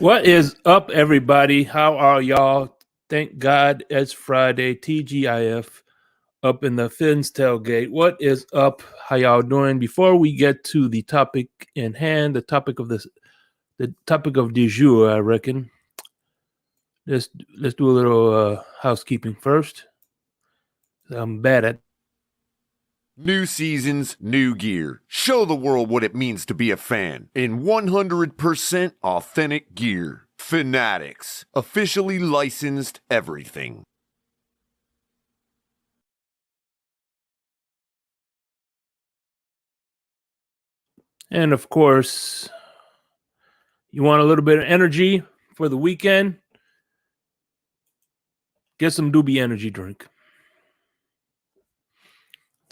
What is up, everybody? How are y'all? Thank God it's Friday. TGIF up in the Fins tailgate. What is up? How y'all doing? Before we get to the topic in hand, the topic of du jour, I reckon. Let's do a little housekeeping first. I'm bad at. New seasons, new gear. Show the world what it means to be a fan in 100% authentic gear. Fanatics, officially licensed everything. And of course, you want a little bit of energy for the weekend? Get some Doobie energy drink.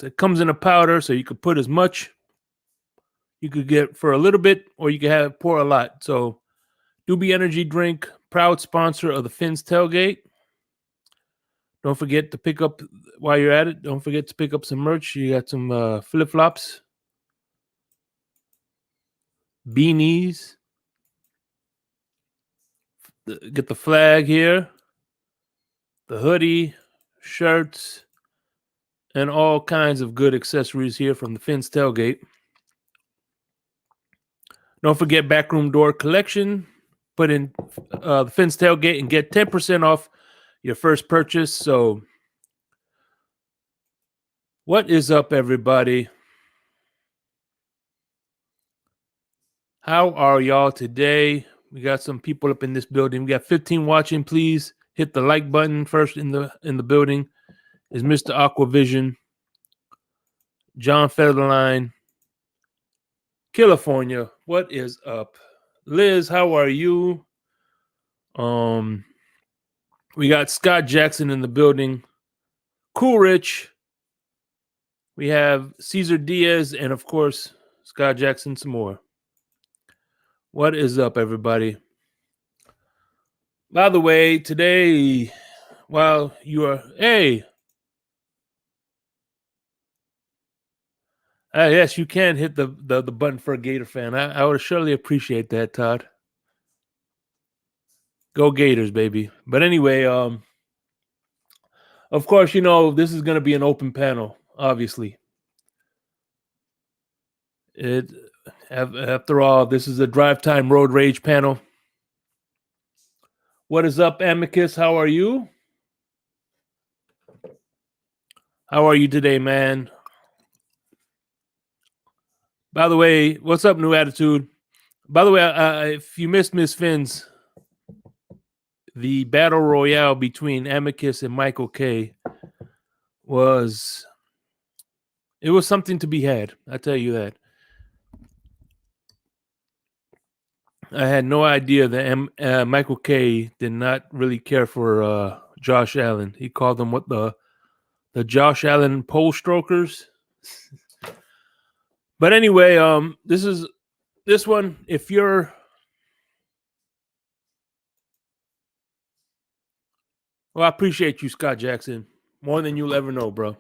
It comes in a powder, so you could put as much you could get for a little bit, or you could pour a lot. So Doobie Energy Drink, proud sponsor of the Fins Tailgate. Don't forget to pick up, while you're at it, don't forget to pick up some merch. You got some flip-flops, beanies. Get the flag here, the hoodie, shirts, and all kinds of good accessories here from the Fins Tailgate. Don't forget Backroom Door Collection. Put in the Fins Tailgate and get 10% off your first purchase. So what is up, everybody? How are y'all today? We got some people up in this building. We got 15 watching. Please hit the like button first in the building. Is Mr. Aquavision, John Federline, California. What is up? Liz, how are you? We got Scott Jackson in the building. Cool Rich. We have Cesar Diaz and, of course, Scott Jackson some more. What is up, everybody? By the way, today, while you are, yes, you can hit the button for a Gator fan. I would surely appreciate that, Todd. Go Gators, baby. But anyway, of course, you know, this is going to be an open panel, obviously. After all, this is a drive time road rage panel. What is up, Amicus? How are you? How are you today, man? By the way, what's up, New Attitude? By the way, if you missed Miss Fins, the battle royale between Amicus and Michael K was something to be had. I tell you that. I had no idea that Michael K did not really care for Josh Allen. He called them what the Josh Allen pole strokers. But anyway, this one. If you're, well, I appreciate you, Scott Jackson, more than you'll ever know, bro.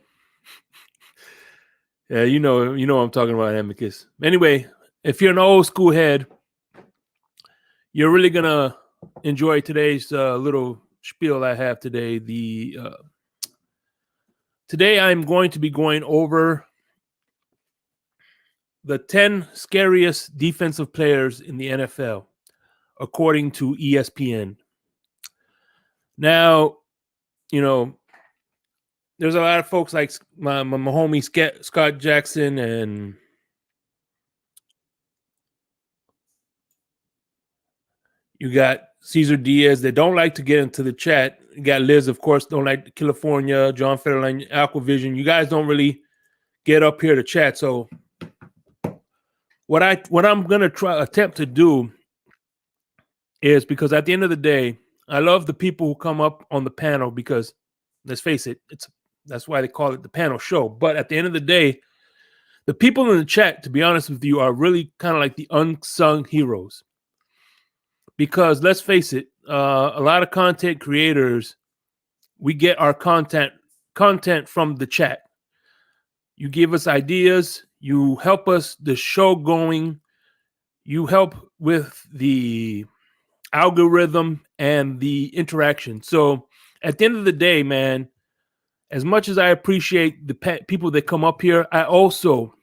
Yeah, you know what I'm talking about, Amicus. Anyway, if you're an old school head, you're really gonna enjoy today's little spiel I have today. Today I'm going to be going over the 10 scariest defensive players in the NFL, according to ESPN. Now, you know, there's a lot of folks like my homie Scott Jackson and you got Cesar Diaz that don't like to get into the chat. You got Liz, of course, don't like California, John Federline, Aquavision. You guys don't really get up here to chat. So what I'm gonna attempt to do is, because at the end of the day, I love the people who come up on the panel because, let's face it, that's why they call it the panel show. But at the end of the day, the people in the chat, to be honest with you, are really kind of like the unsung heroes. Because let's face it, a lot of content creators, we get our content from the chat. You give us ideas, you help us the show going, you help with the algorithm and the interaction. So at the end of the day, man, as much as I appreciate the people that come up here, I also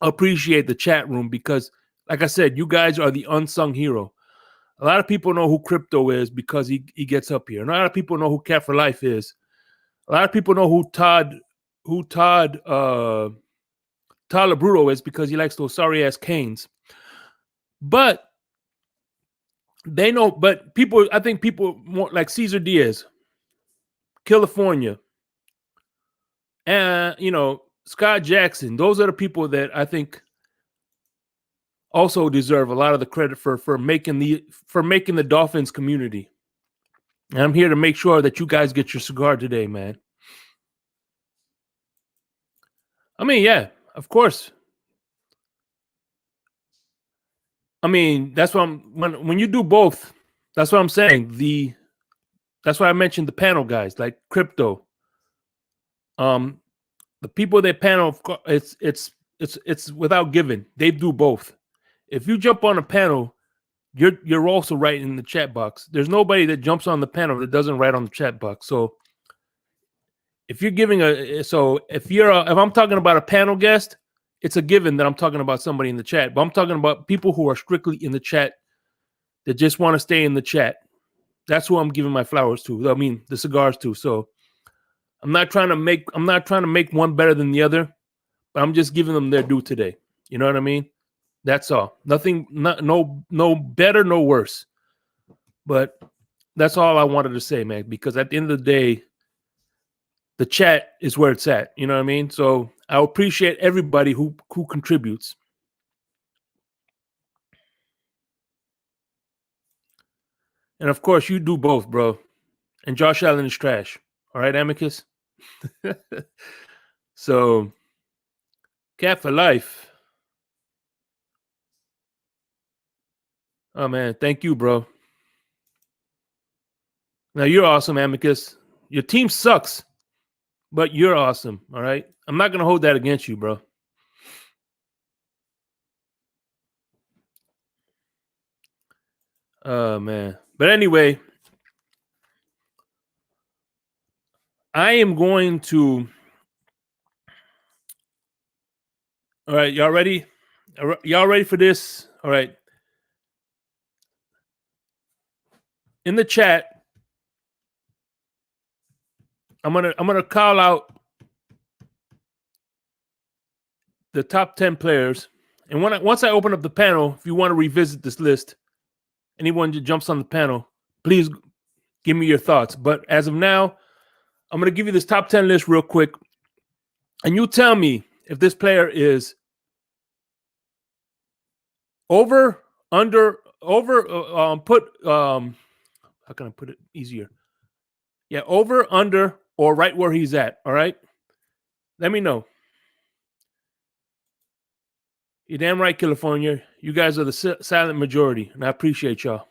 appreciate the chat room because, like I said, you guys are the unsung hero. A lot of people know who Crypto is because he gets up here. And a lot of people know who Cat for Life is. A lot of people know who Todd Labruto is because he likes those sorry ass canes. But they know, but people, I think people more like Cesar Diaz, California, and Scott Jackson. Those are the people that I think also deserve a lot of the credit for making the Dolphins community. And I'm here to make sure that you guys get your cigar today, man. I mean, yeah, of course. I mean, that's what when you do both, that's what I'm saying. That's why I mentioned the panel guys like Crypto. The people that panel, of course, it's without giving. They do both. If you jump on a panel, you're also writing in the chat box. There's nobody that jumps on the panel that doesn't write on the chat box. So if you're giving if I'm talking about a panel guest, it's a given that I'm talking about somebody in the chat. But I'm talking about people who are strictly in the chat that just want to stay in the chat. That's who I'm giving my flowers to. I mean, the cigars to. So I'm not trying to make one better than the other, but I'm just giving them their due today. You know what I mean? That's all. Nothing, no better, no worse. But that's all I wanted to say, man, because at the end of the day, the chat is where it's at. You know what I mean? So I appreciate everybody who contributes. And of course, you do both, bro. And Josh Allen is trash. All right, Amicus? So, Cat for Life. Oh, man. Thank you, bro. Now, you're awesome, Amicus. Your team sucks, but you're awesome. All right? I'm not going to hold that against you, bro. Oh, man. But anyway, I am going to. All right, y'all ready? Y'all ready for this? All right. In the chat, I'm gonna call out the top 10 players, and once I open up the panel, if you want to revisit this list, anyone that jumps on the panel, please give me your thoughts. But as of now, I'm gonna give you this top 10 list real quick, and you tell me if this player is over, under, over. How can I put it easier? Yeah, over, under, or right where he's at. All right. Let me know. You're damn right, California. You guys are the silent majority, and I appreciate y'all.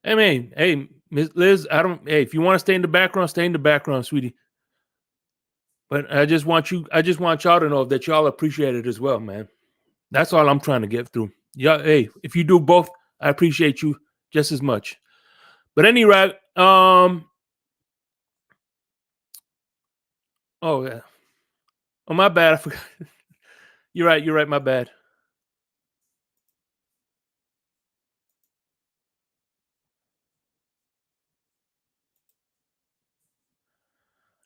Hey, man. Hey, Miss Liz, hey, if you want to stay in the background, sweetie. But I just want y'all to know that y'all appreciate it as well, man. That's all I'm trying to get through. Yeah, hey, if you do both, I appreciate you just as much. But anyway, oh yeah. Oh, my bad. I forgot. You're right. My bad.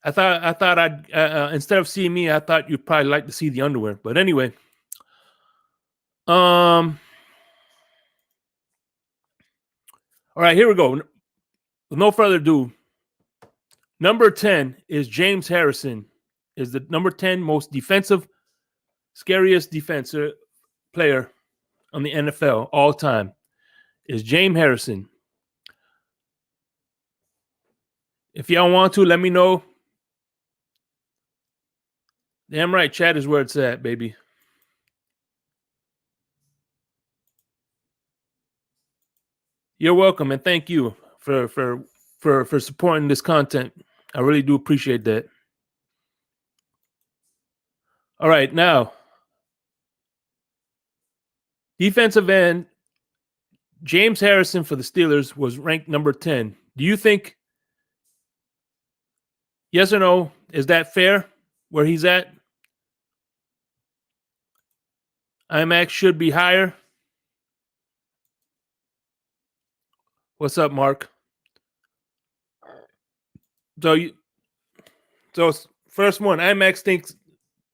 I thought I'd instead of seeing me, I thought you'd probably like to see the underwear. But anyway, all right, here we go. With no further ado, number 10 is James Harrison. Is the number 10 most defensive, scariest defensive player on the NFL all time. Is James Harrison. If y'all want to, let me know. Damn right, chat is where it's at, baby. You're welcome, and thank you for supporting this content. I really do appreciate that. All right, now Defensive end James Harrison for the Steelers was ranked number 10. Do you think, yes or no, is that fair where he's at? IMAX should be higher. What's up, Mark? So first one, IMAX thinks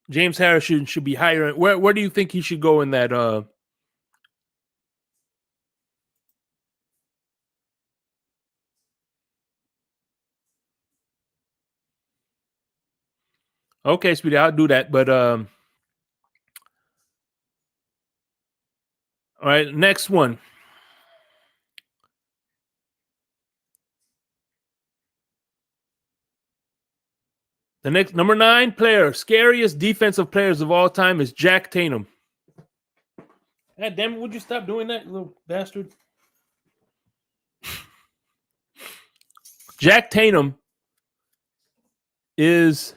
James Harrison should be higher. Where do you think he should go in that? Okay, sweetie, I'll do that. But all right, next one. The next number 9 player, scariest defensive players of all time, is Jack Tatum. God damn it, would you stop doing that, you little bastard? Jack Tatum is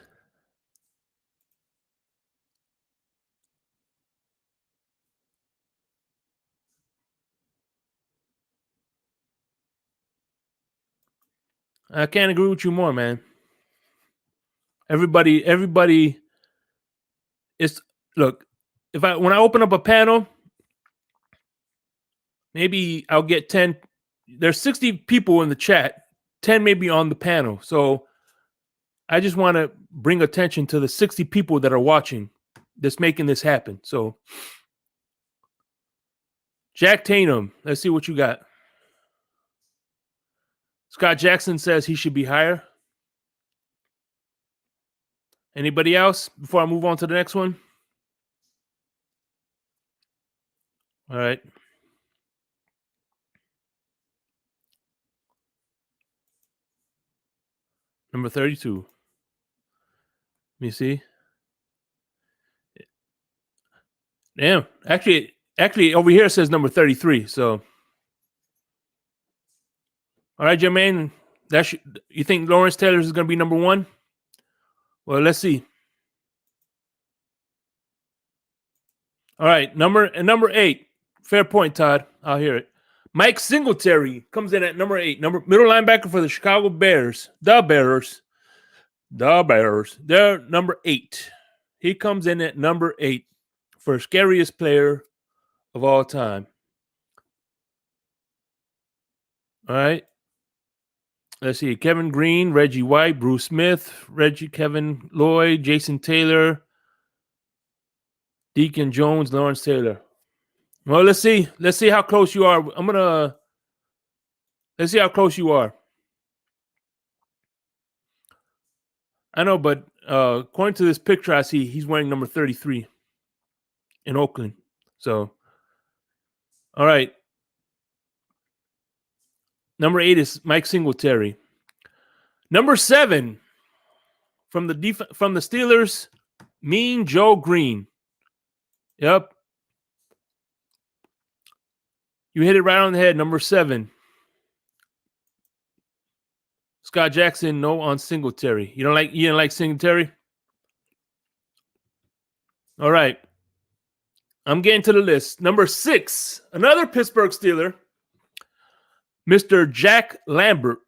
I can't agree with you more, man. Everybody is look, when I open up a panel, maybe I'll get 10. There's 60 people in the chat, 10 maybe on the panel. So I just want to bring attention to the 60 people that are watching that's making this happen. So Jack Tatum, let's see what you got. Scott Jackson says he should be higher. Anybody else before I move on to the next one? All right. Number 32. Let me see. Damn. Actually, over here it says number 33. So, all right, Jermaine. You think Lawrence Taylor is going to be number 1? Well, let's see. All right, number 8. Fair point, Todd. I'll hear it. Mike Singletary comes in at number 8. Middle linebacker for the Chicago Bears. The Bears. They're number 8. He comes in at number 8 for scariest player of all time. All right. Let's see. Kevin Green, Reggie White, Bruce Smith, Kevin Lloyd, Jason Taylor, Deacon Jones, Lawrence Taylor. Well, let's see. Let's see how close you are. Let's see how close you are. I know, but according to this picture I see, he's wearing number 33 in Oakland. So, all right. Number 8 is Mike Singletary. Number 7 from the Steelers, Mean Joe Green. Yep. You hit it right on the head. Number 7. Scott Jackson, no on Singletary. You didn't like Singletary? All right. I'm getting to the list. Number 6, another Pittsburgh Steeler, Mr. Jack Lambert.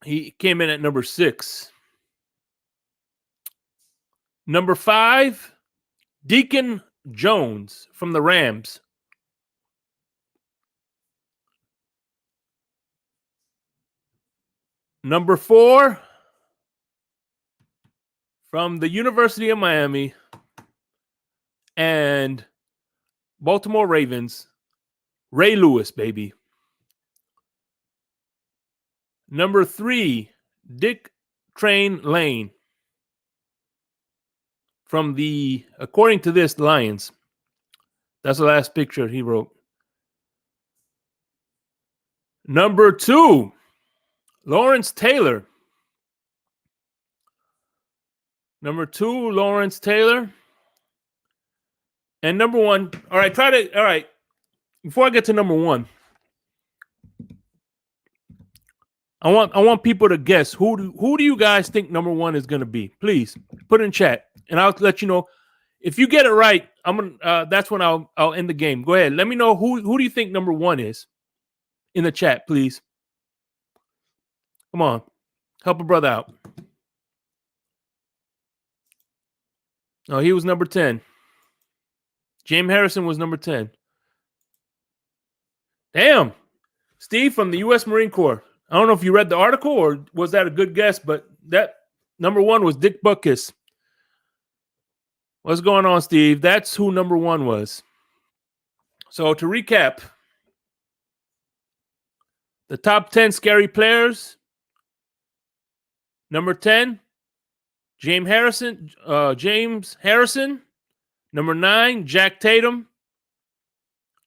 He came in at number 6. Number 5, Deacon Jones from the Rams. Number 4, from the University of Miami and Baltimore Ravens, Ray Lewis, baby. Number 3, Dick Train Lane from the, according to this, Lions. That's the last picture he wrote. Number 2, Lawrence Taylor. Number 2, Lawrence Taylor. And number 1, all right, before I get to number 1, I want people to guess who do you guys think number 1 is going to be? Please put in chat, and I'll let you know If you get it right, I'm gonna. That's when I'll end the game. Go ahead. Let me know who do you think number 1 is in the chat, please. Come on, help a brother out. Oh, he was number 10. James Harrison was number 10. Damn, Steve from the U.S. Marine Corps. I don't know if you read the article or was that a good guess, but that number 1 was Dick Butkus. What's going on, Steve? That's who number 1 was. So to recap, the top 10 scary players. Number 10, James Harrison. Number 9, Jack Tatum.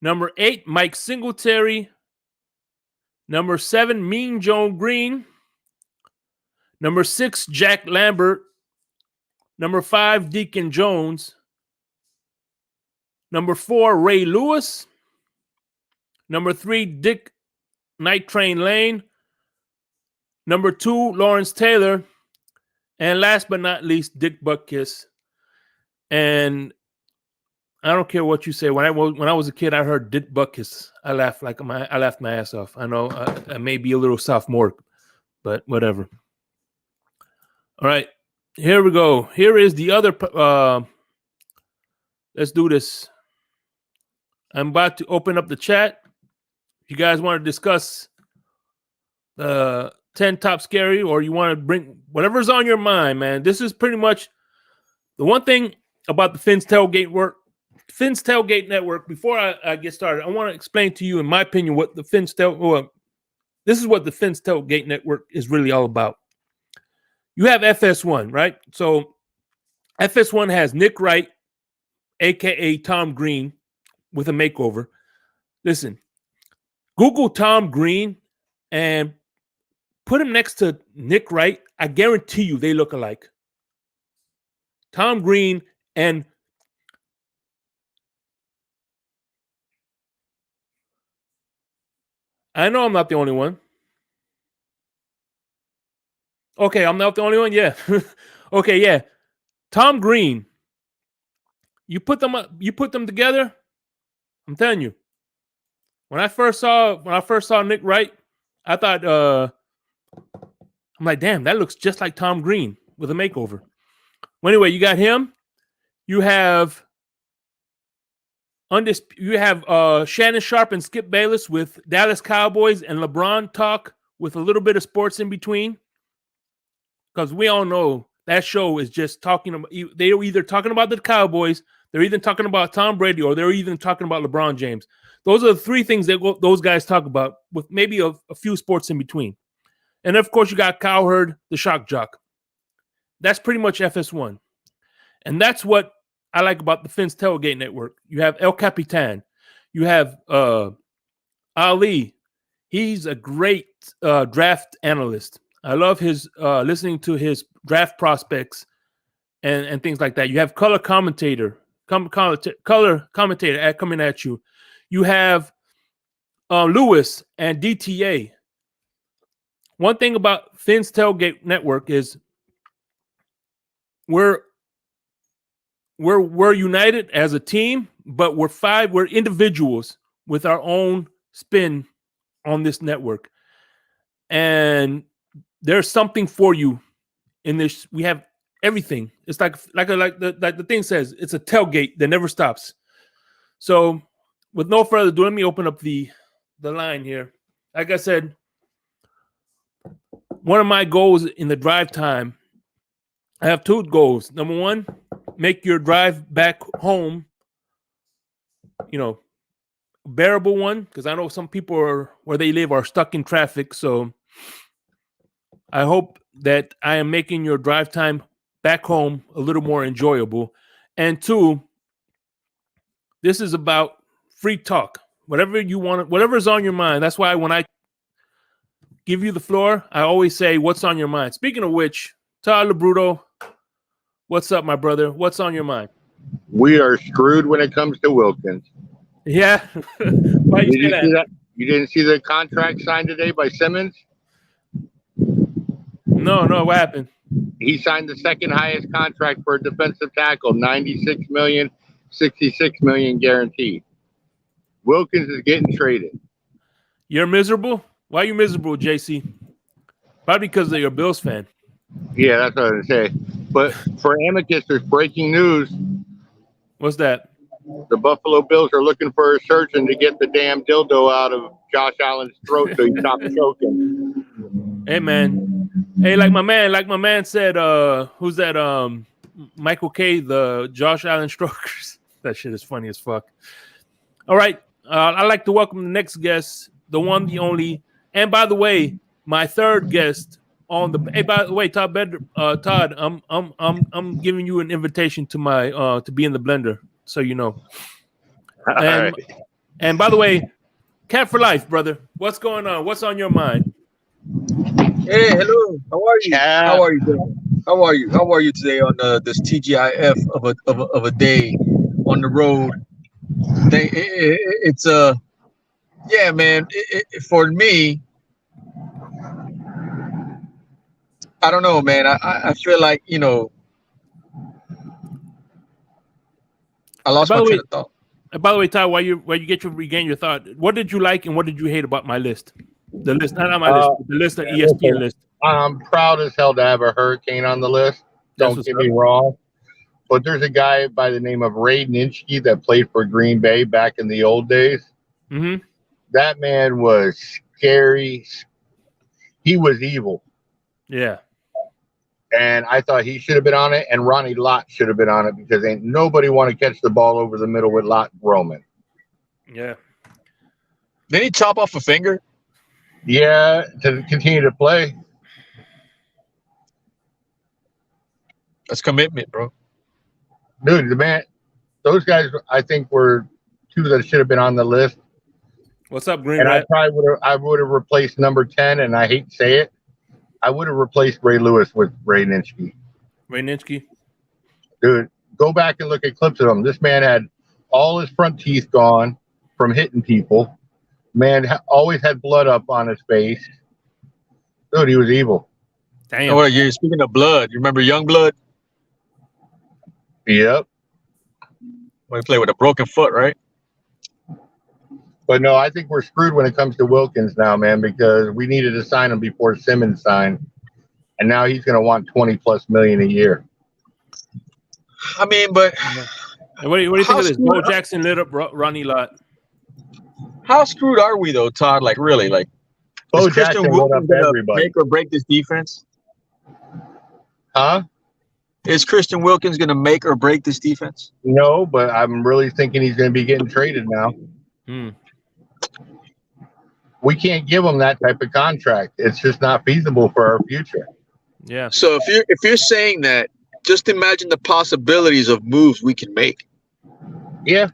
Number 8, Mike Singletary. Number 7, Mean Joe Green. Number 6, Jack Lambert. Number 5, Deacon Jones. Number 4, Ray Lewis. Number 3, Dick Night Train Lane. Number 2, Lawrence Taylor. And last but not least, Dick Butkus. And I don't care what you say. When I was a kid, I heard Dick Butkus. I laughed my ass off. I know I may be a little sophomore, but whatever. All right, here we go. Here is the other. Let's do this. I'm about to open up the chat. If you guys want to discuss the 10 top scary, or you want to bring whatever's on your mind, man. This is pretty much the one thing about the Finn's Tailgate Network. Before I get started, I want to explain to you, in my opinion, what the this is what the Finn's Tailgate Network is really all about. You have FS1, right? So FS1 has Nick Wright, aka Tom Green, with a makeover. Listen, Google Tom Green and put him next to Nick Wright. I guarantee you they look alike. Tom Green and I know I'm not the only one. Okay, I'm not the only one. Yeah. Okay, yeah. Tom Green. You put them together. I'm telling you. When I first saw Nick Wright, I thought I'm like, damn, that looks just like Tom Green with a makeover. Well, anyway, you got him. You have Shannon Sharp and Skip Bayless with Dallas Cowboys and LeBron talk with a little bit of sports in between. Because we all know that show is just talking about, they're either talking about the Cowboys, they're either talking about Tom Brady, or they're even talking about LeBron James. Those are the 3 things that those guys talk about, with maybe a few sports in between. And of course, you got Cowherd, the shock jock. That's pretty much FS1. And that's what I like about the Finn's Tailgate Network. You have El Capitan. You have Ali. He's a great draft analyst. I love his listening to his draft prospects and things like that. You have color commentator coming at you. You have Lewis and DTA. One thing about Finn's Tailgate Network is we're united as a team, but we're individuals with our own spin on this network. And there's something for you in this. We have everything. It's like the thing says, it's a tailgate that never stops. So with no further ado, let me open up the line here. Like I said, one of my goals in the drive time, I have 2 goals. Number 1, make your drive back home, bearable one, because I know some people where they live are stuck in traffic. So I hope that I am making your drive time back home a little more enjoyable. And 2, this is about free talk. Whatever you want, whatever's on your mind. That's why when I give you the floor, I always say, what's on your mind? Speaking of which, Todd LaBruto, what's up, my brother? What's on your mind? We are screwed when it comes to Wilkins. Yeah. Why Did you see that? You didn't see the contract signed today by Simmons? No, what happened? He signed the second highest contract for a defensive tackle, 96 million, 66 million guaranteed. Wilkins is getting traded. You're miserable? Why are you miserable, JC? Probably because you're a Bills fan. Yeah, that's what I was going to say. But for Amicus, there's breaking news. What's that? The Buffalo Bills are looking for a surgeon to get the damn dildo out of Josh Allen's throat so he stops choking. Hey, man. Hey, like my man said, who's that? Michael K, the Josh Allen strokers. That shit is funny as fuck. All right. I'd like to welcome the next guest, the one, the only. And by the way, my third guest on the. Hey, by the way, Todd, I'm giving you an invitation to my to be in the blender, so you know. And Right. and by the way, Cat for life, brother. What's going on? What's on your mind? Hey, hello. How are you? Yeah. How are you doing? How are you? How are you today on this TGIF of a day on the road? It's yeah, man. For me, I don't know, man. I feel like I lost By my the way, train of thought. By the way, Todd, while you regain your thought, what did you like and what did you hate about my list? The list, not my list, but the list, the ESPN list. I'm proud as hell to have a hurricane on the list. That's Don't what's get up. me wrong. But there's a guy by the name of Ray Nitschke that played for Green Bay back in the old days. Mm-hmm. That man was scary. He was evil. Yeah. And I thought he should have been on it, and Ronnie Lott should have been on it because ain't nobody want to catch the ball over the middle with Lott roaming. Yeah. Did he chop off a finger? Yeah, to continue to play. That's commitment, bro. Dude, the man, those guys, I think, were two that should have been on the list. What's up, Green And Rat? I would have replaced number 10, and I hate to say it, I would have replaced Ray Lewis with Ray Nitschke. Ray Nitschke. Dude, go back and look at clips of him. This man had all his front teeth gone from hitting people. Man always had blood up on his face. Dude, he was evil. Damn. Oh, you're speaking of blood. You remember Young Blood? Yep. When he played with a broken foot, right? But no, I think we're screwed when it comes to Wilkins now, man, because we needed to sign him before Simmons signed. And now he's going to want 20 plus million a year. I mean, but And what do you think of this? screwed Bo up- Jackson lit up Ronnie Lott. how screwed are we though, Todd? Like really, like Bo is Christian Jackson lit up Wilkins gonna everybody. make or break this defense? Huh? Is Christian Wilkins gonna make or break this defense? No, but I'm really thinking he's going to be getting traded now. Hmm. We can't give him that type of contract. It's just not feasible for our future. Yeah. So if you're saying that, just imagine the possibilities of moves we can make. Yeah.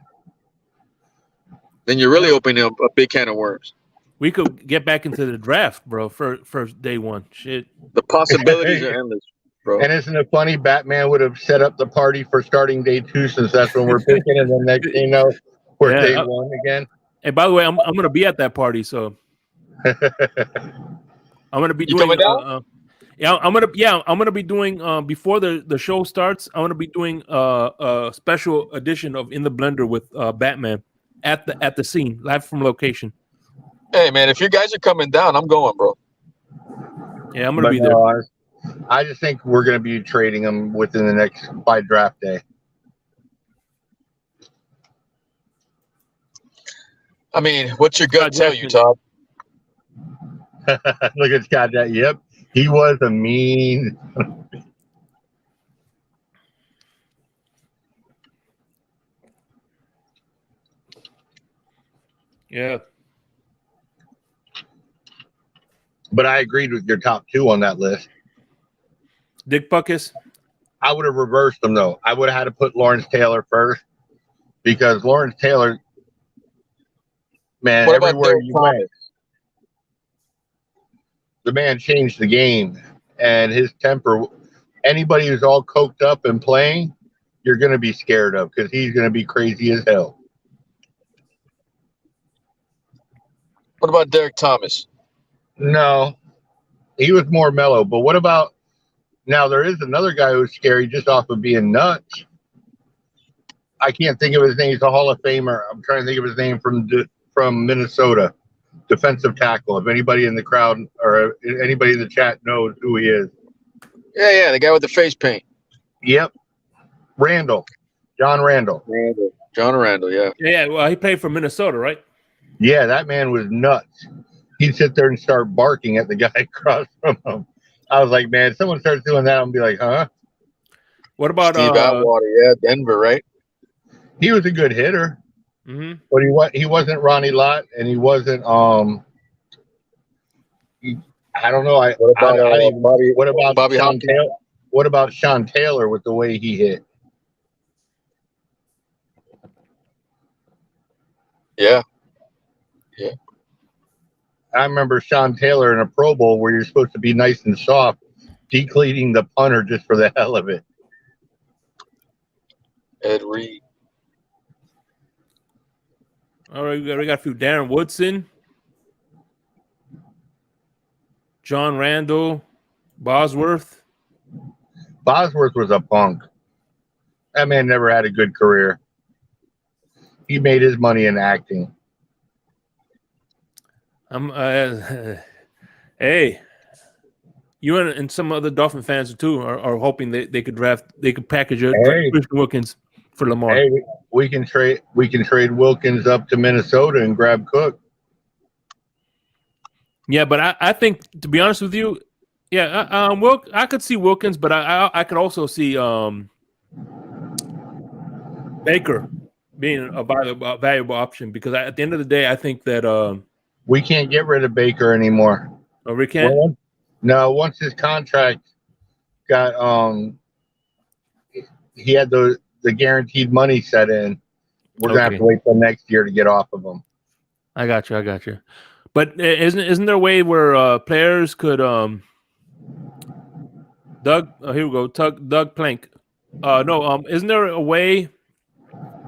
Then you're really opening up a big can of worms. We could get back into the draft, bro, for day one. Shit. The possibilities are endless, bro. And isn't it funny? Batman would have set up the party for starting day 2 since that's when we're picking, and then next thing you know, we're Yeah, day 1 again. And by the way, I'm gonna be at that party, so I'm gonna be You doing. coming down? I'm gonna be doing before the show starts. I'm gonna be doing a special edition of In the Blender with Batman at the scene, live from location. Hey man, if you guys are coming down, I'm going, bro. Yeah, I'm gonna But be there. no, I just think we're going to be trading him within the next by draft day. I mean, what's your gut Scott tell you, Todd? Look at Scott. Yep, he was a mean. Yeah. But I agreed with your top 2 on that list. Dick Buckus. I would have reversed them though. I would have had to put Lawrence Taylor first because Lawrence Taylor, man, What about everywhere Derek you Thomas? went, the man changed the game and his temper. Anybody who's all coked up and playing, you're going to be scared of because he's going to be crazy as hell. What about Derek Thomas? No, he was more mellow. But what about Now there is another guy who's scary just off of being nuts. I can't think of his name. He's a Hall of Famer. I'm trying to think of his name from Minnesota. Defensive tackle. If anybody in the crowd or anybody in the chat knows who he is. Yeah, the guy with the face paint. Yep. Randall. John Randall. John Randall, yeah. Yeah, well, he played for Minnesota, right? Yeah, that man was nuts. He'd sit there and start barking at the guy across from him. I was like, man, someone starts doing that, I'm be like, huh? What about Steve Atwater? Yeah, Denver, right? He was a good hitter, mhm. but he wasn't Ronnie Lott, and he wasn't I don't know. What about Bobby Sean Hopkins? Taylor? What about Sean Taylor with the way he hit? Yeah. I remember Sean Taylor in a Pro Bowl where you're supposed to be nice and soft, decleating the punter just for the hell of it. Ed Reed. All right, we got a few. Darren Woodson, John Randall, Bosworth. Bosworth was a punk. That man never had a good career. He made his money in acting. Hey, you and some other Dolphin fans too are hoping that they could package Christian Wilkins for Lamar. Hey, we can trade Wilkins up to Minnesota and grab Cook. Yeah, but I think, to be honest with you, yeah, I could see Wilkins, but I could also see Baker being a valuable option, because at the end of the day, I think that we can't get rid of Baker anymore. Oh, we can't? Well, no, once his contract got he had the guaranteed money set in, we're gonna have to wait till next year to get off of him. I got you. But isn't there a way where players could Doug Plank? Isn't there a way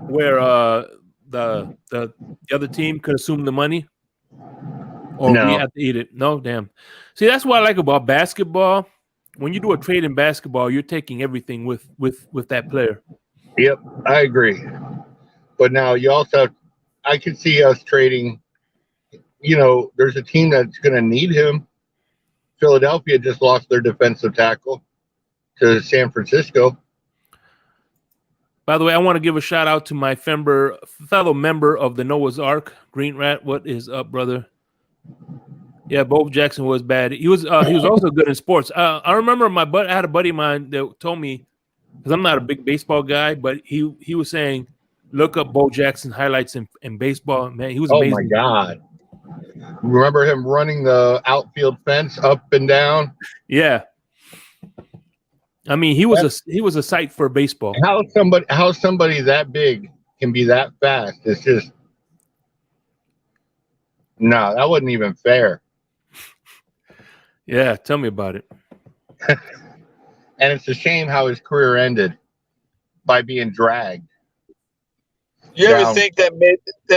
where the other team could assume the money? Or we have to eat it? No, damn. See, that's what I like about basketball. When you do a trade in basketball, you're taking everything with that player. Yep, I agree. But now you also, I could see us trading. You know, there's a team that's going to need him. Philadelphia just lost their defensive tackle to San Francisco. By the way, I want to give a shout out to my fellow member of the Noah's Ark, Green Rat. What is up, brother? Yeah, Bo Jackson was bad. He was also good in sports. I remember I had a buddy of mine that told me, because I'm not a big baseball guy, but he was saying, look up Bo Jackson highlights in baseball. Man, he was amazing. Oh my God. Remember him running the outfield fence up and down? Yeah. I mean, he was a sight for baseball. How somebody that big can be that fast? It's just no, that wasn't even fair. Yeah, tell me about it. And it's a shame how his career ended by being dragged. You ever think that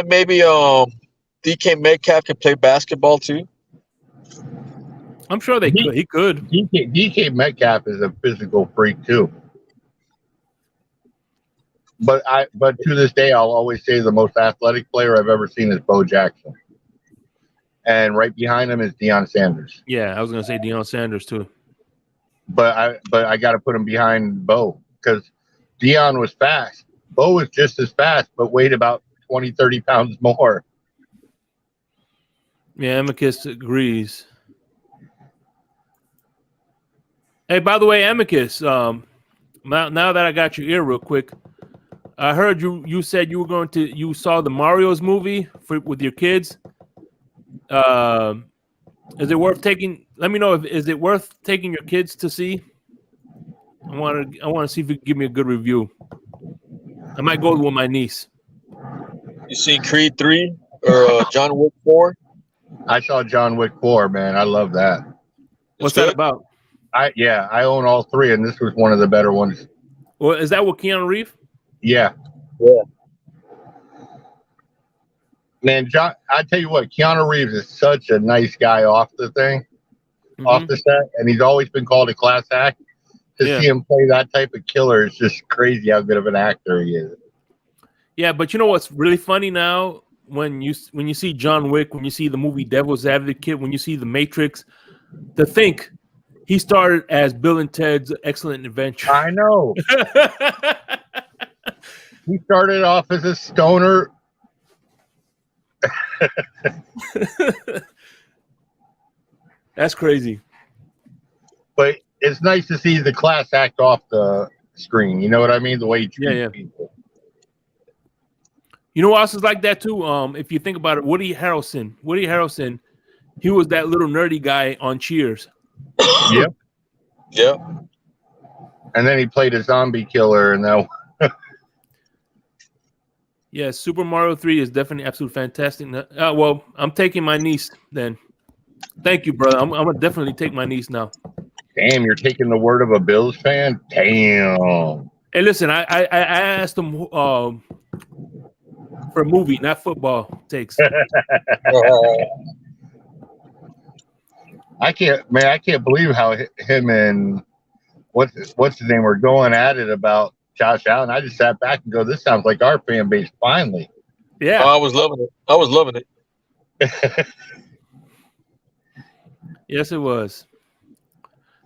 maybe DK Metcalf could play basketball too? I'm sure he could. DK Metcalf is a physical freak too. But to this day, I'll always say the most athletic player I've ever seen is Bo Jackson. And right behind him is Deion Sanders. Yeah, I was gonna say Deion Sanders too. But I got to put him behind Bo, because Deion was fast. Bo was just as fast, but weighed about 20, 30 pounds more. Yeah, Amicus agrees. Hey, by the way, Amicus, now that I got your ear real quick, I heard you said you saw the Mario's movie with your kids. Is it worth taking? Let me know is it worth taking your kids to see? I want to see if you can give me a good review. I might go with my niece. You seen Creed 3 or John Wick 4? I saw John Wick 4, man. I love that. What's that about? I own all three, and this was one of the better ones. Well, is that with Keanu Reeves? Yeah. Man, John, I tell you what, Keanu Reeves is such a nice guy off the thing, off the set, and he's always been called a class act. To Yeah. see him play that type of killer is just crazy how good of an actor he is. Yeah, but you know what's really funny now? When you see John Wick, when you see the movie Devil's Advocate, when you see The Matrix, to think he started as Bill and Ted's Excellent Adventure. I know. He started off as a stoner. That's crazy. But it's nice to see the class act off the screen. You know what I mean? The way he treats people. You know what else is like that too? If you think about it, Woody Harrelson, he was that little nerdy guy on Cheers. Yep. Yep. And then he played a zombie killer, and that. Yeah, Super Mario 3 is definitely absolutely fantastic. Well, I'm taking my niece then. Thank you, brother. I'm gonna definitely take my niece now. Damn, you're taking the word of a Bills fan? Damn. Hey, listen, I asked him for a movie, not football takes. I can't believe how him and what's his name were going at it about Josh Allen. I just sat back and go, this sounds like our fan base finally. Yeah. I was loving it. Yes, it was.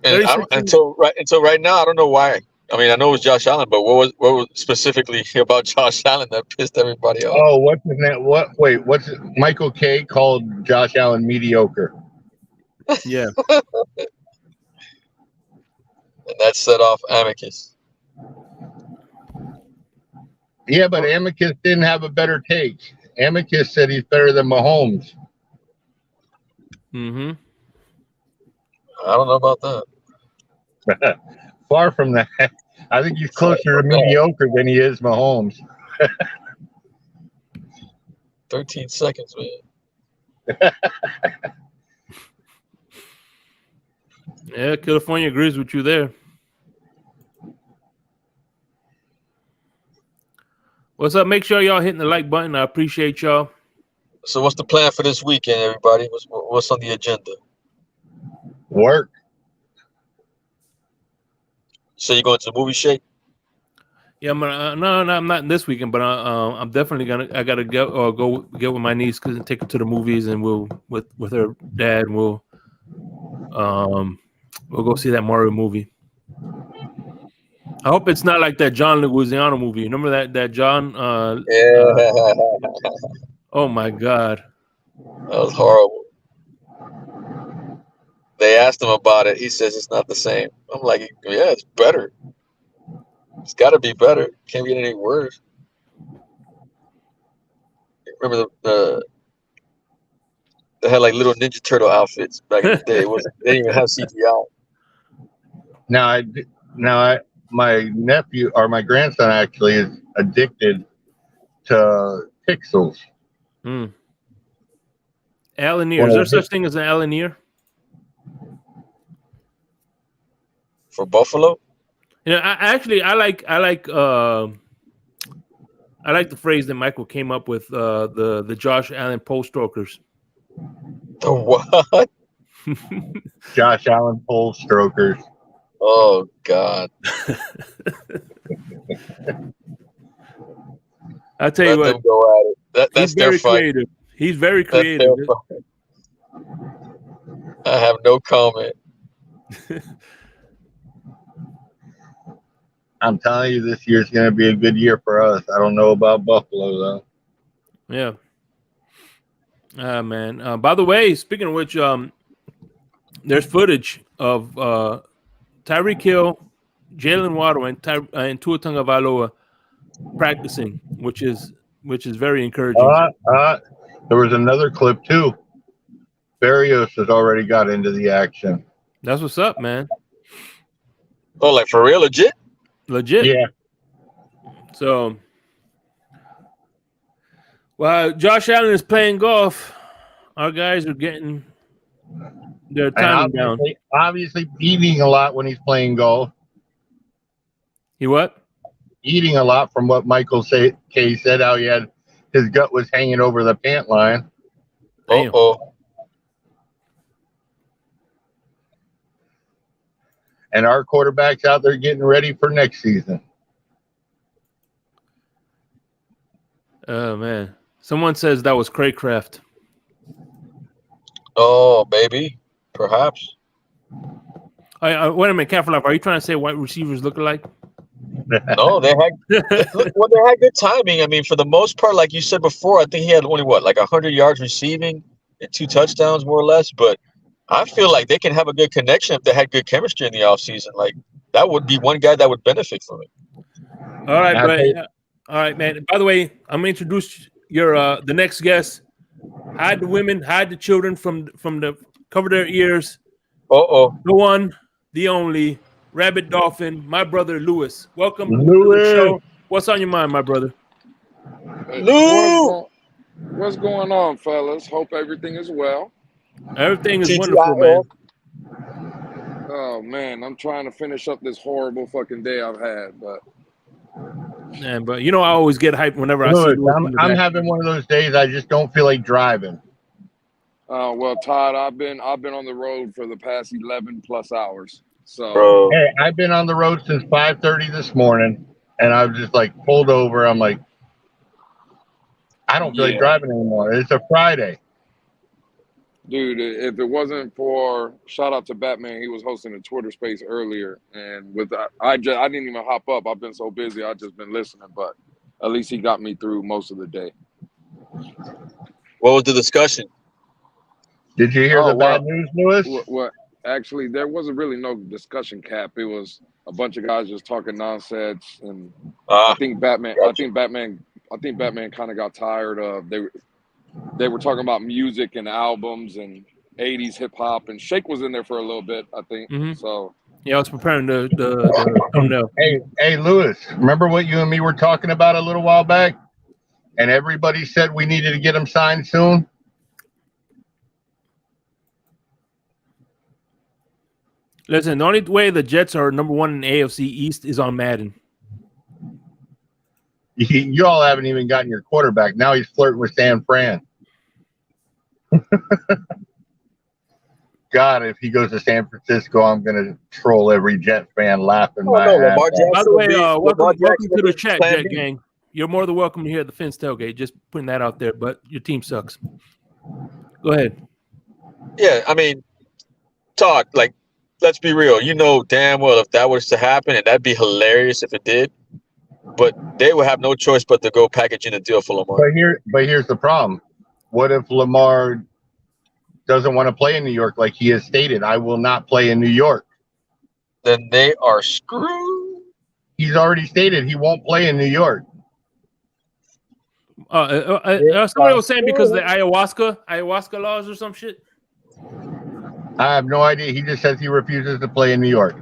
And until right now, I don't know why. I mean, I know it was Josh Allen, but what was specifically about Josh Allen that pissed everybody off? Oh, what's his name? What's it? Michael K called Josh Allen mediocre. Yeah. And that set off Amicus. Yeah, but Amicus didn't have a better take. Amicus said he's better than Mahomes. Mm-hmm. I don't know about that. Far from that. I think he's closer to mediocre than he is Mahomes. 13 seconds, man. Yeah, California agrees with you there. What's up? Make sure y'all hitting the like button. I appreciate y'all. So what's the plan for this weekend, everybody? What's on the agenda? Work. So you going to the movie shake? Yeah, I'm gonna, no, I'm not this weekend, but I'm definitely gonna. I gotta go get with my niece and take her to the movies, and we'll with her dad, and we'll go see that Mario movie. I hope it's not like that John Leguizamo movie. Remember that John? Yeah. Oh my God, That was horrible. They asked him about it. He says it's not the same. I'm like, yeah, it's better. It's got to be better. Can't get any worse. Remember they had like little Ninja Turtle outfits back in the day. They didn't even have CGI. My nephew or my grandson actually is addicted to pixels. Alanier. Is there such thing as an Alanier? For Buffalo? You know, I like the phrase that Michael came up with, the Josh Allen pole strokers. The what? Josh Allen pole strokers. Oh God! I tell you Let what, them go at it. That's their fight. Creative. He's very creative. I have no comment. I'm telling you, this year's going to be a good year for us. I don't know about Buffalo though. Yeah. Man. By the way, speaking of which, there's footage of Tyreek Hill, Jalen Waddle, and Tua Tagovailoa practicing, which is very encouraging. There was another clip too. Barrios has already got into the action. That's what's up, man. Oh, like for real, legit? Legit. Yeah. So, while Josh Allen is playing golf, our guys are getting their timing down. Obviously, eating a lot when he's playing golf. He what? Eating a lot, from what Michael K said, how his gut was hanging over the pant line. Oh. and our quarterback's out there getting ready for next season. Oh man, someone says that was Craycraft. Oh, maybe, perhaps. Wait a minute, careful. Are you trying to say white receivers look alike? No, they had they had good timing. I mean, for the most part, like you said before, I think he had only like 100 yards receiving and 2 touchdowns, more or less. But I feel like they can have a good connection if they had good chemistry in the offseason. Like that would be one guy that would benefit from it. All right, but all right, man. By the way, I'm gonna introduce your the next guest. Hide the women, hide the children from the cover their ears. The one, the only Rabbit Dolphin, my brother Lewis. Welcome to the show. What's on your mind, my brother? What's going on, fellas? Hope everything is well. Everything is wonderful, man. Oh man, I'm trying to finish up this horrible fucking day I've had, but man, but you know I always get hyped whenever I see Lewis. I'm having one of those days I just don't feel like driving. Well, Todd, I've been on the road for the past 11 plus hours. So hey, I've been on the road since 5:30 this morning, and I've just like pulled over. I'm like, I don't feel like driving anymore. It's a Friday. Dude, if it wasn't for shout out to Batman, he was hosting a Twitter space earlier, and with I didn't even hop up. I've been so busy, I've just been listening. But at least he got me through most of the day. What was the discussion? Did you hear the bad news, Lewis? What? Actually, there wasn't really no discussion, Cap. It was a bunch of guys just talking nonsense, and I think Batman kind of got tired of they were talking about music and albums and 80s hip hop, and Shake was in there for a little bit, I think. So yeah, I was preparing the thumbnail. Hey, Lewis, remember what you and me were talking about a little while back? And everybody said we needed to get him signed soon. Listen, the only way the Jets are number 1 in the AFC East is on Madden. You all haven't even gotten your quarterback. Now he's flirting with San Fran. God, if he goes to San Francisco, I'm going to troll every Jet fan laughing my ass off. By the way, welcome to the chat, Jet gang. You're more than welcome to hear the Fins tailgate. Just putting that out there, but your team sucks. Go ahead. Yeah, I mean, Todd, like, let's be real. You know damn well if that was to happen, and that'd be hilarious if it did. But they would have no choice but to go package in a deal for Lamar. But here's the problem. What if Lamar doesn't want to play in New York like he has stated? I will not play in New York. Then they are screwed. He's already stated he won't play in New York. Somebody was saying because of the ayahuasca laws or some shit. I have no idea. He just says he refuses to play in New York.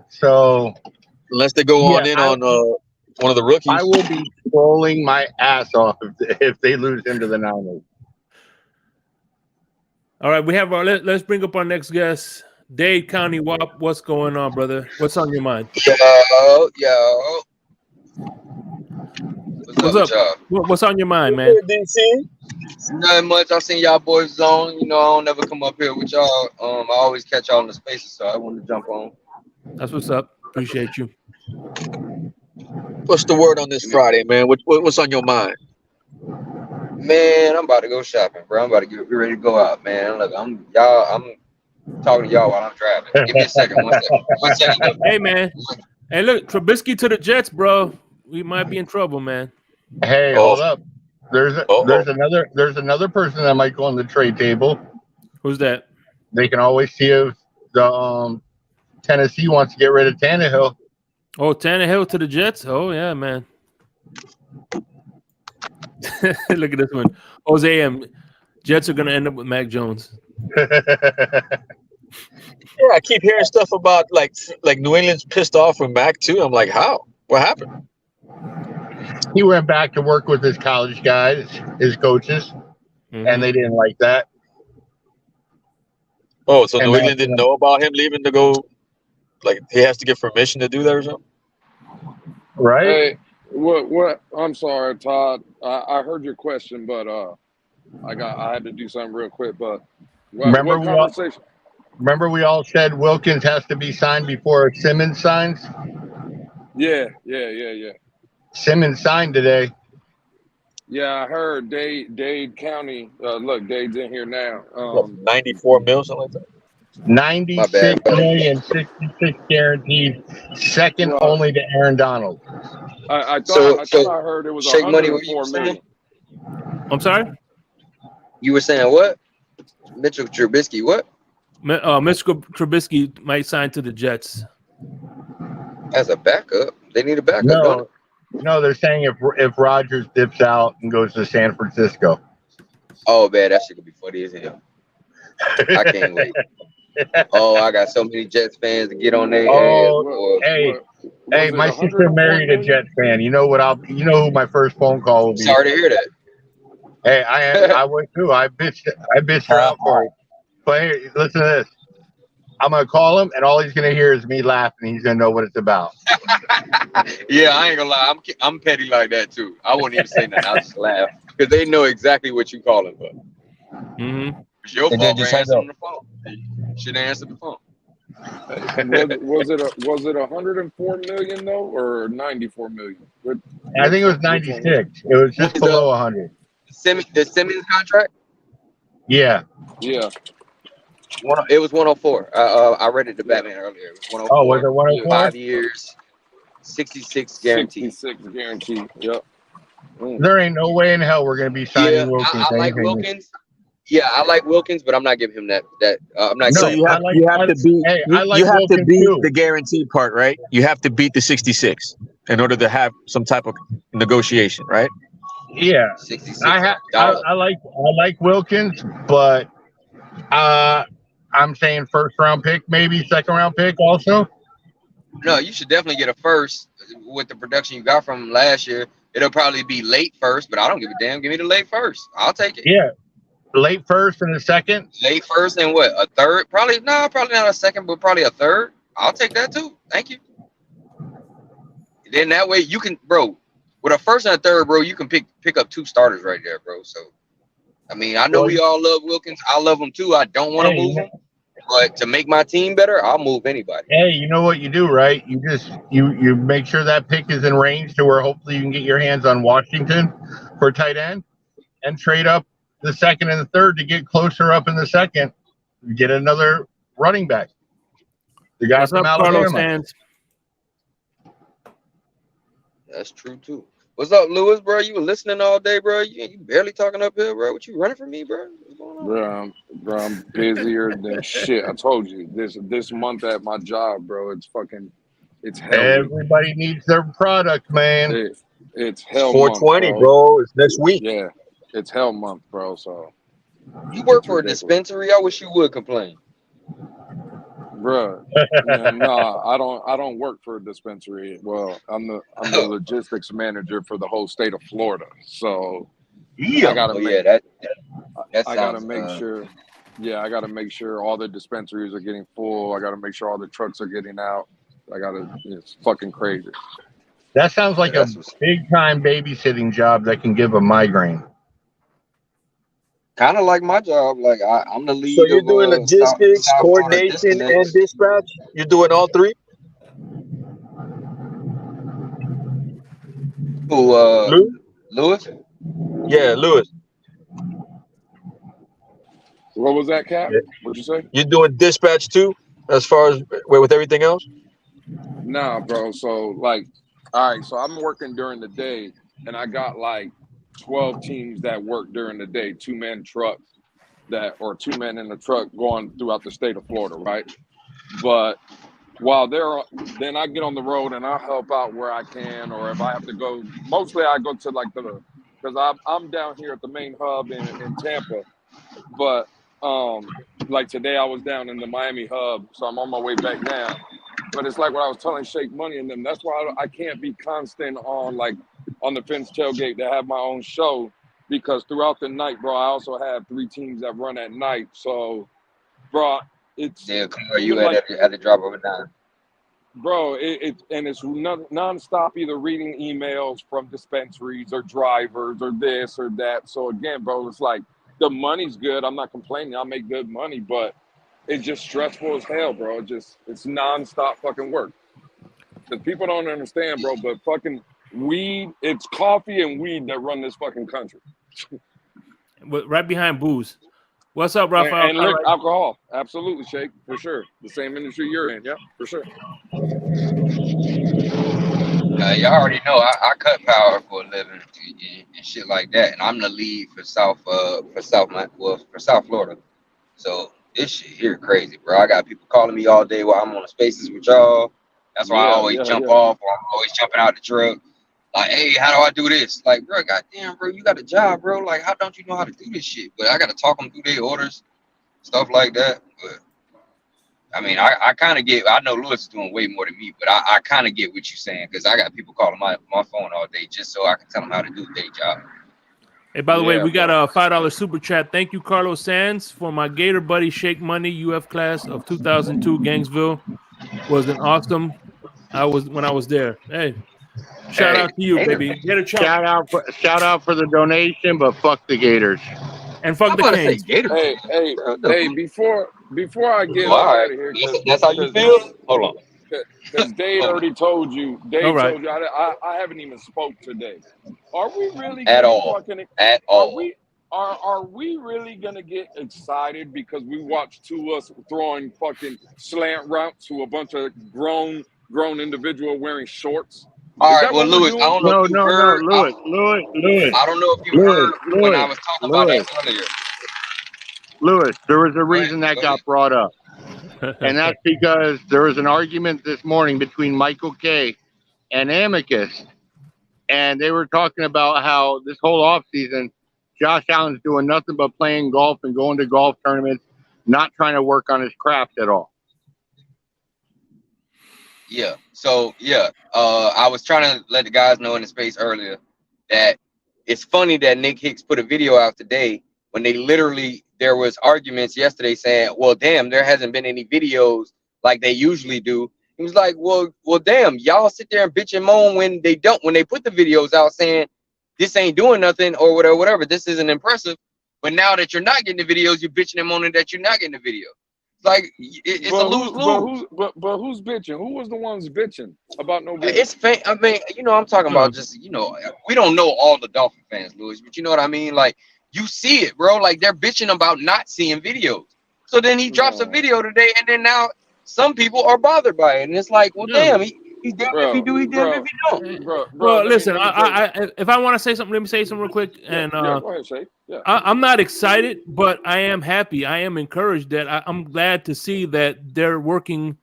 So unless they go on one of the rookies, I will be trolling my ass off if they lose into the Niners. All right, we have let's bring up our next guest, Dade County Wop. What's going on, brother? What's on your mind? Yo. What's up? What's on your mind, man? Nothing much. I seen y'all boys on. You know, I don't ever come up here with y'all. I always catch y'all in the spaces, so I wanted to jump on. That's what's up. Appreciate you. What's the word on this Friday, man? What's on your mind? Man, I'm about to go shopping, bro. I'm about to get ready to go out, man. Look, I'm talking to y'all while I'm driving. Give me a second. One second. Hey, man. Hey, look, Trubisky to the Jets, bro. We might be in trouble, man. Hey, hold up. There's another person that might go on the trade table. Who's that? They can always see if the Tennessee wants to get rid of Tannehill. Oh, Tannehill to the Jets? Oh, yeah, man. Look at this one. Jose M. Jets are going to end up with Mac Jones. Yeah, I keep hearing stuff about like New England's pissed off with Mac too. I'm like, how? What happened? He went back to work with his college guys, his coaches, and they didn't like that. Oh, so New England didn't know about him leaving to go? Like he has to get permission to do that or something? Right? Hey, what? I'm sorry, Todd. I heard your question, but I had to do something real quick. But remember what conversation? Remember we all said Wilkins has to be signed before Simmons signs? Yeah. Simmons signed today. Yeah, I heard Dade County. Look, Dade's in here now. 94 mil, something like that. 96 million, 66 guaranteed, second only to Aaron Donald. I thought I heard it was Shake Money, 104 million. I'm sorry? You were saying what? Mitchell Trubisky, what? Mr. Trubisky might sign to the Jets. As a backup. They need a backup. No, they're saying if Rodgers dips out and goes to San Francisco. Oh man, that shit gonna be funny as hell. I can't wait. Oh, I got so many Jets fans to get on their ass. Hey, my sister married a Jets fan. You know who my first phone call will be. Sorry to hear that. Hey, I would too. I bitched her out for it. But hey, listen to this. I'm gonna call him, and all he's gonna hear is me laughing. He's gonna know what it's about. Yeah, I ain't gonna lie. I'm petty like that too. I won't even say nothing. I'll just laugh because they know exactly what you calling for. Mm-hmm. It's your fault for answering the phone. You should answer the phone. was it 104 million though, or 94 million? I think it was 96. It was just below 100. The Simmons contract? Yeah. It was 104. I read it to Batman earlier. It was 104. Oh, was it 104? 5 years, 66 guaranteed. 66 guaranteed. Yep. There ain't no way in hell we're gonna be signing Wilkins. I like Wilkins. Yeah, I like Wilkins, but I'm not giving him that. I'm not. So you have to beat the guaranteed part, right? You have to beat the 66 in order to have some type of negotiation, right? Yeah, 66. I like Wilkins, but I'm saying first round pick, maybe second round pick also. No, you should definitely get a first with the production you got from him last year. It'll probably be late first, but I don't give a damn. Give me the late first. I'll take it. Yeah. Late first and a second. Late first and what? A third? Probably not a second, but probably a third. I'll take that too. Thank you. Then that way you can, bro. With a first and a third, bro, you can pick up 2 starters right there, bro. So, I mean, I know we all love Wilkins. I love him too. I don't want to move him, but to make my team better, I'll move anybody. Hey, you know what you do, right? You just you make sure that pick is in range to where hopefully you can get your hands on Washington for tight end, and trade up the second and the third to get closer up in the second, get another running back. The guy from Alabama. That's true too. What's up, Lewis, bro? You were listening all day, bro. You barely talking uphill, bro. What you running from me, bro? What's going on? Bro, I'm busier than shit. I told you this month at my job, bro. It's hell. Everybody needs their product, man. It's hell. 420, month, bro. It's next week. Yeah, it's hell month, bro. So you work for a dispensary? I wish you would complain. Bruh, no, I don't work for a dispensary. Well, I'm the logistics manager for the whole state of Florida. So I gotta make sure. Yeah, I gotta make sure all the dispensaries are getting full. I gotta make sure all the trucks are getting out. It's fucking crazy. That sounds like a big time babysitting job that can give a migraine. Kind of like my job. Like I'm the lead. So you're doing logistics, coordination, and dispatch? You're doing all 3? Who? Lewis? Yeah, Lewis. What was that, Cap? Yeah. What'd you say? You're doing dispatch too, as far as with everything else? Nah, bro. So all right. So I'm working during the day, and I got 12 teams that work during the day, 2-man trucks or 2 men in the truck going throughout the state of Florida, right? But while then I get on the road and I help out where I can, or if I have to go, mostly I go to because I'm down here at the main hub in Tampa, but today I was down in the Miami hub, so I'm on my way back now. But it's like what I was telling Shake Money and them. That's why I can't be constant on the Fins tailgate to have my own show, because throughout the night, bro, I also have 3 teams that run at night. So, bro, it's you had to drop over 9. Bro, it's nonstop either reading emails from dispensaries or drivers or this or that. So again, bro, it's like the money's good. I'm not complaining. I make good money, but it's just stressful as hell, bro. It's nonstop fucking work. Because people don't understand, bro, but fucking weed, it's coffee and weed that run this fucking country. Right behind booze. What's up, Rafael? And alcohol. Absolutely, Shake, for sure. The same industry you're in, yeah, for sure. Y'all already know I cut power for a living and shit like that, and I'm the lead for South Florida. So this shit here crazy, bro. I got people calling me all day while I'm on the spaces with y'all. That's why I always jump off, or I'm always jumping out the truck. Like, hey, how do I do this? Like, bro, goddamn, bro, you got a job, bro. Like, how don't you know how to do this shit? But I got to talk them through their orders, stuff like that. But I mean, I kind of get. I know Lewis is doing way more than me, but I kind of get what you're saying, because I got people calling my phone all day just so I can tell them how to do their job. Hey, by the way, we got a $5 super chat. Thank you, Carlos Sands, for my Gator buddy Shake Money UF class of 2002 Gainesville. Was an awesome. I was there. Hey, shout out to you, baby. Get a shout out for the donation, but fuck the Gators. And fuck the Canes. Hey, before I get out of here, that's how you feel? Hold on. Because Dave already told you. Told you. I haven't even spoke today. Are we really at all? Are we really gonna get excited because we watched Tua throwing fucking slant routes to a bunch of grown individual wearing shorts? All right, well, Lewis, I don't know if you heard. Lewis. I don't know if you heard when I was talking about that earlier. Lewis, there was a reason that got brought up. And that's because there was an argument this morning between Michael K and Amicus. And they were talking about how this whole offseason, Josh Allen's doing nothing but playing golf and going to golf tournaments, not trying to work on his craft at all. Yeah. So, I was trying to let the guys know in the space earlier that it's funny that Nick Hicks put a video out today when there was arguments yesterday saying, well, damn, there hasn't been any videos like they usually do. He was like, well, damn, y'all sit there and bitch and moan when they put the videos out saying this ain't doing nothing or whatever. This isn't impressive. But now that you're not getting the videos, you're bitching and moaning that you're not getting the video. Like, it's a lose-lose. But who's bitching? Who was the ones bitching about no video? It's I mean, I'm talking about just, we don't know all the Dolphin fans, Louis, but you know what I mean? Like, you see it, bro. Like, they're bitching about not seeing videos. So then he drops a video today, and then now some people are bothered by it. And it's like, well, damn, he's damn if he do, he's damn if he don't. Bro, listen, if I want to say something, let me say something real quick. And go ahead, Shay. Yeah. I'm not excited, but I am happy. I am encouraged that I'm glad to see that they're working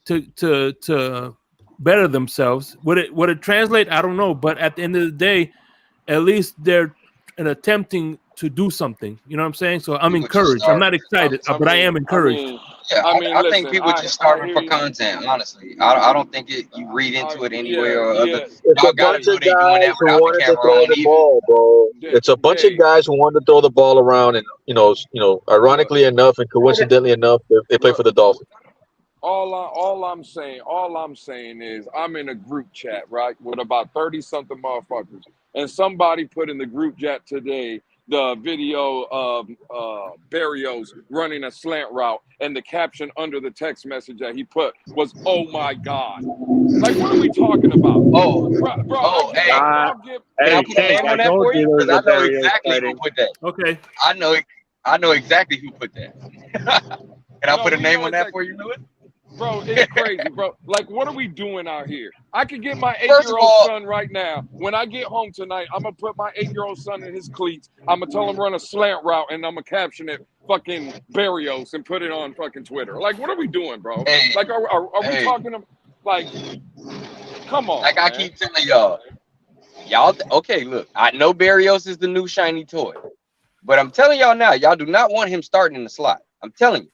to better themselves. Would it translate? I don't know. But at the end of the day, at least they're attempting to do something. You know what I'm saying? So I'm encouraged. I'm not excited, but I am encouraged. I think people just starting for content, honestly. I don't think you read into it anyway or other. It's a bunch of guys who wanted to throw the ball, bro. It's a bunch of guys who wanted to throw the ball around, and ironically enough and coincidentally enough, they play for the Dolphins. All I'm saying is I'm in a group chat, right, with about 30-something motherfuckers, and somebody put in the group chat today the video of Barrios running a slant route, and the caption under the text message that he put was, "Oh my God!" Like, what are we talking about? Bro, hey, I'll put a name on that for you because I know exactly who put that. Okay, I know exactly who put that. Can I put a name on that for you, Lewis? Bro, it's crazy, bro. Like, what are we doing out here? I could get my 8-year-old son right now. When I get home tonight, I'm going to put my 8-year-old son in his cleats. I'm going to tell him run a slant route, and I'm going to caption it fucking Barrios and put it on fucking Twitter. Like, what are we doing, bro? Hey, like, are we talking to, like, come on, like, man. I keep telling y'all, okay, look, I know Barrios is the new shiny toy, but I'm telling y'all now, y'all do not want him starting in the slot. I'm telling you.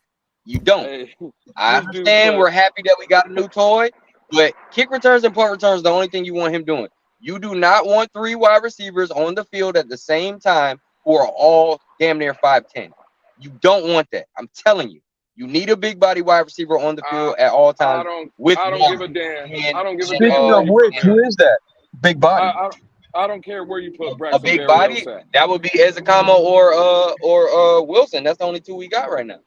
You don't. Hey, I understand we're happy that we got a new toy, but kick returns and punt returns are the only thing you want him doing. You do not want 3 wide receivers on the field at the same time who are all damn near 5'10". You don't want that. I'm telling you. You need a big body wide receiver on the field at all times. I don't give a damn. I don't give a damn. Speaking of which, who is that? Big body. I don't care where you put Braxton. A big body? That would be Ezekama or Wilson. That's the only 2 we got right now.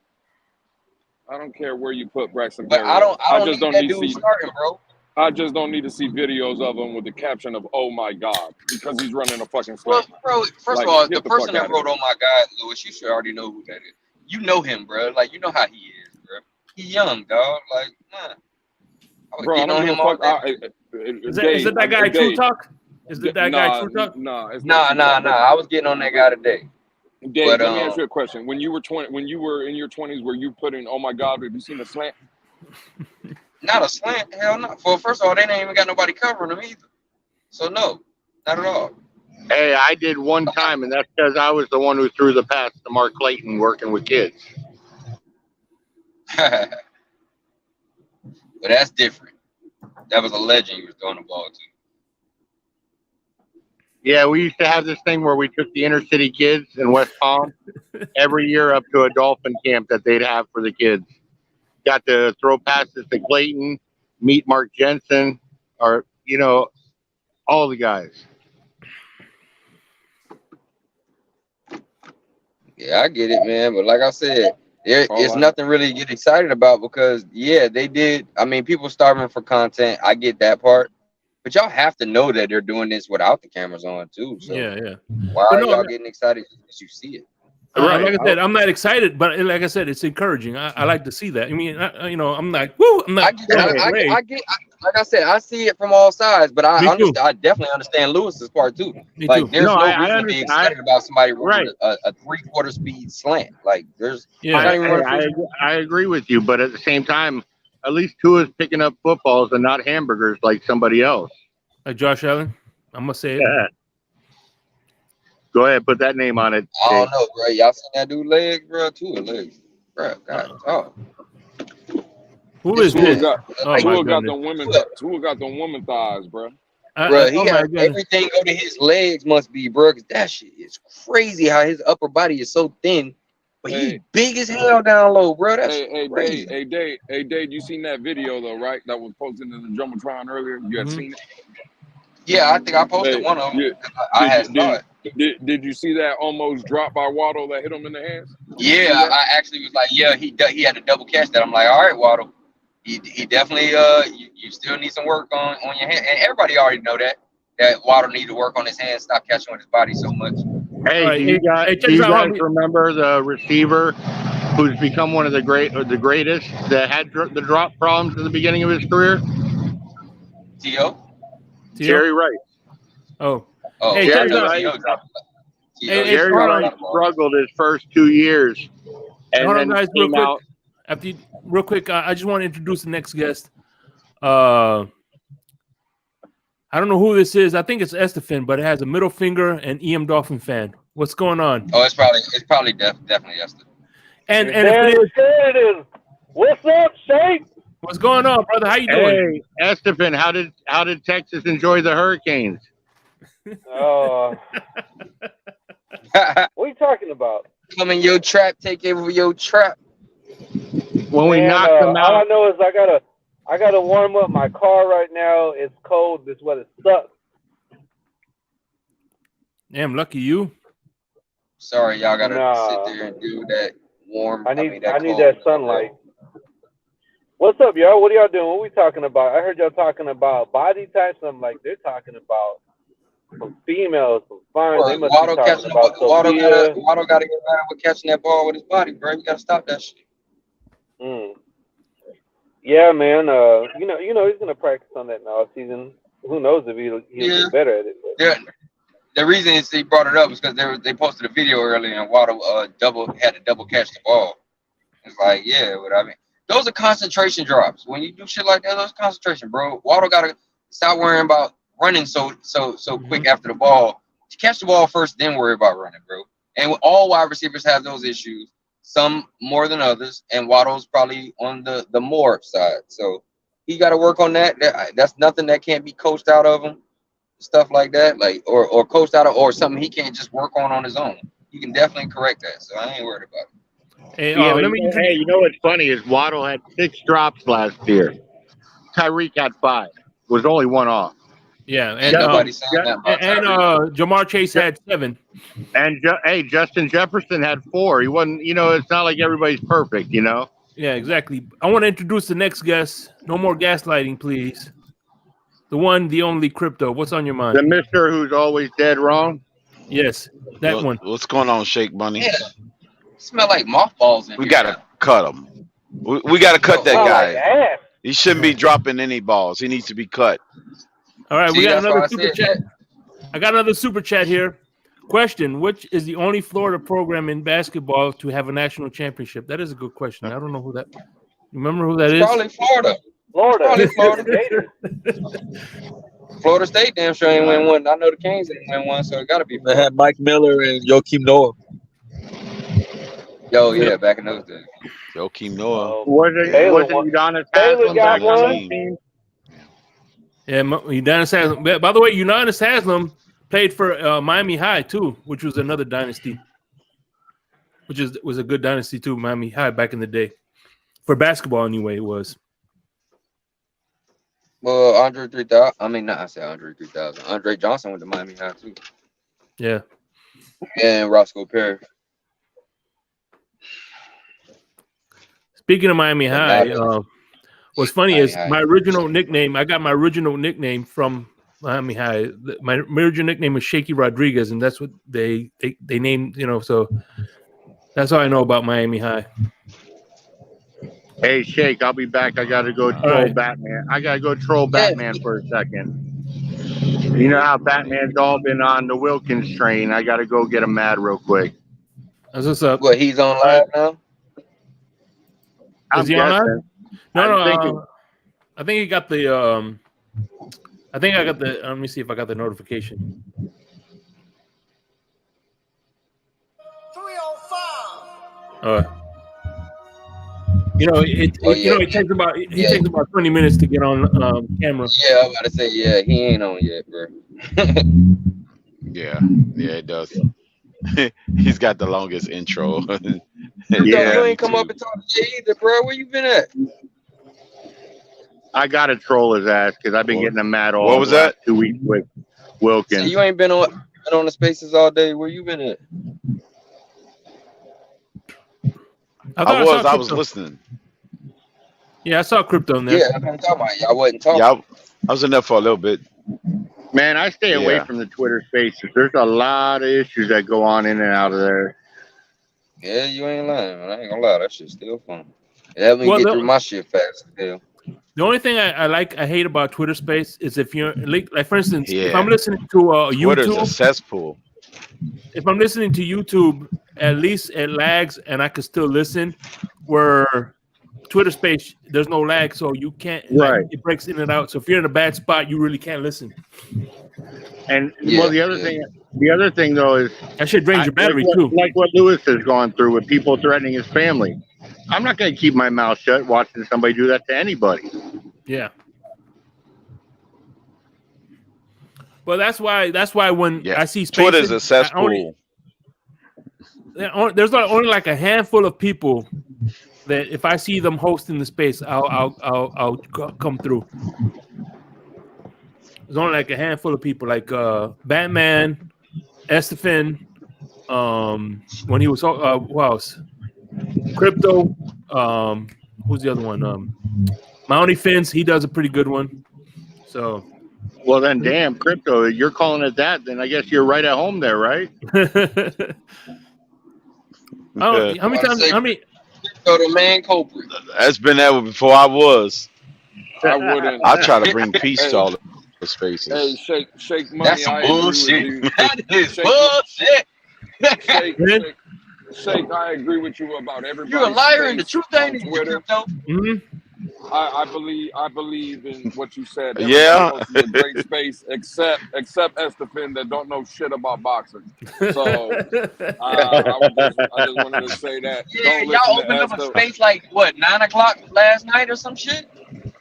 I don't care where you put Braxton But Berrios. I don't just need don't that need to dude see. starting, bro. I just don't need to see videos of him with the caption of "Oh my God" because he's running a fucking Well, slant. bro, first Like, of all, get the the person fuck that outta wrote here. "Oh my God," Lewis, you should already know who that is. You know him, bro. Like, you know how he is, bro. He young, dog. Like, nah. I was Bro, I getting don't on give a him all fuck. day. Is it that guy True Talk? Is it that guy True Talk? Nah, it's Nah. not. I was getting on that guy today. Dave, But let me ask you a question. When you were in your 20s, were you putting "Oh my God"? Have you seen a slant? not a slant, hell no. For first of all, they ain't even got nobody covering them either. So no, not at all. Hey, I did one time, and that's because I was the one who threw the pass to Mark Clayton working with kids. But that's different. That was a legend he was throwing the ball to. Yeah, we used to have this thing where we took the inner city kids in West Palm every year up to a Dolphin camp that they'd have for the kids. Got to throw passes to Clayton, meet Mark Jensen, or, all the guys. Yeah, I get it, man. But like I said, it's nothing really to get excited about because, yeah, they did. I mean, people starving for content. I get that part. But y'all have to know that they're doing this without the cameras on, too. So Yeah. why are y'all getting excited as you see it? Right. Like I said, I'm not excited, but like I said, it's encouraging. I like to see that. I mean, I'm like, woo. I'm not. I get. Like I said, I see it from all sides, but I understand. I definitely understand Lewis's part too. Like, there's no reason to be excited about somebody running a 3/4 speed slant. Like, there's. I agree with you, but at the same time, at least Tua's picking up footballs and not hamburgers like somebody else. Like Josh Allen, I'm gonna say it. Yeah. Go ahead, put that name on it. I don't know, bro. Y'all seen that dude legs, bro? Tua legs, bro. God, Who is this? Tua got the woman thighs, bro. Bro, he got everything go to his legs. Must be, bro. Cause that shit is crazy. How his upper body is so thin, but he's big as hell down low, bro. That's crazy. Hey, Dave, you seen that video though, right? That was posted in the Jumbotron earlier. You had seen it? Yeah, I think I posted one of them. Yeah. I had saw it. Did you see that almost drop by Waddle that hit him in the hands? Yeah, I actually was like, yeah, he had to double catch that. I'm like, all right, Waddle, he definitely you still need some work on your hand, and everybody already know that Waddle need to work on his hands, stop catching with his body so much. Hey, do you guys remember the receiver who's become one of the greatest that had the drop problems at the beginning of his career? T.O. Jerry Rice. Oh, hey, Jerry Rice struggled his first 2 years, and hold then on, guys, came out. Real quick, I just want to introduce the next guest. I don't know who this is. I think it's Estefan, but it has a middle finger and EM Dolphin fan. What's going on? Oh, it's probably definitely Estefan. And if it is, what's up, Shake? What's going on, brother? How you doing? Hey, Estefan, how did Texas enjoy the Hurricanes? What are you talking about? Come in your trap, take over your trap. When we knocked them out. All I know is I gotta warm up my car right now. It's cold. This weather sucks. Damn, lucky you. Sorry, y'all gotta sit there and do that warm. I need that sunlight. What's up, y'all? What are y'all doing? What are we talking about? I heard y'all talking about body types. I'm like, they're talking about some females, some fine. They must be talking about Waddle got to get better with catching that ball with his body, bro. You got to stop that shit. Yeah, man. You know, he's gonna practice on that now season. Who knows if he'll get better at it? Yeah. The reason he brought it up is because they posted a video earlier and Waddle had to double catch the ball. It's like, yeah, but I mean, those are concentration drops. When you do shit like that, those concentration, bro. Waddle gotta stop worrying about running so quick after the ball. Catch the ball first, then worry about running, bro. And all wide receivers have those issues. Some more than others, and Waddle's probably on the more side. So he got to work on that. That's nothing that can't be coached out of him. Stuff like that, like or coached out of, or something he can't just work on his own. You can definitely correct that. So I ain't worried about it. Hey, you know what's funny is Waddle had 6 drops last year. Tyreek had 5. Was only 1 off. Yeah, and nobody saying that about Tyreek. Jamar Chase had 7. And Justin Jefferson had 4. He wasn't. It's not like everybody's perfect. Yeah. Yeah, exactly. I want to introduce the next guest. No more gaslighting, please. The one, the only Crypto. What's on your mind? The Mister who's always dead wrong. Yes, that one. What's going on, Shake Bunny? Yeah. Smell like mothballs in We here. gotta cut him. We gotta cut that Smell guy. like ass. He shouldn't be dropping any balls. He needs to be cut. All right, we See, got that's why another I super said chat. that. I got another super chat here. Question: which is the only Florida program in basketball to have a national championship? That is a good question. I don't know who that. Remember who that is? Probably Florida. Florida. Probably Florida. Gators. Florida State damn sure ain't win one. I know the Kings didn't win one, so it gotta be They Florida. had Mike Miller and Joakim Noah. Yo, yeah, back in those days. Joakim Noah. Wasn't Udonis Taylor Haslam got back on one. the team? Yeah, Udonis Haslam. By the way, Udonis Haslam played for Miami High too, which was another dynasty. Was a good dynasty too, Miami High back in the day. For basketball, anyway, it was. Well, Andre 3000. I mean, not I said Andre 3000. Andre Johnson went to Miami High too. Yeah. And Roscoe Perry. Speaking of Miami High, what's funny Miami is High. my original nickname. I got my original nickname from Miami High. My original nickname was Shaky Rodriguez, and that's what they named. So that's all I know about Miami High. Hey, Shake, I'll be back. I got to go troll Batman. I got to go troll Batman for a second. You know how Batman's all been on the Wilkins train. I got to go get him mad real quick. That's what's up. What, he's on live now? I'm Is he on guessing. live? No, I'm thinking. I think he got the. I think I got the. Let me see if I got the notification. 305. It takes about takes about 20 minutes to get on camera. Yeah, I was about to say, yeah, he ain't on yet, bro. Yeah, it does. He's got the longest intro. You ain't come up and talk to Jay either, bro. Where you been at? I got to troll his ass because I've been getting him mad all What was the last that? 2 weeks with Wilkins. So you ain't been on the spaces all day. Where you been at? I was listening. Yeah, I saw Crypto in there. Yeah, I'm talking about. I wasn't talking. Yeah, I was in there for a little bit. Man, I stay away from the Twitter spaces. There's a lot of issues that go on in and out of there. Yeah, you ain't lying, man. I ain't gonna lie. That shit's still fun. It helped me get through my shit fast. Still. The only thing I hate about Twitter Space is if you're like for instance, if I'm listening to Twitter's YouTube, a cesspool. If I'm listening to YouTube, at least it lags and I can still listen. Where Twitter Space, there's no lag, so you can't. It breaks in and out. So if you're in a bad spot, you really can't listen. And the other thing though is that shit drains your battery too. Like what Lewis has gone through with people threatening his family. I'm not going to keep my mouth shut watching somebody do that to anybody. Yeah. Well, that's why when I see Spaces, Twitter's a cesspool. There's only like a handful of people that if I see them hosting the space, I'll come through. There's only like a handful of people, like Batman, Estefan, when he was who else? Crypto, who's the other one? Mounty Fins, he does a pretty good one. So, well then, damn Crypto, you're calling it that? Then I guess you're right at home there, right? How many times? So the main culprit. That's been that before I was. I wouldn't. I try to bring peace to all the spaces. Hey, Shake Money. That's some bullshit. That is bullshit. Shake, I agree with you about everybody. You're a liar, and the truth ain't in Twitter. I believe in what you said. Yeah, a great space, except Estefan that don't know shit about boxing. So I just wanted to say that. Yeah, y'all opened up a space like what 9 o'clock last night or some shit.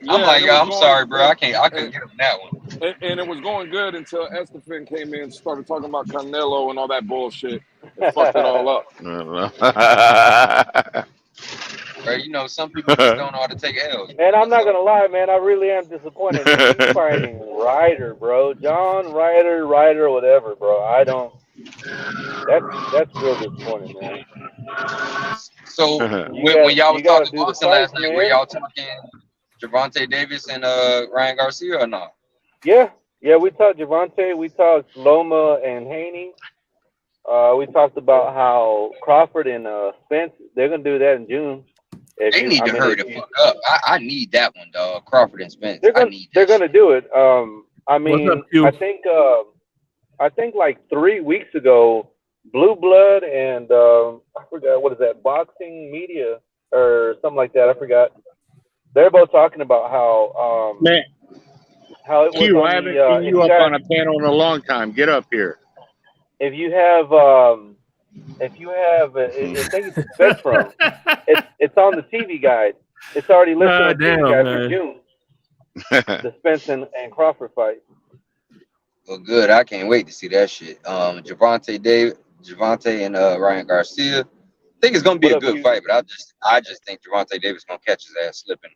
Yeah, I'm like, I'm sorry, bro. I couldn't get him that one. And it was going good until Estefan came in and started talking about Canelo and all that bullshit. It fucked it all up. Right, you know, some people just don't know how to take L's. Man, I'm not gonna lie, man. I really am disappointed. He's fighting Ryder, bro. John Ryder, whatever, bro. I don't. That's real disappointing, man. So when y'all was talking boxing last night, were y'all talking Gervonta Davis and Ryan Garcia or not? Yeah, we talked Gervonta, we talked Loma and Haney. We talked about how Crawford and Spence, they're gonna do that in June. They need to hurry the fuck up. I need that one, dog. Crawford and Spence. They're gonna do it. I mean, I think like 3 weeks ago, Blue Blood and I forgot what is that, Boxing Media or something like that. I forgot. They're both talking about how man, how it was Q, on I haven't the, seen you up on a panel in a long time. Get up here. If you have I think it's Spectrum. It's on the TV guide. It's already listed on the TV guide for June. The Spence and Crawford fight. Well, good. I can't wait to see that shit. Gervonta and Ryan Garcia. I think it's gonna be a good fight, but I just think Gervonta Davis gonna catch his ass slipping.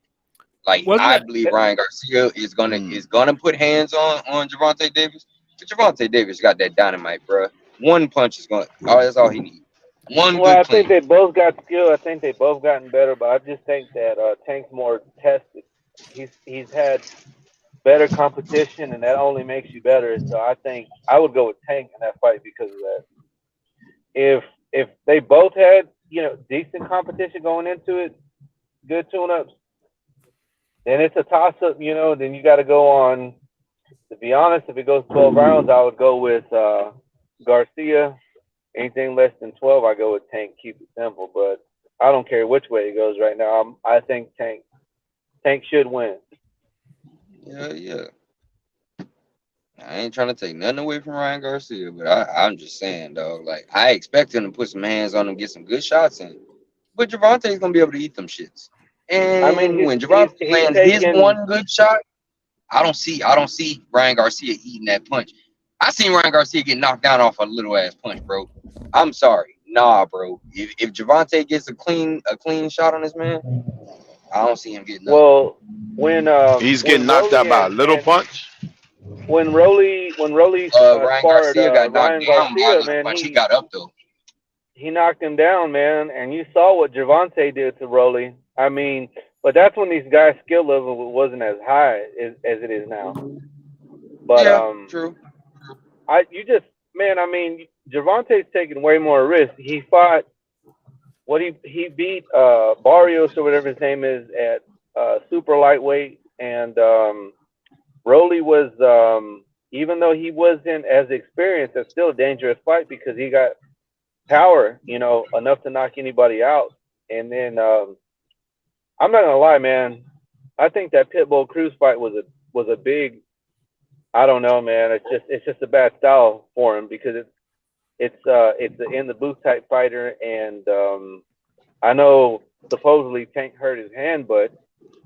Like I believe Ryan Garcia is gonna put hands on Gervonta Davis. But Gervonta Davis got that dynamite, bro. One punch is going. That's all he needs. I think they both got skill. I think they both gotten better, but I just think that Tank's more tested. He's had better competition, and that only makes you better. So I think I would go with Tank in that fight because of that. If they both had decent competition going into it, good tune-ups, then it's a toss-up. Then you got to go on. To be honest, if it goes 12 rounds, I would go with Garcia. Anything less than 12, I go with Tank. Keep it simple, but I don't care which way it goes right now. I think Tank should win. Yeah. I ain't trying to take nothing away from Ryan Garcia, but I'm just saying, dog. Like I expect him to put some hands on him, get some good shots in. But Gervonta's gonna be able to eat them shits. And when Gervonta lands his one good shot, I don't see Ryan Garcia eating that punch. I seen Ryan Garcia get knocked down off a little ass punch, bro. I'm sorry. Nah, bro. If Gervonta gets a clean shot on this man, I don't see him getting up. Well, when he's getting knocked out by a little punch. When Rowley Ryan Garcia got knocked down by a little punch, he got up though. He knocked him down, man, and you saw what Gervonta did to Rowley. I mean, but that's when these guys' skill level wasn't as high as it is now. But true. Gervonta's taking way more risk. He fought he beat Barrios or whatever his name is at super lightweight, and Rowley was even though he wasn't as experienced, it's still a dangerous fight because he got power, enough to knock anybody out. And then I'm not gonna lie, man. I think that Pitbull Cruz fight was a big. I don't know, man. It's just a bad style for him because it's an in the booth type fighter, and I know supposedly Tank hurt his hand, but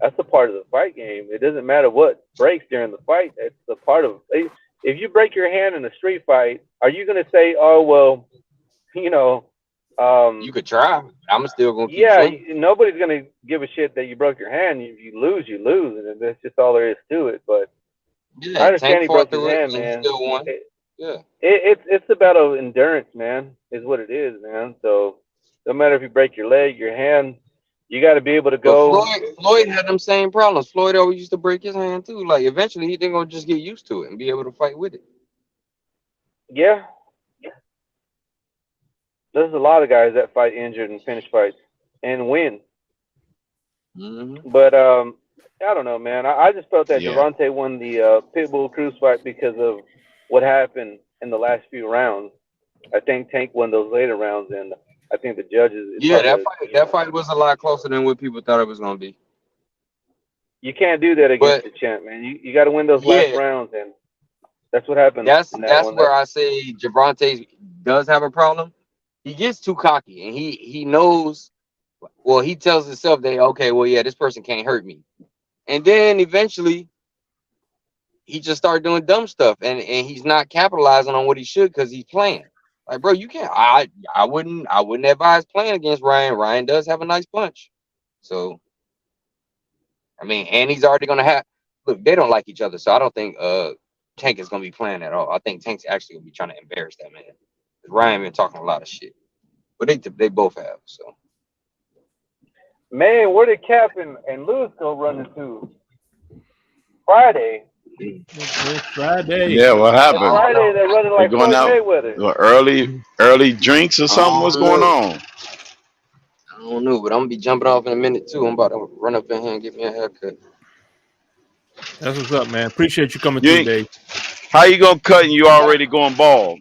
that's a part of the fight game. It doesn't matter what breaks during the fight. It's a part of. If you break your hand in a street fight, are you gonna say, "Oh well, you could try. I'm still gonna keep fighting. Nobody's gonna give a shit that you broke your hand. You lose, and that's just all there is to it. But I understand he broke his hand, man. Still won. It's about endurance, man. Is what it is, man. So no matter if you break your leg, your hand, you got to be able to go. Floyd had them same problems. Floyd always used to break his hand too. Like eventually, he didn't gonna just get used to it and be able to fight with it. Yeah. There's a lot of guys that fight injured and finish fights and win. Mm-hmm. But I don't know, man. I just felt that Gervonta won the Pitbull Cruz fight because of what happened in the last few rounds. I think Tank won those later rounds, and I think the judges. That fight was a lot closer than what people thought it was going to be. You can't do that against the champ, man. You got to win those last rounds, and that's what happened. That's where I say Gervonta does have a problem. He gets too cocky, and he knows. Well, he tells himself that this person can't hurt me, and then eventually he just started doing dumb stuff, and he's not capitalizing on what he should because he's playing. Like, bro, you can't. I wouldn't advise playing against Ryan. Ryan does have a nice punch, so I mean, and he's already gonna have. Look, they don't like each other, so I don't think Tank is gonna be playing at all. I think Tank's actually gonna be trying to embarrass that man. Ryan been talking a lot of shit. but they both have. So, man, where did Cap and Lewis go running to? Friday. Friday. Yeah, what happened? Friday they're running like going out Mayweather. early drinks or something. What's going on? I don't know, but I'm gonna be jumping off in a minute too. I'm about to run up in here and get me a haircut. That's what's up, man. Appreciate you coming through, Dave. How you gonna cut and you already going bald?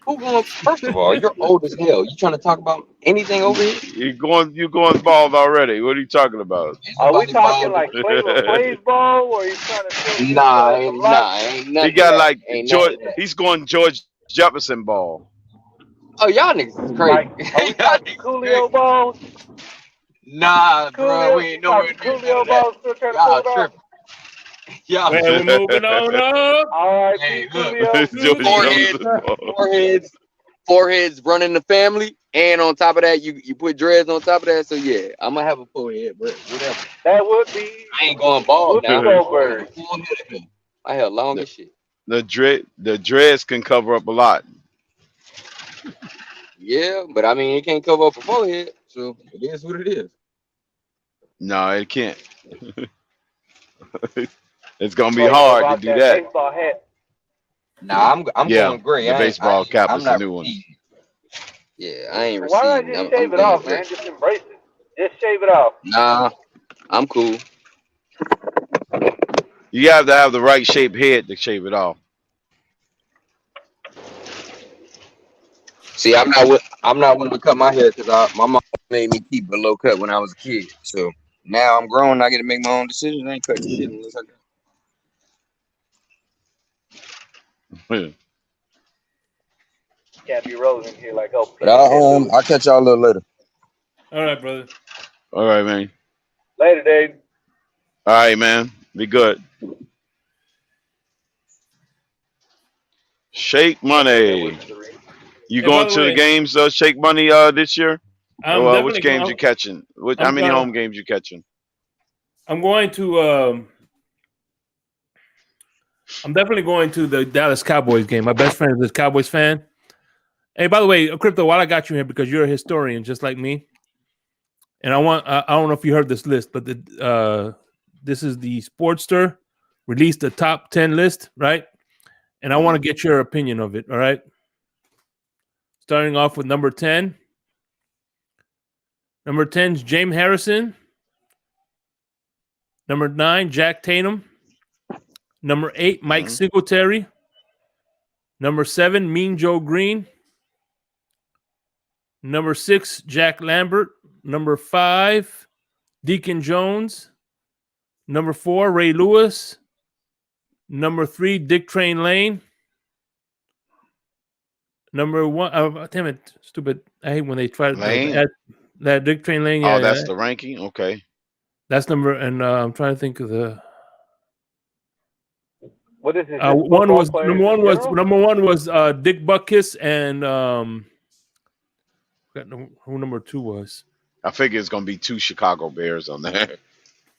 Who going? First of all, you're old as hell. You trying to talk about anything over here? You going bald already? What are you talking about? Are we talking like Flavor Flav ball, or are you trying to? Nah, ain't nothing. He got like George. He's going George Jefferson ball. Oh, y'all niggas is crazy. Like, are we talking Coolio balls? Nah, bro, we ain't nowhere near Coolio balls. Still trying to pull it off. Yeah, we're moving on up. All right, hey, Coolio. Foreheads running the family, and on top of that, you put dreads on top of that. So yeah, I'm gonna have a forehead, but whatever. That would be. I ain't going bald now. I have long as shit. The dreads can cover up a lot. Yeah, but I mean, it can't cover up a forehead, so it is what it is. No, it can't. It's gonna be hard to do that. Baseball hat. Nah, I'm going gray. The baseball cap is the new one. Yeah, I ain't Why receiving. not just shave it off, man? Just embrace it. Just shave it off. Nah, I'm cool. You have to have the right shaped head to shave it off. See, I'm not willing to cut my hair because my mom made me keep it low cut when I was a kid. So now I'm grown. I get to make my own decisions. I ain't cutting shit unless I got. Can't be rolling in here like, oh. But I'll catch y'all a little later. All right, brother. All right, man. Later, Dave. All right, man. Be good. Shake Money. You going to the games, Shake Money, this year? Which games you catching? How many home games you catching? I'm going to. I'm definitely going to the Dallas Cowboys game. My best friend is a Cowboys fan. Hey, by the way, Crypto, while I got you here, because you're a historian just like me, and I don't know if you heard this list, but this is the Sportster released the top 10 list, right? And I want to get your opinion of it, all right? Starting off with number 10. Number 10 is James Harrison. Number 9, Jack Tatum. Number 8, Mike Singletary. Number 7, Mean Joe Green. Number 6, Jack Lambert. Number 5, Deacon Jones. Number 4, Ray Lewis. Number 3, Dick Train Lane. Number 1, damn it, stupid. I hate when they try to add that Dick Train Lane. Yeah, that's the ranking? Okay. That's number, and I'm trying to think of the. What is it? Number one was Dick Butkus, and I forgot who number 2 was. I figure it's gonna be 2 Chicago Bears on there,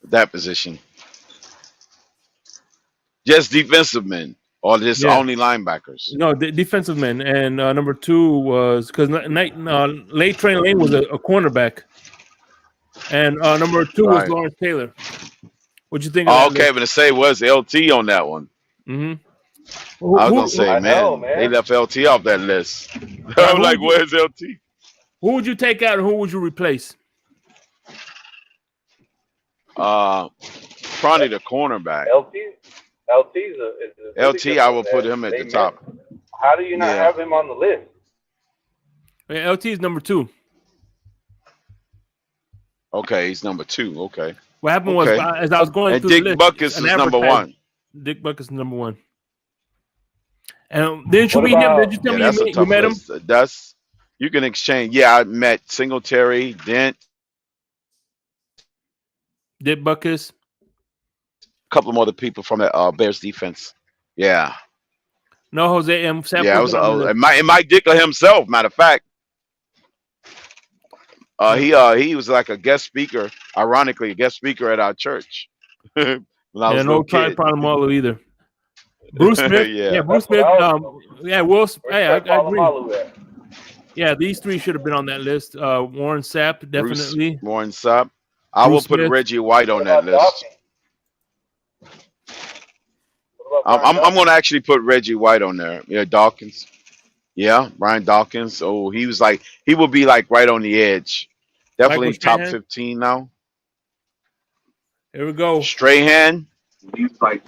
that position. Just defensive men, or just only linebackers? No, the defensive men, and number 2 was because Late Train Lane was a cornerback, and number 2 was Lawrence Taylor. What'd you think? Okay, but to say was LT on that one. Mm-hmm. I was gonna say, man, they left LT off that list. I'm like, where's LT? Who would you take out and who would you replace? Probably the cornerback. LT, I will put him at the top. How do you not have him on the list? Yeah, LT is number 2. Okay, he's number 2. Okay. What happened was, as I was going through Dick the list, Butkus is number 1. Dick Butkus is number 1. And didn't you meet him? Did you tell me you met him? You can exchange. Yeah, I met Singletary, Dent, Dick Butkus, a couple of other people from the Bears defense. Yeah. No, Jose M. Sanford. Yeah, it was and Mike Dicker himself. Matter of fact, he was like a guest speaker. Ironically, a guest speaker at our church. When I was no Ty Polamalu either. Bruce Smith. Bruce Smith. Will. Hey, I agree. Yeah, these three should have been on that list. Warren Sapp, definitely. Warren Sapp. I will put Reggie White on that list. I'm going to actually put Reggie White on there. Yeah, Dawkins. Yeah, Brian Dawkins. Oh, he would be like right on the edge. Definitely top 15 now. Here we go. Strahan.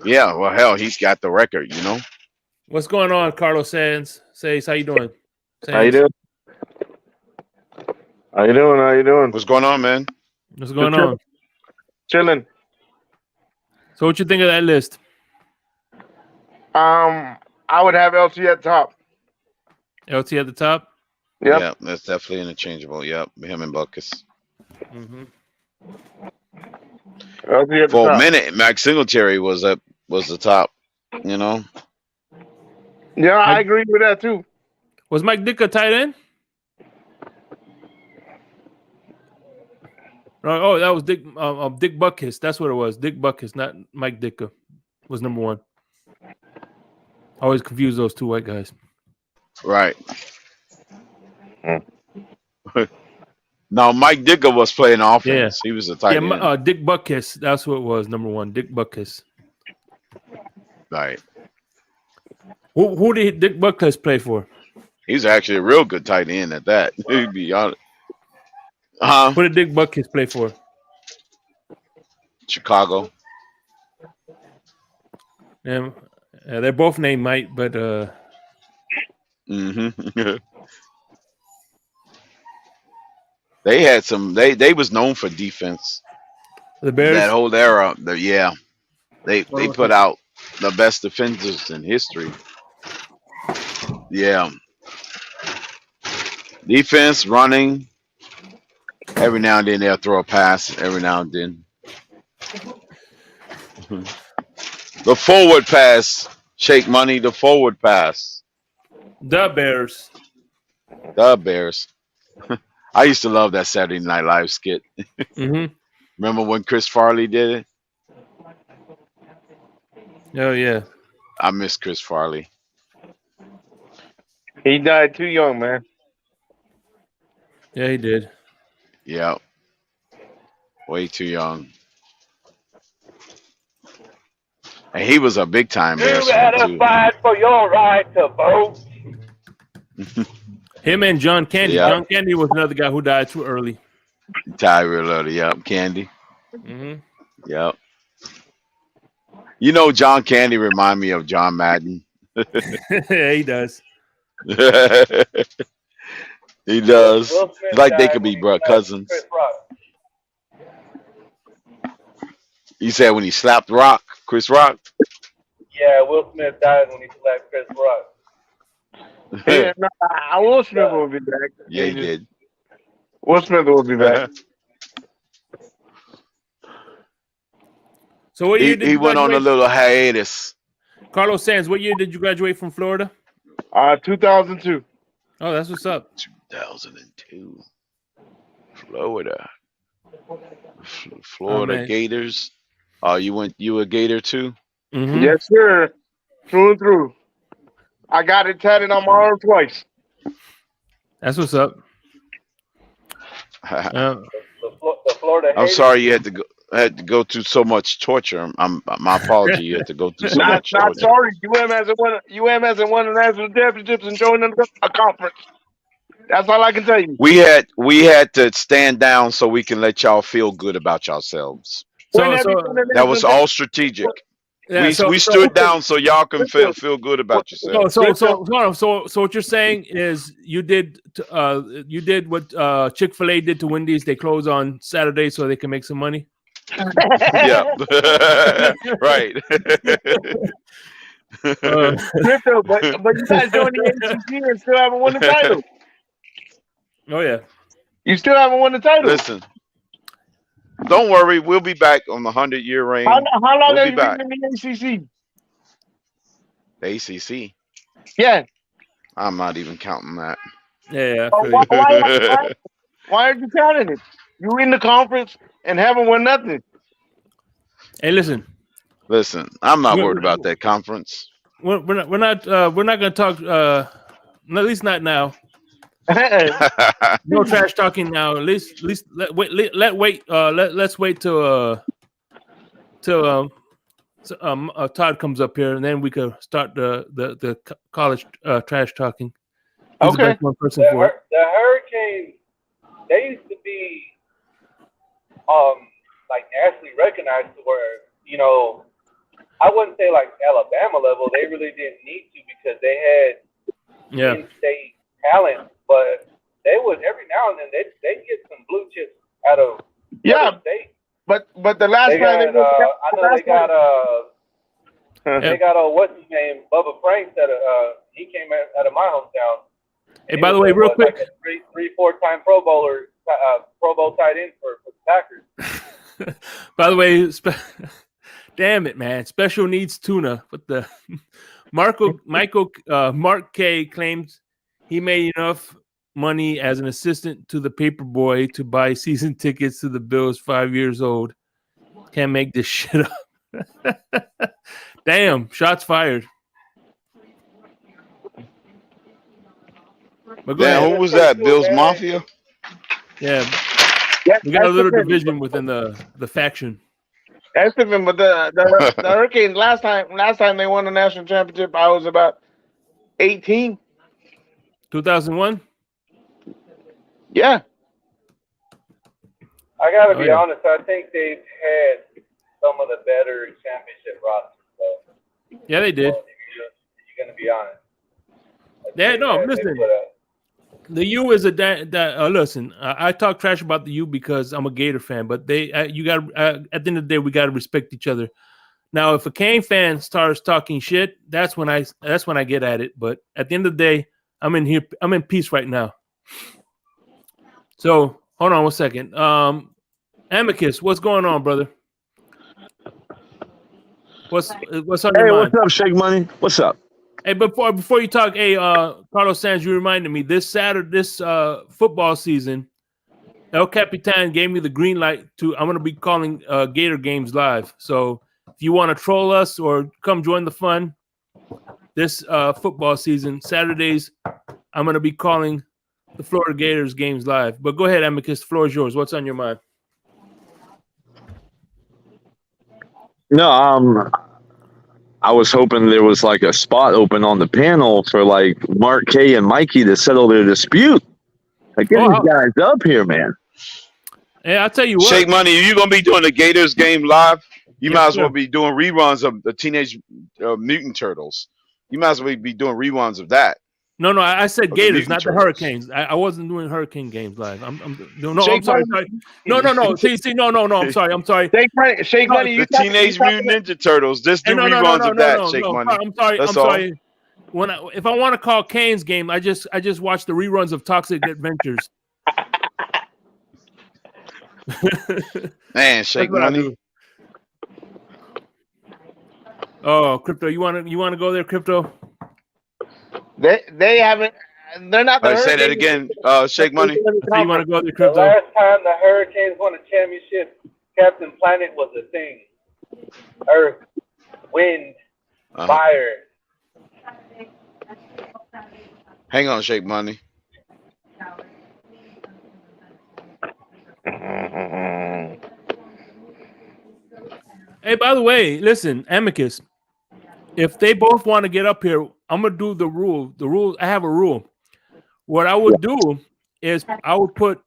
Yeah, well, hell, he's got the record, you know. What's going on, Carlos Sands? Says, how you doing? Sands. How you doing? How you doing? What's going on, man? What's going on? Chilling. So what you think of that list? I would have LT at top. LT at the top? Yep. Yeah, that's definitely interchangeable. Yep, him and Buckus. Mm-hmm. For a minute, Max Singletary was the top, you know. Yeah, I agree with that too. Was Mike Ditka tight end? Oh, that was Dick Butkus. That's what it was. Dick Butkus, not Mike Ditka, was number one. I always confuse those two white guys. Right. Now, Mike Ditka was playing offense. Yeah. He was a tight end. Dick Butkus. That's what it was. Number one, Dick Butkus. Right. Who did Dick Butkus play for? He's actually a real good tight end at that. To be honest. Who did Dick Butkus play for? Chicago. Yeah, they're both named Mike, but they had some. They was known for defense. The Bears. That whole era. They put out the best defenders in history. Yeah. Defense, running. Every now and then they'll throw a pass. Every now and then. The forward pass. Shake money. The forward pass. The Bears. The Bears. I used to love that Saturday Night Live skit. Remember when Chris Farley did it? Oh, yeah. I miss Chris Farley. He died too young, man. Yeah, he did. Yeah. Way too young. And he was a big time Bears fan too. You gotta fight for your right to vote. Him and John Candy. Yeah. John Candy was another guy who died too early. Died real early. Yep. Candy. Mm-hmm. Yep. You know, John Candy remind me of John Madden. Yeah, he does. He does. It's like they could be cousins. You said when he slapped Chris Rock? Yeah, Will Smith died when he slapped Chris Rock. Yeah, Will Smith will be back. Yeah, he did. Will Smith will be back. So what year did he went on a little hiatus. Carlos Sands, what year did you graduate from Florida? 2002. Oh, that's what's up. 2002. Florida. Florida Gators. Oh, you a Gator too? Mm-hmm. Yes, sir. Through and through. I got it tatted on my arm twice. That's what's up. The Florida I'm sorry you had to go through so much torture. My apology. You had to go through so much torture. Not sorry. UM hasn't won the national championships and joined a conference. That's all I can tell you. We had to stand down so we can let y'all feel good about yourselves. So that was all strategic. Yeah, we stood down so y'all can feel good about yourselves. So what you're saying is you did what Chick-fil-A did to Wendy's. They close on Saturday so they can make some money. Yeah, right. But you guys joined the ACC and still haven't won the title. Oh yeah, you still haven't won the title. Listen, don't worry, we'll be back on the 100-year reign. How long have you been in the ACC? The ACC? Yeah. I'm not even counting that. Yeah. Why aren't you counting it? You in the conference and haven't won nothing. Hey, listen, I'm not worried about that conference. We're not going to talk. At least not now. No trash talking now. At least let's wait till Todd comes up here, and then we could start the college trash talking. He's the best one person for it. The Hurricanes, they used to be like nationally recognized to where, you know, I wouldn't say like Alabama level. They really didn't need to because they had in-state talent, but they would every now and then they get some blue chips out of state. But the last they time got, they got what's his name, Bubba Franks he came out of my hometown. Hey, by the way, real quick, like a 3-4-time Pro Bowler, Pro Bowl tight end for the Packers. By the way, damn it, man! Special needs tuna. What the Mark K claims he made enough money as an assistant to the paper boy to buy season tickets to the Bills 5 years old. Can't make this shit up. Damn, shots fired. But who was that? Bills Mafia? Yeah. We got a little division within the faction. That's different, but the Hurricanes last time they won the national championship, I was about 18. 2001? Yeah. I gotta be honest, I think they've had some of the better championship rosters. So. Yeah, they did. You're gonna be honest. Listen. The U is listen. I talk trash about the U because I'm a Gator fan, but you got at the end of the day we got to respect each other. Now, if a Cane fan starts talking shit, that's when I get at it. But at the end of the day, I'm in peace right now. So hold on one second. Amicus, what's going on, brother? What's on your mind? What's up, Shake Money? What's up? Hey, before you talk, Carlos Sands, you reminded me this football season, El Capitan gave me the green light I'm going to be calling Gator games live. So if you want to troll us or come join the fun this football season, Saturdays, I'm going to be calling the Florida Gators games live. But go ahead, Amicus, the floor is yours. What's on your mind? No, I was hoping there was like a spot open on the panel for like Mark K and Mikey to settle their dispute. Like, get these guys up here, man. Yeah, I'll tell you what. Shake Money, you're going to be doing the Gators game live? You might as well be doing reruns of the Teenage Mutant Turtles. You might as well be doing reruns of that. No, I said Gators, not the Hurricanes. I wasn't doing Hurricane games live. I'm sorry. No. See, no. I'm sorry. Shake Money. The Teenage Mutant Ninja Turtles. Just do reruns of that. Shake Money. I'm sorry. If I want to call Cane's game, I just watch the reruns of Toxic Adventures. Man, Shake Money. Oh, Crypto, you want to go there, Crypto? They haven't. They're not. I say that again. Shake Money. You want to go there, Crypto? The last time the Hurricanes won a championship, Captain Planet was a thing. Earth, wind, fire. Hang on, Shake Money. Hey, by the way, listen, Amicus. If they both want to get up here, I'm gonna do the rule. The rule. I have a rule. What I would do is I would put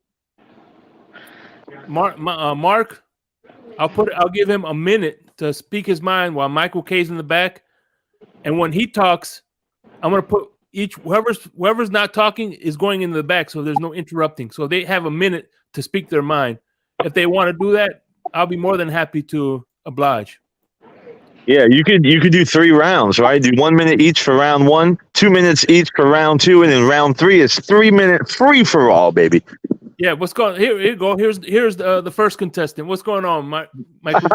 Mark. I'll give him a minute to speak his mind while Michael K's in the back, and when he talks, I'm gonna put whoever's not talking is going in the back, so there's no interrupting. So they have a minute to speak their mind. If they want to do that, I'll be more than happy to oblige. Yeah, you could do 3 rounds, right? Do 1 minute each for round 1, 2 minutes each for round 2, and then round 3 is 3-minute free for all, baby. Yeah, what's going here? Here you go. Here's the first contestant. What's going on, Michael?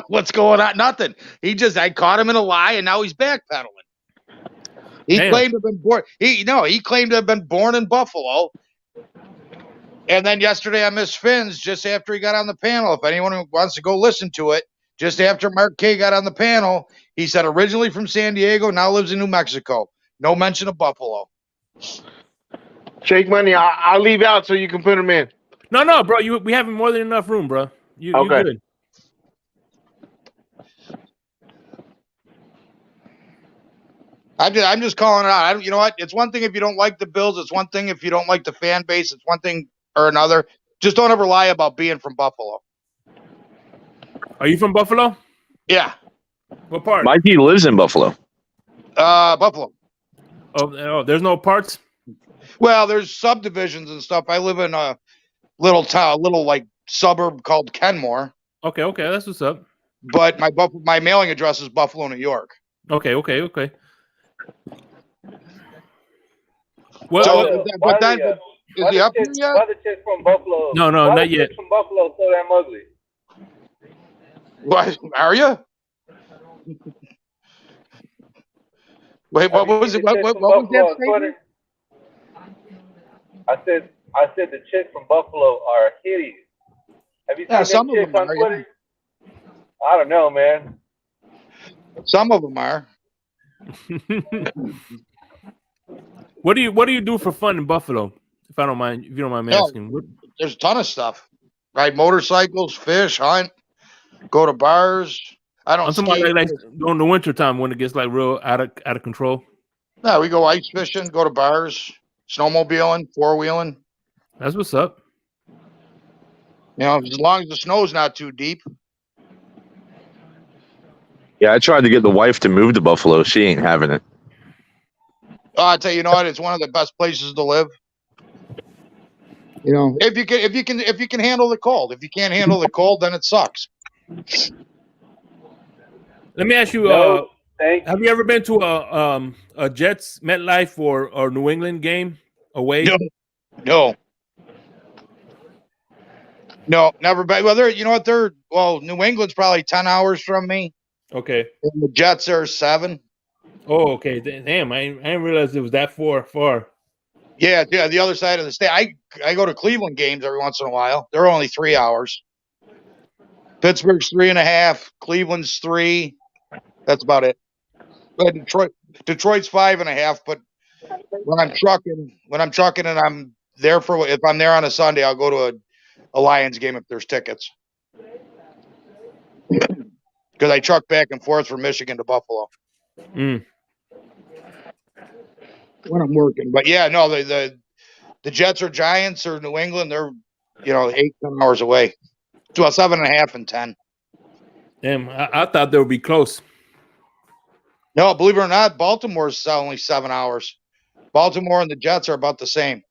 What's going on? Nothing. I caught him in a lie, and now he's backpedaling. He claimed to have been born. He claimed to have been born in Buffalo. And then yesterday I missed Finn's just after he got on the panel. If anyone wants to go listen to it, just after Mark K got on the panel, he said originally from San Diego, now lives in New Mexico. No mention of Buffalo. Shake Money, I'll leave out so you can put them in. No, bro. We have more than enough room, bro. You good. I'm just calling it out. You know what? It's one thing if you don't like the Bills. It's one thing if you don't like the fan base. It's one thing or another. Just don't ever lie about being from Buffalo. Are you from Buffalo? Yeah. What part? Mikey lives in Buffalo. Buffalo. Oh, there's no parts? Well, there's subdivisions and stuff. I live in a little town, like suburb called Kenmore. Okay, that's what's up. But my mailing address is Buffalo, New York. Okay. Well, so, but then is he up here yet? Why the chick from Buffalo? No, not yet. From Buffalo, so damn ugly. What are you? Wait, what was it? What was that statement? I said the chicks from Buffalo are hideous. Have you seen some chicks of them on are, Twitter? Yeah. I don't know, man. Some of them are. What do you do for fun in Buffalo? If you don't mind me asking. There's a ton of stuff. Ride motorcycles, fish, hunt, go to bars. I don't. I'm talking about like during the winter time when it gets like real out of control. No, we go ice fishing, go to bars, snowmobiling, four-wheeling. That's what's up. You know, as long as the snow's not too deep. Yeah, I tried to get the wife to move to Buffalo. She ain't having it. Oh, I tell you, what, it's one of the best places to live. You know, if you can handle the cold. If you can't handle the cold, then it sucks. Let me ask you. Have you ever been to a Jets MetLife or New England game away? No, never been. Well, New England's probably 10 hours from me. Okay. And the Jets are 7. Oh, okay. Damn, I didn't realize it was that far. Yeah, the other side of the state. I go to Cleveland games every once in a while. They're only 3 hours. Pittsburgh's 3.5. Cleveland's 3. That's about it. But Detroit's 5.5. But when I'm trucking and I'm there if I'm there on a Sunday, I'll go to a Lions game if there's tickets. Because I truck back and forth from Michigan to Buffalo. When I'm working. But yeah, no, the Jets or Giants or New England, they're 8-10 hours away. Well, 7.5 and 10. Damn, I thought they would be close. No, believe it or not, Baltimore's only 7 hours. Baltimore and the Jets are about the same.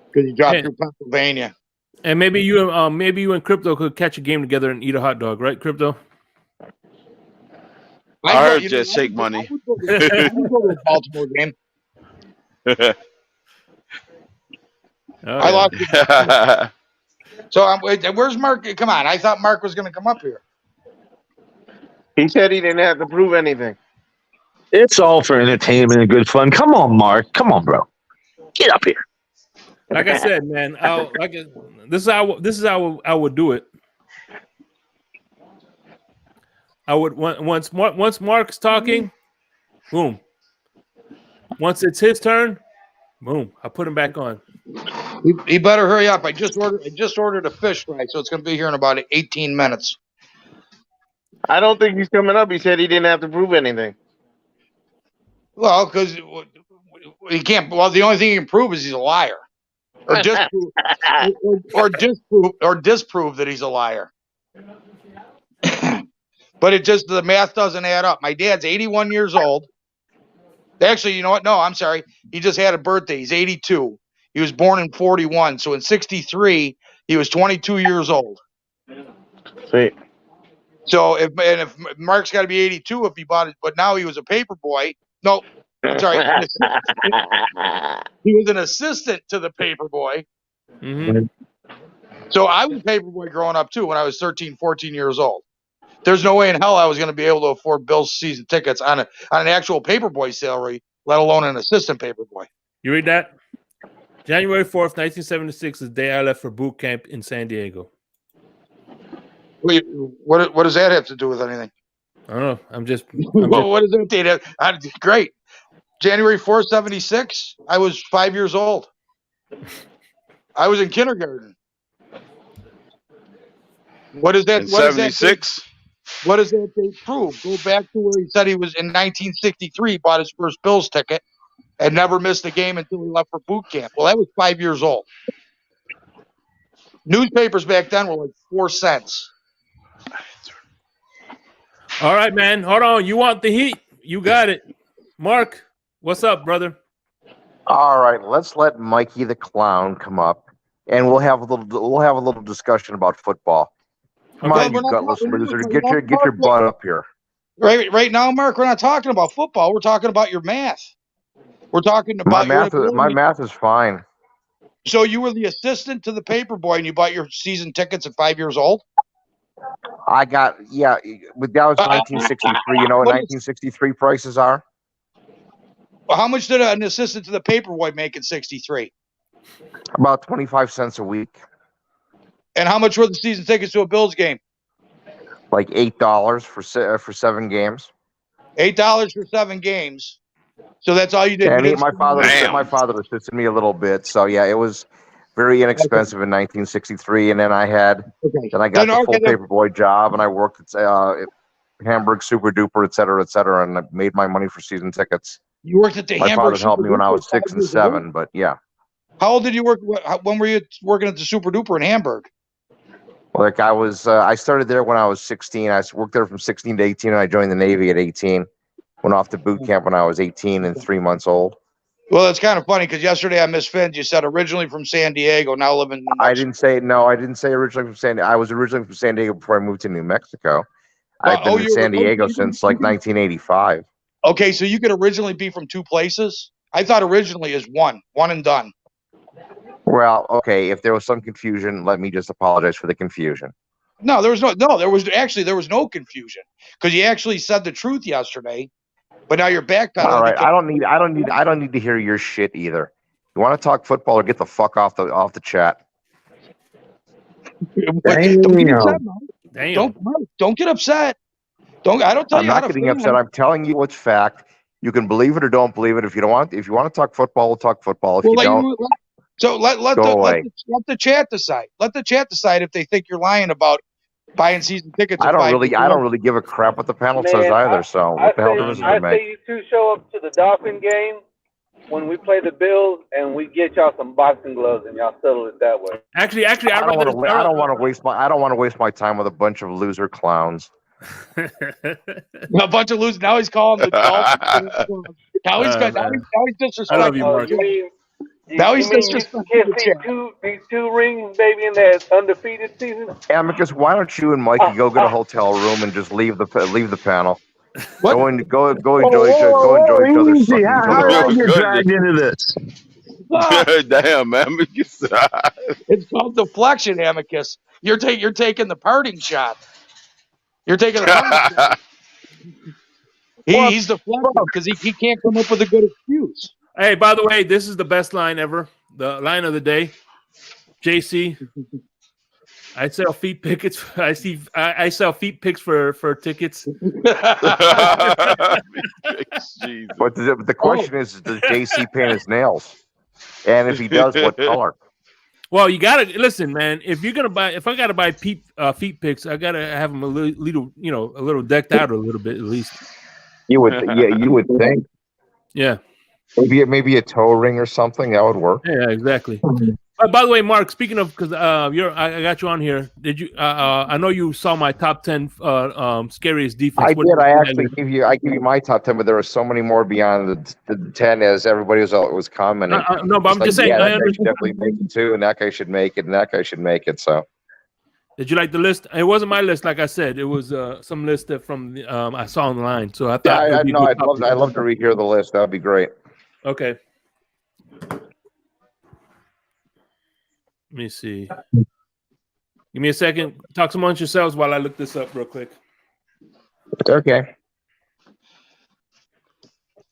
Because you drop through Pennsylvania. And maybe you and Crypto could catch a game together and eat a hot dog, right, Crypto? I heard just Shake Money. I would go to a Baltimore game. I lost. So where's Mark? Come on, I thought Mark was going to come up here. He said he didn't have to prove anything. It's all for entertainment and good fun. Come on, Mark. Come on, bro. Get up here. Like I said, man, this is how I would do it. I would once Mark's talking, boom. Once it's his turn, boom, I put him back on. He better hurry up. I just ordered a fish fry, so it's going to be here in about 18 minutes. I don't think he's coming up. He said he didn't have to prove anything. Well, because he can't. Well, the only thing he can prove is he's a liar, or disprove that he's a liar. But the math doesn't add up. My dad's 81 years old. Actually, you know what? No, I'm sorry. He just had a birthday. He's 82. He was born in 41. So in 63, he was 22 years old. Sweet. So if Mark's got to be 82 if he bought it, but now he was a paper boy. No, I'm sorry. He was an assistant to the paper boy. Mm-hmm. So I was a paper boy growing up too when I was 13, 14 years old. There's no way in hell I was going to be able to afford Bill's season tickets on an actual paper boy salary, let alone an assistant paper boy. You read that? January 4th, 1976 is the day I left for boot camp in San Diego. Wait, what does that have to do with anything? I don't know. I'm just what does that have? Great. January 4th, 76. I was 5 years old. I was in kindergarten. What is that? In 76? What does that date prove? Go back to where he said he was in 1963, bought his first Bills ticket, and never missed a game until he left for boot camp. Well, that was 5 years old. Newspapers back then were like 4 cents. All right, man. Hold on. You want the heat? You got it. Mark, what's up, brother? All right, let's let Mikey the Clown come up, and we'll have a little discussion about football. Come on, you gutless loser, get your butt up here. Right now, Mark, we're not talking about football. We're talking about your math. We're talking about my math is fine. So you were the assistant to the paper boy, and you bought your season tickets at 5 years old? But that was 1963. You know what 1963 prices are? Well, how much did an assistant to the paper boy make in 63? About 25 cents a week. And how much were the season tickets to a Bills game? Like $8 for 7 games. $8 for 7 games. So that's all you did. Yeah, my father assisted me a little bit. So yeah, it was very inexpensive in 1963. And then I got the full paperboy job, and I worked at Hamburg Super Duper, et cetera, and I made my money for season tickets. You worked at the My Hamburg father helped me when I was 6 and 7, but yeah. How old did you work? When were you working at the Super Duper in Hamburg? Well, like I started there when I was 16. I worked there from 16 to 18, and I joined the Navy at 18. Went off to boot camp when I was 18 and 3 months old. Well, it's kind of funny because yesterday on Miss Finn, you said originally from San Diego, now living in Mexico. I didn't say originally from San Diego. I was originally from San Diego before I moved to New Mexico. I've been in San Diego since like 1985. Okay, so you could originally be from 2 places? I thought originally is one and done. Well, okay, if there was some confusion, let me just apologize for the confusion. No, there was no confusion because you actually said the truth yesterday, but now you're backpedaling. All right, I don't need to hear your shit either. You want to talk football or get the fuck off the chat. Don't get upset, man. Don't get upset. I'm not getting upset. I'm telling you what's fact. You can believe it or don't believe it. If you want to talk football, we'll talk football. If you don't, so let the chat decide. Let the chat decide if they think you're lying about buying season tickets. I don't really give a crap what the panel says either. So what the hell does it make? I say you two show up to the Dolphin game when we play the Bills, and we get y'all some boxing gloves, and y'all settle it that way. Actually, I don't want to waste my time with a bunch of loser clowns. A bunch of losers. Now he's calling the Dolphins. Now he's disrespectful. I love you, Mark. Now he's disrespectful. These two rings, baby, in that undefeated season. Amicus, why don't you and Mikey go get a hotel room and just leave the panel? What? Go enjoy each other. Easy. How did I get dragged into this? Damn, Amicus. It's called deflection, Amicus. You're taking the parting shot. You're taking the parting shot. He's deflecting because he can't come up with a good excuse. Hey, by the way, this is the best line ever. The line of the day. JC. I sell feet pickets. I sell feet picks for tickets. But the question is, does JC paint his nails? And if he does, what color? Well, you gotta listen, man. If I gotta buy feet picks, I gotta have them a little decked out a little bit at least. You would think. Yeah. Maybe a toe ring or something that would work. Yeah, exactly. By the way, Mark, speaking of, because I got you on here. Did you? I know you saw my top 10 scariest defense. I did. I actually give you my top 10, but there are so many more beyond the 10 as everybody was commenting. No, but I'm just saying. Yeah, that guy should definitely make it too, and that guy should make it, and that guy should make it. So. Did you like the list? It wasn't my list, like I said. It was some list that from I saw online. So I thought. Yeah, I'd love to rehear the list. That'd be great. Okay. Let me see. Give me a second. Talk amongst yourselves while I look this up real quick. Okay.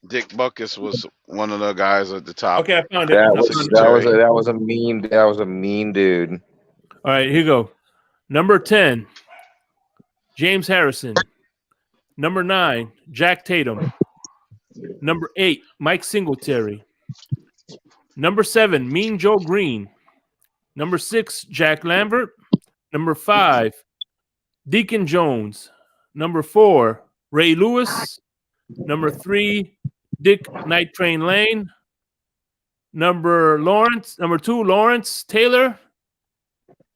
Dick Buckus was one of the guys at the top. Okay, I found it. That was a mean dude. All right, here you go. Number 10, James Harrison. Number 9, Jack Tatum. Number 8, Mike Singletary. Number 7, Mean Joe Green. Number 6, Jack Lambert. Number 5, Deacon Jones. Number 4, Ray Lewis. Number 3, Dick Night Train Lane. Number 2, Lawrence Taylor.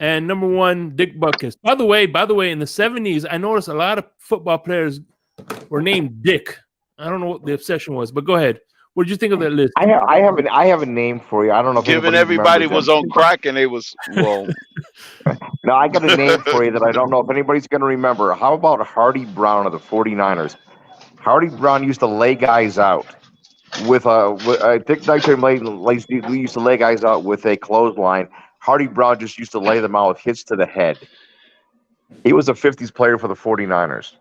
And number 1, Dick Butkus. By the way, in the 70s, I noticed a lot of football players were named Dick. I don't know what the obsession was, but go ahead. What did you think of that list? I have a name for you. I don't know if Given everybody was on crack and they was well. No, I got a name for you that I don't know if anybody's going to remember. How about Hardy Brown of the 49ers? Hardy Brown used to lay guys out with Dick Nighttime used to lay guys out with a clothesline. Hardy Brown just used to lay them out with hits to the head. He was a 50s player for the 49ers.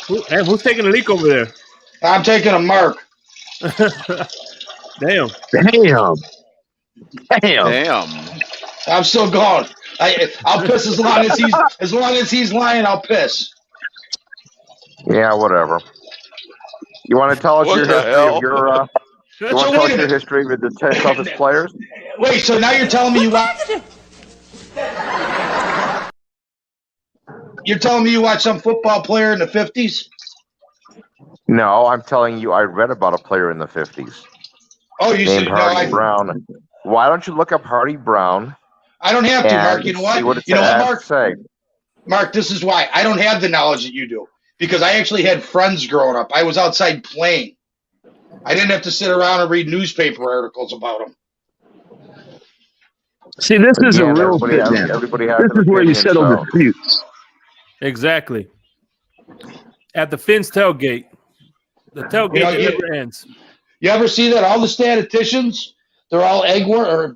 Who's taking a leak over there? I'm taking a mark. Damn. I'm still going. I'll piss as long as he's lying. I'll piss. Yeah, whatever. You want to tell us your history of your? You want to tell us your history with the 10 toughest players? Wait, so now you're telling me you watch some football player in the 50s? No, I'm telling you I read about a player in the 50s. Oh, you named said Hardy Brown. Why don't you look up Hardy Brown? I don't have to, Mark. You know what? Mark? Mark, this is why. I don't have the knowledge that you do. Because I actually had friends growing up. I was outside playing. I didn't have to sit around and read newspaper articles about them. See, this is a real fit. This is where you settle disputes. Exactly. At the Finn's tailgate. The tailgate never ends. You ever see that? All the statisticians, they're all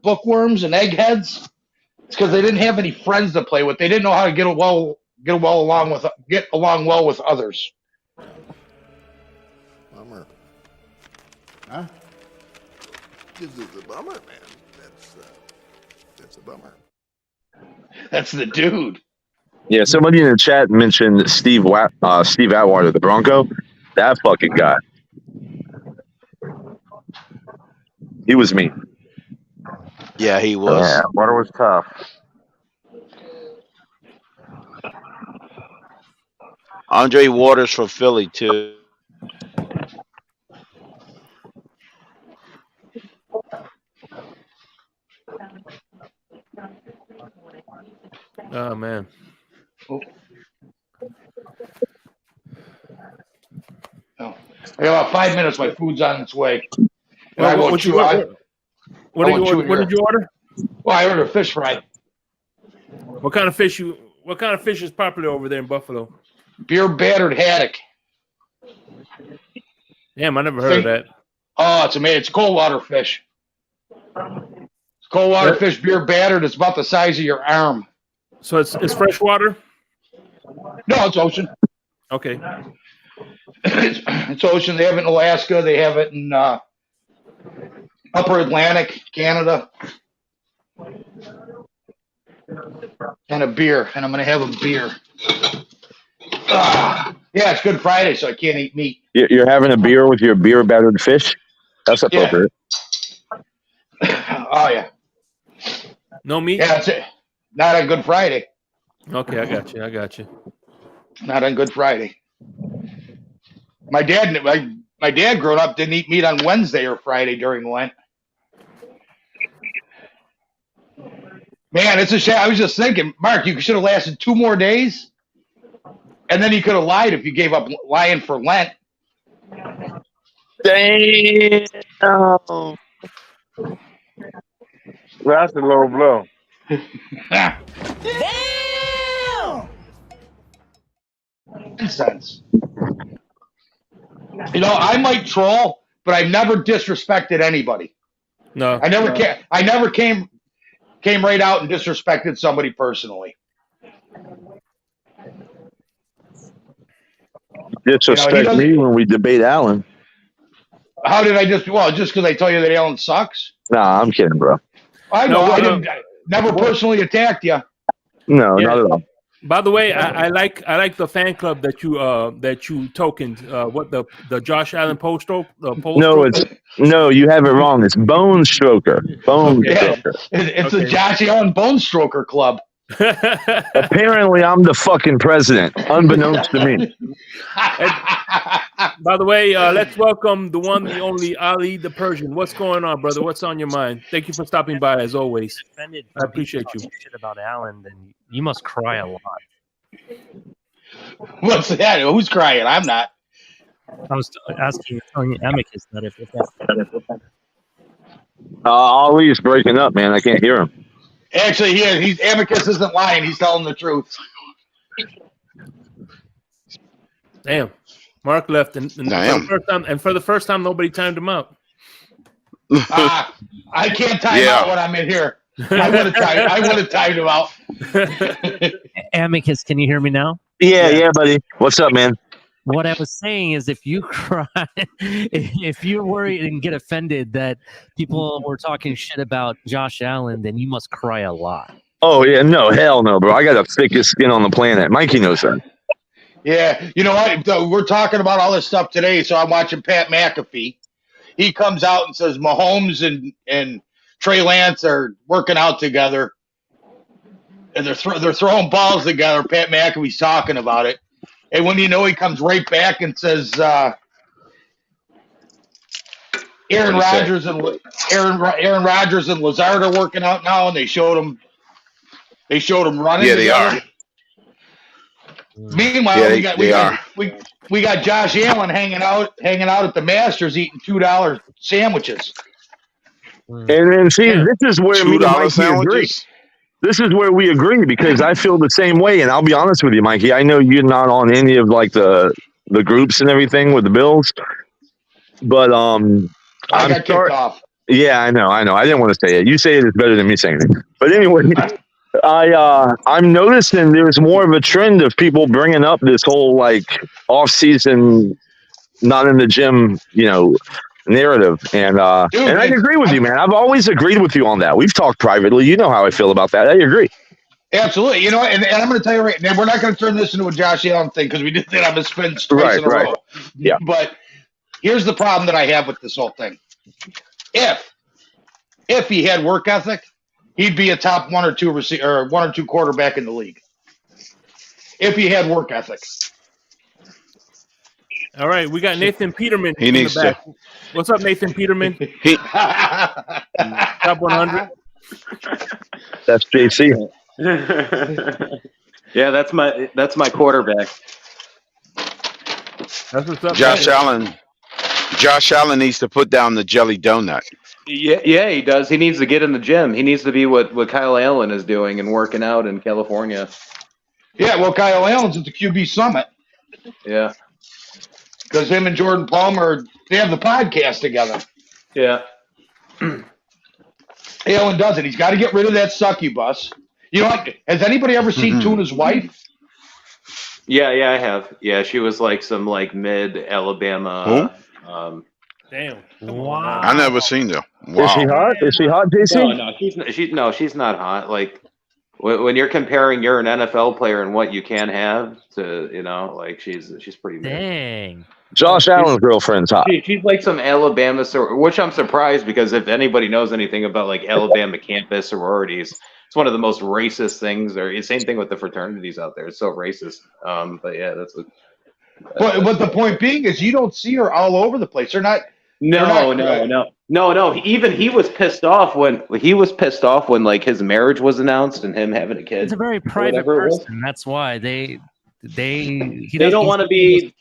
bookworms and eggheads. It's because they didn't have any friends to play with. They didn't know how to get along well with others. Bummer. Huh? This is a bummer, man. That's a bummer. That's the dude. Yeah, somebody in the chat mentioned Steve Atwater, the Bronco. That fucking guy. He was mean. Yeah, he was. Yeah, Water was tough. Andre Waters from Philly too. Oh man. Oh. I got about 5 minutes. My food's on its way. What did you order? Well, I ordered a fish fry. What kind of fish is popular over there in Buffalo? Beer battered haddock. Damn, I never heard of that. Oh, it's amazing. It's cold water fish. It's cold water fish, beer battered. It's about the size of your arm. So it's fresh water? No, it's ocean. Okay. It's ocean. They have it in Alaska. They have it in Upper Atlantic, Canada. And a beer. And I'm going to have a beer. Yeah, it's Good Friday, so I can't eat meat. You're having a beer with your beer battered fish? That's appropriate. Yeah. Oh, yeah. No meat? Yeah, that's it. Not on Good Friday. Okay, I got you. Not on Good Friday. My dad growing up didn't eat meat on Wednesday or Friday during Lent. Man, it's a shame. I was just thinking, Mark, you should have lasted 2 more days, and then you could have lied if you gave up lying for Lent. Damn. That's a low blow. Damn. Nonsense. You know, I might troll, but I've never disrespected anybody. No, I never came right out and disrespected somebody personally. Disrespect me when we debate Allen. How did I just because I tell you that Allen sucks? Nah, I'm kidding, bro. I know. I never personally attacked you. No, not at all. By the way, I like the fan club that you tokened. What the Josh Allen post stroke? No, you have it wrong. It's Bone Stroker. Bone Stroker. It's the Josh Allen Bone Stroker Club. Apparently, I'm the fucking president, unbeknownst to me. By the way, let's welcome the one, the only Ali the Persian. What's going on, brother? What's on your mind? Thank you for stopping by, as always. I appreciate you. Shit about Allen, then you must cry a lot. What's that? Who's crying? I'm not. I was telling Amicus that if that. Ali's breaking up, man. I can't hear him. Actually, he's Amicus isn't lying. He's telling the truth. Damn, Mark left, and for the first time, nobody timed him out. I can't time out when I'm in here. I would have timed him out. Amicus, can you hear me now? Yeah, buddy. What's up, man? What I was saying is, if you cry, if you're worried and get offended that people were talking shit about Josh Allen, then you must cry a lot. Oh yeah, no, hell no, bro. I got the thickest skin on the planet. Mikey knows that. Yeah, you know what? We're talking about all this stuff today, so I'm watching Pat McAfee. He comes out and says Mahomes and Trey Lance are working out together, and they're throwing balls together. Pat McAfee's talking about it. And when you know, he comes right back and says, Aaron Rodgers and Lazard are working out now, and they showed him running. Yeah, they are. Meanwhile, we got Josh Allen hanging out at the Masters eating $2 sandwiches. And see, this is where me and Mikey agree. This is where we agree, because I feel the same way. And I'll be honest with you, Mikey. I know you're not on any of like the groups and everything with the Bills, but I got kicked off. Yeah, I know. I didn't want to say it. You say it is better than me saying it. But anyway, I'm noticing there's more of a trend of people bringing up this whole like off-season, not in the gym, narrative, and I agree with you, man. I've always agreed with you on that. We've talked privately. You know how I feel about that. I agree. Absolutely. You know, and I'm going to tell you right now, we're not going to turn this into a Josh Allen thing because we did that on the spin twice in a row. Yeah. But here's the problem that I have with this whole thing. If he had work ethic, he'd be a top one or two quarterback in the league. If he had work ethic. All right, we got Nathan Peterman. He needs to. What's up, Nathan Peterman? Top 100. That's JC. Yeah, that's my quarterback. That's what's up. Josh Allen needs to put down the jelly donut. Yeah, he does. He needs to get in the gym. He needs to be what Kyle Allen is doing and working out in California. Yeah, well, Kyle Allen's at the QB Summit. Yeah. Because him and Jordan Palmer, they have the podcast together. Yeah. Allen does it. He's got to get rid of that succubus. You know, has anybody ever seen Tuna's wife? Yeah, I have. Yeah, she was like some mid Alabama. Damn. Wow. I never seen her. Wow. Is she hot? Is she hot, JC? No, she's not hot. Like when you're comparing you're an NFL player and what you can have to, she's pretty mid. Dang. Josh Allen's girlfriend's hot. She's like some Alabama which I'm surprised because if anybody knows anything about like Alabama campus sororities, it's one of the most racist things. Or same thing with the fraternities out there. It's so racist. But yeah, that's what. But the point being is you don't see her all over the place. They're not. No. Even he was pissed off when like his marriage was announced and him having a kid. It's a very private person. That's why they don't want to be.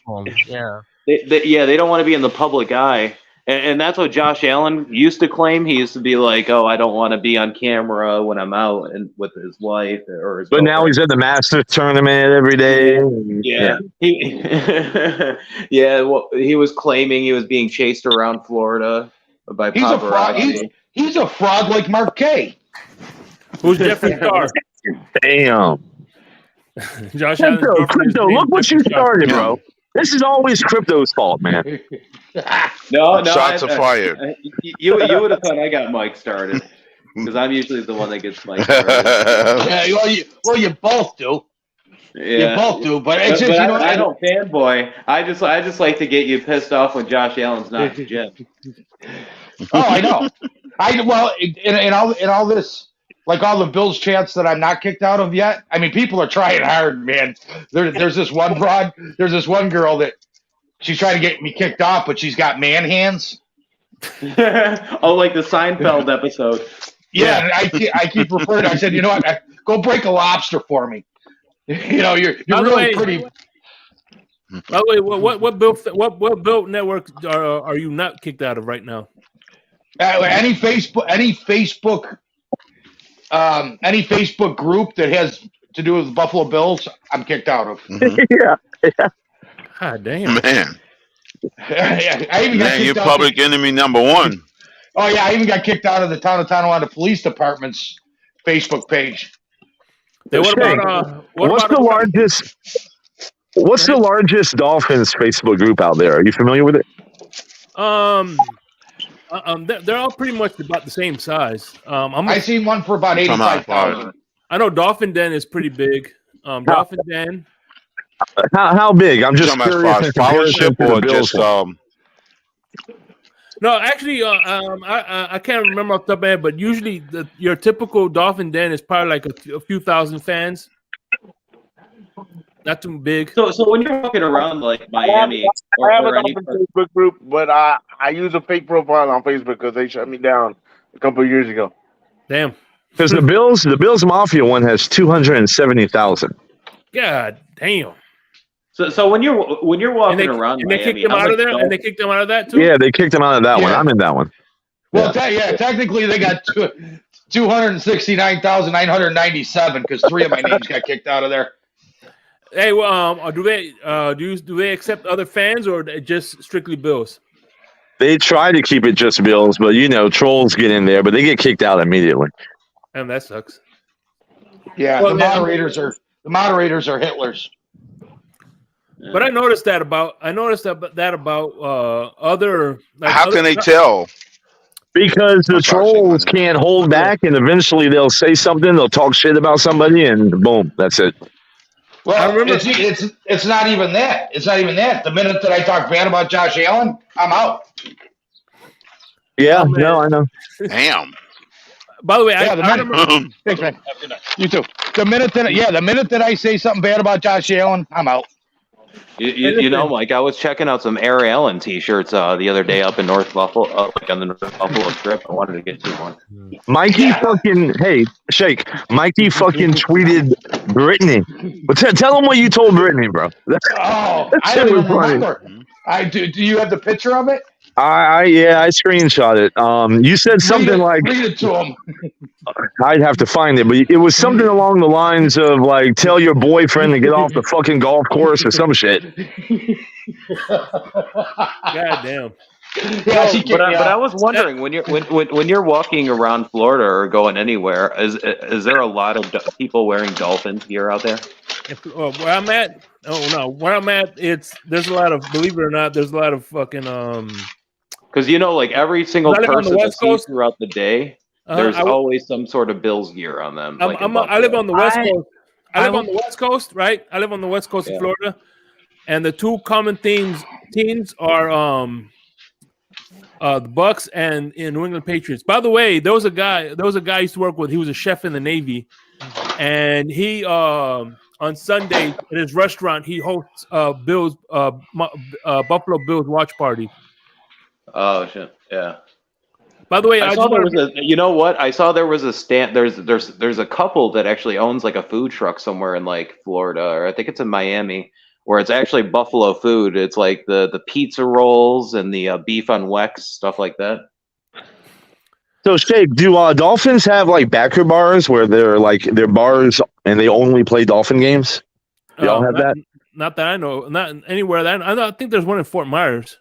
Yeah. They don't want to be in the public eye. And that's what Josh Allen used to claim. He used to be like, "Oh, I don't want to be on camera when I'm out and with his wife or his." But now he's at the Masters tournament every day. Yeah. Well, he was claiming he was being chased around Florida by paparazzi. He's a fraud like Mark K. Who's Jeffrey Star? Damn. Josh Crypto, look what you started, bro. This is always Crypto's fault, man. No. Shots are fired. You would have thought I got Mike started because I'm usually the one that gets Mike started. Yeah, well, you both do. Yeah. You both do, but it's just, but you know, I don't fanboy. I just like to get you pissed off when Josh Allen's not in the gym. Oh, I know. In all this, like all the Bills chants that I'm not kicked out of yet. I mean, people are trying hard, man. There's this one broad. There's this one girl that she's trying to get me kicked off, but she's got man hands. Oh, like the Seinfeld episode. Yeah, and I keep referring. I said, you know what? Go break a lobster for me. You know, you're really pretty. By the way, what Bill network are you not kicked out of right now? Any Facebook group that has to do with the Buffalo Bills, I'm kicked out of. Yeah. God damn, man. I even got Man, you're kicked out public enemy number one. Oh yeah, I even got kicked out of the Town of Tonawanda Police Department's Facebook page. Hey, what's the largest Dolphins Facebook group out there? Are you familiar with it? They're all pretty much about the same size. I seen one for about 85,000. I know Dolphin Den is pretty big. Dolphin Den. How big? I'm just curious. Scholarship or just No, actually, I can't remember off the top of my head, but usually your typical Dolphin Den is probably like a few thousand fans. Not too big. So when you're walking around like Miami, I have a Dolphin Facebook group, but I use a fake profile on Facebook because they shut me down a couple of years ago. Damn. Because the Bills Mafia one has 270,000. God damn. So when you're walking around and they Miami, kicked them out of there, and they kicked them out of that too. Yeah, they kicked them out of that one. I'm in that one. Well, technically they got 269,997 because 3 of my names got kicked out of there. Hey, well, do they accept other fans or just strictly Bills? They try to keep it just Bills, but trolls get in there, but they get kicked out immediately. And that sucks. Yeah, well, the moderators are Hitlers. But I noticed that about other. How can they tell? Because the trolls can't hold back, and eventually they'll say something, they'll talk shit about somebody, and boom, that's it. Well, I remember it's not even that. It's not even that. The minute that I talk bad about Josh Allen, I'm out. Yeah, no, I know. Damn. By the way, I remember. Thanks, man. You too. The minute that I say something bad about Josh Allen, I'm out. You know, Mike, I was checking out some Air Allen T-shirts the other day up in North Buffalo, like on the North Buffalo Strip. I wanted to get you one. Mikey Shake. Mikey fucking tweeted Brittany. But tell him what you told Brittany, bro. I don't even remember. Do you have the picture of it? I screenshot it. You said something like read it to him. I'd have to find it, but it was something along the lines of like, tell your boyfriend to get off the fucking golf course or some shit. God damn. Yeah, but I was wondering when you're walking around Florida or going anywhere, is there a lot of people wearing Dolphins gear out there? Where I'm at, there's a lot of, believe it or not, there's a lot of fucking because like every single person I see throughout the day, there's always some sort of Bills gear on them. I live on the West Coast. I live on the West Coast, right? I live on the West Coast of Florida, and the two common teams are the Bucks and New England Patriots. By the way, there was a guy I used to work with. He was a chef in the Navy, and he on Sunday at his restaurant he hosts Buffalo Bills watch party. Oh shit! Yeah. By the way, I saw there was I saw there was a stand. There's a couple that actually owns like a food truck somewhere in like Florida, or I think it's in Miami, where it's actually Buffalo food. It's like the pizza rolls and the beef on Wex, stuff like that. So, Shake, do Dolphins have like backer bars where they're bars and they only play Dolphin games? Do y'all have that? Not that I know. Not anywhere. I think there's one in Fort Myers.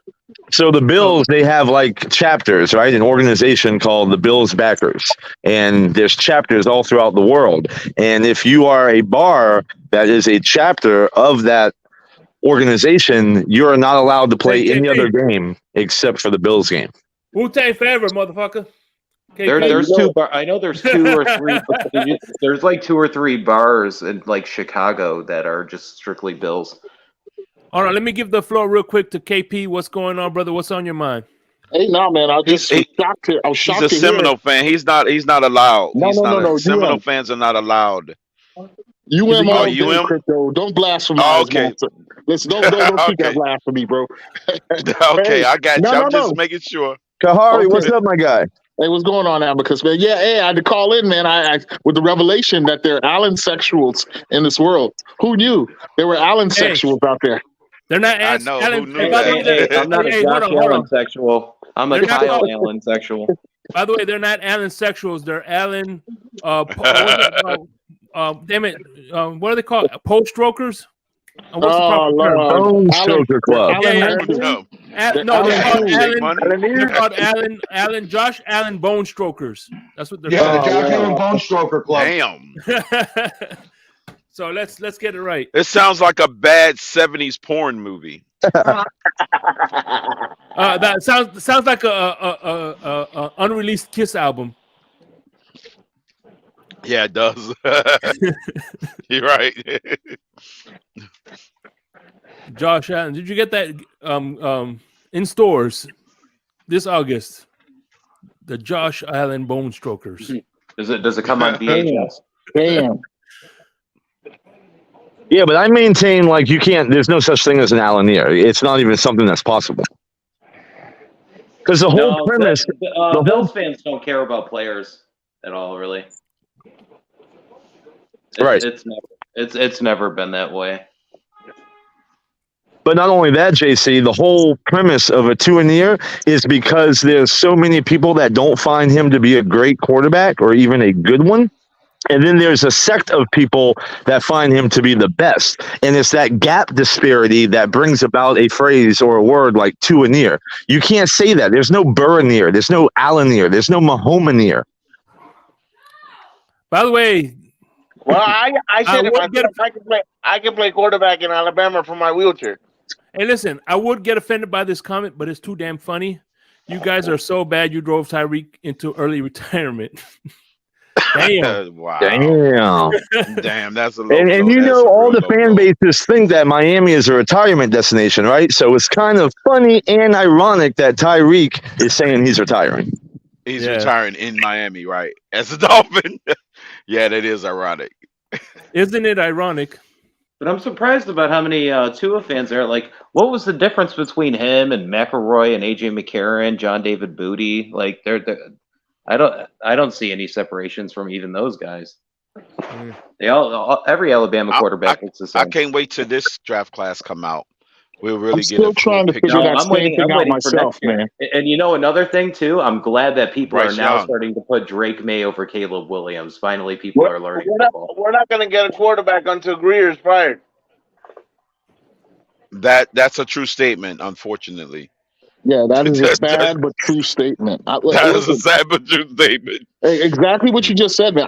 So the Bills, they have like chapters, right? An organization called the Bills Backers. And there's chapters all throughout the world. And if you are a bar that is a chapter of that organization, you're not allowed to play any other game except for the Bills game. Wu-Tang forever, motherfucker. There's two. I know there's 2 or 3. There's like 2 or 3 bars in like Chicago that are just strictly Bills. All right, let me give the floor real quick to KP. What's going on, brother? What's on your mind? Hey, no, man. I was shocked to He's a Seminole fan. He's not allowed. No. Seminole fans are not allowed. UM all day, UM? Crypto. Don't blaspheme. Okay. Listen, don't keep that blasphemy, bro. Okay, I got you. I'm just making sure. Kahari, what's up, my guy? Hey, what's going on, Abacus, man? Yeah, hey, I had to call in, man. I with the revelation that there are Allen sexuals in this world. Who knew there were Allen sexuals out there? They're not. I know. Allen, Who knew that? I'm not a Josh Allen sexual. I'm a They're Kyle Allen sexual. By the way, they're not Allen sexuals. They're Allen. Damn it. What are they called? Post strokers. What's the proper term? Bone Stroker Club. They're called Allen. Josh Allen Bone Strokers. That's what they're called. The Josh Allen Bone Stroker Club. Damn. So let's get it right. It sounds like a bad 70s porn movie. That sounds like a unreleased Kiss album. Yeah, it does. You're right. Josh Allen, did you get that in stores this August? The Josh Allen Bone Strokers. Does it come on VHS? Damn. Yeah, but I maintain like you can't. There's no such thing as an Allen ear. It's not even something that's possible. Because the whole premise, Bills fans don't care about players at all, really. Right. It's never been that way. But not only that, JC, the whole premise of a 2 in the ear is because there's so many people that don't find him to be a great quarterback or even a good one. And then there's a sect of people that find him to be the best. And it's that gap disparity that brings about a phrase or a word like 2 in ear. You can't say that. There's no Burr in ear. There's no Allen ear. There's no Mahomes ear. By the way, well, I said I can play quarterback in Alabama from my wheelchair. Hey, listen, I would get offended by this comment, but it's too damn funny. You guys are so bad you drove Tyreek into early retirement. Damn. Wow. Damn, that's a low and you know all the fan bases think that Miami is a retirement destination, right? So it's kind of funny and ironic that Tyreek is saying he's retiring. He's retiring in Miami, right? As a Dolphin. Yeah, that is ironic. Isn't it ironic? But I'm surprised about how many Tua fans there. Like, what was the difference between him and McElroy and AJ McCarron, John David Booty? Like, I don't see any separations from even those guys. They every Alabama quarterback looks the same. I can't wait till this draft class come out. We'll really I'm still trying to figure that thing out myself, man. And you know another thing too, I'm glad that people are now starting to put Drake May over Caleb Williams. Finally, people are learning football. We're not going to get a quarterback until Greer's fired. That's a true statement, unfortunately. Yeah, that is a sad but true statement. That is a sad but true statement. Exactly what you just said, man.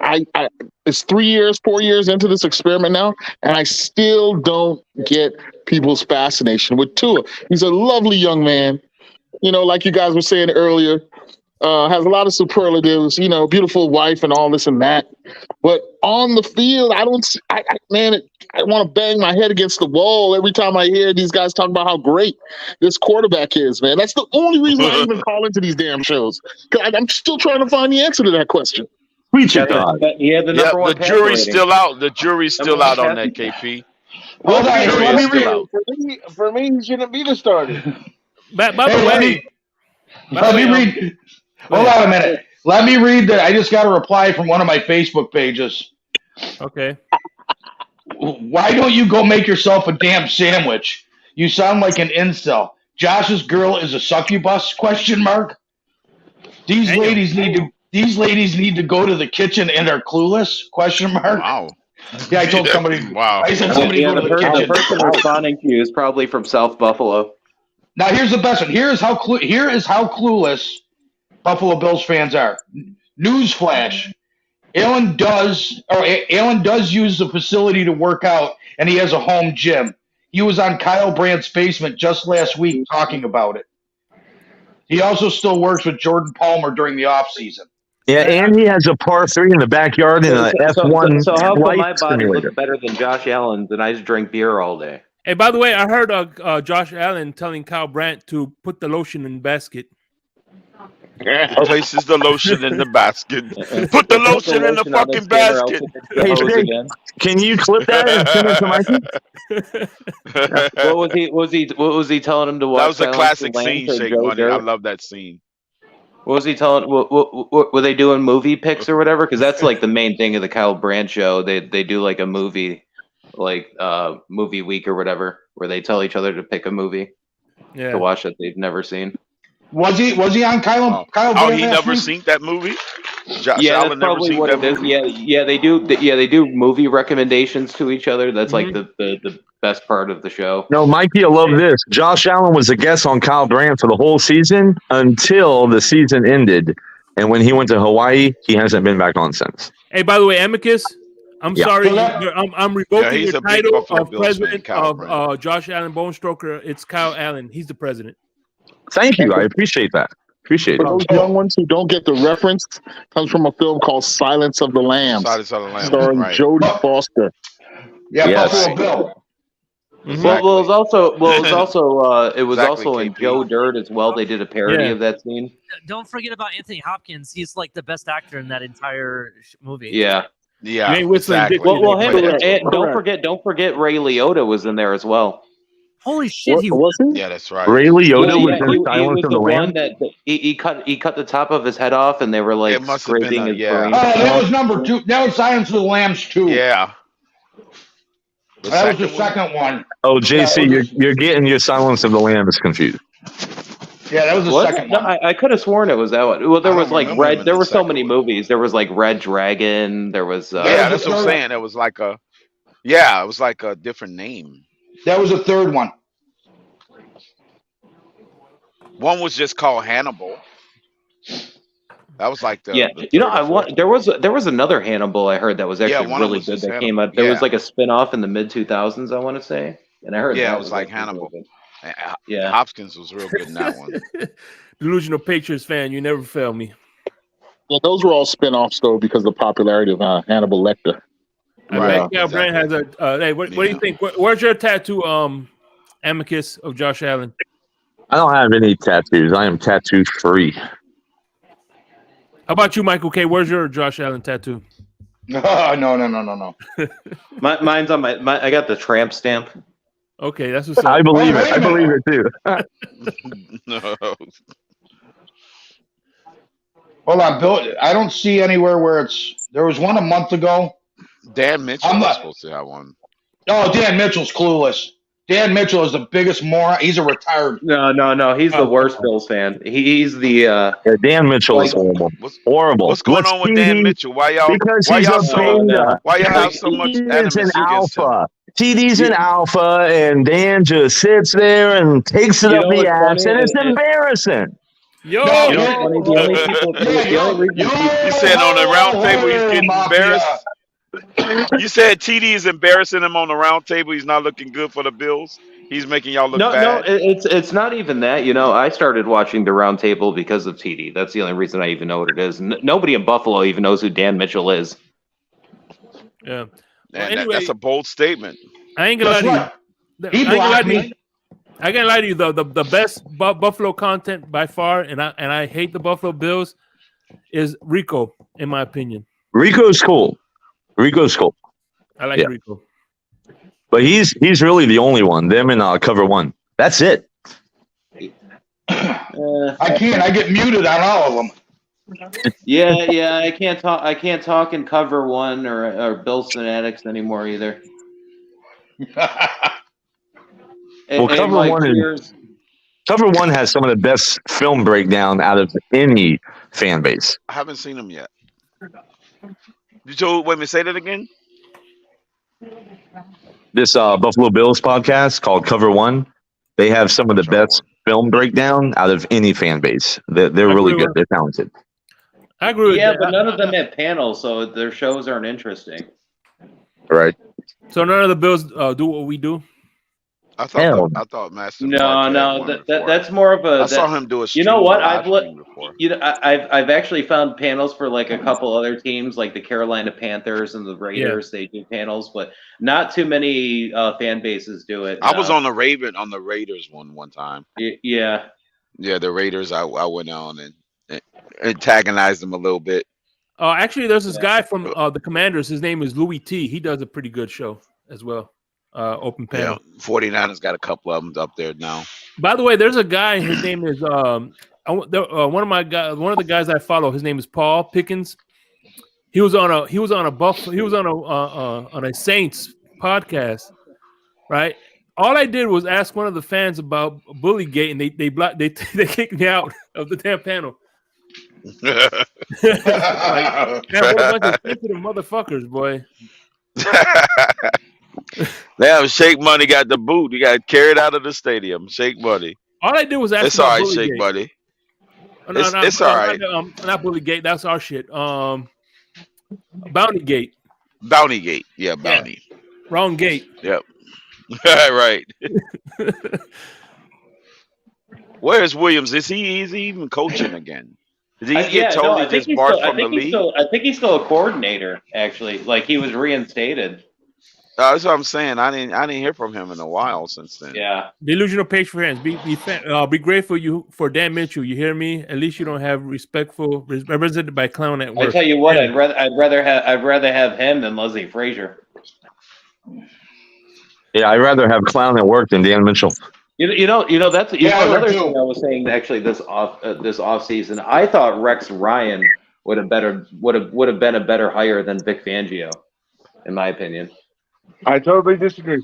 It's 4 years into this experiment now, and I still don't get people's fascination with Tua. He's a lovely young man, like you guys were saying earlier. Has a lot of superlatives, beautiful wife and all this and that. But on the field, I want to bang my head against the wall every time I hear these guys talk about how great this quarterback is, man. That's the only reason I even call into these damn shows. I'm still trying to find the answer to that question. The jury's still out. The jury's still out on that, KP. For me, he shouldn't be the starter. By the way, let me read. Hold on a minute. Let me read that. I just got a reply from one of my Facebook pages. Okay. Why don't you go make yourself a damn sandwich? You sound like an incel. Josh's girl is a succubus? ? These ladies need to go to the kitchen and are clueless? ? Wow. Yeah, I told somebody. Wow. I said somebody go to the kitchen. The person responding to you is probably from South Buffalo. Now here's the best one. Here is how clueless Buffalo Bills fans are. Newsflash: Alan does use the facility to work out, and he has a home gym. He was on Kyle Brandt's basement just last week talking about it. He also still works with Jordan Palmer during the off season. Yeah, and he has a par 3 in the backyard and an F1 So how come flight my body simulator. looks better than Josh Allen's and I just drink beer all day? Hey, by the way, I heard Josh Allen telling Kyle Brandt to put the lotion in the basket. Places the lotion in the basket. Put the lotion in the fucking basket. Hey, Shay, can you clip that and send it to Mikey? What was he telling him to watch? That was a Silence classic of the scene, Lambs or Shake Joe Money. Dirt? I love that scene. What was he telling? What were they doing? Movie picks or whatever? Because that's like the main thing of the Kyle Brandt show. They do like a movie, like movie week or whatever, where they tell each other to pick a movie to watch that they've never seen. Was he on Kyle? Oh, he never seen that movie. Josh Allen never probably seen what that it is. movie. Yeah, they do. Yeah, they do movie recommendations to each other. That's like the best part of the show. No, Mikey, I love this. Josh Allen was a guest on Kyle Brandt for the whole season until the season ended. And when he went to Hawaii, he hasn't been back on since. Hey, by the way, Amicus, I'm sorry. Yeah. I'm revoking he's your a big title Buffalo of Bills president fan, Kyle of Josh Allen Bone Stroker. It's Kyle Allen. He's the president. Thank you. I appreciate that. Appreciate For it. those young ones who don't get the reference, comes from a film called Silence of the Lambs, Silence of the Lambs, starring right. Jodie Foster. Yeah, Yes. Buffalo Bill. Well, it was also in KP. Joe Dirt as well. They did a parody of that scene. Don't forget about Anthony Hopkins. He's like the best actor in that entire movie. Yeah. You ain't whistling exactly. dick. Well, Correct. and don't forget Ray Liotta was in there as well. Holy shit, he was he? Yeah, that's right. Ray Liotta was he in Silence was of the the one Lambs? that he cut the top of his head off, and they were like It must have been scraping his brain. Oh, that was number 2. That was Silence of the Lambs 2. Yeah. That was the second one. Oh, JC, you're getting your Silence of the Lambs confused. Yeah, that was the second No, one. I could have sworn it was that one. Well, there I was don't like remember him Red. in There the were so second many one. movies. There was like Red Dragon. There was Yeah, that's what I'm saying. It was like a it was like a different name. That was the third one. One was just called Hannibal. That was like the there was another Hannibal I heard that was actually one of them really was good just that came Hannibal. out. There was Yeah. like a spin-off in the mid 2000s, I want to say, and I heard Yeah, that it was like actually Hannibal. really good. Yeah. Hopkins was real good in that one. Delusional Patriots fan, you never fail me. Well, those were all spin-offs, though, because of the popularity of Hannibal Lecter. I bet Kyle Brandt has a. Hey, what do you think? Where's your tattoo, Amicus, of Josh Allen? I don't have any tattoos. I am tattoo free. How about you, Michael K? Where's your Josh Allen tattoo? No. Mine's on my. I got the tramp stamp. Okay, that's what's up. I believe it. I believe it too. No. Hold on, Bill. I don't see anywhere where it's. There was one a month ago. Dan Mitchell was supposed to have one. Oh, Dan Mitchell's clueless. Dan Mitchell is the biggest moron. He's a retired. No. He's the worst Bills fan. He's the. Yeah, Dan Mitchell is horrible. Horrible. What's going on with Dan Mitchell? Why y'all? Because Why he's y'all a so? beta. Why y'all have so much He's animus an against him? alpha. TD's an alpha, and Dan just sits there and takes it You up know the what's ass, funny? and it's embarrassing. Yo, You know what's funny? The only reason You said on the round table he's getting embarrassed. You said TD is embarrassing him on the round table. He's not looking good for the Bills. He's making y'all look bad. No, it's not even that. You know, I started watching the round table because of TD. That's the only reason I even know what it is. Nobody in Buffalo even knows who Dan Mitchell is. Yeah. And anyway, that's a bold statement. I ain't gonna lie to you. He blocked me. I can't lie to you. The best Buffalo content by far, and I hate the Buffalo Bills, is Rico, in my opinion. Rico's cool. Rico's cool. I like Rico. But he's really the only one. Them and Cover One. That's it. I can't. I get muted on all of them. Yeah. I can't talk in Cover One or Bills Fanatics anymore either. Cover One has some of the best film breakdown out of any fan base. I haven't seen him yet. Wait a minute, say that again? This Buffalo Bills podcast called Cover One, they have some of the best film breakdown out of any fan base. They're really good. They're talented. I agree with but none of them have panels, so their shows aren't interesting. Right. So none of the Bills do what we do? I thought Master Mark had one before. That's more of a. I saw him do a stream. You know what? Live stream before. I've actually found panels for like a couple other teams, like the Carolina Panthers and the Raiders. Yeah. They do panels, but not too many fan bases do it. I was on the Raiders one time. Yeah. Yeah, the Raiders. I went on and antagonized them a little bit. Actually, there's this guy from the Commanders. His name is Louis T. He does a pretty good show as well. Open panel. Yeah, 49ers got a couple of them up there now. By the way, there's a guy. His name is one of the guys I follow. His name is Paul Pickens. He was on a Saints podcast, right? All I did was ask one of the fans about Bullygate, and they kicked me out of the damn panel. Like, what a bunch of sensitive motherfuckers, boy. Now Shake Money got the boot. He got carried out of the stadium. Shake Money. All I did was ask. It's all right, Shake Money. It's all right. Not Bullygate. That's our shit. Bountygate. Bountygate. Yeah, Bounty. Yeah. Wrong gate. Yep. Right. Where's Williams? Is he even coaching again? Did he get totally disbarred from the league? I think he's still a coordinator. Actually, like he was reinstated. That's what I'm saying. I didn't hear from him in a while since then. Yeah. Delusional page fans, be grateful for Dan Mitchell. You hear me? At least you don't have represented by clown at work. I tell you what, I'd rather have him than Leslie Frazier. Yeah, I'd rather have clown at work than Dan Mitchell. You know that's another thing I was saying actually this off season. I thought Rex Ryan would have been a better hire than Vic Fangio, in my opinion. I totally disagree.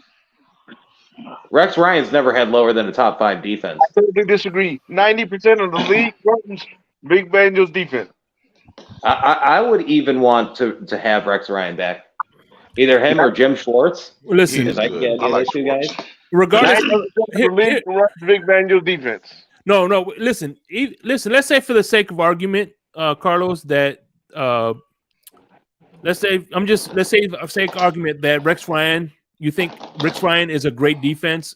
Rex Ryan's never had lower than a top 5 defense. I totally disagree. 90% of the league runs Big Banjo's defense. I would even want to have Rex Ryan back. Either him or Jim Schwartz. Listen, I like two guys. Regardless of Big Banjo's defense. No. Listen. Let's say for the sake of argument, Carlos, that let's say for the sake of argument that Rex Ryan, you think Rex Ryan is a great defense.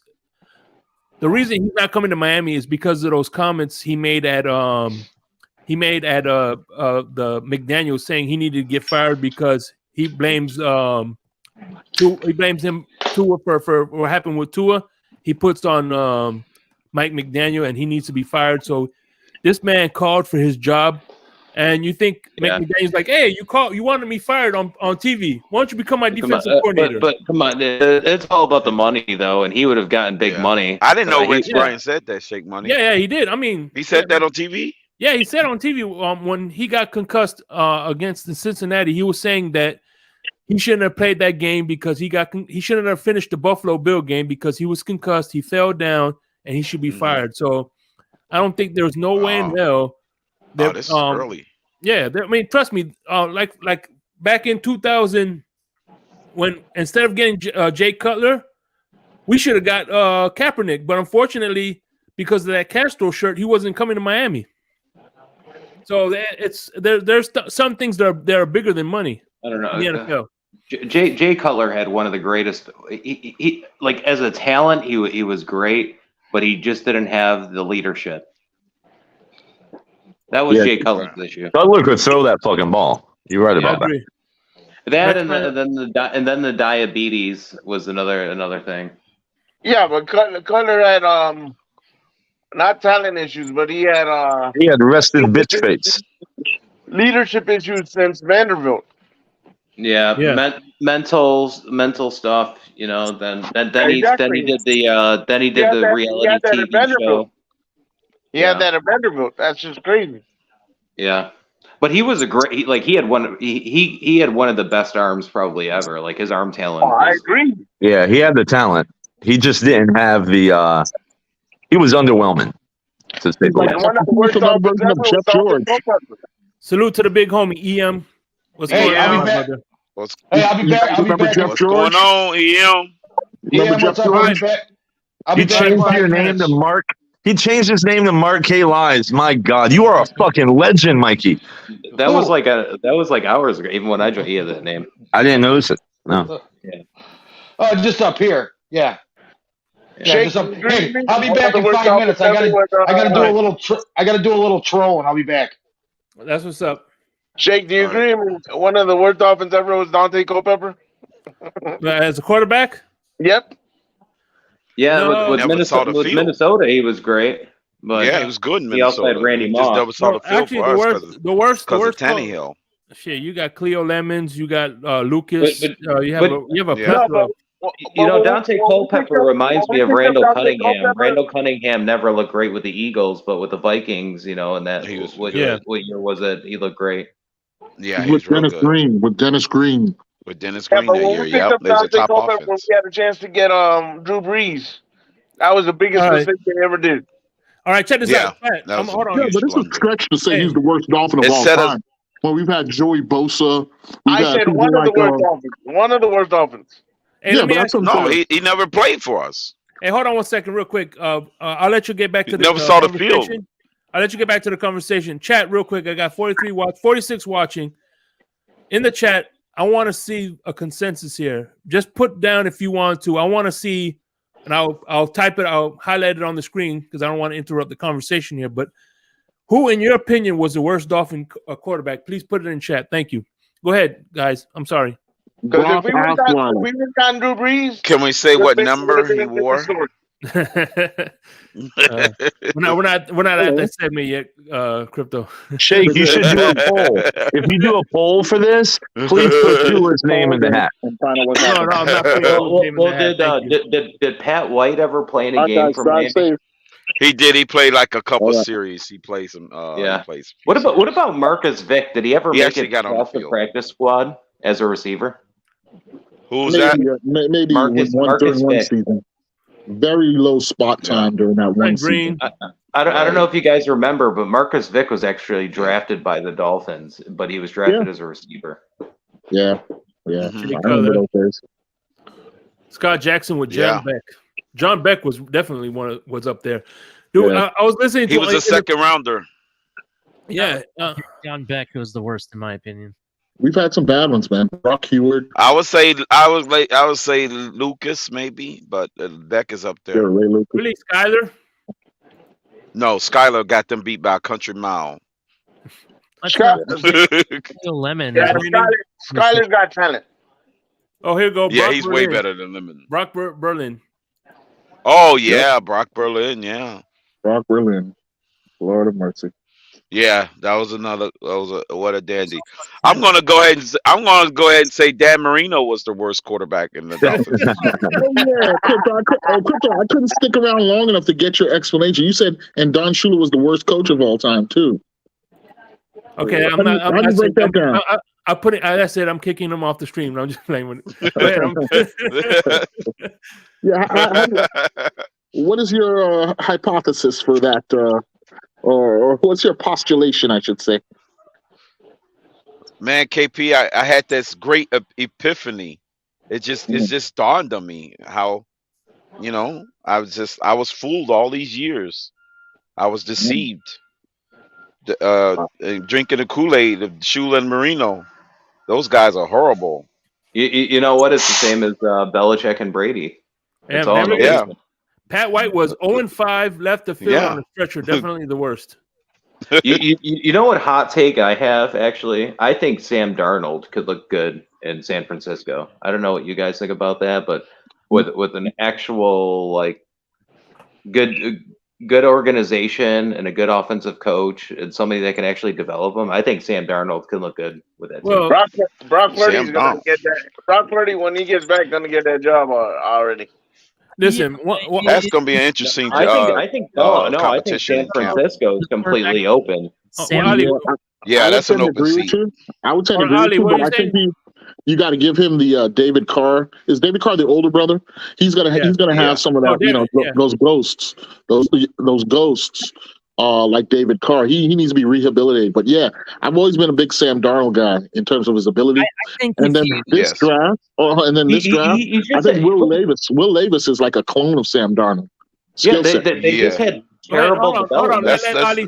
The reason he's not coming to Miami is because of those comments he made at the McDaniel saying he needed to get fired because he blames him Tua for what happened with Tua. He puts on Mike McDaniel and he needs to be fired. So this man called for his job. And you think McDaniel's like, hey, you wanted me fired on TV. Why don't you become my defensive coordinator? But come on, it's all about the money though, and he would have gotten big money. I didn't know Rex Ryan said that, Shake Money. Yeah, he did. I mean, he said that on TV. Yeah, he said on TV when he got concussed against the Cincinnati, he was saying that he shouldn't have played that game because he shouldn't have finished the Buffalo Bill game because he was concussed. He fell down and he should be fired. So I don't think there's no way in hell. This is early. Yeah, I mean, trust me. Like back in 2000, when instead of getting Jay Cutler, we should have got Kaepernick. But unfortunately, because of that Castro shirt, he wasn't coming to Miami. So there's some things that are bigger than money. I don't know. In the NFL. Jay Cutler had one of the greatest. He like as a talent, he was great, but he just didn't have the leadership. That was Jay Cutler's issue. Cutler could throw that fucking ball. You're right about that. That and then the diabetes was another thing. Yeah, but Cutler had not talent issues, but he had rested bitch face. Leadership issues since Vanderbilt. Yeah. Mental stuff. You know. Then he did the reality TV show. He had that at Vanderbilt. That's just crazy. Yeah, but he was he had one of the best arms probably ever. Like his arm talent. Oh, I agree. Yeah, he had the talent. He just didn't have the. He was underwhelming. To say Jeff George. Salute to the big homie EM. What's going on, brother? I'll be back. What's going on, EM? Remember Jeff George? He changed your name to Mark. He changed his name to Mark K. Lies. My God, you are a fucking legend, Mikey. That was like hours ago. Even when I joined, he had that name. I didn't notice it. No. Yeah. Oh, just up here. Yeah. Yeah, hey, I'll be back in 5 minutes. I gotta do a little. I gotta do a little troll, and I'll be back. That's what's up. Shake, do you agree? I mean, one of the worst Dolphins ever was Dante Culpepper. As a quarterback? Yep. Yeah, No. with Never saw Minnesota, the with field. Minnesota, he was great. But Yeah, he was good in he also Minnesota. had Randy We just Moss. never saw the field Actually, for us the worst of Tannehill. Shit, you got Cleo Lemons, you got Lucas. You have a Yeah. plethora. You know, Dante Culpepper reminds me of Randall Cunningham. Randall Cunningham never looked great with the Eagles, but with the Vikings, you know, and that what year was it? He looked great. Yeah, he was with real Dennis good. Green. With Dennis Green. With Dennis Yeah, Green but that when year, we picked up they was a Dante top Culpepper, offense. we had a chance to get Drew Brees. That was the biggest All right. mistake they ever did. All right, check this Yeah, out. Pat, that was hold a on. Yeah, but it's a stretch to say Hey. he's the worst Dolphin of It all set us- time. Well, we've had Joey Bosa. We've I had said people one of the like, worst Dolphins. One of the worst Dolphins. Hey, Yeah, let me but ask that's you. what I'm No, saying. he never played for us. Hey, hold on 1 second, real quick. I'll let you get back to the Never saw the conversation. field. I'll let you get back to the conversation. Chat real quick. I got 46 watching. In the chat, I want to see a consensus here. Just put down if you want to. I want to see, and I'll type it. I'll highlight it on the screen because I don't want to interrupt the conversation here. But who, in your opinion, was the worst Dolphin quarterback? Please put it in chat. Thank you. Go ahead, guys. I'm sorry. Because if we would have gotten Drew Brees, Can we say what number would've been he a different wore? story. We're not at that segment yet, Crypto. Shake, you should do a poll. If you do a poll for this, please put Tua's name in the hat. No, I'm not putting Tua's name in the hat. Thank you. Did Pat White ever play in a All right, game guys, for drive Miami? safe. He did. He played like a couple All right. series. He played some. Yeah. He plays. What about Marcus Vick? Did he ever He make actually it got on the off the field. practice squad as a receiver? Who's that? Maybe Marcus during one Vick. season. Very low spot time during that one season. I don't know if you guys remember, but Marcus Vick was actually drafted by the Dolphins, but he was drafted as a receiver. Yeah. Mhm. I remember those days. Scott Jackson with John Beck. John Beck was definitely was up there. Dude, Yeah. I was listening to. He was a second rounder. Yeah, John Beck was the worst in my opinion. We've had some bad ones, man. Brock Heward. I would say Lucas maybe, but Beck is up there. Yeah, Ray Lucas. Really, Skyler? No, Skyler got them beat by a country mile. Lemon. Yeah, Skyler's got talent. Oh, here you go. Yeah, Brock he's way Berlin. better than Lemon. Brock Berlin. Oh yeah, Brock Berlin. Yeah, Brock Berlin. Lord of mercy. yeah, that was another. What a dandy. I'm gonna go ahead and say Dan Marino was the worst quarterback in the Dolphins. Crypto, I couldn't stick around long enough to get your explanation. You said, and Don Shula was the worst coach of all time, too. Okay, How do you break that down? I put it. I said I'm kicking him off the stream. I'm just playing with it. Yeah. What is your hypothesis for that, or what's your postulation, I should say? Man, KP, I had this great epiphany. It just dawned on me how, I was fooled all these years. I was deceived. Drinking the Kool-Aid of Shula and Marino. Those guys are horrible. You know what? It's the same as Belichick and Brady. It's all Yeah. Pat White was 0-5, left the field on a stretcher. Definitely the worst. You know what hot take I have, actually? I think Sam Darnold could look good in San Francisco. I don't know what you guys think about that, but with an actual good organization and a good offensive coach and somebody that can actually develop them, I think Sam Darnold can look good with that team. Brock Purdy's gonna get that. Brock Purdy, when he gets back, gonna get that job already. Listen, that's going to be an interesting. I think competition San Francisco is completely open. Yeah, that's an open agree seat. with you. I would tend to agree with you, but I think you got to give him the David Carr. Is David Carr the older brother? He's gonna have some of that. Those ghosts, those ghosts. Like David Carr, he needs to be rehabilitated. But yeah, I've always been a big Sam Darnold guy in terms of his ability. I think and then this draft, I think Will Levis is like a clone of Sam Darnold. They just had terrible development.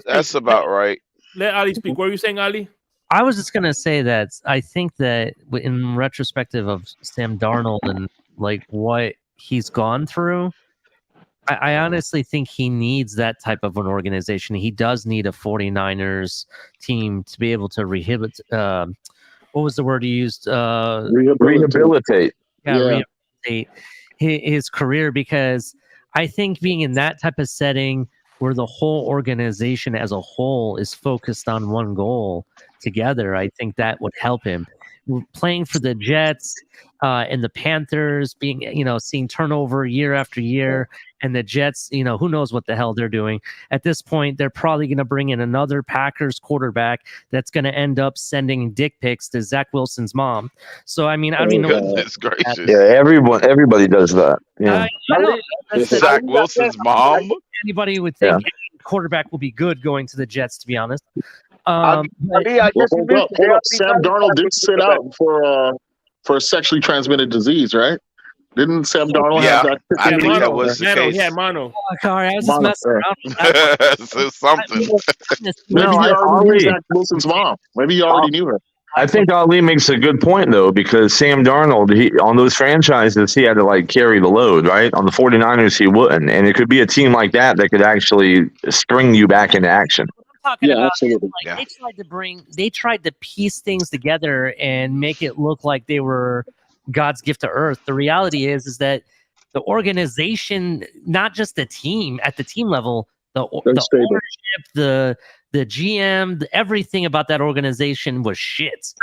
That's about right. Let Ali speak. What are you saying, Ali? I was just gonna say that I think that in retrospective of Sam Darnold and like what he's gone through, I honestly think he needs that type of an organization. He does need a 49ers team to be able to rehabilitate. What was the word he used? Rehabilitate. Yeah, rehabilitate his career, because I think being in that type of setting where the whole organization as a whole is focused on one goal together, I think that would help him. Playing for the Jets and the Panthers, being, seeing turnover year after year, and the Jets, who knows what the hell they're doing. At this point, they're probably going to bring in another Packers quarterback that's going to end up sending dick pics to Zach Wilson's mom. So, I mean, I don't even know. Goodness gracious. Yeah, everybody does that. Yeah. Zach Wilson's mom? Anybody would think any quarterback will be good going to the Jets, to be honest. Hold up. Sam Darnold did sit out for a sexually transmitted disease, right? Didn't Sam Darnold have that? I think that was the case. He had mono. Sorry, I was just messing around. So something. Maybe he already knew Zach Wilson's mom. Maybe he already knew her. I think Ali makes a good point, though, because Sam Darnold, on those franchises, he had to carry the load, right? On the 49ers, he wouldn't. And it could be a team like that could actually spring you back into action. Absolutely. They tried to piece things together and make it look like they were God's gift to earth. The reality is that the organization, not just the team at the team level, the ownership, the GM, everything about that organization was shit.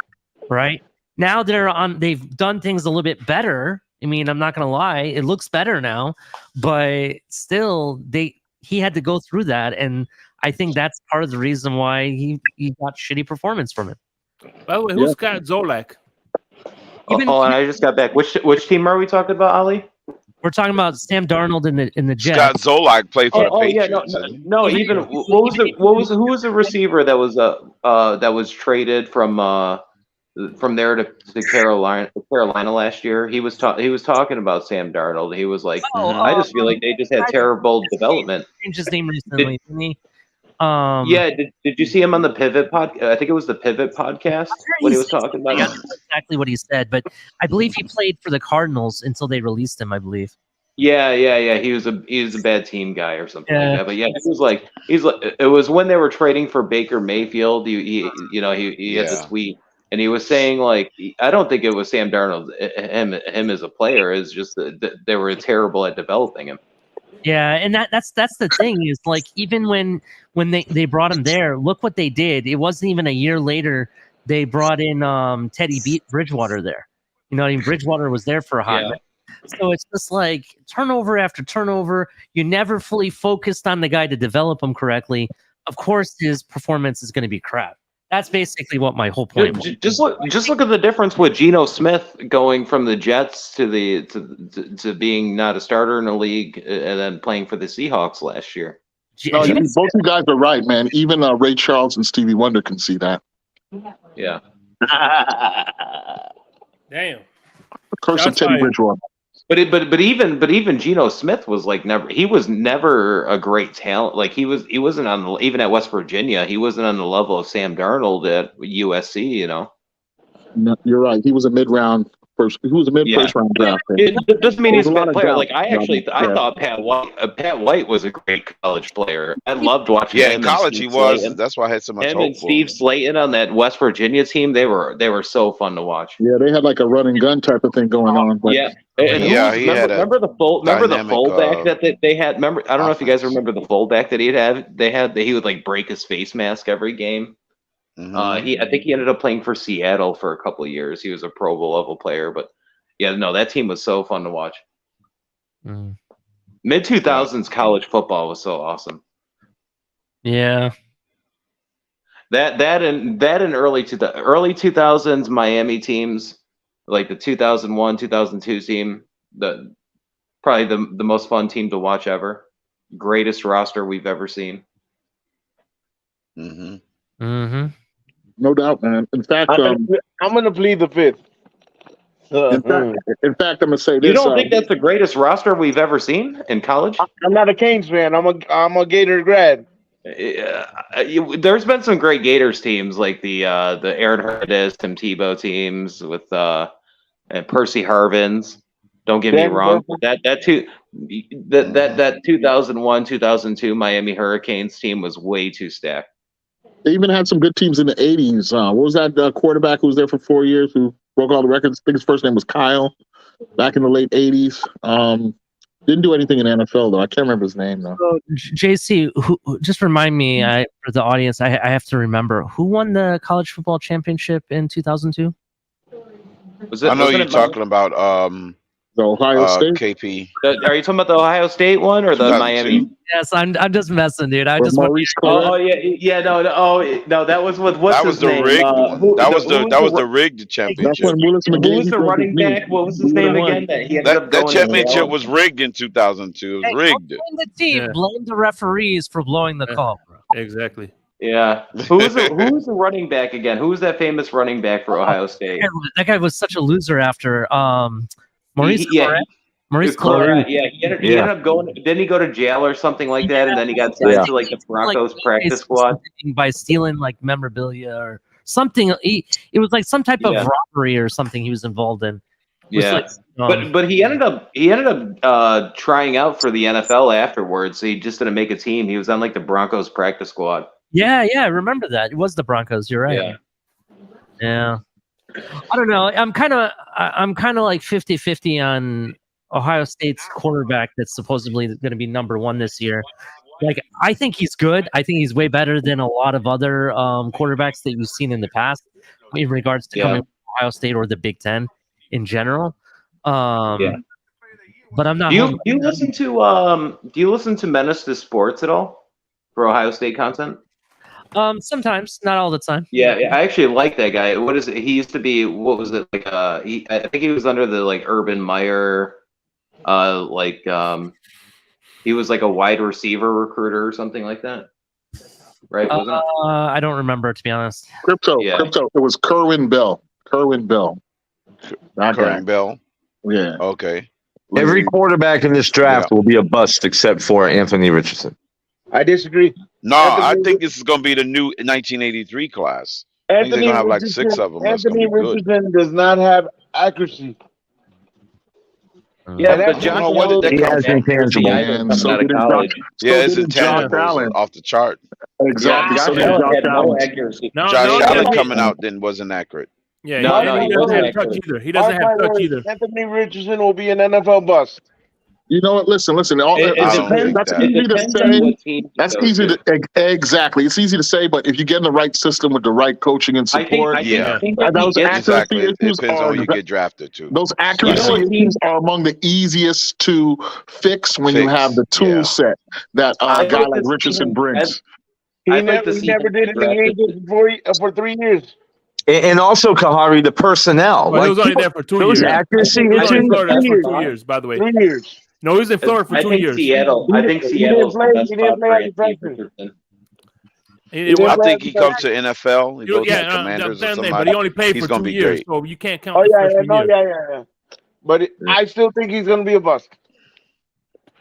Right now, they've done things a little bit better. I mean, I'm not gonna lie, it looks better now, but still, he had to go through that, and I think that's part of the reason why he got shitty performance from it. By the way, who's got Zolak? And I just got back. Which team are we talking about, Ali? We're talking about Sam Darnold in the Jets. Scott Zolak played for the Patriots. No. Even who was the receiver that was traded from there to Carolina last year? He was talking about Sam Darnold. He was like, I just feel like they just had terrible development. Changed his name recently, didn't he? Did you see him on the Pivot podcast? I think it was the Pivot podcast when he was talking about. I don't know exactly what he said, but I believe he played for the Cardinals until they released him, I believe. Yeah. He was a bad team guy or something like that. But yeah, he's like it was when they were trading for Baker Mayfield. He had the tweet, and he was saying I don't think it was Sam Darnold, him as a player. Is just that they were terrible at developing him. Yeah, and that's the thing is even when they brought him there, look what they did. It wasn't even a year later they brought in Teddy Bridgewater there. Bridgewater was there for a hot minute. So it's just turnover after turnover. You never fully focused on the guy to develop him correctly. Of course, his performance is going to be crap. That's basically what my whole point was. Just look at the difference with Geno Smith going from the Jets to being not a starter in the league and then playing for the Seahawks last year. Both you guys are right, man. Even Ray Charles and Stevie Wonder can see that. Yeah. Damn. Curse of Teddy Bridgewater. But even Geno Smith was never a great talent. He wasn't on even at West Virginia, he wasn't on the level of Sam Darnold at USC, No, you're right. He was a first round draft pick. It doesn't mean he's a bad player. I thought Pat White was a great college player. I loved watching him. Yeah, in college he was. That's why I had so much hope and Steve Slayton on that West Virginia team, they were so fun to watch. Yeah, they had a run and gun type of thing going on. But remember the fullback that they had. Remember, I don't know if you guys remember the fullback that he would break his face mask every game. Mm-hmm. I think he ended up playing for Seattle for a couple of years. He was a Pro Bowl level player, but that team was so fun to watch. Mid 2000s college football was so awesome. Yeah, that and early 2000s Miami teams, like the 2001 2002 team, probably the most fun team to watch ever. Greatest roster we've ever seen. No doubt, man. In fact, I'm going to plead the fifth. In fact, I'm going to say this. You don't think that's the greatest roster we've ever seen in college? I'm not a Canes fan. I'm a Gator grad. There's been some great Gators teams, like the Aaron Hernandez, Tim Tebow teams with and Percy Harvins. Don't get me wrong. That 2001, 2002 Miami Hurricanes team was way too stacked. They even had some good teams in the 80s. What was that quarterback who was there for 4 years who broke all the records? I think his first name was Kyle back in the late 80s. Didn't do anything in NFL, though. I can't remember his name, though. So, JC, just remind me, for the audience, I have to remember, who won the college football championship in 2002? I know you're talking about the Ohio State KP. Are you talking about the Ohio State one or the Miami? Yes, I'm just messing, dude. I Or just want Maurice Oh yeah, no, that was with what's That was his the name? rigged one. That that was the rigged That's championship. when Willis Who McGahee was the played running with me. back? What was his We would've name won. again? That he ended up That going championship to was rigged in 2002. It was rigged. Don't blame the team. Blame the referees for blowing the call, bro. Exactly. Yeah. Who was the running back again? Who was that famous running back for Ohio State? That guy was such a loser after Maurice Claret. Maurice Claret. Claret. Yeah, he ended up going. Didn't he go to jail or something like that? And then he got signed to like the Broncos practice squad by stealing like memorabilia or something. It was like some type of robbery or something he was involved in. Yeah, but he ended up trying out for the NFL afterwards. He just didn't make a team. He was on like the Broncos practice squad. Yeah, I remember that. It was the Broncos. You're right. Yeah. I don't know. I'm kind of like 50-50 on Ohio State's quarterback that's supposedly going to be number 1 this year. Like, I think he's good. I think he's way better than a lot of other quarterbacks that you've seen in the past in regards to coming from Ohio State or the Big Ten in general. But I'm not. Do you listen to Menace to Sports at all for Ohio State content? Sometimes, not all the time. Yeah, I actually like that guy. What is it? He used to be, what was it like? I think he was under the like Urban Meyer, he was like a wide receiver recruiter or something like that, right? Wasn't it? I don't remember, to be honest. Crypto. It was Kerwin Bell. Kerwin Bell. Yeah. Okay. Every quarterback in this draft will be a bust except for Anthony Richardson. I disagree. No, I think this is going to be the new 1983 class. I think they're going to have like 6 of them. Anthony Richardson does not have accuracy. Yeah, but Josh what did that He come has from? intangible. And so out of did college. Yeah, it's did Josh intangible Allen. off the chart. Exactly. So Josh did Allen Josh had no Allen. accuracy. Josh Allen coming out then wasn't accurate. Yeah, No, he he doesn't have wasn't touch accurate. either. He doesn't have touch either. Anthony Richardson will be an NFL bust. You know what? Listen. It Depends. That's easy to depends on say. what team he That's goes easy to. exactly. It's easy to say, but if you get in the right system with the right coaching and support, I think those Exactly. accuracy It issues depends on are where you get drafted to. those accuracy issues are among the easiest to fix when you have the tool set that a guy like Richardson brings. He never did anything for 3 years. And also, Kahari, the personnel. Well, he was only there for 2 years. Those accuracy He was in issues. Florida for 2 years, by the way. 3 years. No, he was in Florida for 2 years. I think Seattle's the best He didn't spot play for as a Anthony freshman. Richardson. I think he comes to NFL. He goes to the Commanders or somebody. But he only played He's for gonna 2 be years, great. so you can't count. Oh the yeah, freshman year. yeah. But I still think he's going to be a bust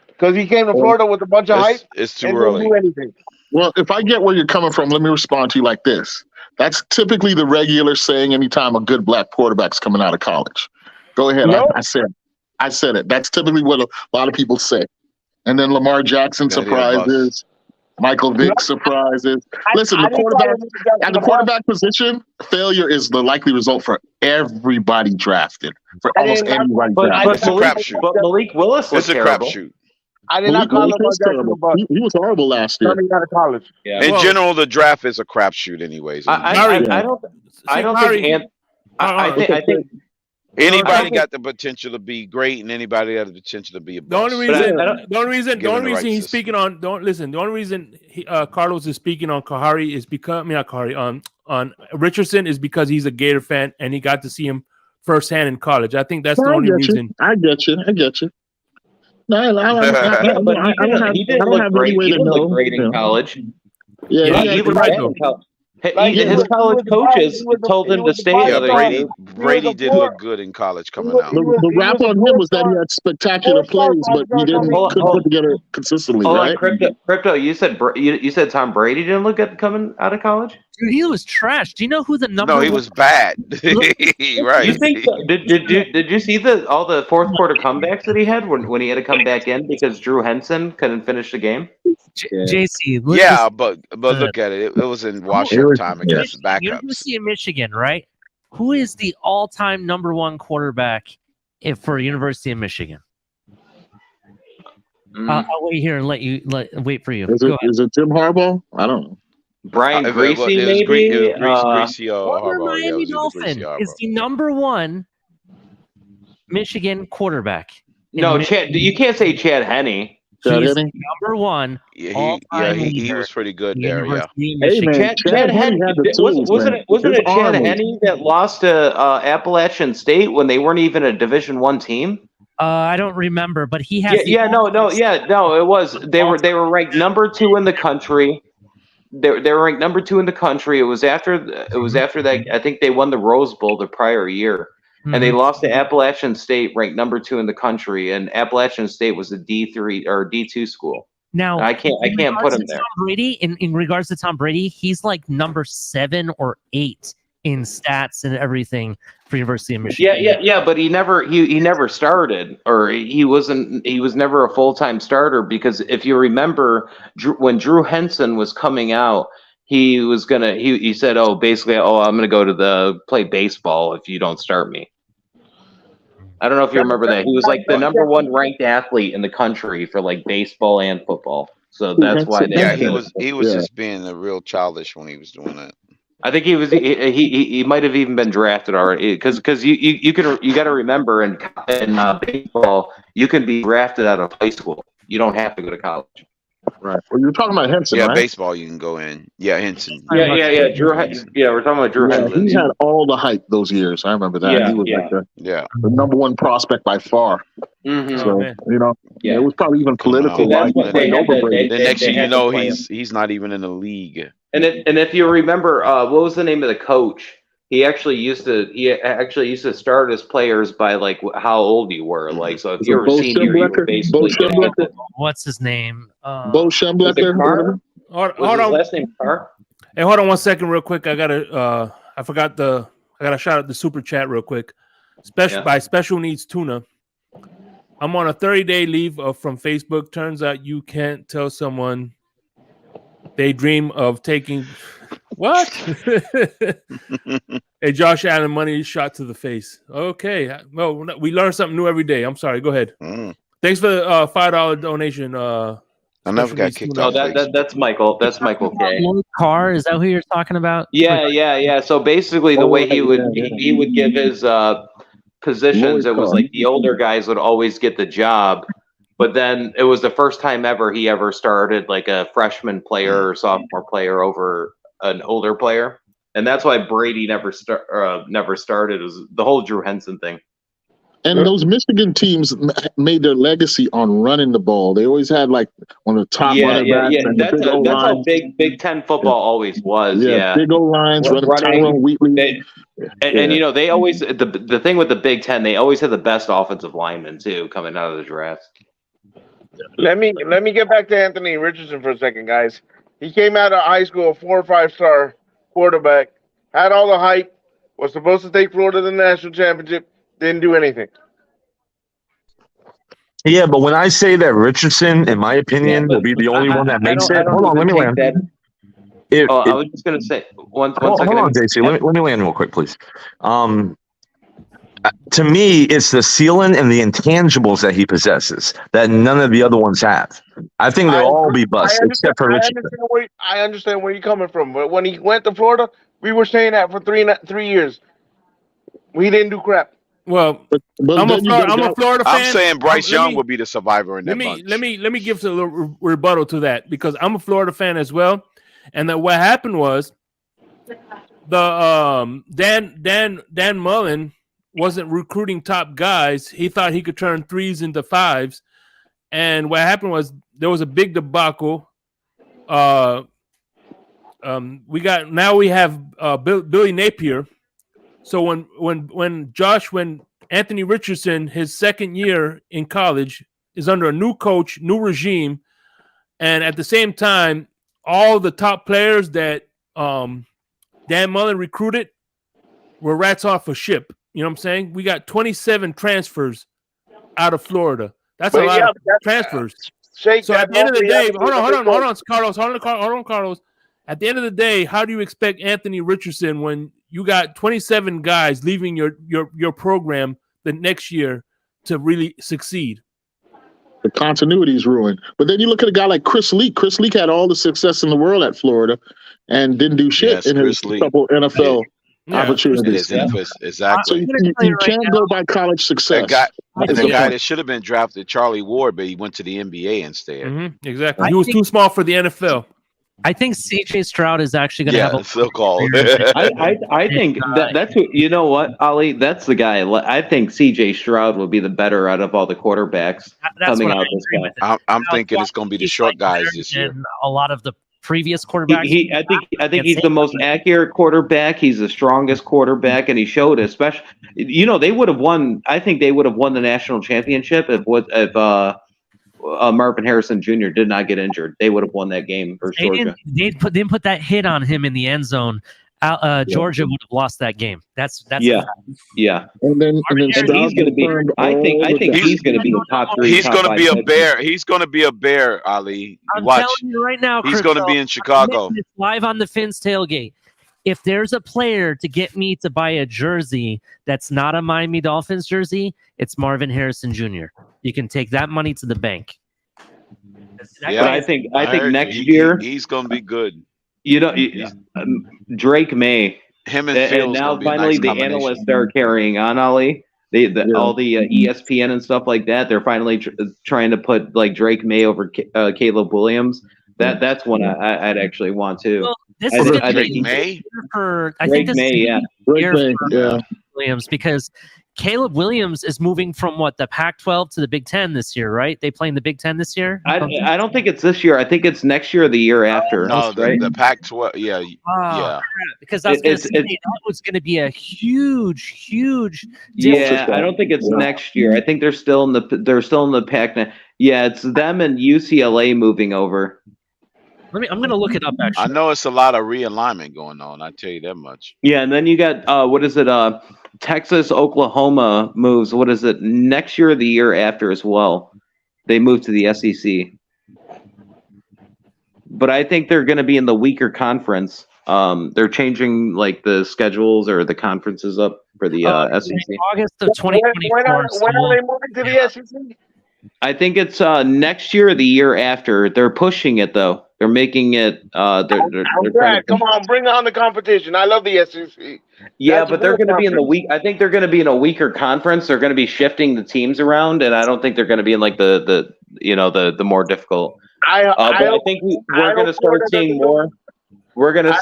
because he came to Florida with a bunch of hype. It's too and early. didn't do anything. Well, if I get where you're coming from, let me respond to you like this. That's typically the regular saying anytime a good black quarterback's coming out of college. Go ahead. No. I said it. That's typically what a lot of people say. And then Lamar Jackson surprises. Michael Vick surprises. Listen, at the quarterback position, failure is the likely result for everybody drafted. For almost anybody drafted. It's a crapshoot. But Malik Willis was It's a terrible. crapshoot. I did not call Malik Lamar was Jackson a terrible. bust. He was horrible last year. Coming out of college. Yeah. In general, the draft is a crapshoot, anyways. I don't think Anybody got the potential to be great, and anybody got the potential to be a The bust. only reason Given the right he's system. speaking on the only reason Carlos is speaking on Kahari is because not Kahari on Richardson is because he's a Gator fan and he got to see him firsthand in college. I think that's the only reason. I get you. No, I don't have he didn't any look great. way He to didn't know. look great in college. Yeah, he was right, bad though. in college. His college coaches told him to stay Yeah, another year. Brady did look good in college coming out. The rap on him was that he had spectacular plays, but he couldn't put together consistently, Hold right? on, crypto. You said Tom Brady didn't look good coming out of college. Dude, he was trash. Do you know who the number? No, he was bad. Right. You think? Did you see all the fourth quarter comebacks that he had when he had to come back in because Drew Henson couldn't finish the game? JC. Yeah, but look at it. It was in washed-up time against the backups. University of Michigan, right? Who is the all-time number one quarterback for University of Michigan? I'll wait here and wait for you. Is it Jim Harbaugh? I don't know. Brian Greasy, it was maybe. Greasy Former Harbaugh. Yeah, it Miami was either Dolphin Greasy or is Harbaugh. the number one Michigan quarterback. No, you can't say Chad Henne. He's the number one. He was pretty good there. Yeah. Hey man, Chad Henne wasn't it Chad Henne that lost to Appalachian State when they weren't even a Division I team? I don't remember, but he has. No, it was. They were ranked number 2 in the country. They were ranked number 2 in the country. It was after that. I think they won the Rose Bowl the prior year, and they lost to Appalachian State, ranked number 2 in the country. And Appalachian State was a D3 or D2 school. Now I can't put him there. Tom Brady, in regards to Tom Brady, he's like number 7 or 8 in stats and everything for University of Michigan. Yeah, but he never started, or he was never a full-time starter, because if you remember, when Drew Henson was coming out, he said, I'm gonna go to play baseball if you don't start me. I don't know if you remember that. He was like the number 1 ranked athlete in the country for like baseball and football. So that's why he was just being a real childish when he was doing that. I think he might have even been drafted already, because you got to remember in baseball you can be drafted out of high school. You don't have to go to college. Right. Well, you're talking about Henson, right? Baseball you can go in. Yeah, Henson. Yeah. Drew. Yeah, we're talking about Drew Henson. He had all the hype those years. I remember that. He was like the number 1 prospect by far. Mm-hmm. So it was probably even political. The next thing you know, he's not even in the league. And if you remember, what was the name of the coach? He actually used to start his players by like how old you were. Like, so if you were a senior, you were basically what's his name? Bo Schembechler. Hold on. Last name Carr? Hey, hold on 1 second, real quick. I gotta shout out the super chat real quick. By Special Needs Tuna. I'm on a 30-day leave from Facebook. Turns out you can't tell someone they dream of taking what? Hey, Josh Allen, money shot to the face. Okay, well, we learn something new every day. I'm sorry. Go ahead. Thanks for the $5 donation. I never got kicked off. That's Michael. That's Michael K. Carr, is that who you're talking about? Yeah. So basically, the way he would give his positions, it was like the older guys would always get the job. But then it was the first time ever he ever started like a freshman player or sophomore player over an older player, and that's why Brady never started. It was the whole Drew Henson thing. And those Michigan teams made their legacy on running the ball. They always had like one of the top running backs. And that's how Big Ten football always was. Yeah, big old lines, running Wheatley. And they always the thing with the Big Ten, they always had the best offensive linemen too coming out of the draft. Let me get back to Anthony Richardson for a second, guys. He came out of high school a 4 or 5-star quarterback, had all the hype, was supposed to take Florida to the national championship, didn't do anything. Yeah, but when I say that Richardson, in my opinion, will be the only one that makes it. Hold on, let me land. I was just gonna say one second. Hold on, JC. Let me land real quick, please. To me, it's the ceiling and the intangibles that he possesses that none of the other ones have. I think they'll all be bust, except for Richardson. I understand where you're coming from, but when he went to Florida, we were saying that for 3 years. We didn't do crap. Well, I'm a Florida fan. I'm saying Bryce Young will be the survivor in that bunch. Let me give a little rebuttal to that, because I'm a Florida fan as well, and that what happened was the Dan Mullen wasn't recruiting top guys. He thought he could turn 3s into 5s, and what happened was there was a big debacle. we have Billy Napier. So when Anthony Richardson, his second year in college, is under a new coach, new regime, and at the same time, all the top players that Dan Mullen recruited were rats off a ship. You know what I'm saying? We got 27 transfers out of Florida. That's a lot of transfers. Shake so at the end of the day, hold on, Carlos. At the end of the day, how do you expect Anthony Richardson when you got 27 guys leaving your program the next year to really succeed? The continuity is ruined. But then you look at a guy like Chris Leak. Chris Leak had all the success in the world at Florida and didn't do shit in his couple NFL opportunities. Exactly. So you can't go by college success. The guy that should have been drafted, Charlie Ward, but he went to the NBA instead. Mm-hmm, exactly. He was too small for the NFL. I think CJ Stroud is actually going to have a so-called. I think that's who, you know what, Ali? That's the guy. I think CJ Stroud will be the better out of all the quarterbacks coming out this guy. I'm thinking it's going to be the short guys this year. A lot of the previous quarterbacks. I think he's the most accurate quarterback. He's the strongest quarterback, and he showed, especially. You know, they would have won. I think they would have won the national championship if Marvin Harrison Jr. did not get injured. They would have won that game for Georgia. They didn't put that hit on him in the end zone. Georgia would have lost that game. That's yeah. And then he's going to be. I think he's going to be a top 3. He's going to be a bear. He's going to be a bear, Ali. Watch. I'm telling you right now, he's going to be in Chicago. It's live on the Fins tailgate. If there's a player to get me to buy a jersey that's not a Miami Dolphins jersey, it's Marvin Harrison Jr. You can take that money to the bank. Yeah, I think next year he's going to be good. You know, Drake May. Him and now finally the analysts are carrying on, Ali. All the ESPN and stuff like that. They're finally trying to put like Drake May over Caleb Williams. That's one I'd actually want to. Well, this is Drake May. I think this is Williams, because Caleb Williams is moving from the Pac-12 to the Big Ten this year, right? They play in the Big Ten this year. I don't think it's this year. I think it's next year or the year after. No, the Pac-12. Yeah. Because that was going to be a huge Yeah, I don't think it's next year. I think they're still in the Pac. Yeah, it's them and UCLA moving over. I'm going to look it up. Actually, I know it's a lot of realignment going on. I tell you that much. Yeah, and then you got Texas, Oklahoma moves. What is it? Next year or the year after as well. They move to the SEC. But I think they're going to be in the weaker conference. They're changing like the schedules or the conferences up for the SEC. August of 2024. When are they moving to the SEC? I think it's next year or the year after. They're pushing it though. They're making it. Come on, bring on the competition. I love the SEC. Yeah, but they're going to be in the weak. I think they're going to be in a weaker conference. They're going to be shifting the teams around, and I don't think they're going to be in like the more difficult. I think we're going to start seeing more. We're going to.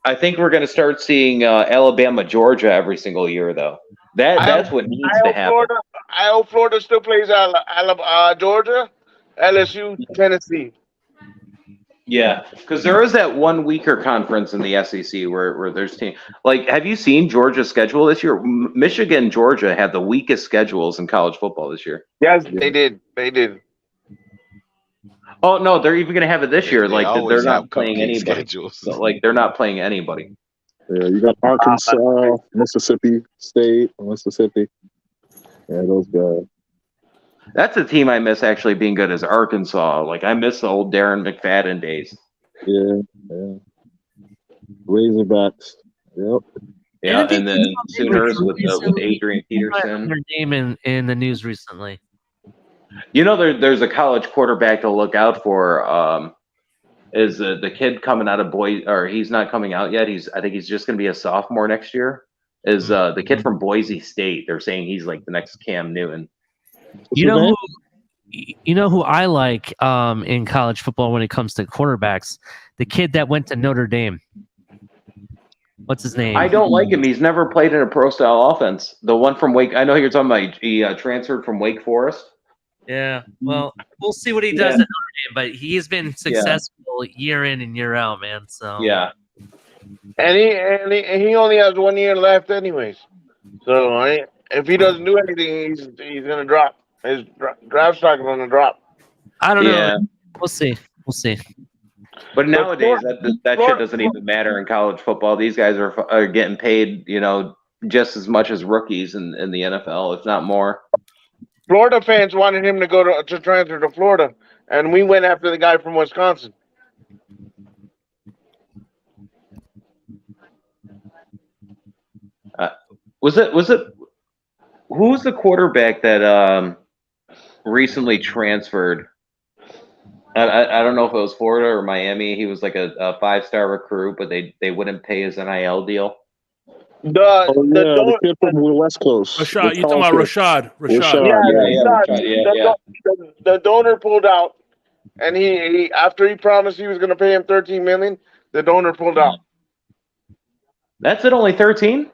I think we're going to start seeing Alabama, Georgia every single year, though. That's what needs to happen. I hope Florida still plays Georgia, LSU, Tennessee. Yeah, because there is that one weaker conference in the SEC where there's teams. Like, have you seen Georgia's schedule this year? Michigan, Georgia have the weakest schedules in college football this year. Yes, they did. Oh no, they're even going to have it this year. Like they're not playing anybody. So, like they're not playing anybody. Yeah, you got Arkansas, Mississippi State, Mississippi. Yeah, those guys. That's a team I miss actually being good as Arkansas. Like I miss the old Darren McFadden days. Yeah. Razorbacks. Yep. Yeah, and then Sooners with Adrian Peterson. Their name in the news recently. You know, there's a college quarterback to look out for. Is the kid coming out of Boise, or he's not coming out yet? I think he's just going to be a sophomore next year. Is the kid from Boise State? They're saying he's like the next Cam Newton. You know who I like in college football when it comes to quarterbacks? The kid that went to Notre Dame. What's his name? I don't like him. He's never played in a pro style offense. The one from Wake. I know you're talking about. He transferred from Wake Forest. Yeah. Well, we'll see what he does at Notre Dame, but he's been successful year in and year out, man. So and he only has 1 year left, anyways. So if he doesn't do anything, he's gonna drop. His draft stock is gonna drop. I don't know. We'll see. We'll see. But nowadays, that shit doesn't even matter in college football. These guys are getting paid, just as much as rookies in the NFL, if not more. Florida fans wanted him to go to transfer to Florida, and we went after the guy from Wisconsin. Was it who was the quarterback that recently transferred? I don't know if it was Florida or Miami. He was like a 5-star recruit, but they wouldn't pay his NIL deal. The kid from the West Coast. Rashad, you talking about Rashad? The donor pulled out, and he after he promised he was going to pay him $13 million, the donor pulled out. That's it. Only $13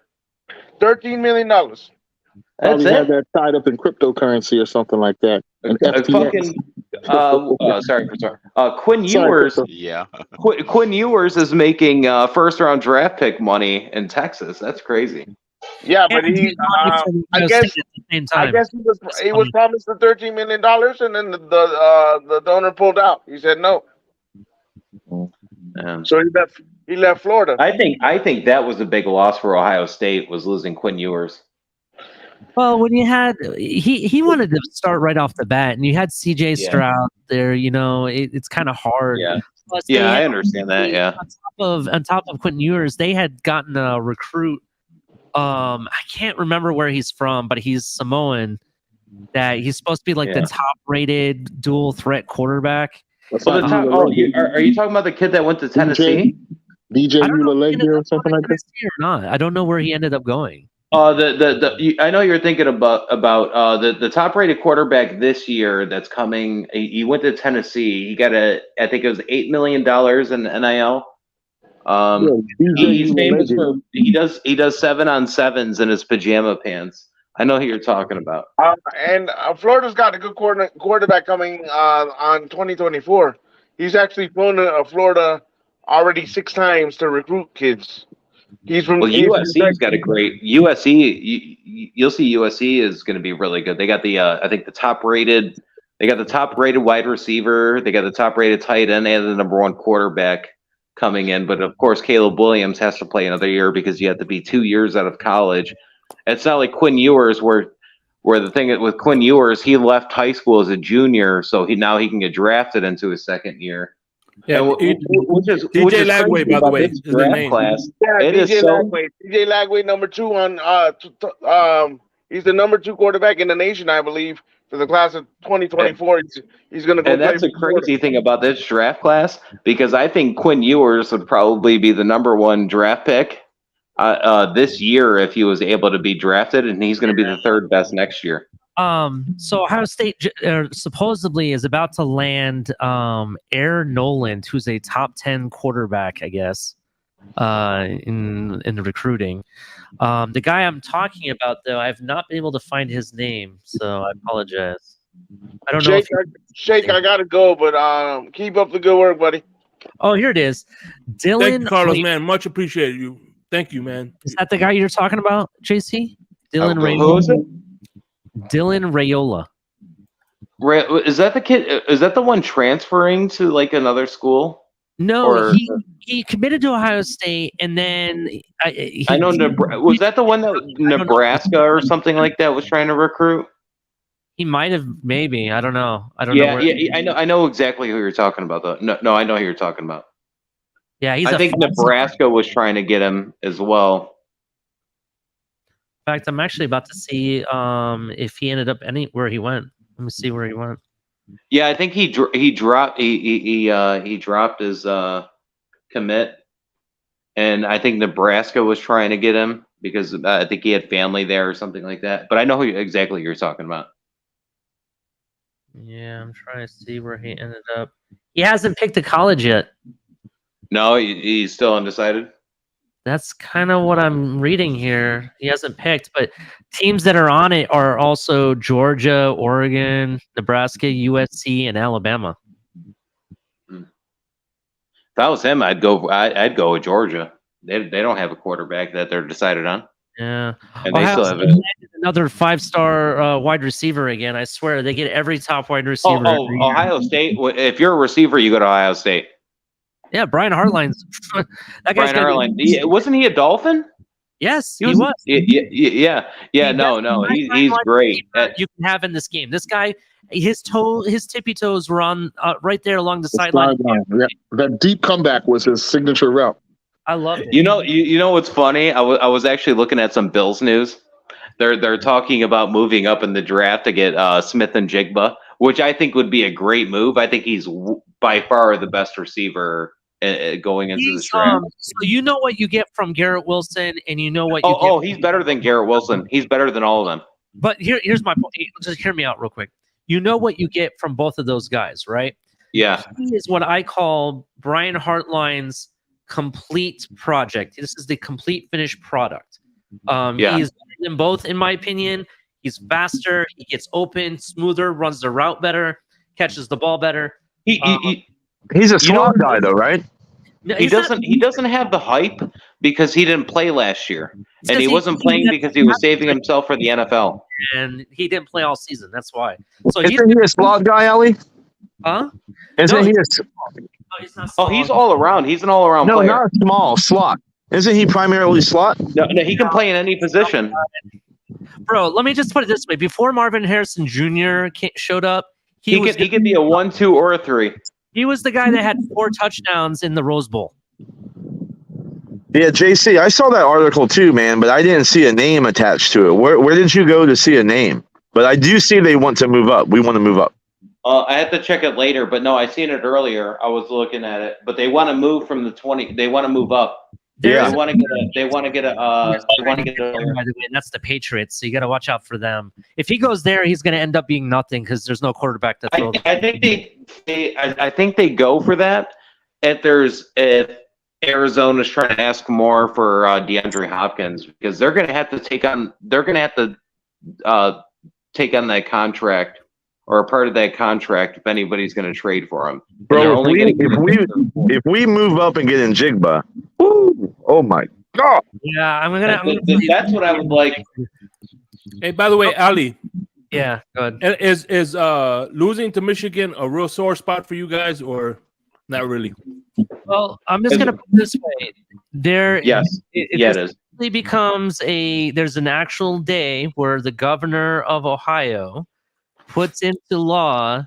million. Probably had that tied up in cryptocurrency or something like that. Quinn Ewers. Quinn Ewers is making first-round draft pick money in Texas. That's crazy. Yeah, but I guess he was promised the $13 million, and then the donor pulled out. He said no. So he left Florida. I think that was a big loss for Ohio State, was losing Quinn Ewers. Well, when you had he wanted to start right off the bat, and you had CJ Stroud there, it's kind of hard. Yeah, Plus, I understand that. Yeah, on top of Quentin Ewers, they had gotten a recruit. I can't remember where he's from, but he's Samoan. That he's supposed to be like the top-rated dual threat quarterback. Are you talking about the kid that went to Tennessee? DJ Ulalege or something like that? Or not? I don't know where he ended up going. I know you're thinking about the top-rated quarterback this year that's coming. He went to Tennessee. He got I think it was $8 million in NIL. He's famous for he does 7-on-7s in his pajama pants. I know who you're talking about. And Florida's got a good quarterback coming on 2024. He's actually flown to Florida already 6 times to recruit kids. USC's got a great USC. You'll see USC is going to be really good. They got I think the top rated. They got the top rated wide receiver. They got the top rated tight end. They have the number 1 quarterback coming in. But of course, Caleb Williams has to play another year because you have to be 2 years out of college. It's not like Quinn Ewers, where the thing with Quinn Ewers, he left high school as a junior, so he can get drafted into his 2nd year. Yeah, which is DJ Lagway, by the way, is the name. Class. Yeah, DJ Lagway. DJ Lagway, number 2 on. He's the number 2 quarterback in the nation, I believe, for the class of 2024. He's going to go. And that's a crazy thing about this draft class, because I think Quinn Ewers would probably be the number 1 draft pick this year if he was able to be drafted, and he's going to be the 3rd best next year. So Ohio State supposedly is about to land Air Noland, who's a top 10 quarterback, I guess, in the recruiting. The guy I'm talking about, though, I've not been able to find his name, so I apologize. I don't know. Shake, I gotta go, but keep up the good work, buddy. Oh, here it is. Dylan. Thank you, Carlos, man. Much appreciated. Thank you, man. Is that the guy you're talking about, JC? Dylan Rayola. Who is it? Dylan Rayola. Is that the kid? Is that the one transferring to like another school? No, he committed to Ohio State, and then I know. Was that the one that Nebraska or something like that was trying to recruit? He might have, maybe. I don't know. know. Yeah. I know exactly who you're talking about, though. No, I know who you're talking about. Yeah, I think Nebraska was trying to get him as well. In fact, I'm actually about to see if he ended up where he went. Let me see where he went. Yeah, I think he dropped his commit, and I think Nebraska was trying to get him because I think he had family there or something like that. But I know exactly who you're talking about. Yeah, I'm trying to see where he ended up. He hasn't picked a college yet. No, he's still undecided. That's kind of what I'm reading here. He hasn't picked, but teams that are on it are also Georgia, Oregon, Nebraska, USC, and Alabama. If I was him, I'd go with Georgia. They don't have a quarterback that they're decided on. Yeah, and they still have it. Another 5-star wide receiver again. I swear they get every top wide receiver. Ohio State. If you're a receiver, you go to Ohio State. Yeah, Brian Hartline's. That guy's Brian Hartline. Wasn't he a Dolphin? Yes, he was. Yeah. No, he's great. You can have in this game. This guy, his tippy toes were on right there along the sideline. Yeah. That deep comeback was his signature route. I love it. You know what's funny? I was actually looking at some Bills news. They're talking about moving up in the draft to get Smith and Jigba, which I think would be a great move. I think he's by far the best receiver going into this draft. So you know what you get from Garrett Wilson, and you know what you get. He's better than Garrett Wilson. He's better than all of them. But here's my point. Just hear me out real quick. You know what you get from both of those guys, right? Yeah. He is what I call Brian Hartline's complete project. This is the complete finished product. He is better than both, in my opinion. He's faster. He gets open, smoother, runs the route better, catches the ball better. He's a slot guy, though, right? No, He doesn't have the hype because he didn't play last year, and he wasn't playing because he was saving himself for the NFL. And he didn't play all season. That's why. So Isn't he a slot guy, Ellie? Huh? Isn't he a? He's not Oh, he's all around. He's an all around No, player. not small slot. Isn't he primarily slot? No, he can play in any position. Bro, let me just put it this way: before Marvin Harrison Jr. showed up, He could be a 1, 2, or a 3. He was the guy that had 4 touchdowns in the Rose Bowl. Yeah, JC, I saw that article too, man, but I didn't see a name attached to it. Where did you go to see a name? But I do see they want to move up. We want to move up. I have to check it later, but no, I seen it earlier. I was looking at it, but they want to move from the 20. They want to move up. Yeah. They want to get a. By the way, and that's the Patriots, so you got to watch out for them. If he goes there, he's going to end up being nothing because there's no quarterback to throw. I think they go for that. If Arizona's trying to ask more for DeAndre Hopkins because they're going to have to take on that contract or a part of that contract if anybody's going to trade for him. Bro, if we move up and get in Jigba, oh my God. Yeah, I'm gonna that's what I would like. Hey, by the way, Ali. Yeah, go ahead. Is losing to Michigan a real sore spot for you guys, or not really? Well, I'm just gonna put it this way: it is. Becomes there's an actual day where the governor of Ohio puts into law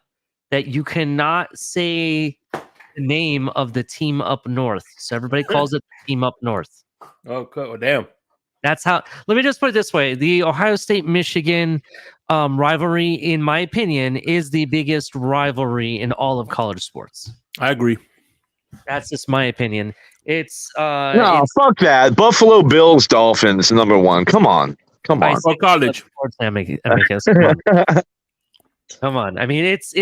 that you cannot say the name of the team up north. So everybody calls it the team up north. Oh, damn. That's how. Let me just put it this way: the Ohio State-Michigan rivalry, in my opinion, is the biggest rivalry in all of college sports. I agree. That's just my opinion. It's fuck that. Buffalo Bills, Dolphins, number 1. Come on. For college. Come on. I mean, it's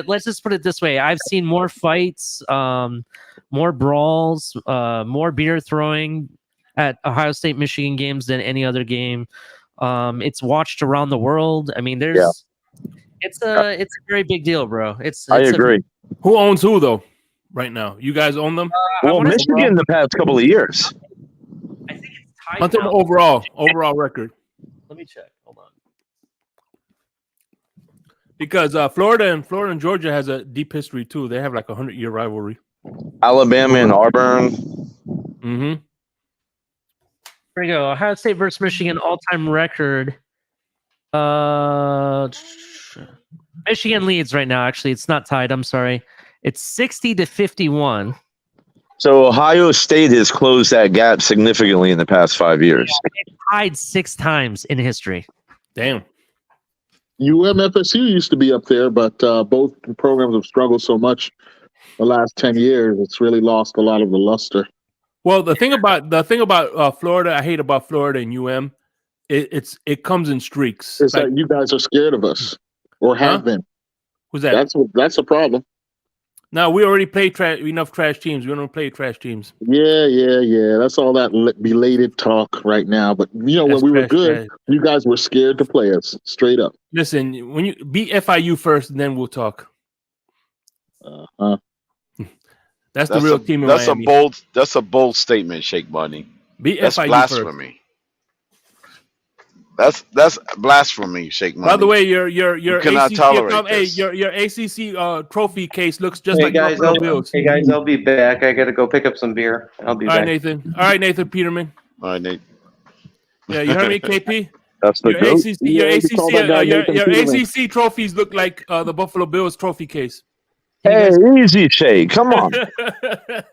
let's just put it this way. I've seen more fights, more brawls, more beer throwing at Ohio State Michigan games than any other game. It's watched around the world. I mean, it's a very big deal, bro. I agree. Who owns who though right now? You guys own them? Well, Michigan the past couple of years. I think it's tied. What's the overall record? Let me check. Hold on. Because Florida and Georgia has a deep history too. They have like a 100-year rivalry. Alabama and Auburn. Mm-hmm. Here we go. Ohio State versus Michigan all-time record. Michigan leads right now. Actually, it's not tied. I'm sorry. It's 60-51. So Ohio State has closed that gap significantly in the past 5 years. It's tied 6 times in history. Damn. UMFSU used to be up there, but both programs have struggled so much the last 10 years. It's really lost a lot of the luster. Well, the thing about Florida, I hate about Florida and UM, it comes in streaks. It's that you guys are scared of us, or have been. Who's that? That's a problem. No, we already played enough trash teams. We don't play trash teams. Yeah. That's all that belated talk right now. But when we were good, you guys were scared to play us straight up. Listen, when you beat FIU first, then we'll talk. That's the real team in Miami. That's a bold statement, Shake Money. Beat That's FIU blasphemy. That's blasphemy, Shake Money. By the way, your cannot ACC, tolerate this. your ACC trophy case looks just Hey like guys, Buffalo Bills. I'll be back. I gotta go pick up some beer. I'll be All right, back. Nathan. All right, Nathan Peterman. All right, Nate. Yeah, you heard me, KP. That's the your ACC trophies look like the Buffalo Bills trophy case. Hey, easy, Shake. Come on.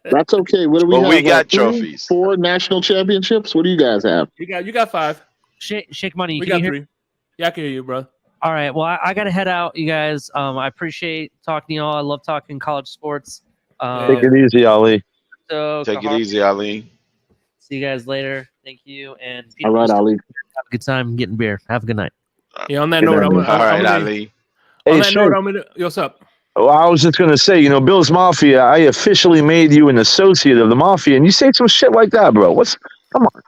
That's okay. What do we have? We got trophies. 4 national championships. What do you guys have? You got 5. Shake Money. We got 3. Yeah, I can hear you, bro. All right. Well, I got to head out, you guys. I appreciate talking to y'all. I love talking college sports. Take it easy, Ali. So Take it easy, Ali. See you guys later. Thank you. And all right, Ali. Have a good time getting beer. Have a good night. Yeah. On that note, Ali. On that note, what's up? Well, I was just gonna say, Bill's Mafia. I officially made you an associate of the Mafia, and you say some shit like that, bro. Come on.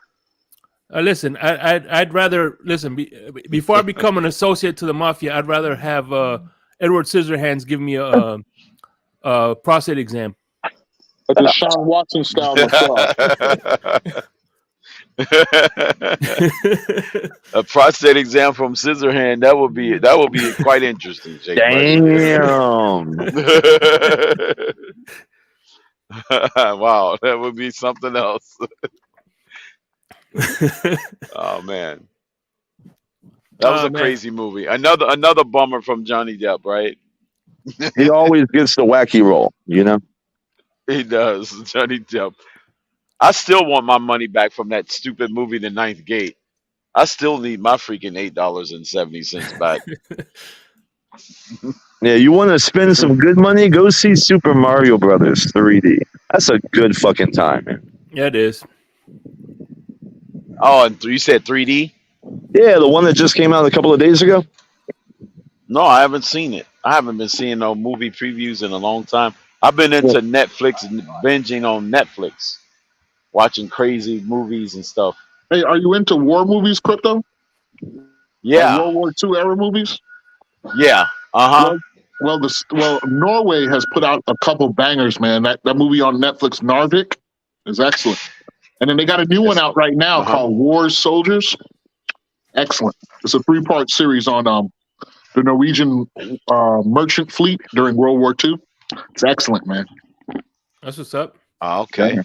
Listen, I'd rather before I become an associate to the Mafia. I'd rather have Edward Scissorhands give me a prostate exam. A Deshaun Watson style massage. A prostate exam from Scissorhand. That would be quite interesting, Jake. Damn. Wow, that would be something else. Oh man, that was a crazy movie. Another bummer from Johnny Depp, right? He always gets the wacky role, He does, Johnny Depp. I still want my money back from that stupid movie, The Ninth Gate. I still need my freaking $8.70 back. Yeah, you want to spend some good money? Go see Super Mario Brothers 3D. That's a good fucking time, man. Yeah, it is. Oh, and you said 3D? Yeah, the one that just came out a couple of days ago. No, I haven't seen it. I haven't been seeing no movie previews in a long time. I've been into Netflix and binging on Netflix, watching crazy movies and stuff. Hey, are you into war movies, Crypto? Yeah. World War II era movies? Yeah. Uh-huh. Well, Norway has put out a couple bangers, man. That movie on Netflix, Narvik, is excellent. And then they got a new one out right now called War Soldiers. Excellent. It's a 3-part series on the Norwegian merchant fleet during World War II. It's excellent, man. That's what's up. Okay.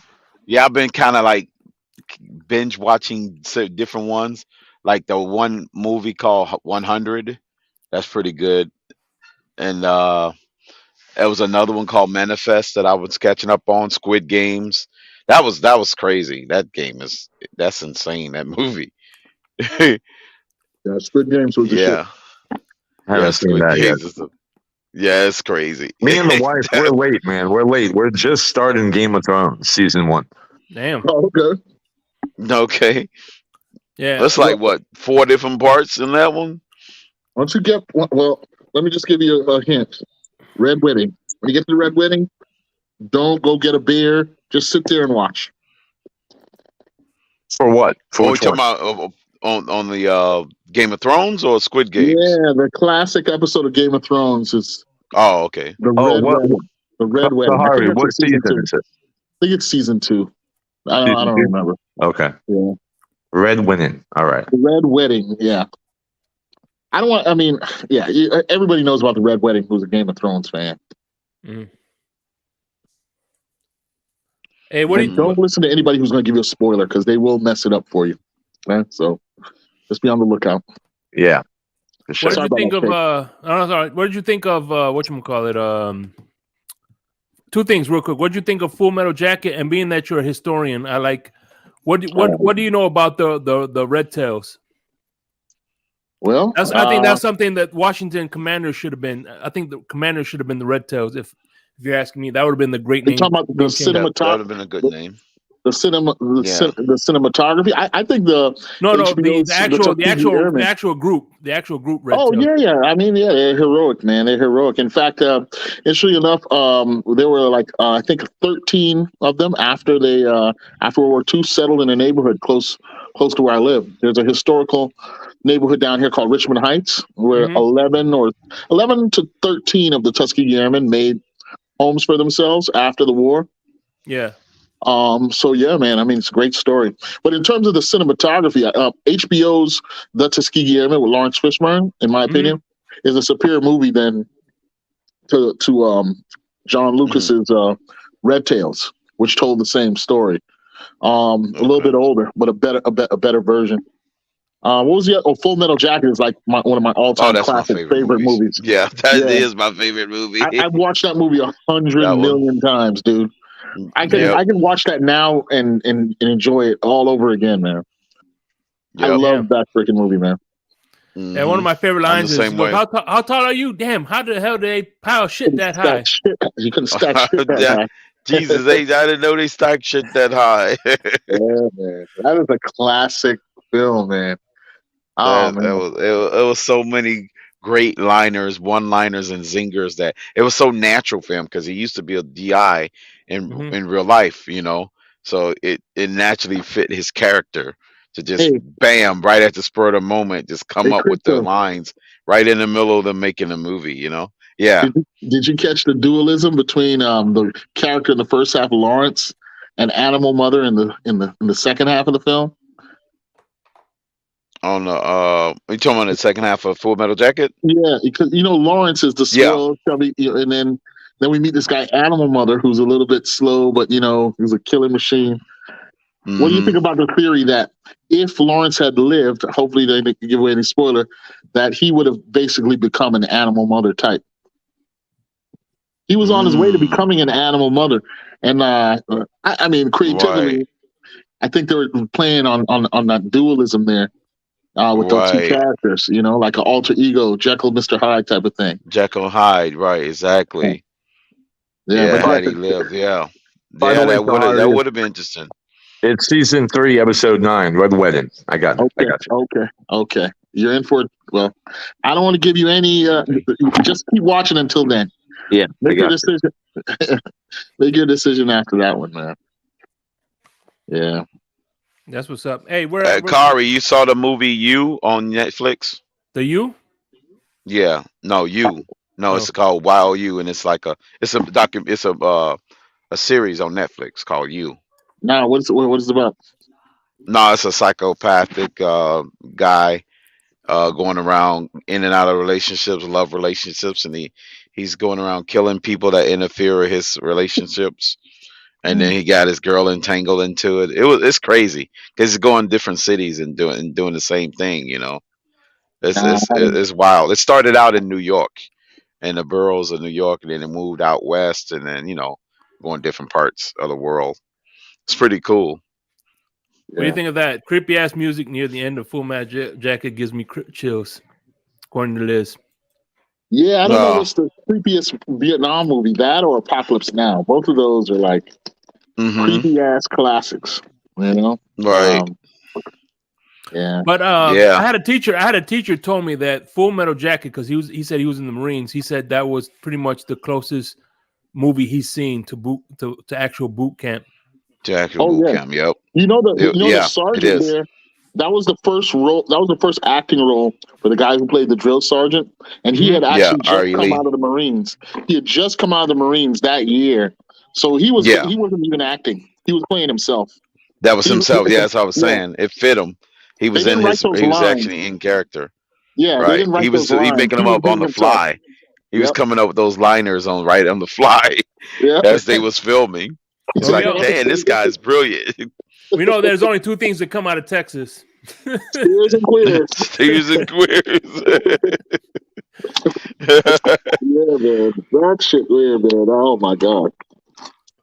Yeah, I've been kind of like binge watching different ones. Like the one movie called 100. That's pretty good. And there was another one called Manifest that I was catching up on. Squid Games. That was crazy. That's insane. That movie. Yeah, Squid Games was the shit. I haven't seen that yet. Yeah, it's crazy. Me and the wife, we're late, man. We're late. We're just starting Game of Thrones season 1. Damn. Oh, okay. Okay. Yeah. That's like what, 4 different parts in that one? Once you get, well, let me just give you a hint. Red Wedding. When you get to the Red Wedding, don't go get a beer. Just sit there and watch. For what? For what? Talking about on the Game of Thrones or Squid Games? Yeah, the classic episode of Game of Thrones is. Oh, okay. The Red Wedding. The Red Wedding. Sorry, what season is it? I think it's season 2. I don't remember. Okay. Yeah. Red Wedding. All right. The Red Wedding. Yeah. Everybody knows about the Red Wedding who's a Game of Thrones fan. Mm. Hey, don't listen to anybody who's going to give you a spoiler because they will mess it up for you, man. So just be on the lookout. Yeah. What did you think of? What did you think of? Whatchamacallit? 2 things, real quick. What did you think of Full Metal Jacket? And being that you're a historian, I like. What do you know about the Red Tails? Well, I think that's something that Washington Commanders should have been. I think the Commanders should have been the Red Tails. If you're asking me, that would have been the great name. Talking about the cinematography. That would have been a good name. the cinematography. I think the the actual group Red Oh Tail. yeah. I mean, yeah, they're heroic, man. They're heroic. In fact, interestingly enough, there were like I think 13 of them after after World War II settled in a neighborhood close to where I live. There's a historical neighborhood down here called Richmond Heights, where 11 to 13 of the Tuskegee Airmen made homes for themselves after the war. Yeah. So yeah, man. I mean, it's a great story. But in terms of the cinematography, HBO's The Tuskegee Airmen with Lawrence Fishburne, in my opinion, is a superior movie than to John Lucas's Red Tails, which told the same story. A little bit older, but a better version. What was the Full Metal Jacket is like one of my all-time classic favorite movies. Yeah, that is my favorite movie. I've watched that movie 100 million times, dude. I can watch that now and enjoy it all over again, man. I love that freaking movie, man. And one of my favorite lines is, how tall are you? Damn, how the hell do they pile shit that high? You couldn't stack shit that high. Jesus, I didn't know they stack shit that high. Yeah, man. That is a classic film, man. Oh, man. It was so many great one-liners and zingers that it was so natural for him because he used to be a DI in real life, you know. So it naturally fit his character to just bam right at the spur of the moment, just come up with the lines right in the middle of them making a movie, you know. Yeah. Did you catch the dualism between the character in the first half of Lawrence and Animal Mother in the second half of the film? On are you talking about the second half of Full Metal Jacket? Yeah, because Lawrence is the slow, chubby, and then we meet this guy Animal Mother, who's a little bit slow, but he's a killing machine. What do you think about the theory that if Lawrence had lived, hopefully they didn't give away any spoiler, that he would have basically become an Animal Mother type? He was on his way to becoming an Animal Mother, and I mean creatively, I think they were playing on that dualism there. With those two characters, like an alter ego, Jekyll, Mr. Hyde type of thing. Jekyll Hyde, right? Exactly. Yeah, had he lived, that would have been interesting. It's season 3, episode 9, Red Wedding. I got it. Okay, I got you. Okay. You're in for it. Well, I don't want to give you any. Just keep watching until then. Yeah, make your decision. Make your decision after that one, man. Yeah. That's what's up. Hey, Kari, you saw the movie You on Netflix? The You? Yeah. No, You. No, it's called YOU, and it's like a series on Netflix called You. No, what is it about? No, it's a psychopathic guy going around in and out of relationships, love relationships, and he's going around killing people that interfere with his relationships. And then he got his girl entangled into it. It's crazy because he's going different cities and doing the same thing. It's wild. It started out in New York, in the boroughs of New York, and then it moved out west, and then going different parts of the world. It's pretty cool. What do you think of that? Creepy ass music near the end of Full Metal Jacket gives me chills, according to Liz. Yeah, I don't know what's the creepiest Vietnam movie, that or Apocalypse Now. Both of those are like creepy ass classics, Right. Yeah. But I had a teacher told me that Full Metal Jacket, because he said he was in the Marines. He said that was pretty much the closest movie he's seen to actual boot camp. To actual boot camp, yep. The sergeant there. That was the first role. That was the first acting role for the guy who played the drill sergeant, and he had actually just come out of the Marines. He had just come out of the Marines that year, so he wasn't even acting. He was playing himself. That was himself. Yeah, that's what I was saying. It fit him. He was he was actually in character. Yeah, right. He was making them up on the fly. He was coming up with those liners on the fly as they was filming. It's like, damn, this guy's brilliant. We know there's only two things that come out of Texas. Steers and queers. Steers and queers. Yeah, man. That shit there, man. Oh, my God.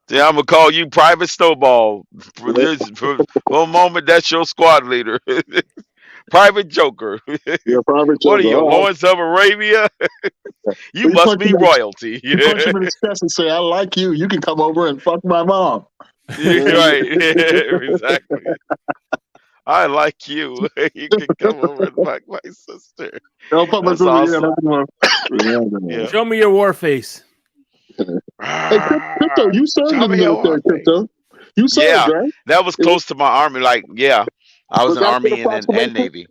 Yeah, I'm going to call you Private Snowball. For a moment, that's your squad leader. Private Joker. You're a private What are joker. you, All right. Lawrence of Arabia? You You must punch be him in royalty. you punch him in his chest and say, "I like you. You can come over and fuck my mom." You're right. Exactly. I like you. You can come over and fuck my sister. That's awesome. Yeah. Show me your war face. Hey, Crypto, you served in the military, Crypto. You served, Yeah, right? that was close to my army. Like, yeah, I was Was in that good Army and approximation? Navy.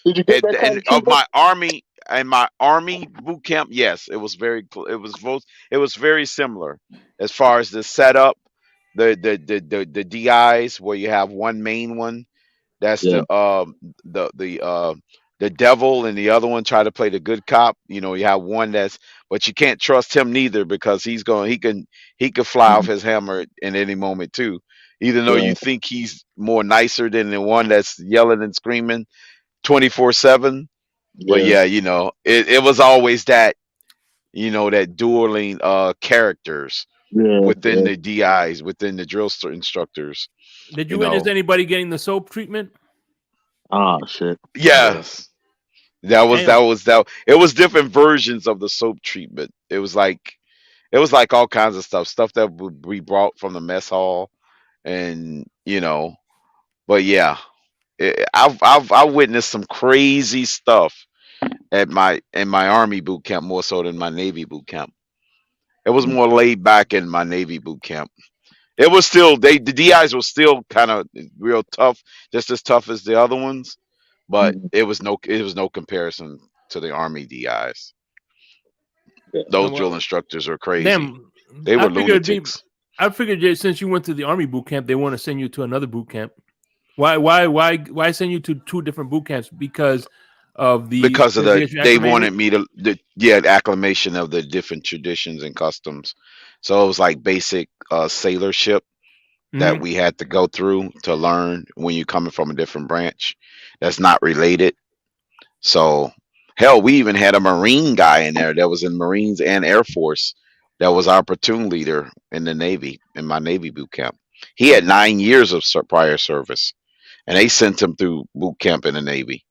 Did you get that kind And of of treatment? my army boot camp, yes, it was it was very similar as far as the setup, the DIs where you have one main one that's Yeah. the devil, and the other one try to play the good cop. You know, you have one but you can't trust him neither because he can fly off his hammer in any moment too. Even though you Right. think he's more nicer than the one that's yelling and screaming 24/7. But Yeah. yeah, it was always that, that dueling characters Yeah. within the DIs, within the drill instructors. Did You you witness know, anybody getting the soap treatment? Ah, shit. yes. That was Damn. it was different versions of the soap treatment. It was like all kinds of stuff that would be brought from the mess hall, and but yeah, I witnessed some crazy stuff in my Army boot camp more so than my Navy boot camp. It was more laid back in my Navy boot camp. It was still the DIs were still kind of real tough, just as tough as the other ones, but it was no comparison to the Army DIs. Those drill instructors are crazy. Damn, They were lunatics. I figured since you went to the Army boot camp, they want to send you to another boot camp. Why send you to two different boot camps? Because of the They wanted me to acclimation of the different traditions and customs. So it was like basic sailorship that we had to go through to learn when you're coming from a different branch that's not related. So hell, we even had a Marine guy in there that was in Marines and Air Force that was our platoon leader in the Navy, in my Navy boot camp. He had 9 years of prior service, and they sent him through boot camp in the Navy.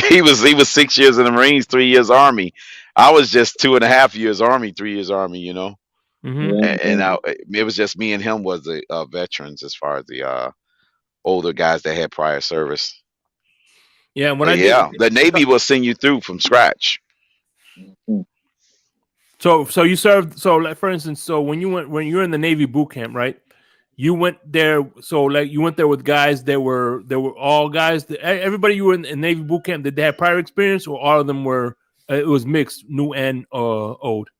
He was 6 years in the Marines, 3 years Army. I was just 2.5 years Army, 3 years Army. And it was just me and him was the veterans as far as the older guys that had prior service. Yeah, the Navy will send you through from scratch. So you served. So like for instance, when you were in the Navy boot camp, right? You went there. So like you went there with guys that were all guys. Everybody you were in Navy boot camp, did they have prior experience, or all of them were? It was mixed, new and old.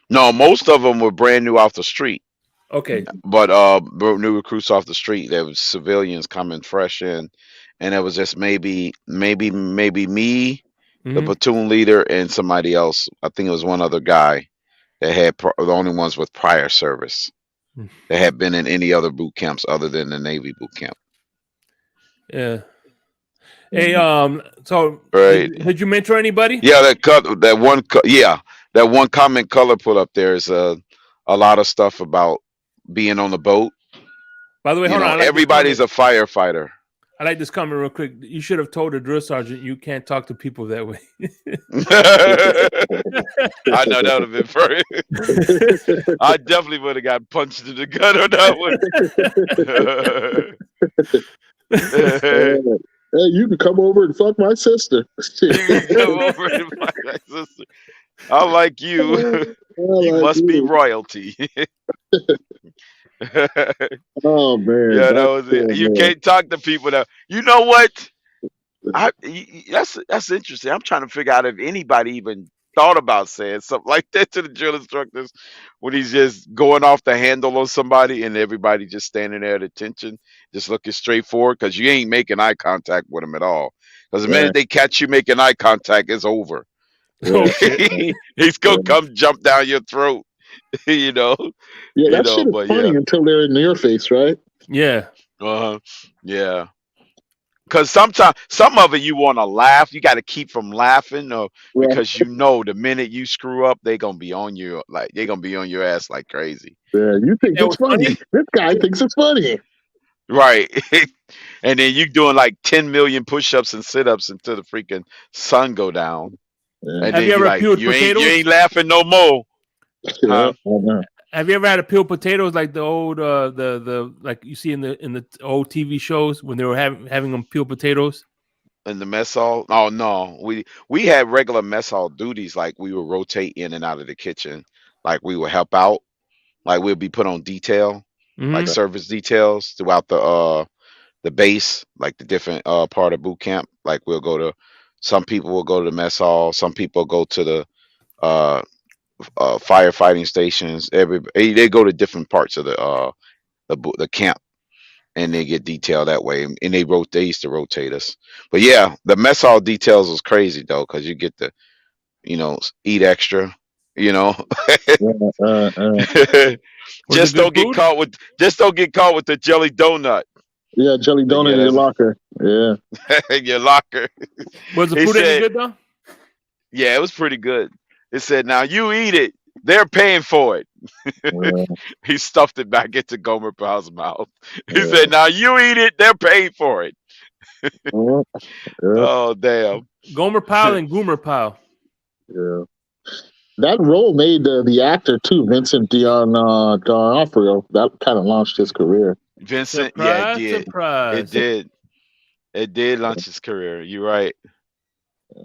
No, most of them were brand new off the street. Okay, but new recruits off the street. There was civilians coming fresh in, and it was just maybe me, the platoon leader, and somebody else. I think it was one other guy that had the only ones with prior service that had been in any other boot camps other than the Navy boot camp. Yeah. Hey, so right. Did you mentor anybody? Yeah, that one comment color put up there is a lot of stuff about being on the boat. By the way, hold on. Everybody's a firefighter. I like this comment real quick. You should have told the drill sergeant you can't talk to people that way. I know that would have been very. I definitely would have got punched in the gut on that one. Hey, you can come over and fuck my sister. You can come over and fuck my sister. I like you. You must be royalty. Oh man! Yeah, that was it. You can't talk to people that. You know what? That's interesting. I'm trying to figure out if anybody even thought about saying something like that to the drill instructors when he's just going off the handle on somebody and everybody just standing there at attention, just looking straight forward because you ain't making eye contact with them at all. Because the minute they catch you making eye contact, it's over. He's gonna come jump down your throat. Yeah, that shit is funny until they're in your face, right? Yeah. Yeah. Because sometimes some of it you want to laugh. You got to keep from laughing, or because the minute you screw up, they're gonna be on you they're gonna be on your ass like crazy. Yeah, you think it's funny. This guy thinks it's funny. Right. And then you doing like 10 million push-ups and sit-ups until the freaking sun go down. Yeah. And Have then you you ever like, peeled you potatoes? ain't laughing no more. Huh? Have you ever had to peel potatoes like the old the like you see in the old TV shows when they were having them peel potatoes? In the mess hall? Oh no, we had regular mess hall duties. Like we would rotate in and out of the kitchen. Like we would help out. Like we'd be put on detail, like Mhm. service details throughout the base, like the different part of boot camp. Like we'll go to, some people will go to the mess hall. Some people go to the uh firefighting stations. They go to different parts of the camp, and they get detailed that way. And they used to rotate us. But yeah, the mess hall details was crazy though, because you get to, eat extra, you know. Just don't get caught with the jelly donut Yeah, jelly donut in your locker. Yeah. in your locker. Was the He food any said, good though? yeah, it was pretty good. It said, now you eat it. They're paying for it. He stuffed it back into Gomer Pyle's mouth. He said, now you eat it. They're paying for it. Oh, damn. Gomer Pyle and Goomer Pyle. Yeah. That role made the actor too, Vincent D'Onofrio. That kind of launched his career. Vincent, yeah, it did. Surprise. It did. It did launch his career. You're right.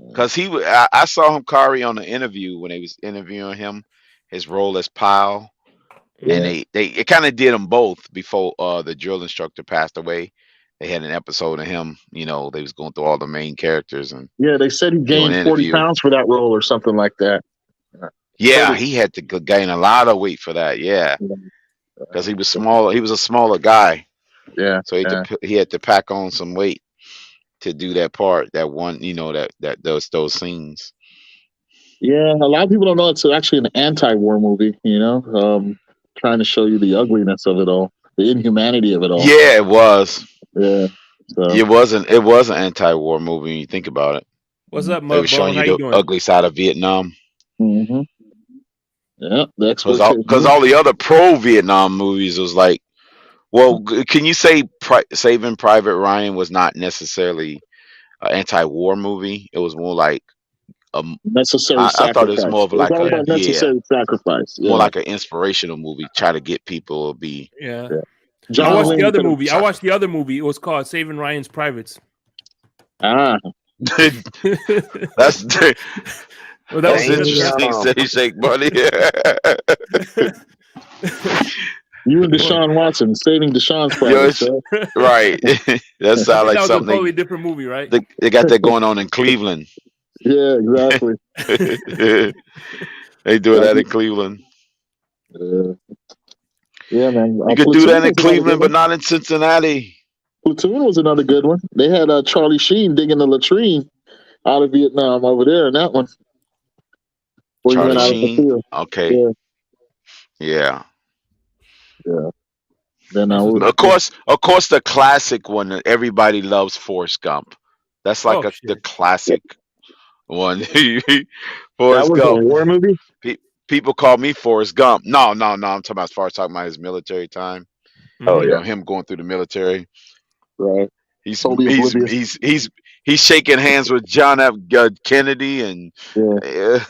Because I saw him, Kari, on the interview when they was interviewing him, his role as Pyle. Yeah. And it kind of did them both before the drill instructor passed away. They had an episode of him, they was going through all the main characters and Yeah, they said he doing gained an 40 interview. pounds for that role or something like that. Yeah, he had to gain a lot of weight for that. Yeah, because he was smaller. He was a smaller guy. Yeah, so he had to pack on some weight to do that part. That one, those scenes. Yeah, a lot of people don't know it's actually an anti-war movie. Trying to show you the ugliness of it all, the inhumanity of it all. Yeah, it was. Yeah, so. It wasn't. It was an anti-war movie when you think about it. What's up, They were showing Mudbone? How you you the doing? ugly side of Vietnam. Mm-hmm. Yeah, the Because all the other pro-Vietnam movies was like, well, can you say Saving Private Ryan was not necessarily an anti-war movie? It was more like necessary I sacrifice. thought it was more of like all about necessary sacrifice. more like an inspirational movie. Try to get people to be. Yeah. John I watched Wayne the other could've- movie. I watched the other movie. It was called Saving Ryan's Privates. Ah. That's Well, that's was interesting. Say shake money. You and Deshaun Watson saving Deshaun's privates. Right. That sounds like that was something a totally different movie, right? they got that going on in Cleveland. Yeah, exactly. They do that in Cleveland. Yeah, man. You could do that in Cleveland, but not in Cincinnati. Platoon was another good one. They had Charlie Sheen digging the latrine out of Vietnam over there in that one. Where he went Charlie out of the Sheen. field. Okay. Yeah. Yeah. Then Of course, the classic one that everybody loves, Forrest Gump. That's like the classic one. Forrest was Gump. a war movie? People call me Forrest Gump. No. I'm talking about as far as talking about his military time. Oh, You know, yeah. him going through the military. Right. He's Totally he's shaking hands with John F. Kennedy and he was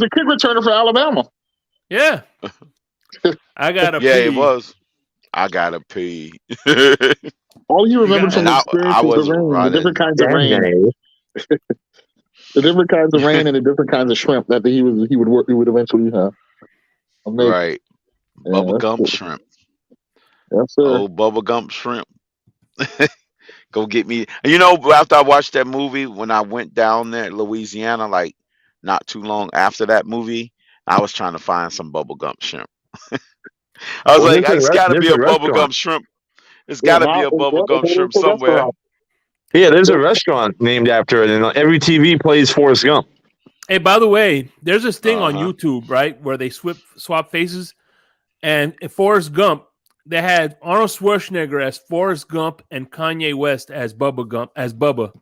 a kick returner for Alabama. Yeah. I gotta yeah, pee. it was. I gotta pee. All he remembered from And the I experience was the wasn't rain, running. the different kinds of rain. The different kinds of rain and the different kinds of shrimp that he would eventually have. Right. Yeah, Bubble that's gum cool. shrimp. Yes, sir. Oh, bubble gum shrimp. Go get me. After I watched that movie, when I went down there in Louisiana, like not too long after that movie, I was trying to find some bubble gum shrimp. I was like, it's got to be a bubble gum shrimp. It's got to be a bubble gum shrimp somewhere. Yeah, there's a restaurant named after it, and every TV plays Forrest Gump. Hey, by the way, there's this thing on YouTube, right, where they swap faces, and in Forrest Gump, they had Arnold Schwarzenegger as Forrest Gump and Kanye West as Bubba Gump as Bubba.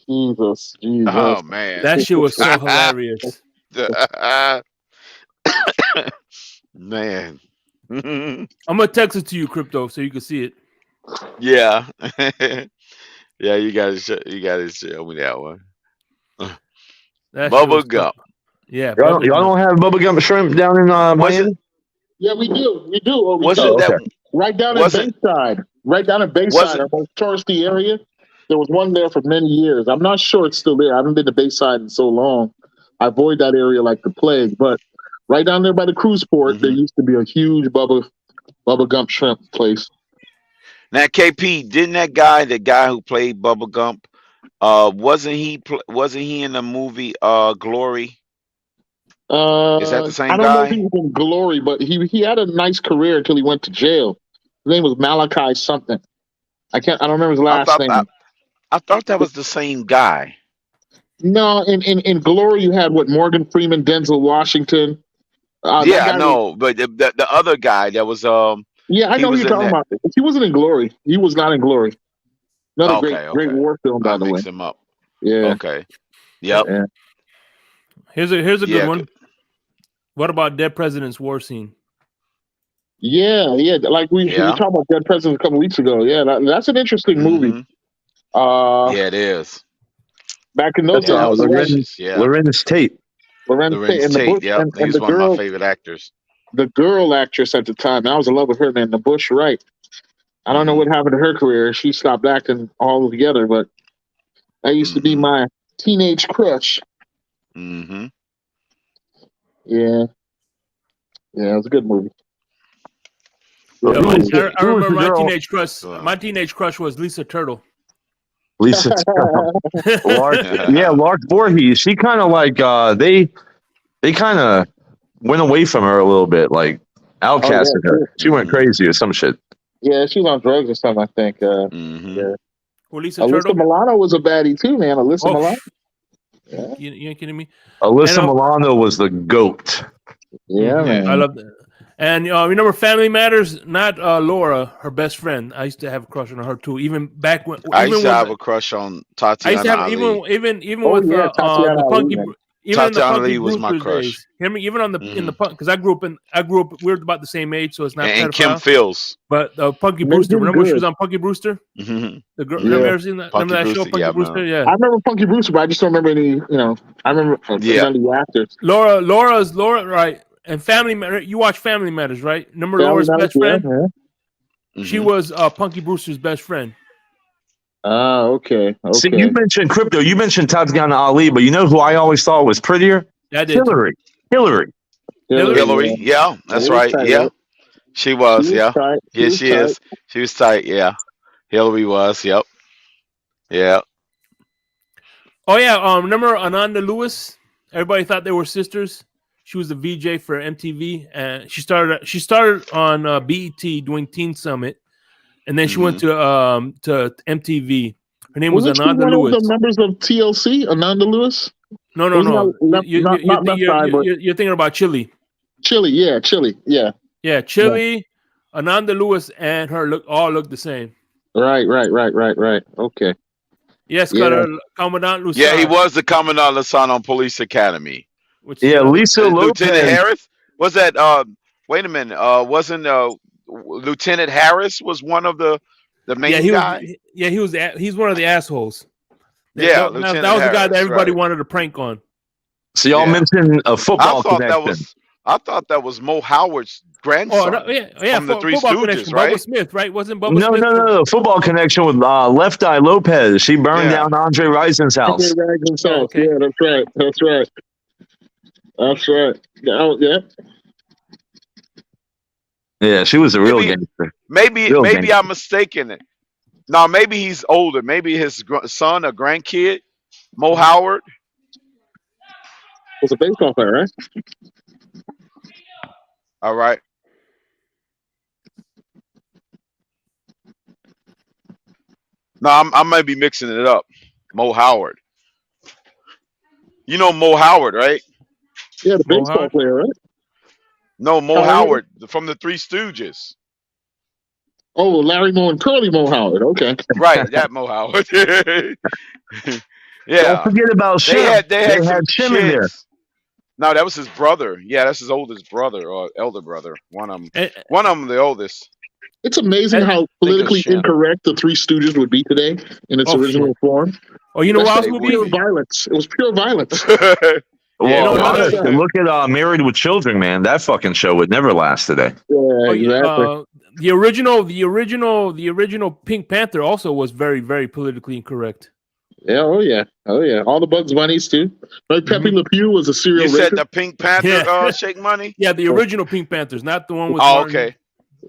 Jesus. Oh man, that shit was so hilarious. Man, I'm gonna text it to you, Crypto, so you can see it. Yeah. Yeah, you gotta show me that one. That shit was Bubba tough. Gump. Yeah, Y'all don't have Bubba Gump shrimp down in Was it Miami? Yeah, we do. We do. Oh, we was do. it that Right down in was it Bayside. Right down in was Bayside, it our most touristy area. There was one there for many years. I'm not sure it's still there. I haven't been to Bayside in so long. I avoid that area like the plague. But right down there by the cruise port, there used to be a huge Bubba Gump shrimp place. now KP, didn't the guy who played Bubba Gump, wasn't he in the movie Glory? Is that the I same don't know if he guy? was in Glory, but he had a nice career until he went to jail. His name was Malachi something. I don't remember his I last thought name. I thought that was the same guy. No, in Glory you had Morgan Freeman, Denzel Washington. That Yeah, I guy was. know, but the other guy that was Yeah, I he know who was you're in talking that. about. He wasn't in Glory. He was not in Glory. Another great Okay. war film, I by the way. mixed him up. Yeah. Okay. Yep. Yeah. Here's a good Yeah. one. What about Dead President's War Scene? Yeah. Like we talked about Dead Presidents a couple weeks ago. Yeah, that's an interesting movie. Yeah, it is. Back in those That's days, Vicious, yeah. Lorenz Tate. Lorenz and the Tate, Bush yep. and He's the one of my girl, favorite actors. the girl actress at the time. I was in love with her, man. The Bush Wright. I don't know what happened to her career. She stopped acting altogether, but that used to be my teenage crush. Mm-hmm. Yeah. Yeah, it was a good movie. Yeah, Yeah, I remember my teenage crush. My teenage crush was Lisa Turtle. Lisa Lark Voorhees. She kind of like they kind of went away from her a little bit, like outcasted her. She went crazy or some shit. Yeah, she was on drugs or something, I think. Yeah. Well, Lisa Alyssa Turtle? Milano was a baddie too, man. Alyssa Milano. Yeah. You ain't kidding me? Alyssa Milano was the GOAT. Yeah, man. I love that. And remember Family Matters? Not Laura, her best friend. I used to have a crush on her too. Even back when I used to have a crush on Tatiana I used to have Ali. even with the Punky. Even in the Tatiana Punky Ali was my Brewster's crush. days. Hear me? Even on in the punk, because I grew up. We're about the same age, so it's not. And pedophile. Kim Fields. But Punky Brewster. Remember when she was on Punky Brewster? Mm-hmm. The girl. Remember seen that? Remember that show, Punky Brewster? Yeah. I remember Punky Brewster, but I just don't remember any. I remember none of the actors. Laura, right? And Family Matters. You watch Family Matters, right? Remember Laura's best friend? Yeah. She was Punky Brewster's best friend. Okay. See, you mentioned crypto. You mentioned Tatiana Ali, but you know who I always thought was prettier? Yeah, I did. Hillary. Yeah, that's right. tight, Yeah, right? she was. She was Yeah, tight. yeah, She she was is. She was tight. Yeah, Hillary was. Yep. Yeah. Oh yeah. Remember Ananda Lewis? Everybody thought they were sisters. She was the VJ for MTV, and she started on BET doing Teen Summit, and then she went to MTV. Her name was Ananda one Lewis. of the members of TLC, Ananda Lewis? No. You're thinking about Chili. Chili, yeah. Yeah, Chili, Ananda Lewis, and her all look the same. Right. Okay. Yes, Yeah. Commandant Lusan. Yeah, he was the Commandant Lasan on Police Academy. Lisa Lopez. Lieutenant Harris was that? Wait a minute. Wasn't Lieutenant Harris was one of the main guys? He's one of the assholes. Yeah, that was the guy that everybody wanted to prank on. So y'all mentioned a football connection. I thought that was Mo Howard's grandson. Oh, yeah, from the Three football Stooges, connection. right? Bubba Smith, right? Wasn't Bubba Smith? No. Football connection with Left Eye Lopez. She burned down Andre Rison's house. Andre Rison's house. Okay. Yeah, that's right. Yeah. Yeah, she was a real gangster. Maybe I'm mistaken. No, maybe he's older. Maybe his son or grandkid, Mo Howard. Was a baseball player, right? All right. No, I might be mixing it up. Mo Howard. You know Mo Howard, right? Yeah, the baseball player, right? No, Mo Howard from the Three Stooges. Oh, Larry Moe and Curly Moe Howard. Okay. Right, that Mo Howard. Yeah. Don't forget about Shim. They had some Shim in there. chicks. No, that was his brother. Yeah, that's his oldest brother or elder brother. One of them, the oldest. It's amazing how politically incorrect the Three Stooges would be today in its original form. Oh, you know what else It would was be? pure violence. It was pure violence. Well, look at Married with Children, man. That fucking show would never last today. Yeah, exactly. The original Pink Panther also was very, very politically incorrect. Yeah, oh yeah. All the Bugs Bunnies too. Like Pepe Le Pew was a serial You rapist. said the Pink Panther Shake Money? Yeah, the original Pink Panthers, not the one with Martin. Okay.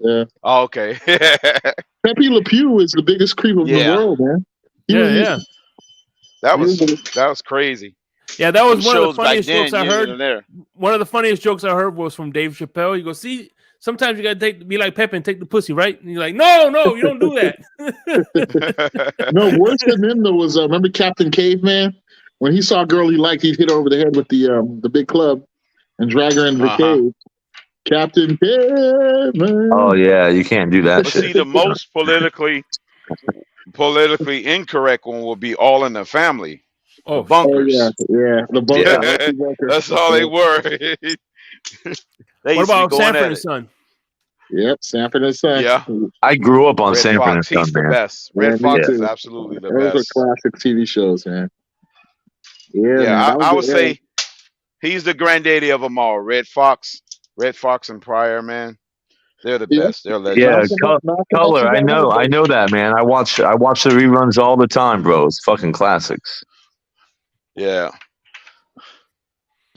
Yeah. Oh, okay. Pepe Le Pew is the biggest creep of the world, man. That was crazy. Yeah, that was one of the shows back funniest then, jokes I you ain't heard. even there. One of the funniest jokes I heard was from Dave Chappelle. You go, see, sometimes you gotta be like Pepe and take the pussy, right? And you're like, no, you don't do that. No, worse than them though was remember Captain Caveman? When he saw a girl he liked, he'd hit her over the head with the big club and drag her into the cave. Captain Caveman. Oh yeah, you can't do that But shit. see, the most politically incorrect one will be All in the Family. Oh, the bunkers. Yeah, the bunkers. Yeah, that's all they were. They What used to be about going Sanford at and it. Son? Yep, Sanford and Son. Yeah. I grew up on Red Sanford Fox, and he's Son, the man. best. Red Man, Fox me is too. absolutely the Those best. are classic TV shows, man. Yeah, man, Yeah, that I was would the era. say he's the granddaddy of them all. Red Fox and Pryor, man. They're the best. They're legends. Yeah, color. I know that, man. I watch the reruns all the time, bro. It's fucking classics. Yeah.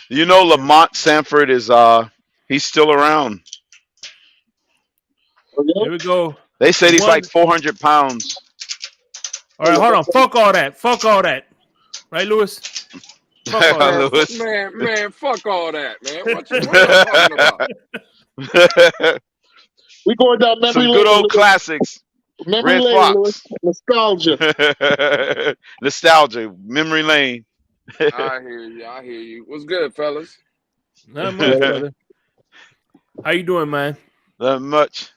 You know, Lamont Sanford is he's still around. Here we go. They said he's like 400 pounds. All right, hold on. Fuck all that. Right, Lewis? Fuck all that. Lewis. Man, fuck all that, man. What you talking about? We going down memory Some lane. good old Lewis. classics. Memory Red lane, Fox. Lewis. Nostalgia. Nostalgia. Memory lane. I hear you. What's good, fellas? Not much, brother. How you doing, man? Not much.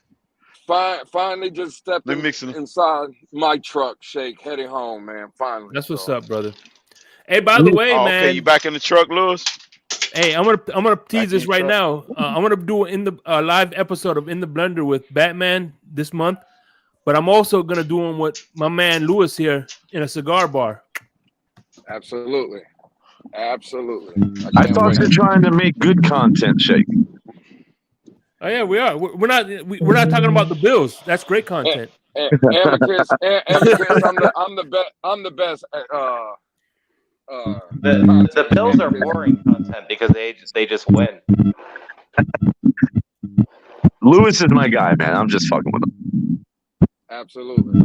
Finally just stepping inside my truck, Shake, heading home, man. Finally. That's what's up, brother. Hey, by the way, man. Okay, you back in the truck, Lewis? Hey, I'm gonna tease this right now. I'm gonna do a live episode of In the Blender with Batman this month, but I'm also gonna do one with my man Lewis here in a cigar bar. Absolutely. I thought you're trying to make good content, Shake. Oh yeah, we are. We're not talking about the Bills. That's great content. Amicus, I'm the best. The Bills are boring content because they just win. Lewis is my guy, man. I'm just fucking with him. Absolutely.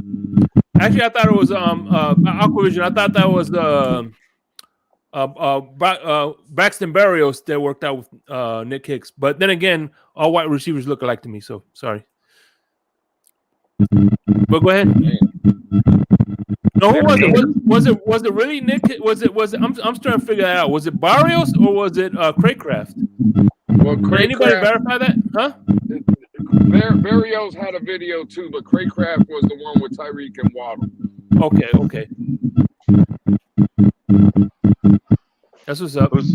Actually, I thought it was Aquavision. I thought that was Braxton Berrios that worked out with Nick Hicks. But then again, all white receivers look alike to me. So sorry. But go ahead. No, who was it? Was it really Nick? Was it? I'm starting to figure that out. Was it Barrios or was it Craycraft? Well, Can anybody verify that? Huh? Barrios had a video too, but Craycraft was the one with Tyreek and Waddle. Okay. That's what's up. Was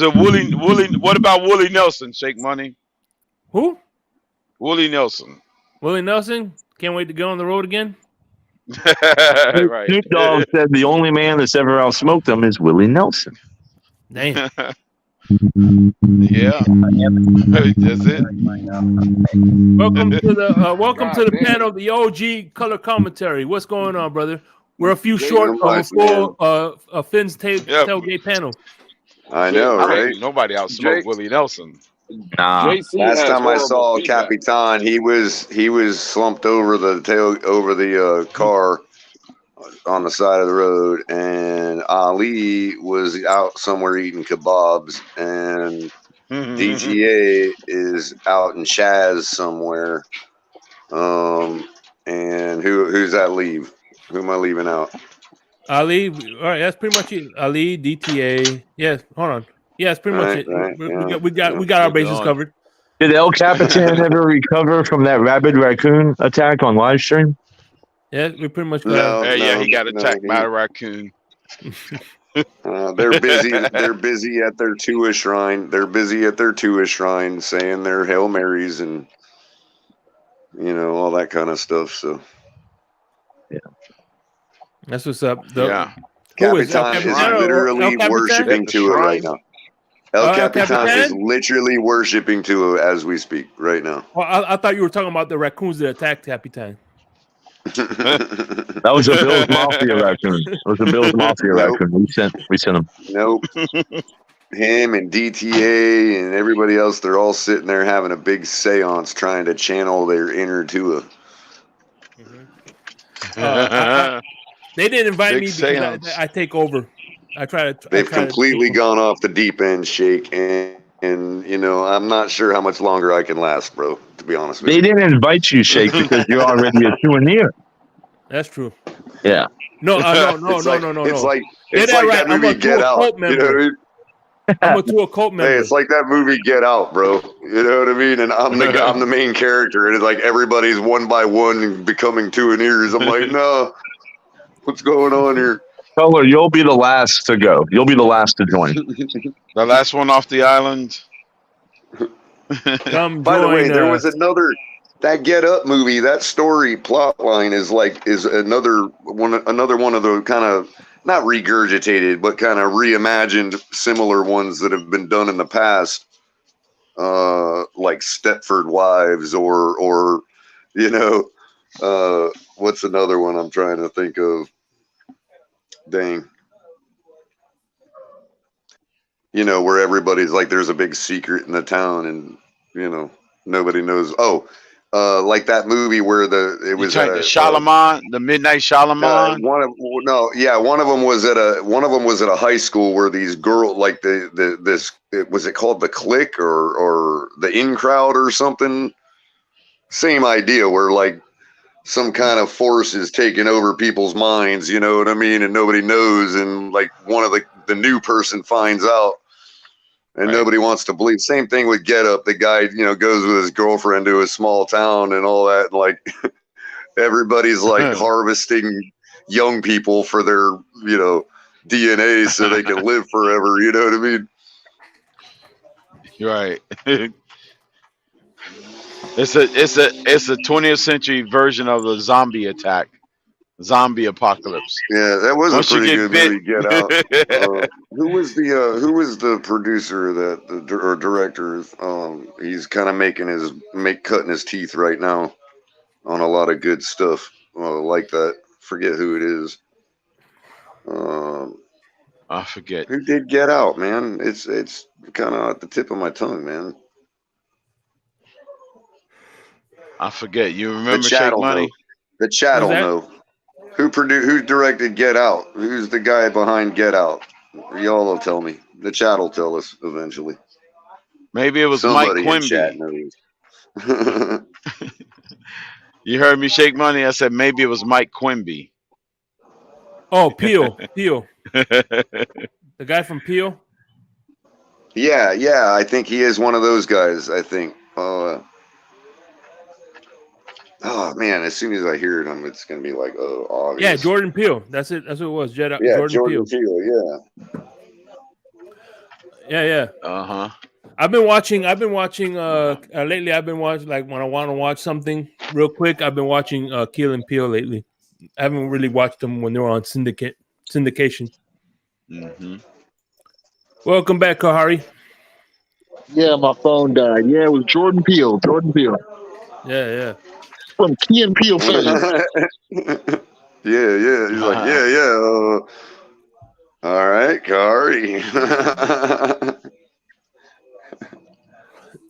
it Wooly? What about Wooly Nelson? Shake Money. Who? Wooly Nelson. Willie Nelson. Can't wait to go on the road again. Right. Snoop Dogg said the only man that's ever outsmoked him is Willie Nelson. Damn. Yeah. That's it. Welcome to the panel, the OG color commentary. What's going on, brother? We're a few short of a full Finn's tailgate panel. I know, right? Nobody outsmoked Willie Nelson. Nah. Last time I saw Capitan, he was slumped over the car on the side of the road, and Ali was out somewhere eating kebabs, and DGA is out in Chaz somewhere. And who's that leave? Who am I leaving out? Ali. All right, that's pretty much it. Ali, DTA. Yes, hold on. Yeah, that's pretty much it. Right, we got our bases covered. Did El Capitan ever recover from that rabid raccoon attack on live stream? Yeah, we pretty much got he got attacked by a raccoon. They're busy. They're busy at their Tua shrine. They're busy at their Tua shrine saying their Hail Marys and all that kind of stuff. So, yeah, that's what's up. Capitan is literally worshiping Tua right now. El Capitan is literally worshiping Tua as we speak right now. Well, I thought you were talking about the raccoons that attacked Capitan. That was a Bills Mafia raccoon. It was a Bills Mafia raccoon. We sent him. Nope. Him and DTA and everybody else, they're all sitting there having a big seance trying to channel their inner Tua. They didn't invite me because I take over. They've completely gone off the deep end, Shake, and I'm not sure how much longer I can last, bro, to be honest with you. They didn't invite you, Shake, because you're already a 2-year. That's true. Yeah. No. It's like that movie Get Out. You know what I mean? I'm a Tua cult member. Hey, it's like that movie Get Out, bro. You know what I mean? And I'm the main character, and it's like everybody's one by one becoming 2-years. I'm like, no, what's going on here? Color, you'll be the last to go. You'll be the last to join. The last one off the island. By the way, there was that Get Up movie. That story plot line is another one of the kind of not regurgitated, but kind of reimagined similar ones that have been done in the past, like Stepford Wives or what's another one I'm trying to think of? Dang. Where everybody's like, there's a big secret in the town and, nobody knows. Oh, like that movie where it was the Shalimar, the Midnight Shalimar. One of them was at a high school where these girls, like was it called The Clique or the In Crowd or something? Same idea where like some kind of force is taking over people's minds, you know what I mean? And nobody knows. And like one of the new person finds out and nobody wants to believe. Same thing with Get Up. The guy, goes with his girlfriend to a small town and all that. And like everybody's like harvesting young people for their, DNA so they can live forever. You know what I mean? You're right. It's a 20th century version of the zombie apocalypse. Yeah, that was a pretty good movie. Get Out. Who was the producer or director? He's kind of cutting his teeth right now on a lot of good stuff like that. Forget who it is. I forget who did Get Out, man. It's kind of at the tip of my tongue, man. I forget. You remember Shake Money? The Chattel know. Who directed Get Out? Who's the guy behind Get Out? Y'all will tell me. The chat will tell us eventually. Maybe it was Somebody Mike Quimby. You heard me, Shake Money. I said maybe it was Mike Quimby. Oh, Peel. The guy from Peel? Yeah. I think he is one of those guys, I think. Oh man! As soon as I hear it, it's gonna be like, obvious. Yeah, Jordan Peele. That's it. That's what it was. Jordan Peele. Yeah. Uh-huh. I've been watching. Lately, I've been watching like when I want to watch something real quick. I've been watching Key and Peele lately. I haven't really watched them when they were on syndication. Mm-hmm. Welcome back, Kahari. Yeah, my phone died. Yeah, it was Jordan Peele. Yeah. From Key and Peele fans. Yeah. He's like, yeah. All right, Kari.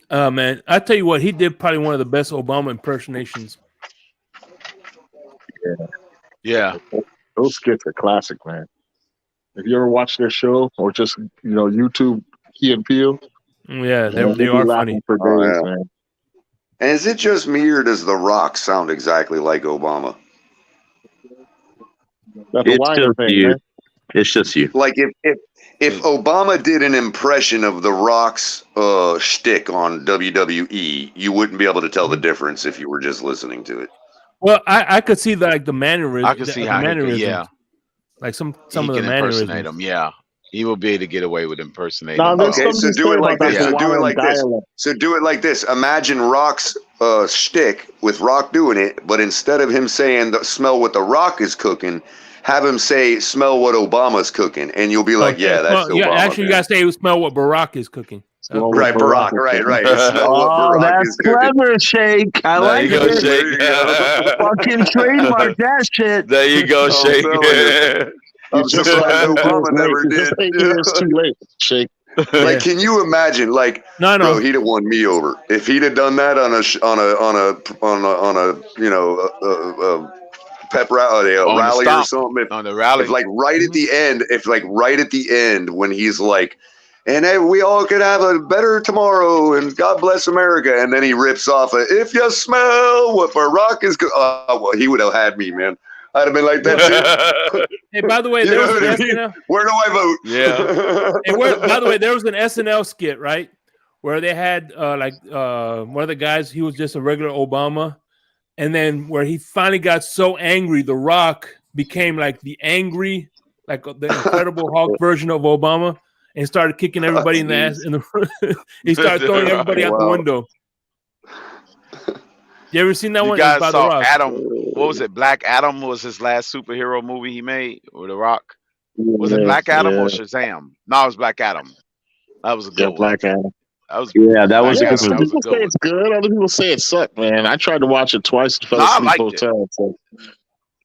Man, I tell you what, he did probably one of the best Obama impersonations. Yeah. Those skits are classic, man. If you ever watch their show or just YouTube Key and Peele, yeah, they are funny for days, man. And is it just me, or does The Rock sound exactly like Obama? It's just you. Like if Obama did an impression of The Rock's shtick on WWE, you wouldn't be able to tell the difference if you were just listening to it. Well, I could see the mannerisms. I could see how mannerisms. Like some of the mannerisms. Impersonate him, yeah. He will be able to get away with impersonating. Okay, so do it like this. So do it like this. Imagine Rock's shtick with Rock doing it, but instead of him saying smell what the Rock is cooking, have him say smell what Obama's cooking, and you'll be like, yeah, that's Obama. Yeah, actually, man. you gotta say smell what Barack is cooking. Right, Barack. Right. Smell what Oh, Barack that's is cooking. clever, Shake. I There like you go, it. Shake. Fucking trademark that shit. There you go, I'm Shake. telling you. I'm Just surprised Obama never It's did. just 8 years too late, Shake. Like, can you imagine? Like, No. bro, he'd have won me over if he'd have done that on a pep rally, On the rally or stomp. something. On the rally. If like right at the end, when he's like, and hey, we all could have a better tomorrow, and God bless America, and then he rips off if you smell what Barack is, well, he would have had me, man. I'd have been like, that's it. Hey, by the way, You there know was what an I mean? SNL. Where do I vote? Yeah. Hey, by the way, there was an SNL skit, right, where they had one of the guys. He was just a regular Obama, and then where he finally got so angry, The Rock became like the angry, like the Incredible Hulk version of Obama, and started kicking everybody in the ass. He started throwing everybody out the window. You ever seen that You one? guys By The saw Rock. Adam. What was it? Black Adam was his last superhero movie he made with The Rock. Was it Black Adam or Shazam? No, it was Black Adam. That was a good one. Black Adam. That was that was Black Adam. Some That was a people good say one. it's good. Other people say it sucked, man. I tried to watch it twice and fell No, I asleep liked both it. times. So.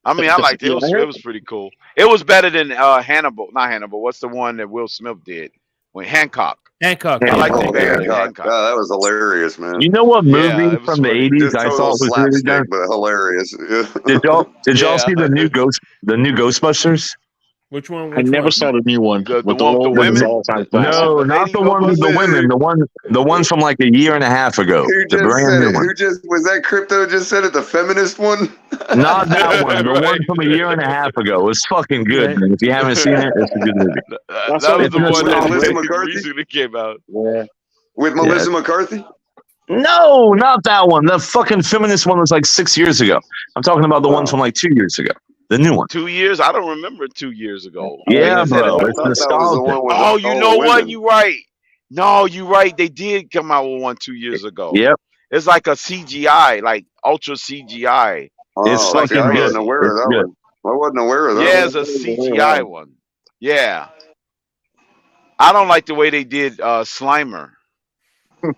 I mean, I liked it. Yeah, It was pretty cool. It was better than Hannibal. Not Hannibal. What's the one that Will Smith did? When Hancock. I like it better than Hancock. Oh, that was hilarious, man. You know what movie Yeah, it was from the funny. 80s Just I total thought was really slapstick, good? but hilarious. Did y'all Yeah. see the new Ghostbusters? Which one? I never saw the new one. The with one with the all women? all-time No, not the one with the women. The ones from like a year and a half ago. Who The just brand said new it? one. Who just was that? Crypto just said it. The feminist one. Not that one. The Right. one from a year and a half ago. It's fucking good, man. If you haven't seen it, it's a good movie. That was the one that Melissa McCarthy? recently came out. Yeah. With Melissa McCarthy? No, not that one. The fucking feminist one was like 6 years ago. I'm talking about the one from like 2 years ago. The new one. 2 years? I don't remember 2 years ago. Yeah, They said bro. it- It's nostalgic. Oh, you know what? You right. No, you right. They did come out with one 2 years ago. Yep. It's like a CGI, like ultra CGI. It's Oh, fucking see, I good. wasn't aware of It's that good. one. I wasn't aware of that Yeah, one. it's a CGI one. Yeah. I don't like the way they did Slimer.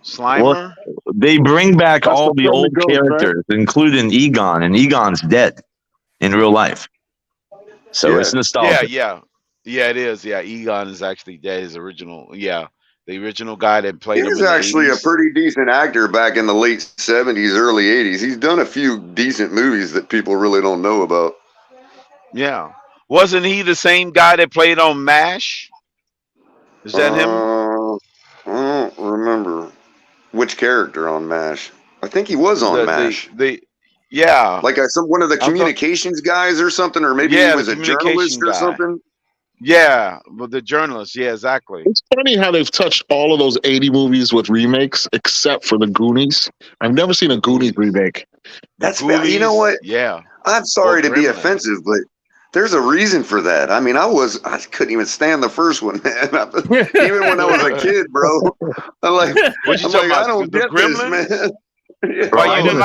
Slimer? Well, they bring back That's all the the friendly old ghost, right? characters, including Egon, and Egon's dead in real life. So it's nostalgic. Yeah, it is. Yeah, Egon is actually dead. His original, the original guy that played him. He's in the actually a 80s. pretty decent actor back in the late 70s, early 80s. He's done a few decent movies that people really don't know about. Yeah, wasn't he the same guy that played on MASH? Is that him? I don't remember which character on MASH. I think he was on MASH. Yeah, like one of the communications guys or something, or maybe he was a journalist or something. Yeah, but the journalist. Yeah, exactly. It's funny how they've touched all of those 80 movies with remakes, except for the Goonies. I've never seen a Goonies remake. That's you know what? Yeah. I'm sorry to be Gremlins. offensive, but there's a reason for that. I mean, I couldn't even stand the first one, man. Even when I was a kid, bro. I'm like, What you talking about? I don't The get Gremlins? this, man. Yeah. Why you didn't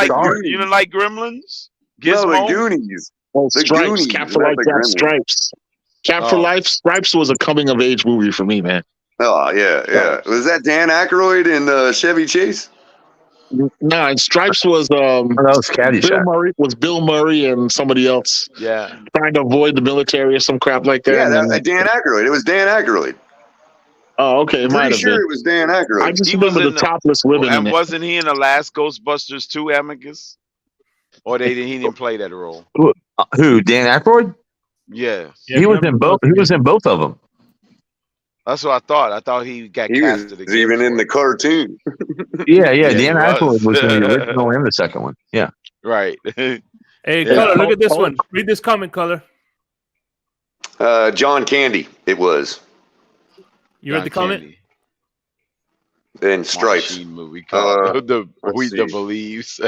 like Gremlins? No, Gizmo? the Goonies. Oh, The Stripes, Goonies, Cap for not Life, the Cap Gremlins. Stripes. Cap for Oh. Life, Stripes was a coming of age movie for me, man. Oh yeah. Was that Dan Aykroyd and Chevy Chase? No, and Stripes was that was Caddyshack. Bill Murray and somebody else Yeah. trying to avoid the military or some crap like that. Yeah, and then- Dan Aykroyd. It was Dan Aykroyd. Oh, okay, it I'm might pretty have sure been. it was Dan Aykroyd. I just He was remember in the topless women in And it. wasn't he in the last Ghostbusters 2, Amicus? Or he didn't play that role? Who? Dan Aykroyd? Yeah. He was in both. He was in both of them. That's what I thought. I thought he got He was casted again. even in the cartoon. Yeah. Yeah, Dan he Aykroyd was in the was. original and the second one. Yeah. Right. Hey, Yeah. Color, look at this one. Read this comment, Color. John Candy. It was. You read the comment? And Stripes. Machine movie called the let's The see. Believes.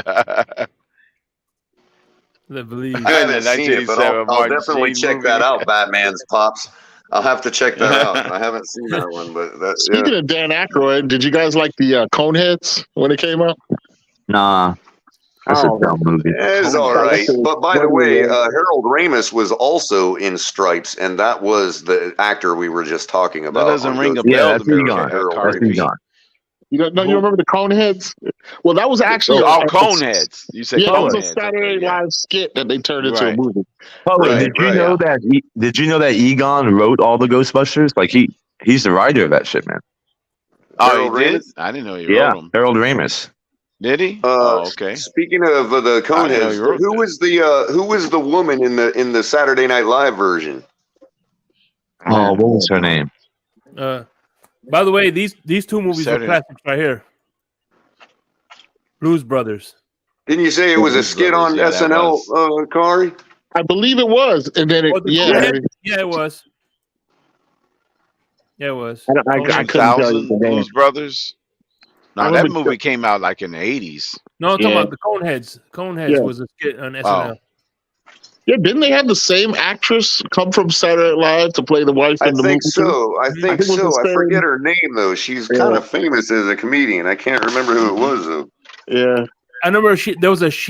The Believe. I haven't seen it, but I'll Martin definitely Sheen check movie. that out. Batman's Pops. I'll have to check that out. I haven't seen that one, but that's Speaking of Dan Aykroyd, did you guys like the Coneheads when it came out? Nah. That's a dumb movie. It's all right. But by the way, Harold Ramis was also in Stripes, and that was the actor we were just talking about. That doesn't ring a bell to me. That's Egon. You remember the Coneheads? Well, that was actually Coneheads. You said that was a Coneheads. Saturday Live skit that they turned into a movie. Did you know that? Did you know that Egon wrote all the Ghostbusters? Like he's the writer of that shit, man. Oh, he did? I didn't know he wrote them. Harold Ramis. Did he? Okay. Speaking of the Coneheads, who was the woman in the Saturday Night Live version? Oh, what was her name? By the way, these two movies are classics right here. Blues Brothers. Didn't you say it was a skit on SNL, Kari? I believe it was, and then it it was. Yeah, it was. I couldn't tell you the name. Blues Brothers. No, that movie came out like in the 80s. No, I'm talking about the Coneheads. Coneheads was a skit on SNL. Yeah, didn't they have the same actress come from Saturday Night Live to play the wife in the movie? I think so. I forget her name though. She's kind of famous as a comedian. I can't remember who it was though. Yeah, I remember she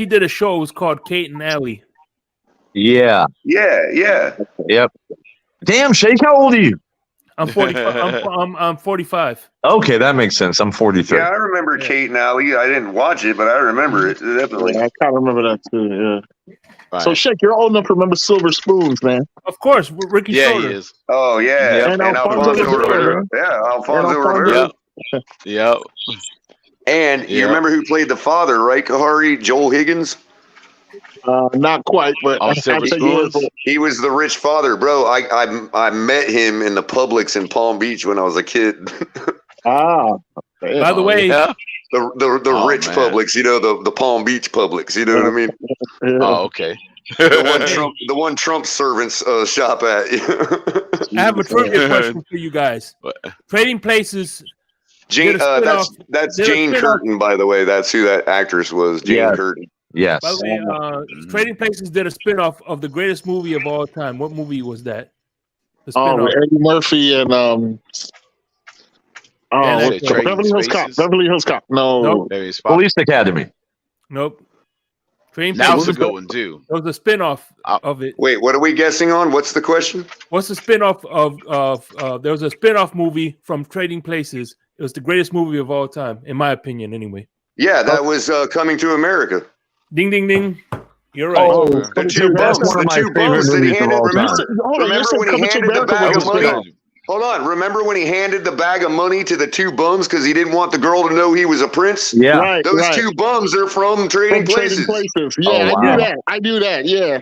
did a show. It was called Kate and Allie. Yeah. Yeah. Yep. Damn, Shake, how old are you? I'm 45. I'm 45. Okay, that makes sense. I'm 43. Yeah, I remember Kate and Allie. I didn't watch it, but I remember it definitely. Yeah, I kind of remember that too. Yeah. Right. So, Shake, you're old enough to remember Silver Spoons, man. Of course, Ricky Schroeder. He is. Oh yeah, and Alfonso Rivera. Yeah, Alfonso Rivera. Yep. And you remember who played the father, right, Kahari? Joel Higgins? Not quite, but I Silver Spoons. He was the rich father, bro. I met him in the Publix in Palm Beach when I was a kid. By the way, the rich Publix, the Palm Beach Publix. You know what I mean? Oh, okay. the one Trump servants shop at. I have a trivia question for you guys. Trading Places. Jane, that's Jane Curtin, by the way. That's who that actress was. Jane Curtin. Yes. By the way, Trading Places did a spinoff of the greatest movie of all time. What movie was that? Eddie Murphy and Beverly Hills Cop. Beverly Hills Cop. No. Police Academy. Nope. That was a good one too. There was a spinoff of it. Wait, what are we guessing on? What's the question? What's the spinoff of? There was a spinoff movie from Trading Places. It was the greatest movie of all time, in my opinion, anyway. Yeah, that was Coming to America. Ding, ding, ding. You're right. Oh, the two bums. The two bums that he handed. Remember when he handed the bag of money? Hold on. Remember when he handed the bag of money to the two bums because he didn't want the girl to know he was a prince? Yeah. Those two bums are from Trading Places. Yeah, I knew that. Yeah.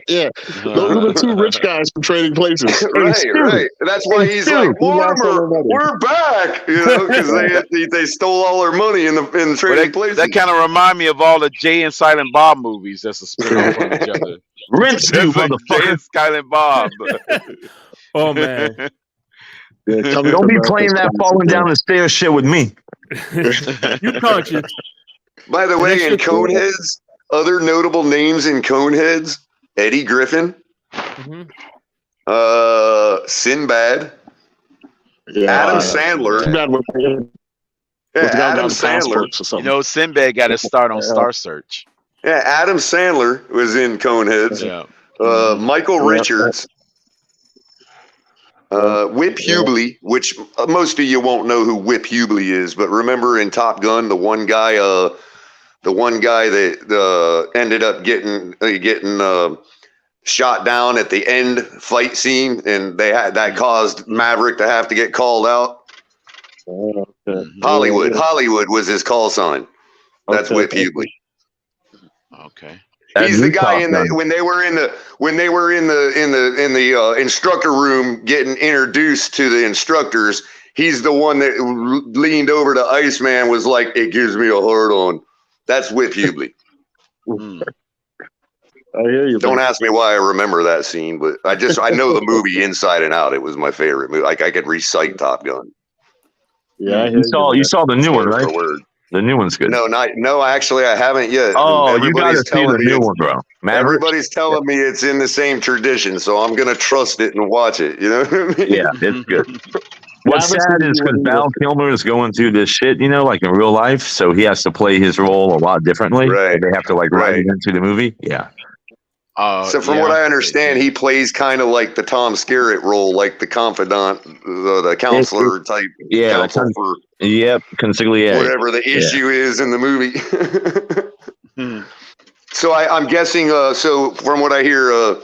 Those are the two rich guys from Trading Places. Right. That's why he's like, Mortimer, we're back. Because they stole all their money in Trading Places. That kind of remind me of all the Jay and Silent Bob movies. That's a spin-off from each other. Rinse you, motherfucker. Jay and Silent Bob. Oh, man. Don't be playing that falling down the stairs shit with me. You conscious. By the way, in Coneheads, other notable names in Coneheads: Eddie Griffin, Sinbad, Adam Sandler. Adam Sandler. Sinbad got his start on Star Search. Yeah, Adam Sandler was in Coneheads. Yeah. Michael Richards. Whip Hubley, which most of you won't know who Whip Hubley is, but remember in Top Gun, the one guy that ended up getting shot down at the end fight scene, and that caused Maverick to have to get called out. Hollywood was his call sign. That's Whip Hubley. Okay. He's the guy when they were in the instructor room getting introduced to the instructors. He's the one that leaned over to Iceman, was like, "It gives me a hard on." That's Whip Hubley. I hear you. Don't ask me why I remember that scene, but I know the movie inside and out. It was my favorite movie. Like I could recite Top Gun. Yeah, you saw the new one, right? The new one's good. No, actually, I haven't yet. Oh, you got to see the new one, bro. Everybody's telling me it's in the same tradition, so I'm gonna trust it and watch it. You know what I mean? Yeah, it's good. What's sad is because Val Kilmer is going through this shit, like in real life, so he has to play his role a lot differently. Right. They have to write it into the movie. Yeah. So from what I understand, he plays kind of like the Tom Skerritt role, like the confidant, the counselor type. Yeah. Counsel for consigliere. whatever the issue is in the movie. So I'm guessing. So from what I hear,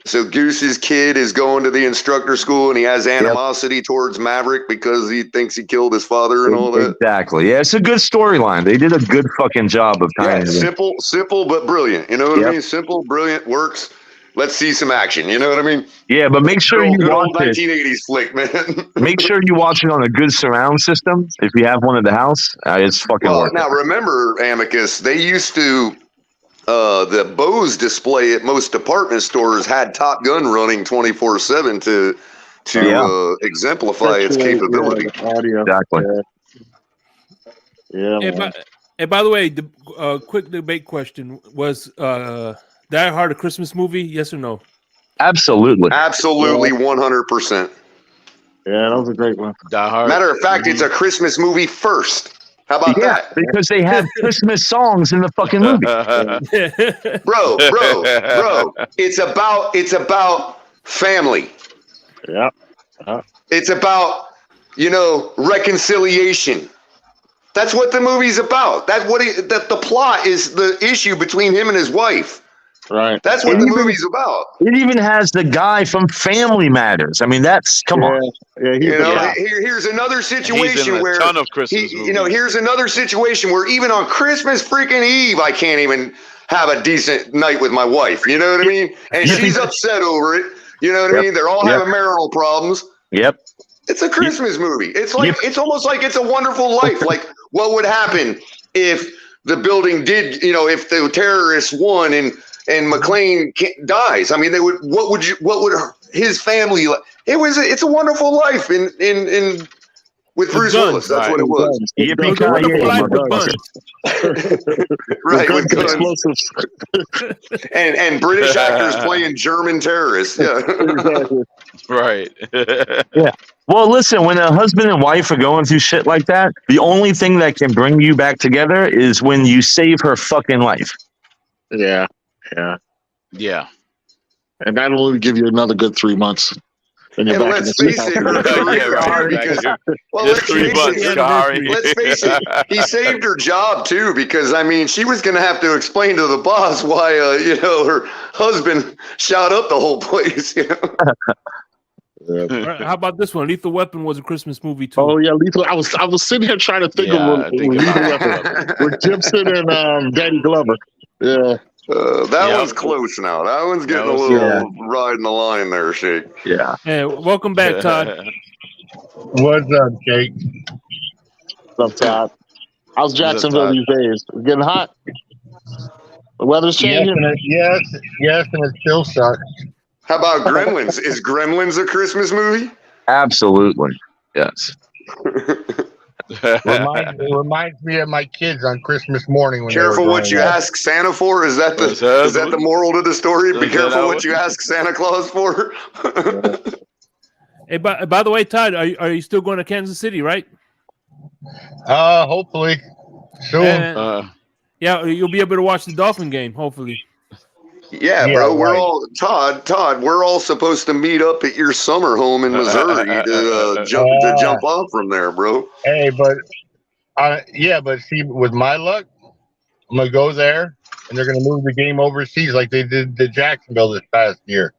so Goose's kid is going to the instructor school, and he has animosity towards Maverick because he thinks he killed his father and all that. Exactly. Yeah, it's a good storyline. They did a good fucking job of tying it in. Simple but brilliant. You know what I mean? Simple, brilliant, works. Let's see some action. You know what I mean? Yeah, but make sure you watch it. 1980s flick, man. Make sure you watch it on a good surround system. If you have one at the house, it's fucking worth it. Now remember, Amicus, they used to. The Bose display at most department stores had Top Gun running 24/7 to exemplify its capability. Audio. Exactly. Yeah. And by the way, the quick debate question was: Die Hard a Christmas movie? Yes or no? Absolutely. 100%. Yeah, that was a great one. Die Hard. Matter of fact, it's a Christmas movie first. How about that? Because they have Christmas songs in the fucking movie. bro, it's about family. Yeah. It's about, reconciliation. That's what the movie's about. That's what the plot is, the issue between him and his wife. Right. That's what the movie's about. It even has the guy from Family Matters. I mean, come on. Yeah, here's another situation where ton of Christmas here's another situation where even on Christmas freaking Eve, I can't even have a decent night with my wife. You know what I mean? And she's upset over it. You know what I mean? They're all having marital problems. Yep. It's a Christmas movie. It's like it's almost like It's a Wonderful Life. Like, what would happen if the building did? If the terrorists won and McClane dies? I mean, what would his family? It's a Wonderful Life in with Bruce Willis. That's what it was. Right, with guns. and British actors playing German terrorists. Yeah. Right. Yeah. Well, listen, when a husband and wife are going through shit like that, the only thing that can bring you back together is when you save her fucking life. Yeah. And that'll only give you another good 3 months. And let's face it, her career, let's face it, he saved her job too, because I mean, she was going to have to explain to the boss why, her husband shot up the whole place. Right, how about this one? Lethal Weapon was a Christmas movie too. Oh yeah, Lethal. I was sitting here trying to think of Lethal Weapon with Gibson and Danny Glover. Yeah. That one's close now. That one's getting a little riding the line there, Shake. Yeah. Hey, welcome back, Todd. What's up, Shake? What's up, Todd? How's Jacksonville these days? It's getting hot. The weather's changing. Yes, and it still sucks. How about Gremlins? Is Gremlins a Christmas movie? Absolutely. Yes. Reminds me of my kids on Christmas morning. When Careful what you ask Santa for. Is that the moral to the story? Be careful what you ask Santa Claus for. Hey, by the way, Todd, are you still going to Kansas City, right? Hopefully soon. Yeah, you'll be able to watch the Dolphin game. Hopefully. Yeah, bro. We're all Todd. We're all supposed to meet up at your summer home in Missouri to jump off from there, bro. Hey, but see, with my luck, I'm gonna go there, and they're gonna move the game overseas like they did to Jacksonville this past year.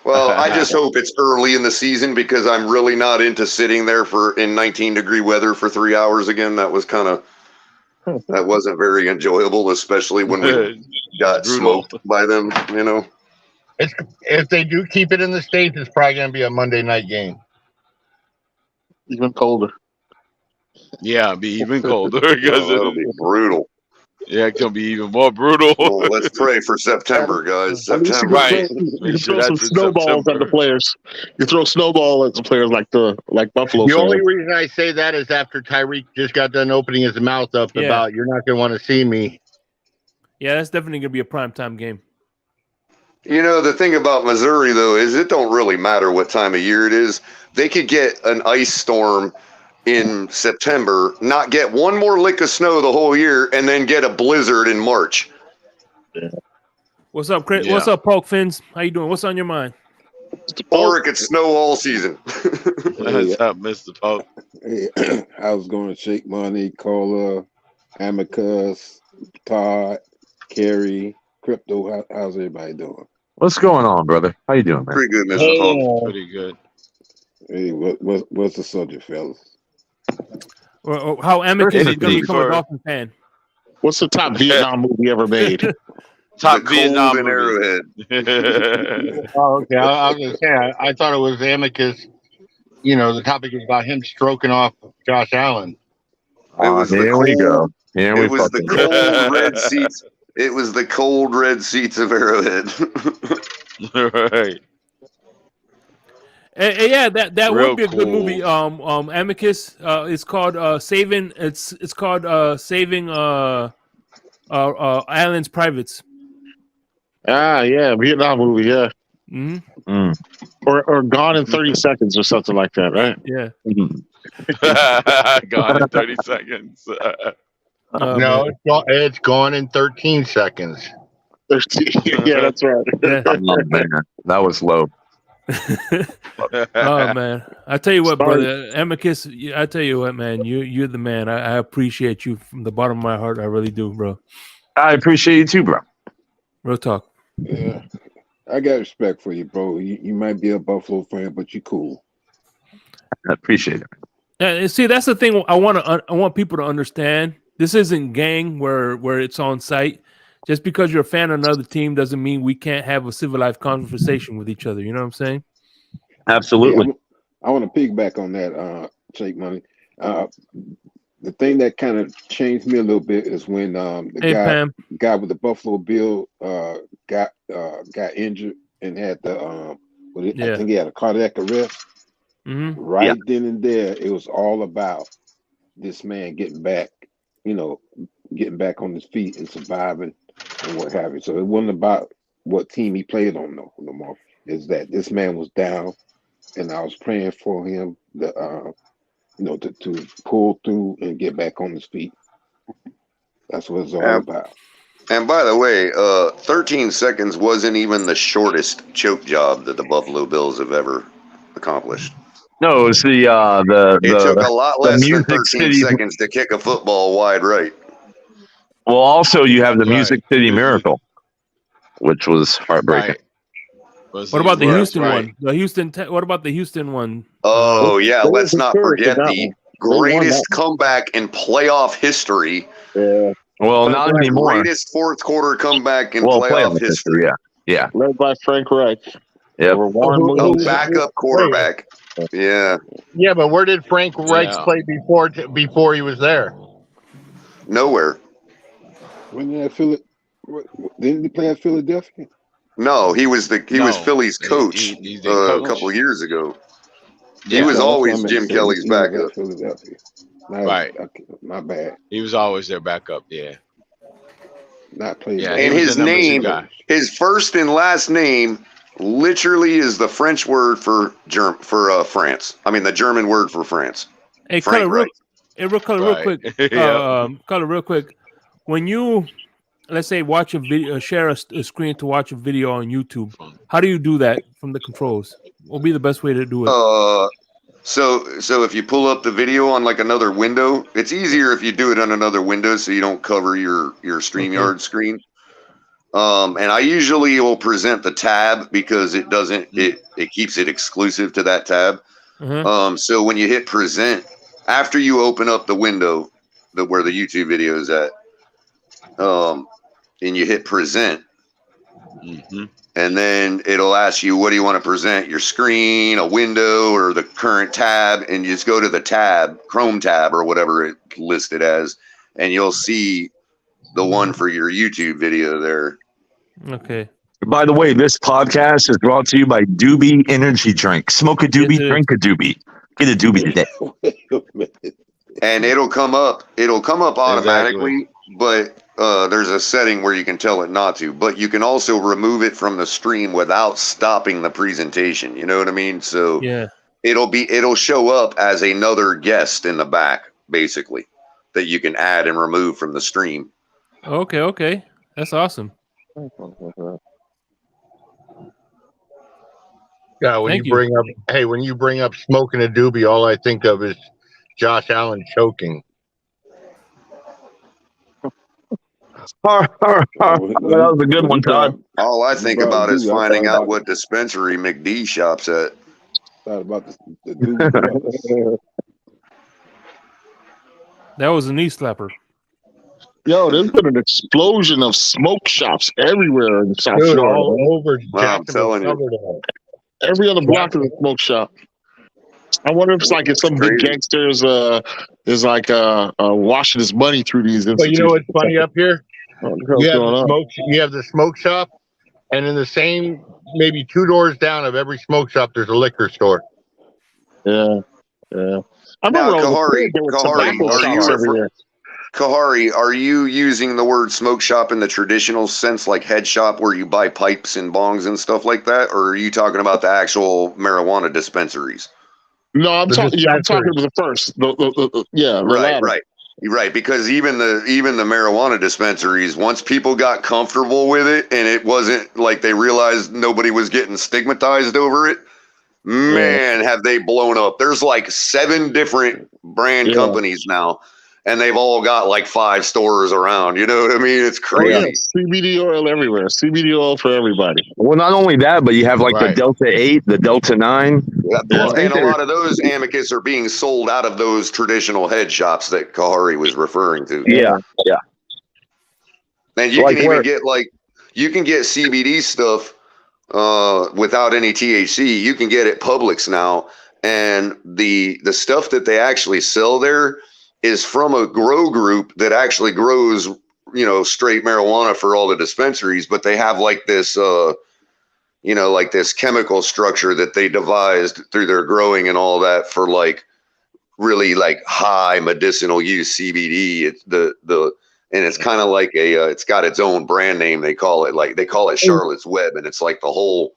Well, I just hope it's early in the season, because I'm really not into sitting there in 19-degree weather for 3 hours again. That wasn't very enjoyable, especially when we got smoked by them, If they do keep it in the States, it's probably going to be a Monday night game. Even colder. Yeah, it'll be even colder. That'll be brutal. Yeah, it can be even more brutal. Well, let's pray for September, guys. September. Right. You throw some snowballs at the players. You throw snowball at the players like Buffalo. The only reason I say that is after Tyreek just got done opening his mouth up about you're not going to want to see me. Yeah, that's definitely going to be a primetime game. You know, the thing about Missouri, though, is it don't really matter what time of year it is. They could get an ice storm in September, not get one more lick of snow the whole year, and then get a blizzard in March. What's up, Chris? Yeah. What's up, Poke Fins? How you doing? What's on your mind? Or it could snow all season. What's up, Mr. Pope? Hey, how's it going? Shake Money, Cola, Amicus, Todd, Kerry, Crypto. How's everybody doing? What's going on, brother? How you doing, man? Pretty good, Mr. Pope. Pretty good. Hey, what's the subject, fellas? How Amicus is going to become a Dolphin fan. What's the top Vietnam movie ever made? Top The Vietnam Cold and Arrowhead. Oh, okay. I was gonna say I thought it was Amicus. You know, the topic is about him stroking off Josh Allen. It was the Here we go. Here we It was the fucking go. cold red seats. It was the cold red seats of Arrowhead. Right. Yeah, that Real would be a good cool. movie. Amicus. It's called Saving. It's called Saving Allen's Privates. Yeah, Vietnam movie, yeah. Mm-hmm. Or Gone in 30 Seconds or something like that, right? Yeah. Gone in 30 seconds. No, it's gone in 13 seconds. 13. Yeah, that's right. Yeah. Oh, man. That was low. Oh man, I tell you what, Sorry. brother, Amicus. I tell you what, man, you're the man. I appreciate you from the bottom of my heart. I really do, bro. I appreciate you too, bro. Real talk. Yeah, I got respect for you, bro. You might be a Buffalo fan, but you cool. I appreciate it. Yeah, see, that's the thing. I want people to understand. This isn't gang where it's on site. Just because you're a fan of another team doesn't mean we can't have a civilized conversation with each other. You know what I'm saying? Absolutely. Yeah, I want to piggyback on that, Shake Money. The thing that kind of changed me a little bit is when the guy with the Buffalo Bill got injured and had the I think he had a cardiac arrest. Mm-hmm. Right then and there, it was all about this man getting back on his feet and surviving and what have you. So it wasn't about what team he played on no more. Is that this man was down, and I was praying for him to pull through and get back on his feet. That's what it's all about. And by the way, 13 seconds wasn't even the shortest choke job that the Buffalo Bills have ever accomplished. No, it was it took a lot less than Music 13 City. seconds to kick a football wide right. Well, also you have the Music City Miracle, which was heartbreaking. What about the Houston one? The Houston. What about the Houston one? Oh yeah, let's not forget the greatest comeback in playoff history. Yeah. Well, not anymore. Greatest fourth quarter comeback in Well, playoff history. Yeah. Led by Frank Reich. Yep. A backup quarterback. Yeah. Yeah, but where did Frank Reich play before he was there? Nowhere. When didn't he play at Philadelphia? No, he was Philly's coach a couple of years ago. He was always Jim Kelly's backup. Philadelphia. Right. My bad. He was always their backup. Yeah. Not playing. Yeah, and his name, his first and last name, literally is the French word for France. I mean, the German word for France. Hey, Frank Color, real Reich. quick. Color, real quick. When you, let's say, watch a video, share a screen to watch a video on YouTube, how do you do that from the controls? What would be the best way to do it? So if you pull up the video on like another window, it's easier if you do it on another window so you don't cover your StreamYard screen. And I usually will present the tab because it doesn't it keeps it exclusive to that tab. So when you hit present, after you open up the window where the YouTube video is at, and you hit present, and then it'll ask you, what do you want to present? Your screen, a window, or the current tab? And you just go to the tab, Chrome tab, or whatever it listed as, and you'll see the one for your YouTube video there. Okay. By the way, this podcast is brought to you by Doobie Energy Drink. Smoke a doobie, drink a doobie. Get a doobie today. And it'll come up automatically. but there's a setting where you can tell it not to. But you can also remove it from the stream without stopping the presentation. You know what I mean? So Yeah. it'll show up as another guest in the back, basically, that you can add and remove from the stream. Okay. That's awesome. Yeah, when you bring up smoking a doobie, all I think of is Josh Allen choking. That was a good one, Todd. All I think about is finding out what dispensary McD shops at. Thought about the doobie. That was a knee slapper. Yo, there's been an explosion of smoke shops everywhere in South Florida. All over I'm telling you. Every other block is a smoke shop. I wonder if it's like if some big gangsters is like washing his money through these institutions. But you know what's funny up here? You have the smoke shop, and in the same maybe 2 doors down of every smoke shop, there's a liquor store. Yeah. I remember Kahari, are you using the word smoke shop in the traditional sense, like head shop where you buy pipes and bongs and stuff like that, or are you talking about the actual marijuana dispensaries? No, I'm talking about the first. Right. Because even the marijuana dispensaries, once people got comfortable with it, and it wasn't like they realized nobody was getting stigmatized over it, man, have they blown up. There's like 7 different brand companies now, and they've all got like 5 stores around. You know what I mean? It's crazy. CBD oil everywhere. CBD oil for everybody. Well, not only that, but you have like the Delta 8, the Delta 9. Well, and a lot of those amicus are being sold out of those traditional head shops that Kahari was referring to. Yeah. And you can even get you can get CBD stuff without any THC. You can get it Publix now, and the stuff that they actually sell there is from a grow group that actually grows, straight marijuana for all the dispensaries, but they have like this like this chemical structure that they devised through their growing and all that for like really like high medicinal use CBD. It's and it's kind of like it's got its own brand name. They call it Charlotte's Web, and it's like the whole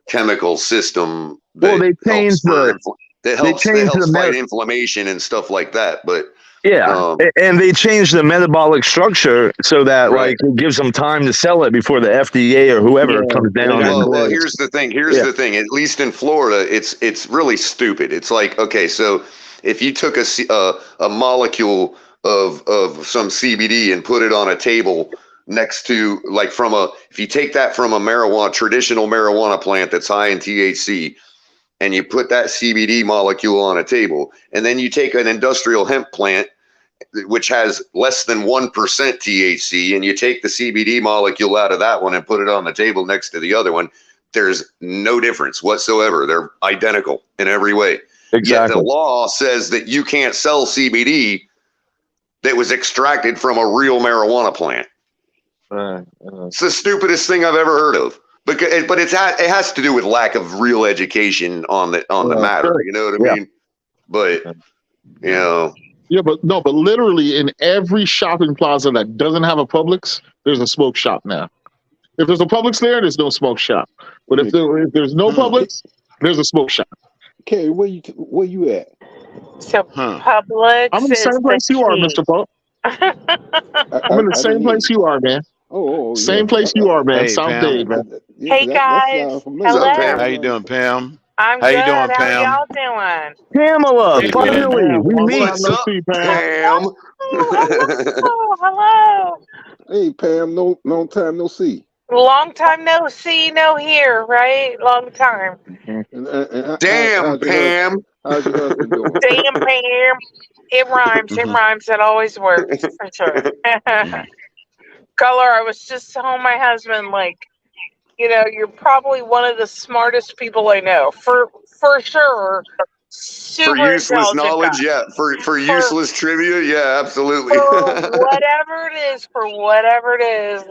chemical system. That helps fight inflammation and stuff like that. But and they changed the metabolic structure so that like it gives them time to sell it before the FDA or whoever comes down. Well, here's the thing. The thing. At least in Florida, it's really stupid. It's like, okay, so if you took a molecule of some CBD and put it on a table next to if you take that from a traditional marijuana plant that's high in THC, and you put that CBD molecule on a table, and then you take an industrial hemp plant which has less than 1% THC, and you take the CBD molecule out of that one and put it on the table next to the other one, there's no difference whatsoever. They're identical in every way. Exactly. Yet the law says that you can't sell CBD that was extracted from a real marijuana plant. It's the stupidest thing I've ever heard of. But it has to do with lack of real education on the matter. You know what I mean? But but literally in every shopping plaza that doesn't have a Publix, there's a smoke shop now. If there's a Publix there's no smoke shop. But if there's no Publix, there's a smoke shop. Okay, where you at? So Publix. I'm in the same place you are, Mr. Pope. I'm in the same place you are, man. Same place you are, man. Hey, South Pam. Dade, man. Hey guys. Hello. How you doing, Pam? I'm How good. you doing, Pam? How y'all doing? Pamela, Hey, finally, we meet. What's up, Pam? Hello. Hey, Pam. No, long time no see. Long time no see, no hear, right? Long time. Damn, Pam. How's your husband doing? Damn, Pam. It rhymes. It rhymes. It always works, for sure. Color, I was just telling my husband, you're probably one of the smartest people I know. For sure. Super for useless knowledge, guy. For useless trivia, yeah, absolutely. For whatever it is,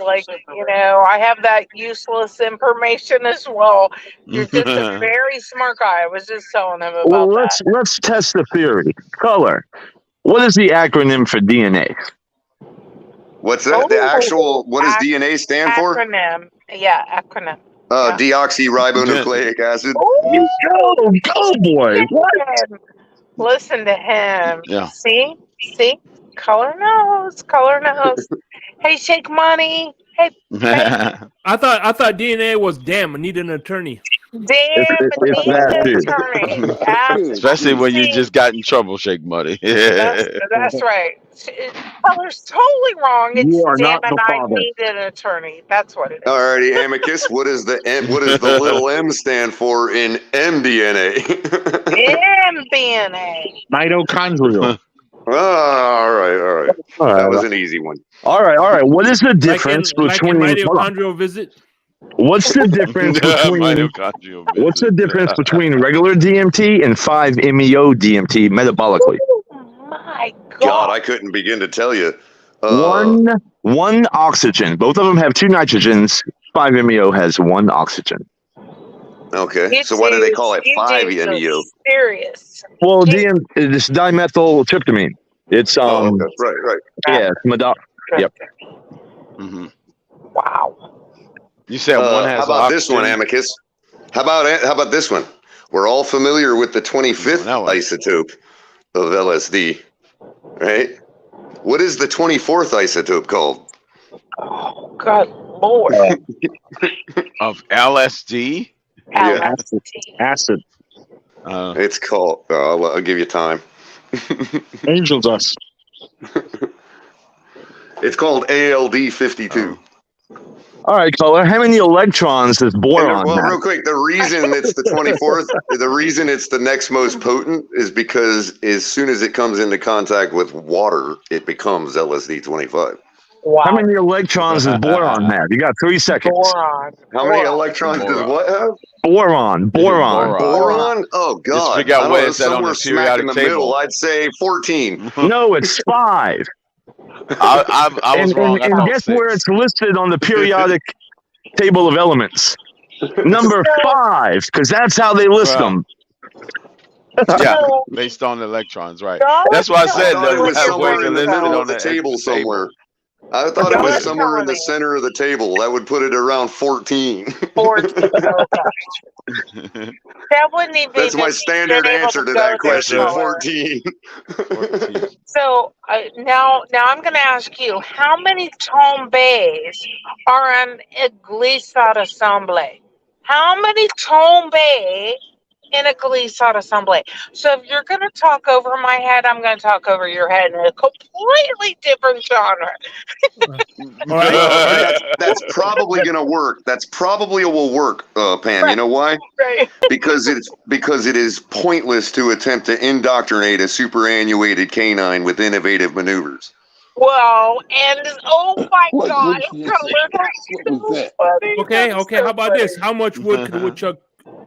I have that useless information as well. You're just a very smart guy. I was just telling him about that. Let's test the theory. Color. What is the acronym for DNA? What's that? The actual, what does DNA stand for? Acronym. Yeah, acronym. Deoxyribonucleic acid. Go, boy. What? Listen to him. Yeah. See? Color nose. Hey, Shake Money. Hey. I thought DNA was damn. I need an attorney. Damn, it's that, dude. attorney. Especially when you just got in trouble, Shake Money. That's right. Color's totally wrong. It's You are damn not it, the I father. need an attorney. That's what it is. Alrighty, Amicus. What does the little M stand for in mDNA? MBNA. Mitochondrial. All right. That was an easy one. All right. What is the difference between mitochondrial visit? What's the difference between regular DMT and 5-MeO DMT metabolically? My God, I couldn't begin to tell you. One oxygen. Both of them have 2 nitrogens. 5-MeO has 1 oxygen. Okay, so why do they call it 5-MeO? Serious. Well, it's dimethyltryptamine. It's right. Yeah, it's Yep. Mm-hmm. Wow. You said one has. How about this one, Amicus? How about this one? We're all familiar with the 25th isotope of LSD, right? What is the 24th isotope called? Oh, God, Lord. Of LSD? Yeah. Acid. It's called. I'll give you time. Angel dust. It's called ALD 52. All right, Color. How many electrons does boron have? Real quick, the reason it's the 24th, the reason it's the next most potent is because as soon as it comes into contact with water, it becomes LSD 25. Wow. How many electrons does boron have? You got 3 seconds. Boron. How many electrons does what have? Boron. Oh, God. Just figure out where it's at on somewhere the smack in periodic the table. middle. I'd say 14. No, it's 5. I was wrong. I And thought guess 6. where it's listed on the periodic table of elements? Number 5, because that's how they list them. Yeah, based on the electrons, right? That's why I said thought it was somewhere in the middle on of the table somewhere. I thought it was somewhere in the center of the table. That would put it around 14. 14. That wouldn't even. That's my standard answer to that question. 14. So now I'm going to ask you: how many tombes are on a glissade assemblée? How many tombes in a glissade assemblée? So if you're going to talk over my head, I'm going to talk over your head in a completely different genre. That's probably going to work. That's probably will work, Pam. Right. You know why? Right. Because it is pointless to attempt to indoctrinate a superannuated canine with innovative maneuvers. Well, and oh my God, Okay. How about this? How much wood could a woodchuck?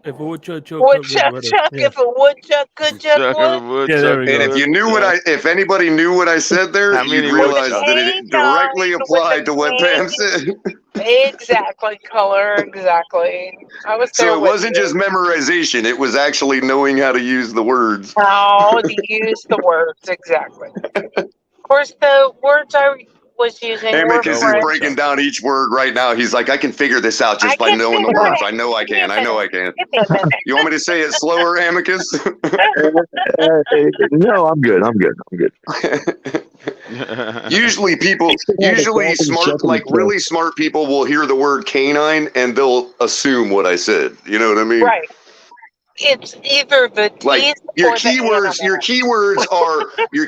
If a woodchuck if a woodchuck could chuck wood. Yeah, there we go. And if anybody knew what I said there, you'd realize that it directly applied to what Pam said. Exactly, Color. Exactly. I was there. So it wasn't just memorization; it was actually knowing how to use the words. How to use the words exactly. Of course, the words I was using. Amicus is breaking down each word right now. He's like, I can figure this out just by knowing the words. I know I can. You want me to say it slower, Amicus? No, I'm good. Usually really smart people will hear the word canine and they'll assume what I said. You know what I mean? Right. It's either the teeth like your keywords. Your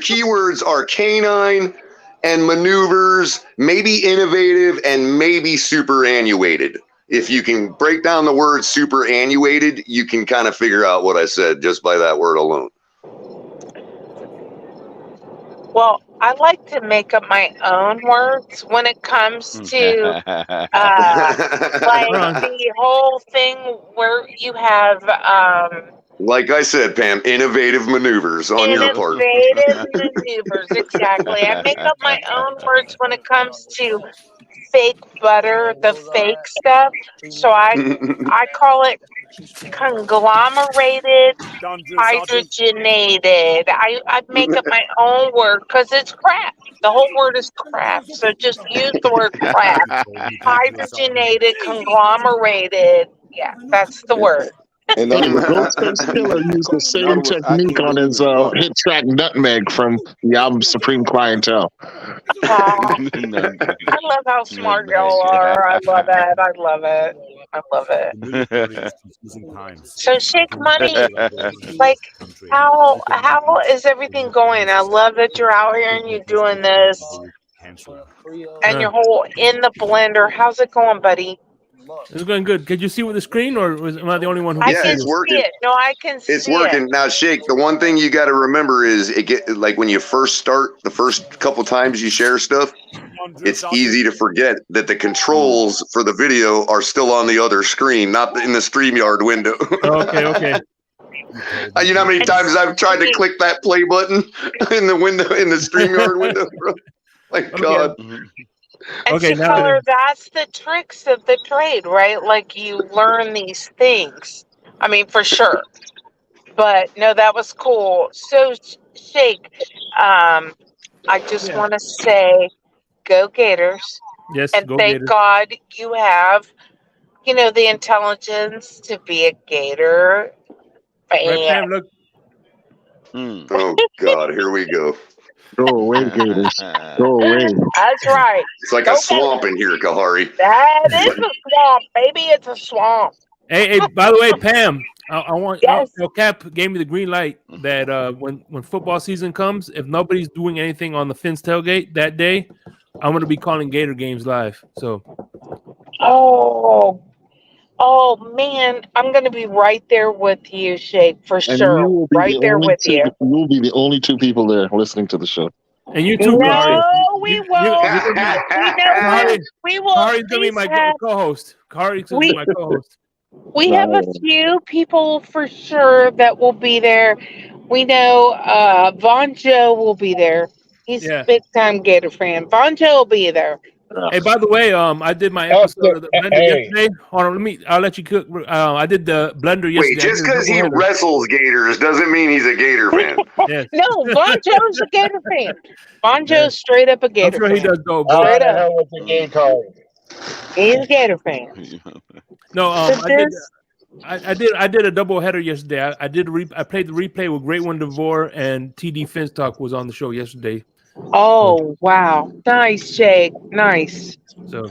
keywords are canine and maneuvers, maybe innovative, and maybe superannuated. If you can break down the word superannuated, you can kind of figure out what I said just by that word alone. Well, I like to make up my own words when it comes to like the whole thing where you have like I said, Pam, innovative maneuvers on your part. Innovative maneuvers, exactly. I make up my own words when it comes to fake butter, the fake stuff. So I call it conglomerated, hydrogenated. I make up my own word because it's crap. The whole word is crap. So just use the word crap. Hydrogenated, conglomerated. Yeah, that's the word. And Hey, I'm Ghostface Killer used the same technique on his hit track Nutmeg from the album Supreme Clientele. I love how smart y'all are. I love it. I love it. I love it. So Shake Money, like how is everything going? I love that you're out here and you're doing this and you're whole in the blender. How's it going, buddy? It's going good. Could you see with the screen, or am I the only one who? I Yeah, can it's see working. it. No, I can see It's working it. now. Shake. The one thing you got to remember is it get like when you first start, the first couple times you share stuff, it's easy to forget that the controls for the video are still on the other screen, not in the StreamYard window. Okay. You know how many times I've tried to click that play button in the window in the StreamYard window, bro? Like God. And Okay, so, Color, that's the tricks of the trade, right? Like you learn these things. I mean, for sure. But no, that was cool. So, Shake, I just want to say, go Gators. Yes, And go thank Gators. God you have, the intelligence to be a Gator fan. Right, Pam, look. Oh God, here we go. Go away, Gators. Go away. That's right. It's like Go a swamp in here, Kahari. That is a swamp, baby. It's a swamp. Hey, by the way, Pam, I want. Yes. Cap gave me the green light that when football season comes, if nobody's doing anything on the Fins tailgate that day, I'm going to be calling Gator games live. So. Oh man, I'm gonna be right there with you, Shake, for And sure. you will be Right there with you. You will be the only two people there listening to the show. And you too, Kari. No, we won't. We will. Kari's gonna be my co-host. Kari's gonna be my co-host. We have a few people for sure that will be there. We know Von Joe will be there. He's a big time Gator fan. Von Joe will be there. Hey, by the way, I did my episode of the Blender yesterday. Hold on, I'll let you cook. I did the Blender yesterday. Wait, just because he wrestles Gators doesn't mean he's a Gator fan. Yes. No, Von Joe's a Gator fan. Von Joe's straight up a Gator fan. I'm sure he does go. Straight up. hell with the game card. He's a Gator fan. No, I did a double header yesterday. I played the replay with Great One DeVore and TD Finstock was on the show yesterday. Oh wow, nice, Jake, nice. So,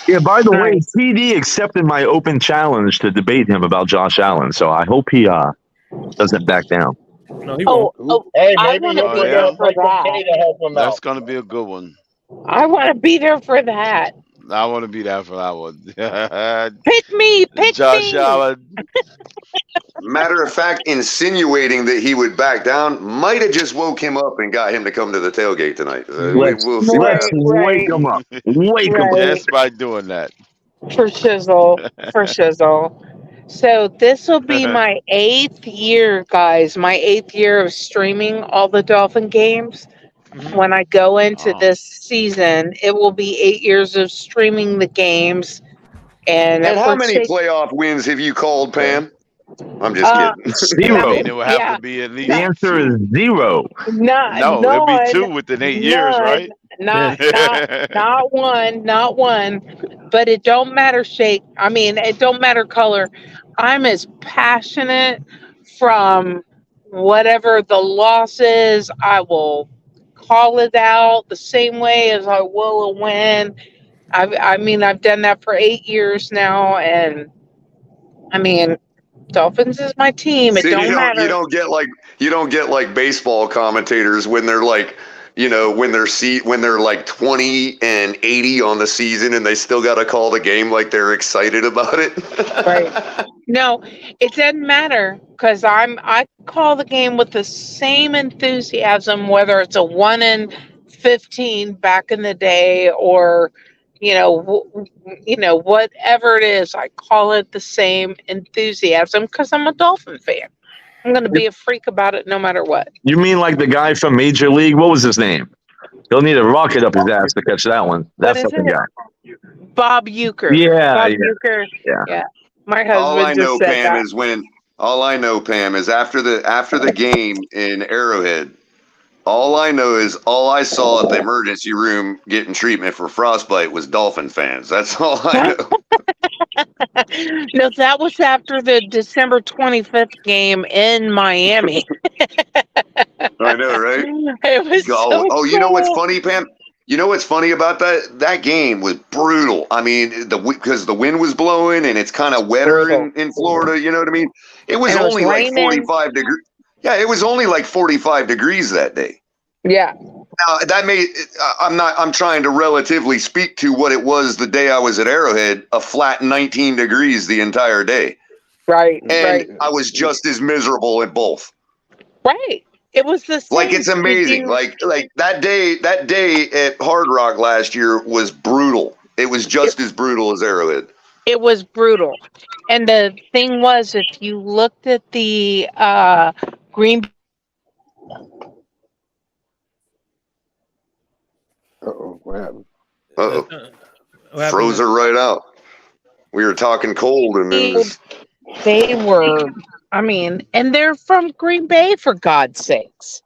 yeah. By the way, TD accepted my open challenge to debate him about Josh Allen, so I hope he doesn't back down. No, he won't. Hey, I maybe want to he'll be bring there up for that. to help him out. That's gonna be a good one. I want to be there for that. I want to be there for that one. Pick me, Josh Allen. Matter of fact, insinuating that he would back down might have just woke him up and got him to come to the tailgate tonight. Let's wake him up. Wake him up. Just by doing that. For shizzle. So this will be my 8th year, guys. My 8th year of streaming all the Dolphin games. When I go into this season, it will be 8 years of streaming the games. And how many playoff wins have you called, Pam? I'm just kidding. 0. It will have to be at least. The answer is 0. No, it'll be 2 within 8 years, right? Not one. But it don't matter shape. I mean, it don't matter color. I'm as passionate from whatever the loss is. I will call it out the same way as I will a win. I've done that for 8 years now, and I mean, Dolphins is my team. It don't matter. You don't get like baseball commentators when they're like, when they're like 20 and 80 on the season and they still got to call the game like they're excited about it. Right. No, it doesn't matter because I call the game with the same enthusiasm, whether it's a 1-15 back in the day or whatever it is. I call it the same enthusiasm because I'm a Dolphin fan. I'm going to be a freak about it no matter what. You mean like the guy from Major League? What was his name? He'll need a rocket up his ass to catch that one. That fucking guy. Bob Uecker. Yeah. Bob Uecker. Yeah. My All I husband just know, said Pam, that. is when. All I know, Pam, is after the game in Arrowhead. All I know is all I saw at the emergency room getting treatment for frostbite was Dolphin fans. That's all I know. No, that was after the December 25th game in Miami. I know, right? It was so Oh, you know what's cool. funny, Pam? You know what's funny about that? That game was brutal. I mean, because the wind was blowing and it's kind of wetter in Florida. You know what I mean? It was And it was only like raining. 45 degrees. Yeah, it was only like 45 degrees that day. Yeah. Now that I'm trying to relatively speak to what it was the day I was at Arrowhead, a flat 19 degrees the entire day. Right. And right. I was just as miserable at both. Right. It was the same. Like it's amazing. Like that day at Hard Rock last year was brutal. It was just as brutal as Arrowhead. It was brutal. And the thing was, if you looked at the Green Uh-oh, what happened? Uh-oh. Froze her right out. We were talking cold and then just... They were, I mean, and they're from Green Bay, for God's sakes.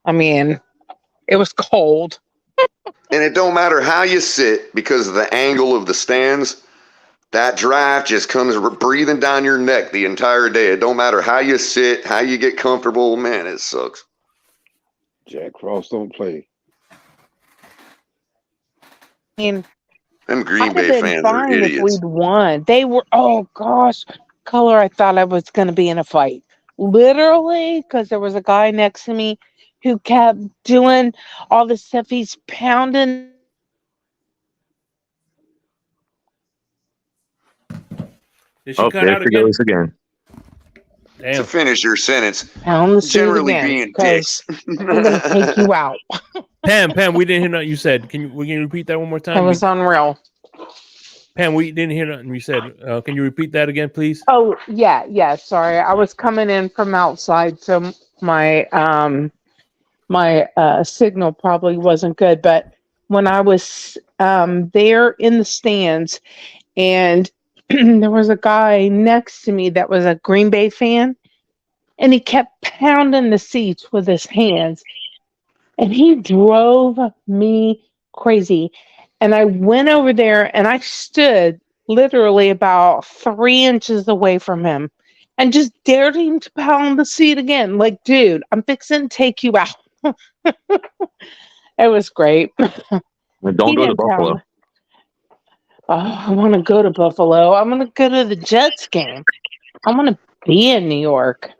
I mean, it was cold. And it don't matter how you sit because of the angle of the stands. That draft just comes breathing down your neck the entire day. It don't matter how you sit, how you get comfortable. Man, it sucks. Jack Frost don't play. I mean, them Green I'd Bay have been fans are fine if idiots. we'd won. They were, oh gosh, Color, I thought I was going to be in a fight. Literally, because there was a guy next to me who kept doing all the stuff. He's pounding. Oh, there she goes again. Damn. To finish your sentence, Pound the seat generally again, being 'cause dicks. I'm going to take you out. Pam, we didn't hear nothing you said. Can you repeat that one more time? That was unreal. Pam, we didn't hear nothing you said. Can you repeat that again, please? Oh, yeah, sorry. I was coming in from outside, so my signal probably wasn't good. But when I was there in the stands, and there was a guy next to me that was a Green Bay fan, and he kept pounding the seats with his hands, and he drove me crazy. And I went over there and I stood literally about 3 inches away from him and just dared him to pound the seat again. Like, dude, I'm fixing to take you out. It was great. Don't go to Buffalo. Oh, I want to go to Buffalo. I'm going to go to the Jets game. I want to be in New York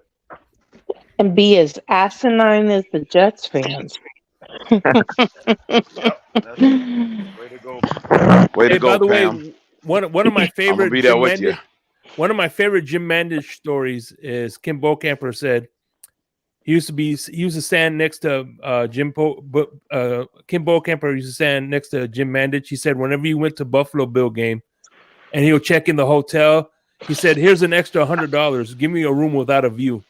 and be as asinine as the Jets fans. Way to go. Way to Hey, go, by the Pam. way, one of my favorite I'm gonna be there with you. One of my favorite Jim Mandich stories is Kim Bokamper said he used to stand next to Kim Bokamper used to stand next to Jim Mandich. He said whenever he went to Buffalo Bill game and he'll check in the hotel, he said, "Here's an extra $100. Give me a room without a view."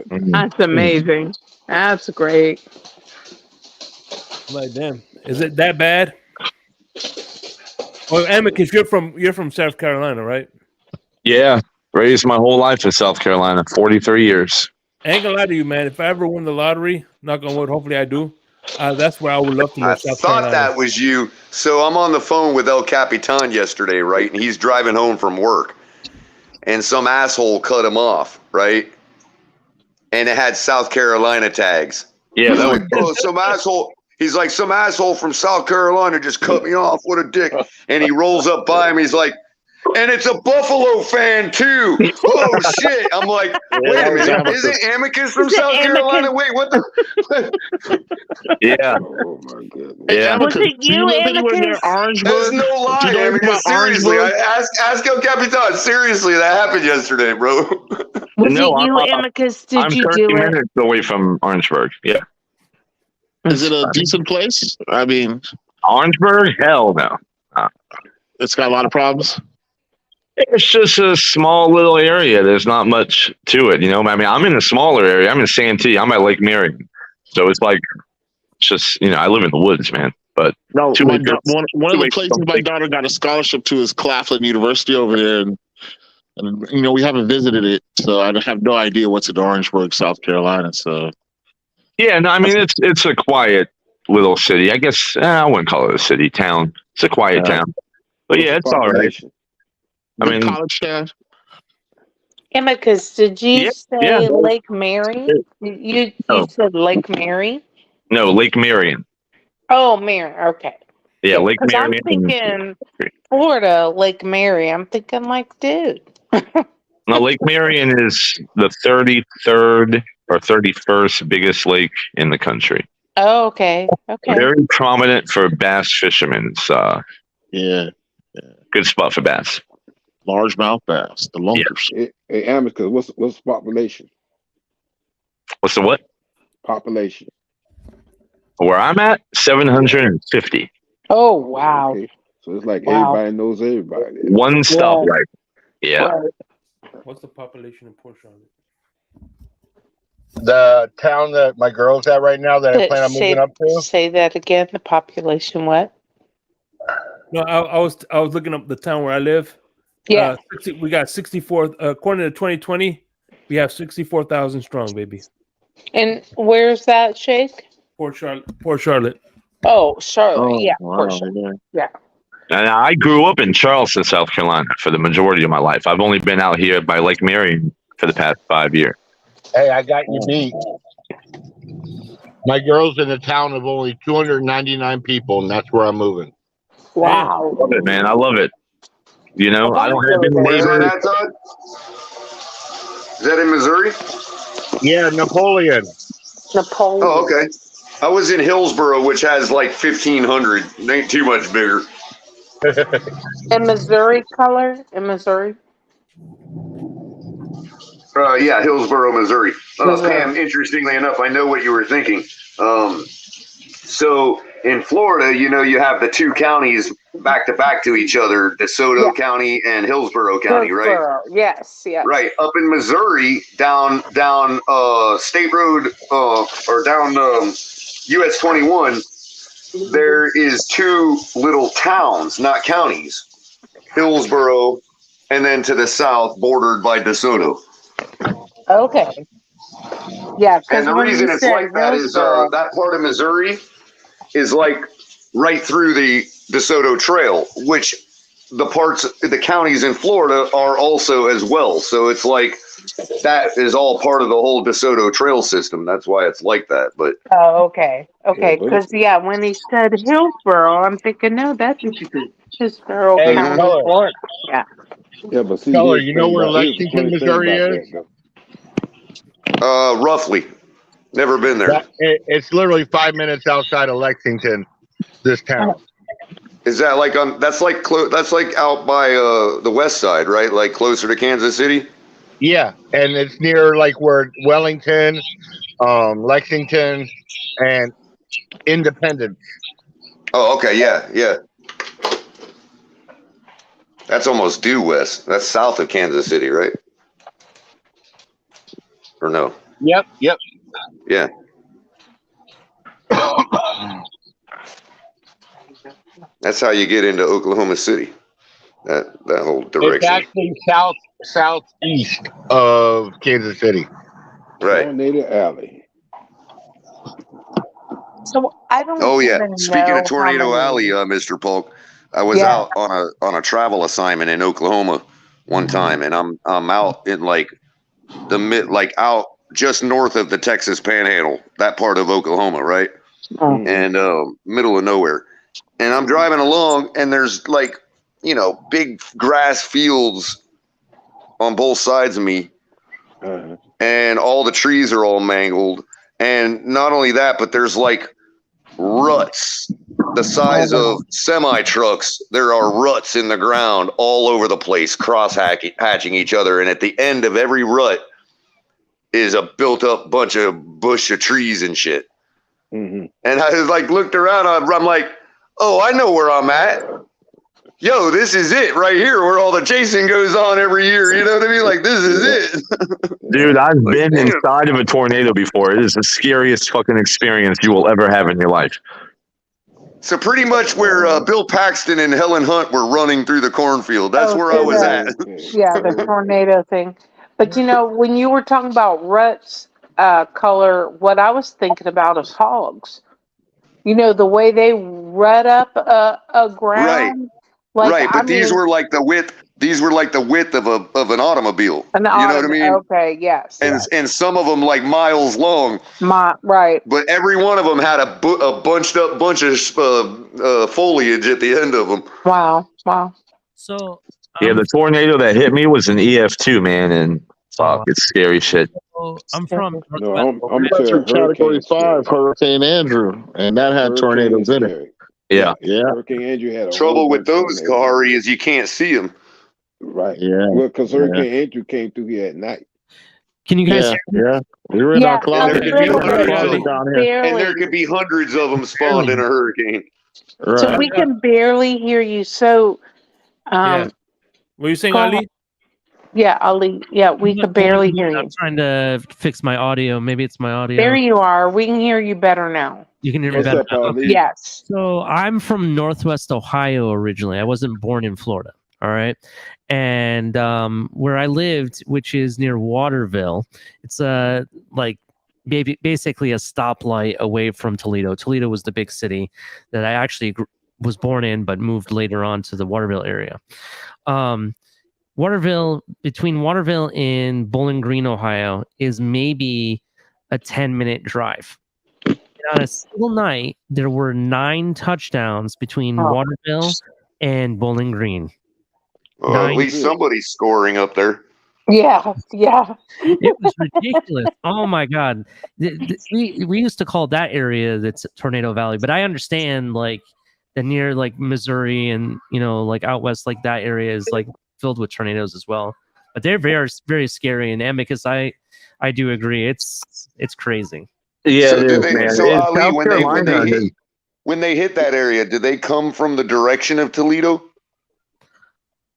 That's amazing. That's great. I'm like, damn, is it that bad? Well, Amicus, you're from South Carolina, right? Yeah, raised my whole life in South Carolina, 43 years. I ain't gonna lie to you, man. If I ever win the lottery, knock on wood, hopefully I do. That's where I would love to live. I South thought Carolina. that was you. So I'm on the phone with El Capitan yesterday, right? And he's driving home from work. And some asshole cut him off, right? And it had South Carolina tags. Yeah, He's that like, was- oh, some asshole. He's like, some asshole from South Carolina just cut me off. What a dick. And he rolls up by him. He's like, and it's a Buffalo fan too. Oh shit! I'm like, wait a minute, isn't Amicus from South Carolina? Wait, what the? Yeah. Oh my goodness. Yeah. Was it Do you you, know that he was near Amicus? Orangeburg? There's no lie, Do you know anything Amicus. about Seriously, Orangeburg? ask El Capitan. Seriously, that happened yesterday, bro. Was No, it you, Amicus? Did I'm you 30 do it? minutes away from Orangeburg. Yeah. Is it a decent place? I mean, Orangeburg? Hell no. it's got a lot of problems. It's just a small little area. There's not much to it, you know. I mean, I'm in a smaller area. I'm in Santee. I'm at Lake Marion, so it's like, it's just, you know, I live in the woods, man. But No, two one acres, of the places my daughter got a scholarship to is Claflin University over there, and we haven't visited it, so I have no idea what's in Orangeburg, South Carolina. So yeah, no, I mean it's a quiet little city. I guess I wouldn't call it a city, town. It's a quiet town, but yeah, it's all right. I mean, college town. Amicus, did you say yeah. Lake Mary? You said Lake Mary? No, Lake Marion. Oh, Mary. Okay. Yeah, Lake Because I'm Marion. thinking Florida, Lake Mary. I'm thinking like, dude. Now, Lake Marion is the 33rd or 31st biggest lake in the country. Oh, okay. Okay. Very prominent for bass fishermen. Yeah. Good spot for bass. Largemouth bass, the lunkers. Hey, Amicus, what's the population? What's the what? Population. Where I'm at, 750. Oh, wow. Okay. So it's like everybody knows everybody. One stoplight. Yeah. What's the population in Port Charlotte? The town that my girl's at right now that I plan on moving up to. Say that again. The population what? No, I was looking up the town where I live. Yeah. We got 64. According to 2020, we have 64,000 strong, baby. And where's that, Shake? Port Charlotte. Oh, Charlotte. Oh, yeah. wow, Port Charlotte. Yeah. And I grew up in Charleston, South Carolina for the majority of my life. I've only been out here by Lake Marion for the past 5 years. Hey, I got you beat. My girl's in a town of only 299 people, and that's where I'm moving. Wow. I love it, man. I love it. I don't have any Where's that neighbors. at, Todd? Is that in Missouri? Yeah, Napoleon. Oh, okay. I was in Hillsboro, which has like 1,500. It ain't too much bigger. In Missouri color? In Missouri? Yeah, Hillsboro, Missouri. Pam, interestingly enough, I know what you were thinking. So in Florida, you have the two counties back to back to each other, DeSoto County and Hillsboro County, right? Yes, yes. Right. Up in Missouri, down State Road or down US 21, there is two little towns, not counties. Hillsboro, and then to the south, bordered by DeSoto. Okay. Yeah, because And the reason it's like that is that part of Missouri is like right through the DeSoto Trail, which the counties in Florida are also as well. So it's like that is all part of the whole DeSoto Trail system. That's why it's like that. But okay. Okay. Because, when he said Hillsboro, I'm thinking, no, that's Hillsboro County, Florida. Yeah. Yeah, but see, Keller, you know where Lexington, Missouri is? Roughly. Never been there. It's literally 5 minutes outside of Lexington, this town. Is that like that's like out by the west side, right? Like closer to Kansas City? Yeah, and it's near like where Wellington, Lexington, and Independence. Oh, okay, yeah. That's almost due west. That's south of Kansas City, right? Or no? Yep. Yeah. That's how you get into Oklahoma City. That whole direction. It's actually southeast of Kansas City. Right. Tornado Alley. So I don't. Oh yeah. even Speaking know of Tornado how Alley, many- Mr. Polk, I was out on a travel assignment in Oklahoma one time, and I'm out in like out just north of the Texas Panhandle, that part of Oklahoma, right? And middle of nowhere. And I'm driving along, and there's like, big grass fields on both sides of me, and all the trees are all mangled. And not only that, but there's like ruts the size of semi trucks. There are ruts in the ground all over the place, hatching each other. And at the end of every rut is a built up bunch of bush of trees and shit. And I was like, looked around, I'm like, oh, I know where I'm at. Yo, this is it right here where all the chasing goes on every year. You know what I mean? Like, this is it. Dude, I've been inside of a tornado before. It is the scariest fucking experience you will ever have in your life. So pretty much where Bill Paxton and Helen Hunt were running through the cornfield. That's where I was at. Yeah, the tornado thing. But when you were talking about ruts color, what I was thinking about is hogs. The way they rut up a ground. Right. Like, But these were like the width. These were like the width of an automobile. You know what I mean? Okay, yes. And some of them like miles long. Right. But every one of them had a bunched up bunch of foliage at the end of them. Wow. So yeah, the tornado that hit me was an EF2, man, and fuck, it's scary shit. I'm from I'm from Category 5, Hurricane Andrew, and that had tornadoes in it. Yeah. Hurricane Andrew had a Trouble with those, tornadoes. Kahari, is you can't see them. Right. Yeah. Well, because Hurricane Andrew came through here at night. Can you guys hear me? Yeah. We were in our closet. And there could be hundreds of them spawned in a hurricane. Right. So we can barely hear you. So, What are you saying, Ali? Yeah, Ali. Yeah, we could barely hear you. I'm trying to fix my audio. Maybe it's my audio. There you are. We can hear you better now. You can hear me better now. Okay. Yes. So I'm from Northwest Ohio originally. I wasn't born in Florida. All right. And where I lived, which is near Waterville, it's basically a stoplight away from Toledo. Toledo was the big city that I actually was born in, but moved later on to the Waterville area. Between Waterville and Bowling Green, Ohio, is maybe a 10-minute drive. And on a single night, there were 9 touchdowns between Waterville and Bowling Green. At least somebody's scoring up there. Yeah. It was ridiculous. Oh my God. We used to call that area that's Tornado Valley, but I understand like the near like Missouri and like out west, like that area is like filled with tornadoes as well. But they're very, very scary. And because I do agree, it's crazy. Yeah, So, it is, man. So It's Ali, South when they hit that area, did they come from the direction of Toledo?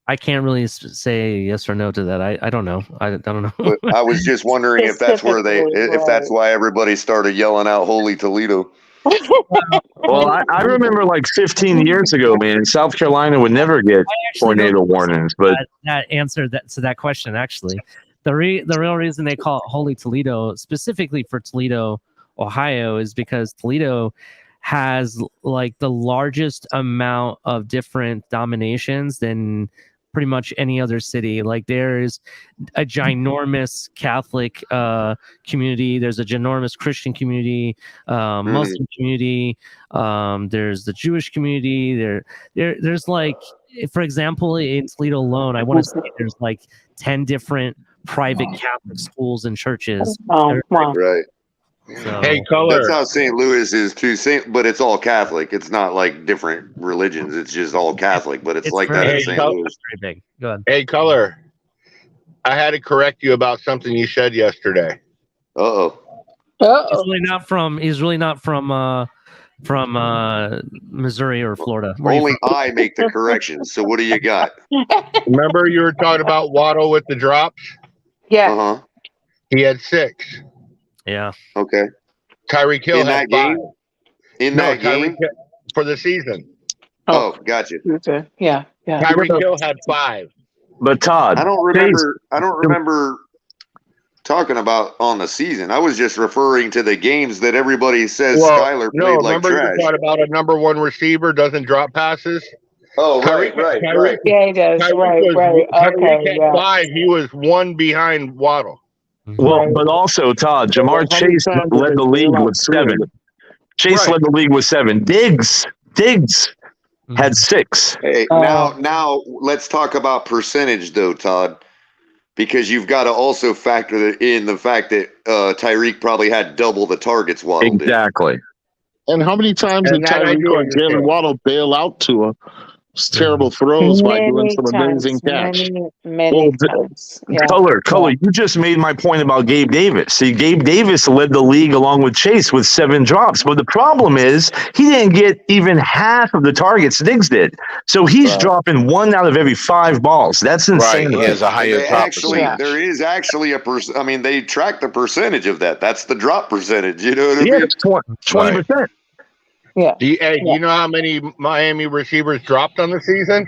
I can't really say yes or no to that. I don't know. I don't know. But I was just wondering if that's where if that's why everybody started yelling out "Holy Toledo." Well, I remember like 15 years ago, man, South Carolina would never get tornado warnings, but that answer to that question actually, the real reason they call it Holy Toledo specifically for Toledo, Ohio, is because Toledo has like the largest amount of different denominations than pretty much any other city. Like there's a ginormous Catholic community, there's a ginormous Christian community, Muslim community, there's the Jewish community, there's like, for example, in Toledo alone, I want to say there's like 10 different private Catholic schools and churches. Right. So, Hey, Color. That's how St. Louis is too. But it's all Catholic. It's not like different religions. It's just all Catholic. But it's like that in St. Louis. Very big. Go ahead. Hey, Color. I had to correct you about something you said yesterday. He's really not from Missouri or Florida. Only I make the corrections. So what do you got? Remember you were talking about Waddle with the drops? Yeah. He had 6. Yeah. Okay. Tyreek Hill In had that game? 5. In that game? For the season. Oh, gotcha. Yeah. Tyreek Hill had 5. But Todd, I don't remember talking about on the season. I was just referring to the games that everybody says Skyler played like trash. Remember you thought about a number 1 receiver doesn't drop passes? Oh, right. Yeah, he does. Right. Okay, at 5, he was 1 behind Waddle. Well, but also, Todd, Jamar Chase led the league with 7. Chase led the league with 7. Diggs had 6. Hey, now let's talk about percentage, though, Todd, because you've got to also factor in the fact that Tyreek probably had double the targets Waddle did. Exactly. And how many times did Tyreek and Jalen Waddle bail out to terrible throws by doing some amazing catch? Many times. Yeah. Color, you just made my point about Gabe Davis. See, Gabe Davis led the league along with Chase with 7 drops. But the problem is he didn't get even half of the targets Diggs did. So he's dropping 1 out of every 5 balls. That's insane. Right. He has a higher drop percentage. There is actually I mean, they track the percentage of that. That's the drop percentage. You know what I mean? Yeah, it's 20%. Yeah. Do you know how many Miami receivers dropped on the season?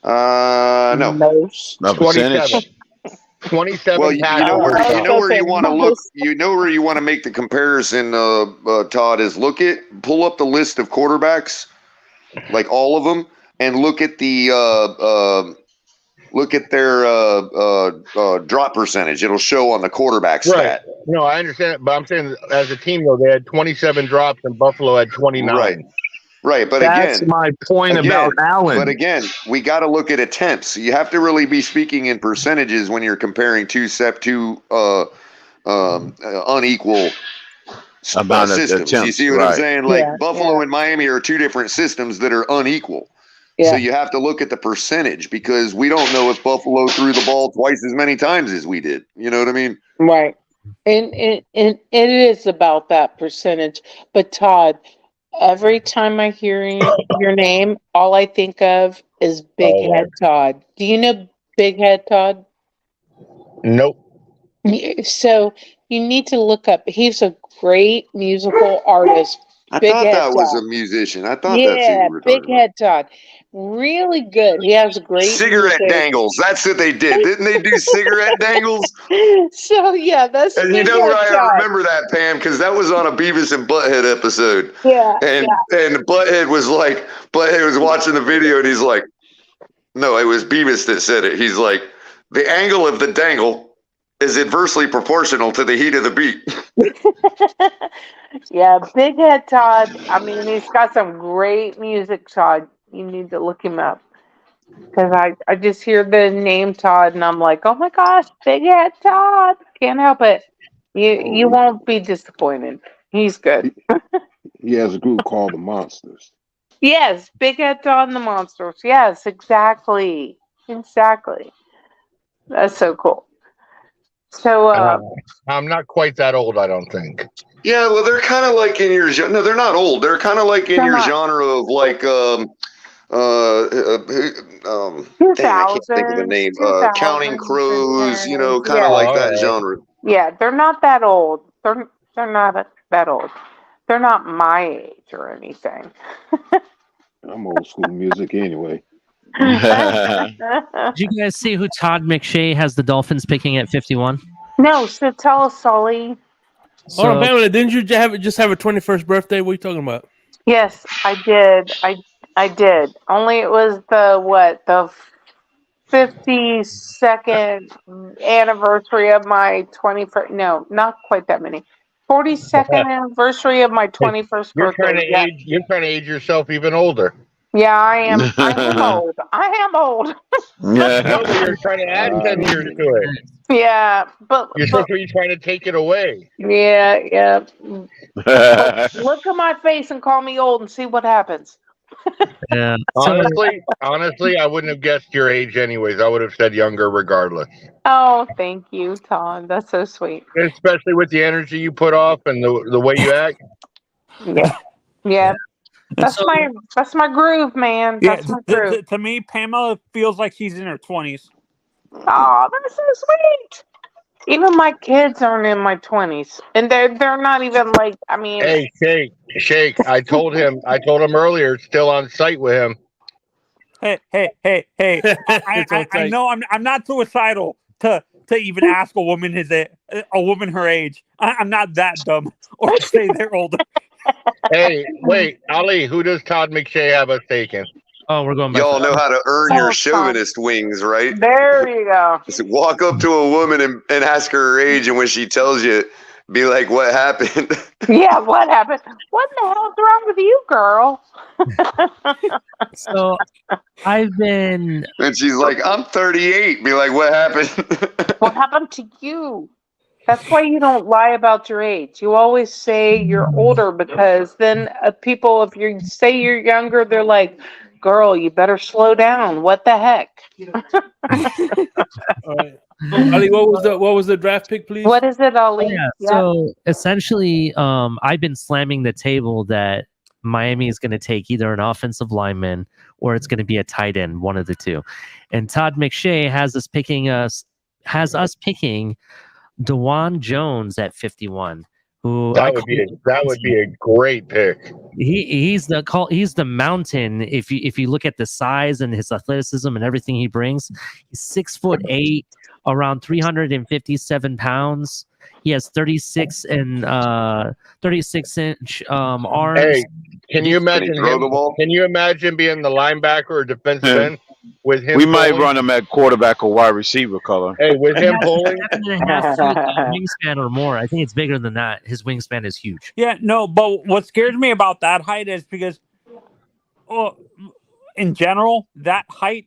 No. Most. No percentage. 27. 27 Well, you passes. know where you want to look. most. You know where you want to make the comparison. Todd, is pull up the list of quarterbacks, like all of them, and look at their drop percentage. It'll show on the quarterback stat. Right. No, I understand it, but I'm saying as a team though, they had 27 drops and Buffalo had 29. Right, but That's again, my point about Allen. But again, we got to look at attempts. You have to really be speaking in percentages when you're comparing two unequal Amount of systems. You attempts, see what I'm saying? Like Yeah, Buffalo and Miami are two different systems that are unequal. Yeah. So you have to look at the percentage because we don't know if Buffalo threw the ball twice as many times as we did. You know what I mean? Right. And it is about that percentage. But Todd, every time I hear your name, all I think of is Big Head Todd. Do you know Big Head Todd? Nope. So you need to look up. He's a great musical artist. I Big thought Head that was Todd. a musician. I thought that's who Yeah, you were Big talking Head Todd. Really good. He has great Cigarette music. dangles. That's what they did. Didn't they do cigarette dangles? So yeah, that's And you Big know Head why I Todd. remember that, Pam? Because that was on a Beavis and Butthead episode. Yeah, And Butthead was watching the video and he's like, no, it was Beavis that said it. He's like, the angle of the dangle is inversely proportional to the heat of the beat. Yeah, Big Head Todd. I mean, he's got some great music, Todd. You need to look him up. Because I just hear the name Todd and I'm like, oh my gosh, Big Head Todd. Can't help it. You won't be disappointed. He's good. He has a group called the Monsters. Yes, Big Head Todd and the Monsters. Yes, exactly. Exactly. That's so cool. So I'm not quite that old, I don't think. Yeah, well, they're kind of like in your no, they're not old. They're kind of like in your genre of like dang, I can't think of the name. Counting Crows, you know, kind of like that genre. yeah, they're not that old. They're not that old. They're not my age or anything. I'm old school music anyway. Did you guys see who Todd McShay has the Dolphins picking at 51? No, so tell us, Sully. Hold on, Pamela, didn't you just have a 21st birthday? What are you talking about? Yes, I did. I did. Only it was the 52nd anniversary of my 21st. No, not quite that many. 42nd anniversry of my 21st birthday. You're trying to age yourself even older. Yeah, I am. I am old. I am old. No, but you're trying to add 10 years to it. Yeah, but You're supposed to be trying to take it away. Yeah. Look at my face and call me old and see what happens. Yeah. Honestly, I wouldn't have guessed your age anyways. I would have said younger regardless. Oh, thank you, Todd. That's so sweet. Especially with the energy you put off and the way you act. Yeah. That's my groove, man. That's my groove. To me, Pamela feels like she's in her 20s. Oh, that's so sweet. Even my kids aren't in my 20s, and they're not even like. I mean, hey, Shake. I told him earlier. Still on site with him. Hey! I know I'm not suicidal to even ask a woman a woman her age. I'm not that dumb or say they're older. Hey, wait, Ali, who does Todd McShay have us taking? Oh, we're going back. Y'all know how to earn your chauvinist wings, right? There you go. Just walk up to a woman and ask her age, and when she tells you, be like, what happened? Yeah, what happened? What the hell's wrong with you, girl? So I've been. And she's like, I'm 38. Be like, what happened? What happened to you? That's why you don't lie about your age. You always say you're older because then people, if you say you're younger, they're like, girl, you better slow down. What the heck? All right. Ali, what was the draft pick, please? What is it, Ali? So essentially, I've been slamming the table that Miami is going to take either an offensive lineman or it's going to be a tight end, one of the two. And Todd McShay has us picking DeJuan Jones at 51. who that would be a great pick. He's the mountain. If you look at the size and his athleticism and everything he brings, he's 6'8", around 357 pounds. He has 36 inch arms. Hey, can you imagine him? Can you imagine being the linebacker or defensive end with him? We might run him at quarterback or wide receiver color. Hey, with him pulling 7.5 feet wingspan or more. I think it's bigger than that. His wingspan is huge. Yeah, no, but what scares me about that height is because, in general, that height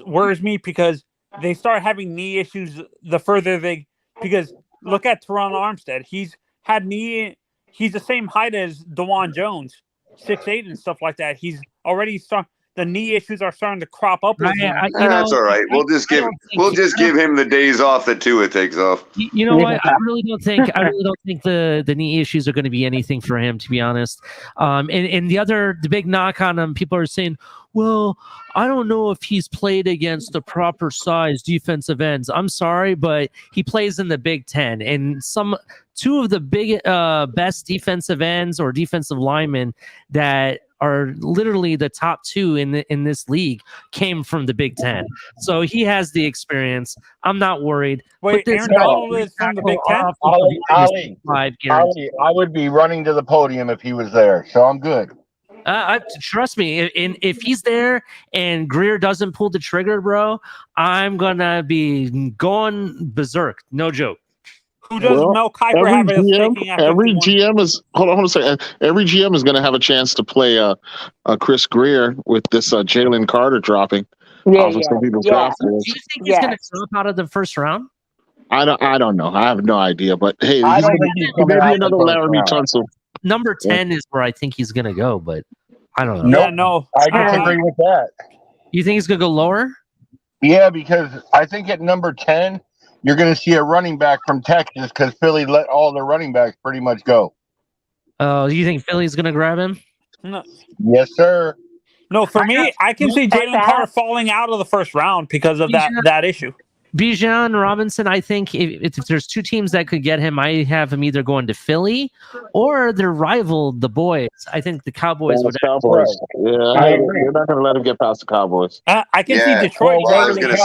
worries me because they start having knee issues the further they. Because look at Teron Armstead. He's had knee. He's the same height as DeJuan Jones, 6'8" and stuff like that. He's already the knee issues are starting to crop up with him. That's all right. We'll just give him the days off that Tua takes off. You know what? I really don't think the knee issues are going to be anything for him, to be honest. And the big knock on him, people are saying, well, I don't know if he's played against the proper size defensive ends. I'm sorry, but he plays in the Big Ten, and two of the best defensive ends or defensive linemen that are literally the top two in this league came from the Big Ten. So he has the experience. I'm not worried. Wait, Aaron Donald is from the Big Ten? Ali, I would be running to the podium if he was there, so I'm good. Trust me, if he's there and Greer doesn't pull the trigger, bro, I'm gonna be going berserk. No joke. Who does Mel Kiper have as taking after every GM is hold on a second. Every GM is going to have a chance to play Chris Greer with this Jalen Carter dropping. Some people's draft Do you think he's gonna drop out of the first round? I don't know. I have no idea. But hey, he may be another Laramie Tunsil. Number 10 is where I think he's gonna go, but I don't know. Yeah, no, I disagree with that. You think he's gonna go lower? Yeah, because I think at number 10, you're going to see a running back from Texas because Philly let all their running backs pretty much go. Oh, you think Philly's going to grab him? No. Yes, sir. No, for me, I can see Jalen Carter falling out of the first round because of that issue. Bijan Robinson, I think if there's two teams that could get him, I have him either going to Philly or their rival, the Boys. I think the Cowboys would. Cowboys. Yeah, you're not going to let him get past the Cowboys. I can see Detroit. Well, I was going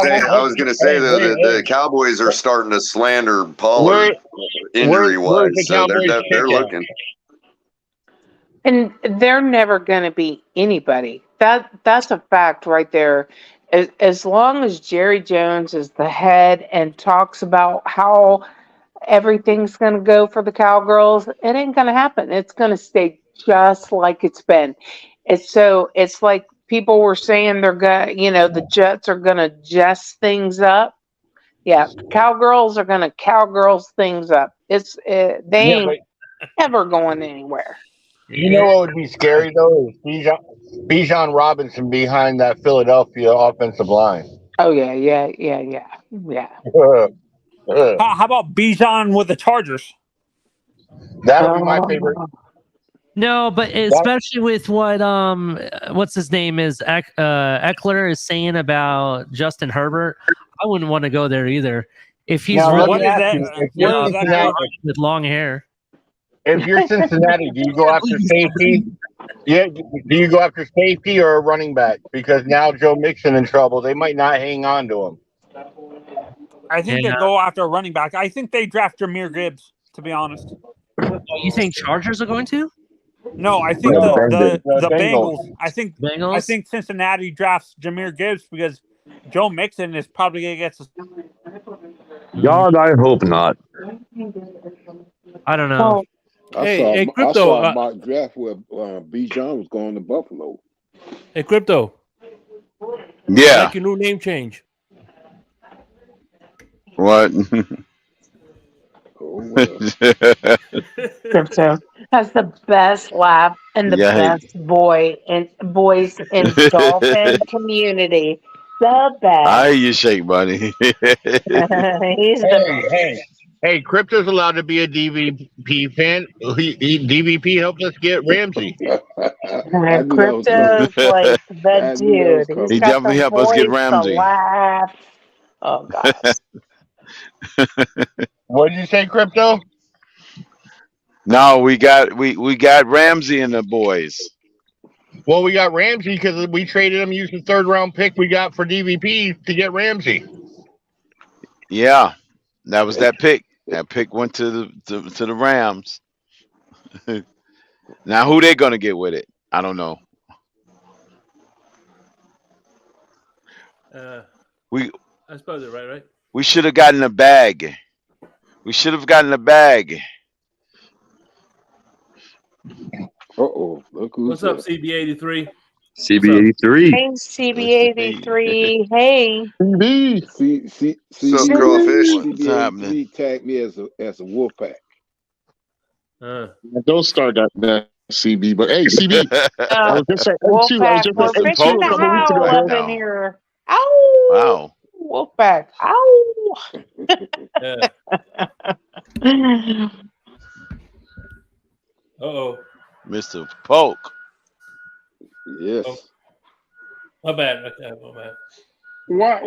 to say though that the Cowboys are starting to slander Pollard injury wise, so they're looking. And they're never going to be anybody. That's a fact right there. As long as Jerry Jones is the head and talks about how everything's going to go for the Cowgirls, it ain't going to happen. It's going to stay just like it's been. It's like people were saying they're going, the Jets are going to jess things up. Yeah, Cowgirls are going to Cowgirls things up. They ain't ever going anywhere. You know what would be scary though is Bijan Robinson behind that Philadelphia offensive line. Oh yeah. How about Bijan with the Chargers? That would be my favorite. No, but especially with what's his name is Eckler is saying about Justin Herbert, I wouldn't want to go there either. If he's with long hair. If you're Cincinnati, do you go after safety? Yeah, do you go after safety or a running back? Because now Joe Mixon in trouble. They might not hang on to him. I think they go after a running back. I think they draft Jahmyr Gibbs, to be honest. You think Chargers are going to? No, I think the Bengals. I think Cincinnati drafts Jahmyr Gibbs because Joe Mixon is probably going to get. God, I hope not. I don't know. I saw a mock draft where Bijan was going to Buffalo. Hey, Crypto. Yeah. I like your new name change. What? Crypto has the best laugh and the best voice in Dolphin community. The best. I hear you shake, buddy. He's the best. Hey, Crypto's allowed to be a DVP fan. DVP helped us get Ramsey. Crypto's like the dude. He definitely helped us get Ramsey. Oh, God. What did you say, Crypto? No, we got Ramsey and the boys. Well, we got Ramsey because we traded him using the 3rd round pick we got for DVP to get Ramsey. Yeah, that was that pick. That pick went to the Rams. Now who they gonna get with it? I don't know. I suppose it right. We should have gotten a bag. We should have gotten a bag. Uh-oh. Look who's What's up, CB83? CB83. Hey, CB83. Hey. CB. What's up, crawfish? What's happening? CB tagged me as a wolf pack. Don't start that CB. But hey, CB. I was just at M2. I was just at Wolfpack. M2 a couple weeks ago, Up bro. in here. Ow. Wow. Wolfpack. Ow. Uh-oh. Mr. Polk. Yes. Oh. My bad. My bad. Why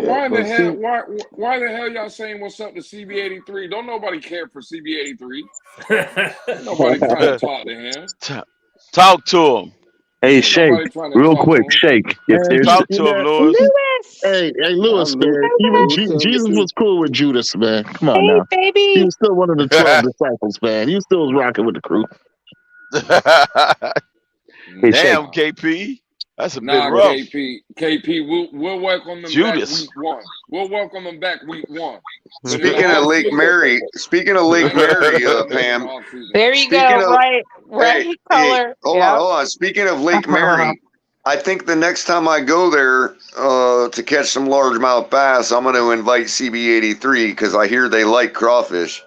the hell y'all saying what's up to CB83? Don't nobody care for CB83. Nobody trying to talk to him. Talk to him. Hey, Shake, real quick, Shake. Talk to him, Lewis. Hey, Lewis, man. Even Jesus was cool with Judas, man. Come on now. Baby. He was still one of the 12 disciples, man. He still was rocking with the crew. Damn, KP. That's a bit rough. KP, we'll welcome them Judas. back week 1. We'll welcome them back week 1. Speaking of Lake Mary, Pam. There you go. Right color. Hold on. Speaking of Lake Mary, I think the next time I go there to catch some largemouth bass, I'm going to invite CB83 because I hear they like crawfish.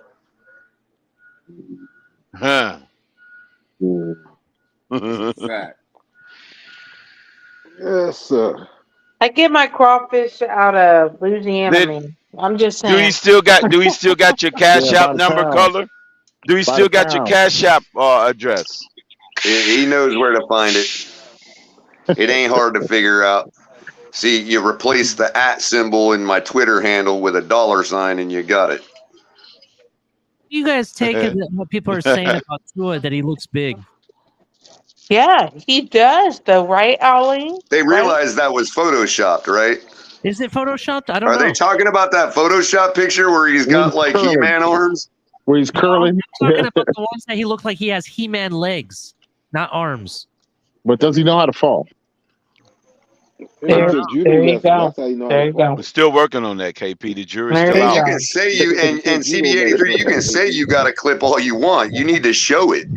Huh. Fact. Yes, sir. I get my crawfish out of Louisiana. Man. I'm just saying. Do he still got your Cash App number, Color? Do he still got your Cash App address? He knows where to find it. It ain't hard to figure out. See, you replace the @ symbol in my Twitter handle with a $sign and you got it. You guys take it what people are saying about Tua, that he looks big. Yeah, he does, though, right, Ollie? They realized that was photoshopped, right? Is it photoshopped? I don't know. Are they talking about that Photoshop picture where he's got like He-Man arms? Where he's curling? I'm talking about the ones that he looked like he has He-Man legs, not arms. But does he know how to fall? There you go. We're still working on that, KP. The jury's You still out. can say and CB83, you can say you got a clip all you want. You need to show it.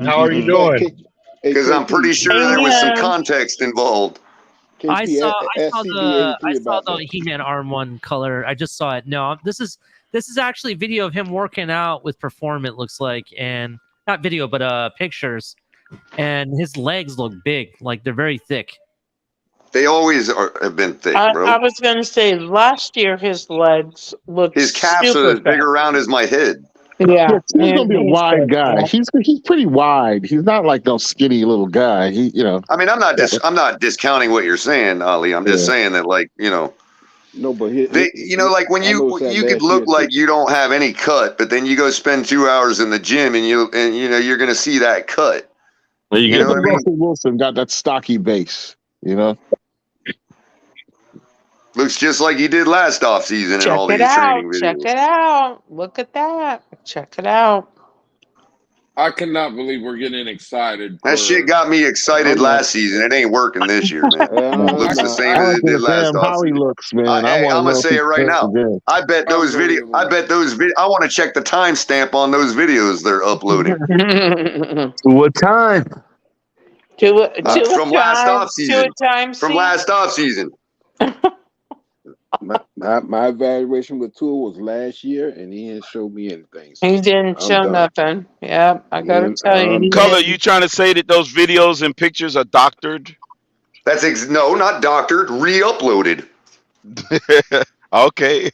How are you doing? Because I'm pretty sure there was some context involved. I saw the He-Man arm one color. I just saw it. No, this is actually a video of him working out with Perform. It looks like, and not video, but pictures. And his legs look big, like they're very thick. They always have been thick, bro. I was going to say last year his legs looked. His calves are as big around as my head. Yeah, he's gonna be a wide guy. He's pretty wide. He's not like no skinny little guy. I mean, I'm not discounting what you're saying, Ali. I'm just saying that, like, No, but like when you could look like you don't have any cut, but then you go spend 2 hours in the gym and you're gonna see that cut. Well, you know what I mean? Russell Wilson got that stocky base. Looks just like he did last offseason in all these training videos. Check it out. Look at that. Check it out. I cannot believe we're getting excited. That shit got me excited last season. It ain't working this year, man. It looks the same as it did last offseason. How he looks, man. I'm gonna say it right now. I bet those videos. I want to check the timestamp on those videos they're uploading. What time? From last offseason. From last offseason. My evaluation with Tua was last year, and he didn't show me anything. So He didn't show nothing. Yeah, I gotta tell you. Color, you trying to say that those videos and pictures are doctored? No, not doctored. Re-uploaded. Okay.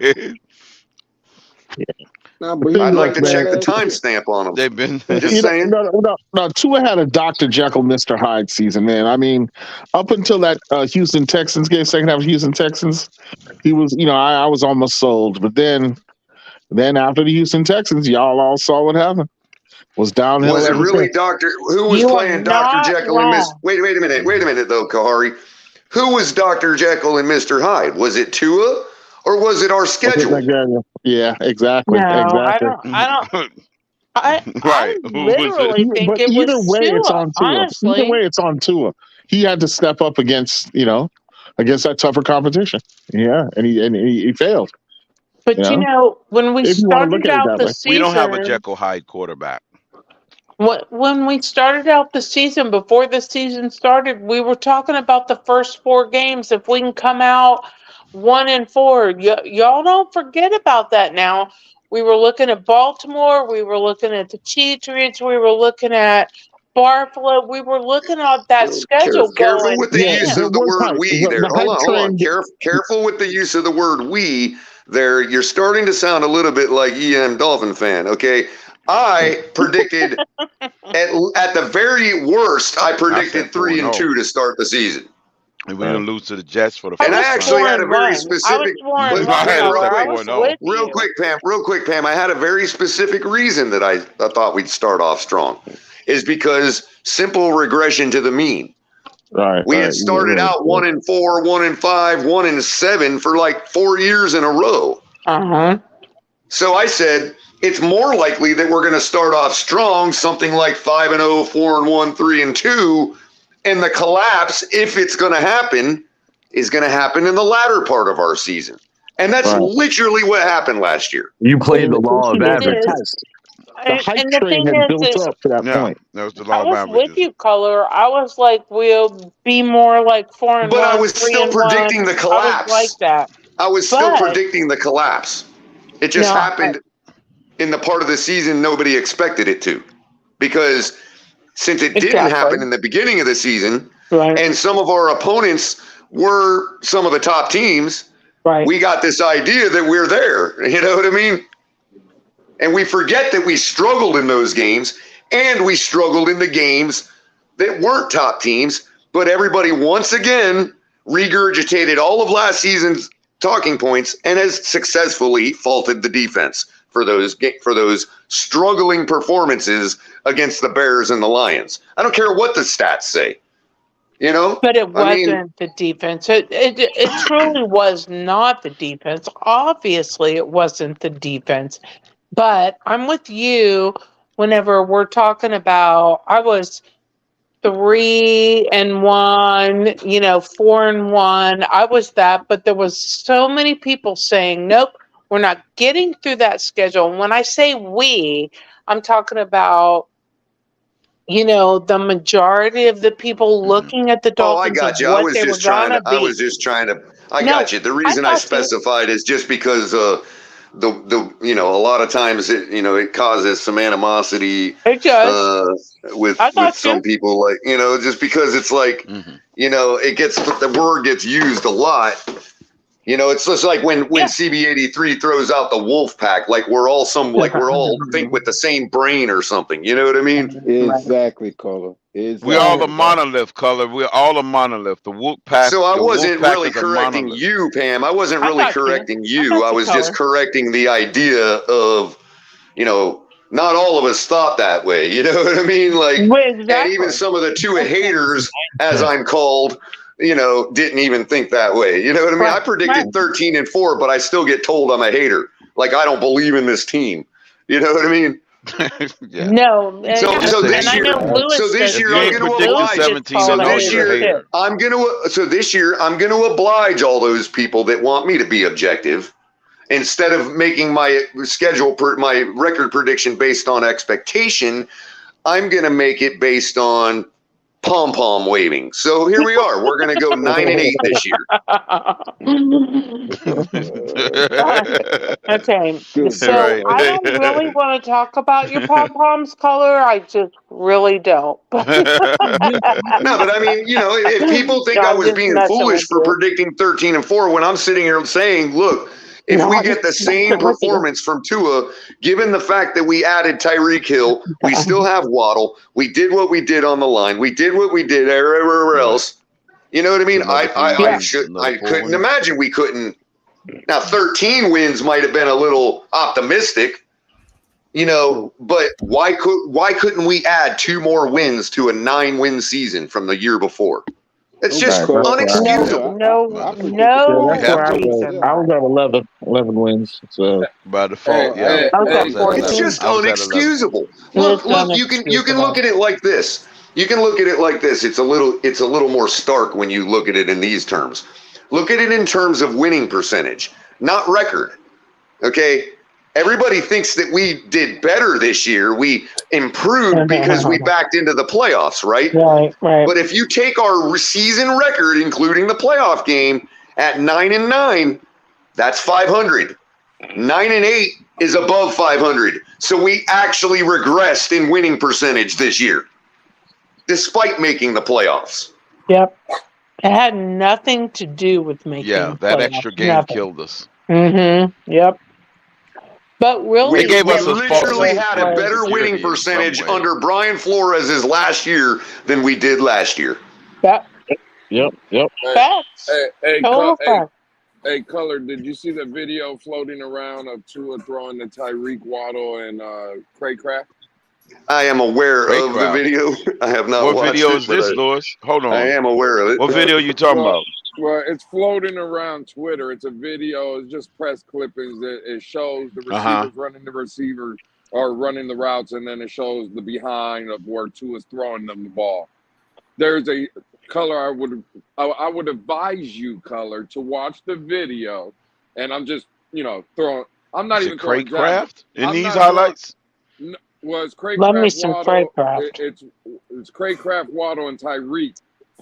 I'd like to check the timestamp on them. They've been just saying. No, Tua had a Dr. Jekyll, Mr. Hyde season, man. I mean, up until that Houston Texans game, second half of Houston Texans, he was, I was almost sold. But then, Then after the Houston Texans, y'all all saw what happened. Was downhill. Was it ever really since. who was You are playing Dr. not Jekyll and Miss? wrong. Wait a minute though, Kahari. Who was Dr. Jekyll and Mr. Hyde? Was it Tua or was it our schedule? Yeah, exactly. No, Exactly. I Right. Who was it? literally think But it either was way, it's Tua. on Tua. Either Honestly, way, it's on Tua. He had to step up against that tougher competition. Yeah, and he failed. but when we if you want to look started at it out that the way, We don't have a season, Jekyll Hyde quarterback. when we started out the season, before the season started, we were talking about the first 4 games. If we can come out 1-4, y'all don't forget about that. Now we were looking at Baltimore, we were looking at the Patriots, we were looking at Buffalo, we were looking at that schedule Careful going. with the use of the word "we" there. Hold on. Careful with the use of the word "we" there. You're starting to sound a little bit like EM Dolphin fan. Okay, I predicted at the very worst, I predicted 3-2 to start the season. And we didn't lose to the Jets for the And first I actually had a very 4-1. specific. I was 4-1. Real quick, Pam. I had a very specific reason that I thought we'd start off strong, is because simple regression to the mean. Right. We had started out 1-4, 1-5, 1-7 for like 4 years in a row. So I said it's more likely that we're going to start off strong, something like 5-0, 4-1, 3-2. And the collapse, if it's going to happen, is going to happen in the latter part of our season. And that's literally what happened last year. You played the law of average. The hype train had built up to that point. That was the I law of was averages. with you, Color. I was like, we'll be more like 4-1. But I was still 3-1. predicting the collapse. I was like that. I was still predicting the collapse. It just happened in the part of the season nobody expected it to. Because since it didn't happen in the beginning of the season, and some of our opponents were some of the top teams, we got this idea that we're there. You know what I mean? And we forget that we struggled in those games, and we struggled in the games that weren't top teams, but everybody once again regurgitated all of last season's talking points and has successfully faulted the defense for those struggling performances against the Bears and the Lions. I don't care what the stats say, But it wasn't the defense. It truly was not the defense. Obviously, it wasn't the defense. But I'm with you whenever we're talking about, I was 3-1, 4-1. I was that, but there was so many people saying, nope, we're not getting through that schedule. And when I say we, I'm talking about, the majority of the people looking at the Dolphins. I got you. I was just trying to. I got you. The reason I specified is just because a lot of times it causes some animosity. It does. With some people, just because it's like the word gets used a lot. It's just like when CB83 throws out the wolf pack, like we're all think with the same brain or something. You know what I mean? Exactly, Color. We're all a monolith, Color. We're all a monolith. The wolf pack. So I wasn't really correcting you, Pam. I wasn't really correcting you. I was just correcting the idea of, not all of us thought that way. You know what I mean? Like, and even some of the Tua haters, as I'm called, didn't even think that way. You know what I mean? I predicted 13-4, but I still get told I'm a hater. Like, I don't believe in this team. You know what I mean? No. So this year, I'm going to oblige. This year, I'm going to oblige all those people that want me to be objective. Instead of making my my record prediction based on expectation, I'm going to make it based on pom-pom waving. So here we are. We're going to go 9-8 this year. Okay. So I don't really want to talk about your pom-poms, Color. I just really don't. No, but I mean, if people think I was being foolish for predicting 13-4, when I'm sitting here saying, look, if we get the same performance from Tua, given the fact that we added Tyreek Hill, we still have Waddle, we did what we did on the line, we did what we did everywhere else. You know what I mean? I couldn't imagine we couldn't Now, 13 wins might have been a little optimistic, you know, but why couldn't we add 2 more wins to a 9-win season from the year before? It's just unexcusable. No reason. I was at 11 wins. So by default, yeah. It's just unexcusable. Look, you can look at it like this. You can look at it like this. It's a little more stark when you look at it in these terms. Look at it in terms of winning percentage, not record. Okay? Everybody thinks that we did better this year. We improved because we backed into the playoffs, right? Right. But if you take our season record, including the playoff game, at 9-9, that's 500. 9-8 is above 500. So we actually regressed in winning percentage this year, despite making the playoffs. Yep. It had nothing to do with making that playoffs. extra game killed us. Yep. But really, we literally had a better winning percentage under Brian Flores' last year than we did last year. Yep. Facts. Total fact. Hey, Color, did you see the video floating around of Tua throwing to Tyreek Waddle and Craycraft? I am aware of the video. I have not watched it. What video is this, Lewis? Hold on. I am aware of it. What video are you talking about? Well, it's floating around Twitter. It's a video. It's just press clippings. It shows the receivers running the receiver or running the routes, and then it shows the behind of where Tua's throwing them the ball. There's a Color. I would advise you, Color, to watch the video. And I'm just, throwing. I'm not even throwing Craycraft in these highlights. Was Craycraft? Love me some Craycraft. It's Craycraft, Waddle, and Tyreek.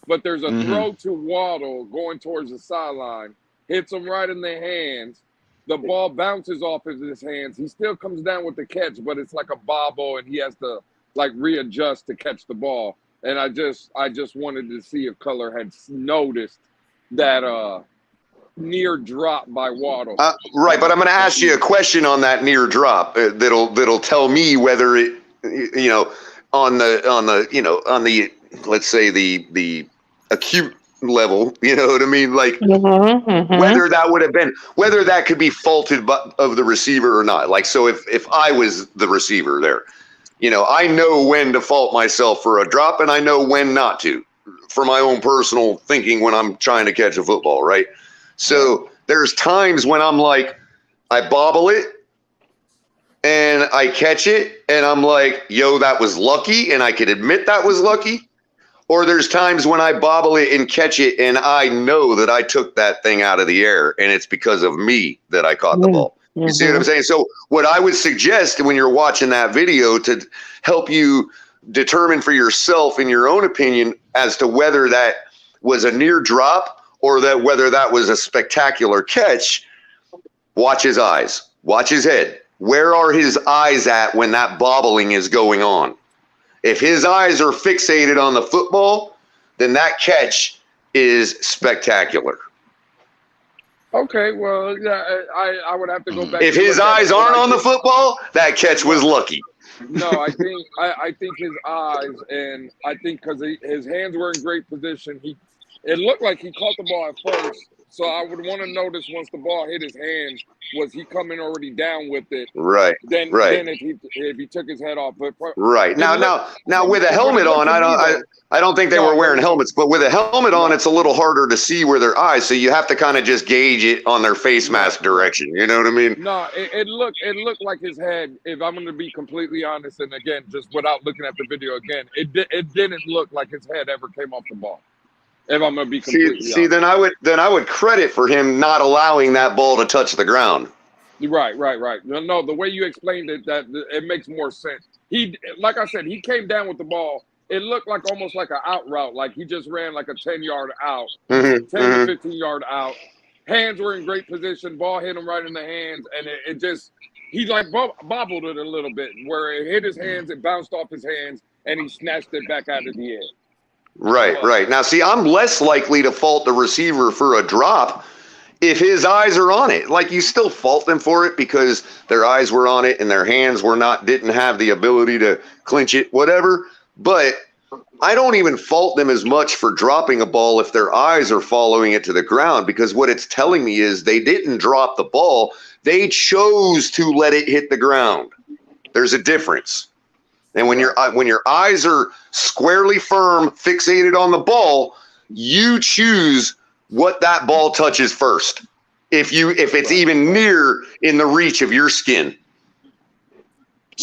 But there's a throw to Waddle going towards the sideline, hits him right in the hands. The ball bounces off of his hands. He still comes down with the catch, but it's like a bobble, and he has to readjust to catch the ball. And I just wanted to see if Color had noticed that near drop by Waddle. Right, but I'm going to ask you a question on that near drop that'll tell me whether it, on the let's say the acute level, you know what I mean? Like whether that could be faulted of the receiver or not. Like, so if I was the receiver there, I know when to fault myself for a drop and I know when not to for my own personal thinking when I'm trying to catch a football, right? So there's times when I'm like, I bobble it and I catch it and I'm like, yo, that was lucky, and I could admit that was lucky. Or there's times when I bobble it and catch it and I know that I took that thing out of the air and it's because of me that I caught the ball. You see what I'm saying? So what I would suggest when you're watching that video to help you determine for yourself in your own opinion as to whether that was a near drop or whether that was a spectacular catch, watch his eyes, watch his head. Where are his eyes at when that bobbling is going on? If his eyes are fixated on the football, then that catch is spectacular. Okay, well, yeah, I would have to go back. If his eyes aren't on the football, that catch was lucky. No, I think his eyes, and I think because his hands were in great position, it looked like he caught the ball at first. So I would want to notice once the ball hit his hands, was he coming already down with it? Right. Then if he took his head off, but right now with a helmet on, I don't think they were wearing helmets, but with a helmet on, it's a little harder to see where their eyes. So you have to kind of just gauge it on their face mask direction. You know what I mean? No, it looked like his head. If I'm going to be completely honest, and again, just without looking at the video again, it didn't look like his head ever came off the ball. If I'm gonna be completely honest. then I would credit for him not allowing that ball to touch the ground. Right. No, the way you explained it, that it makes more sense. Like I said, he came down with the ball. It looked like almost like an out route, like he just ran like a 10-yard out, 10 to 15-yard out. Hands were in great position. Ball hit him right in the hands, and he bobbled it a little bit, where it hit his hands, it bounced off his hands, and he snatched it back out of the air. Right. Now, see, I'm less likely to fault the receiver for a drop if his eyes are on it. Like, you still fault them for it because their eyes were on it and their hands didn't have the ability to clinch it, whatever. But I don't even fault them as much for dropping a ball if their eyes are following it to the ground, because what it's telling me is they didn't drop the ball. They chose to let it hit the ground. There's a difference. And when your eyes are squarely firm, fixated on the ball, you choose what that ball touches first. If it's even near in the reach of your skin.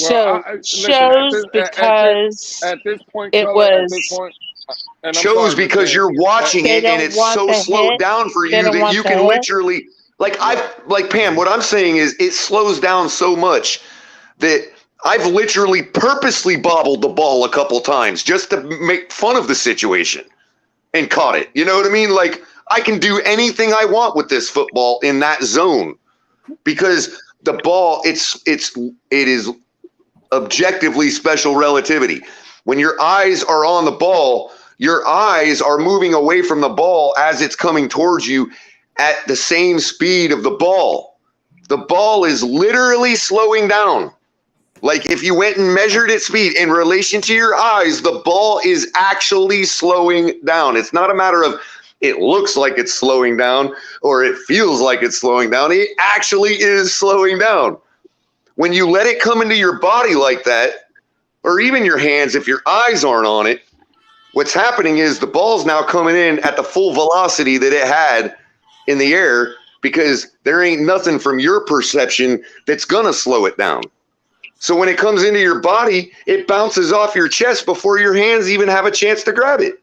Well, Shows because at this point, it Color, was at this point, and I'm Shows sorry, because you're watching They it and don't it's want so the slowed hit. down for They you don't that want you the can hit. literally, like Pam, what I'm saying is it slows down so much that I've literally purposely bobbled the ball a couple times just to make fun of the situation and caught it. You know what I mean? Like, I can do anything I want with this football in that zone because the ball, it is objectively special relativity. When your eyes are on the ball, your eyes are moving away from the ball as it's coming towards you at the same speed of the ball. The ball is literally slowing down. Like if you went and measured its speed in relation to your eyes, the ball is actually slowing down. It's not a matter of it looks like it's slowing down or it feels like it's slowing down. It actually is slowing down. When you let it come into your body like that, or even your hands, if your eyes aren't on it, what's happening is the ball's now coming in at the full velocity that it had in the air because there ain't nothing from your perception that's going to slow it down. So when it comes into your body, it bounces off your chest before your hands even have a chance to grab it.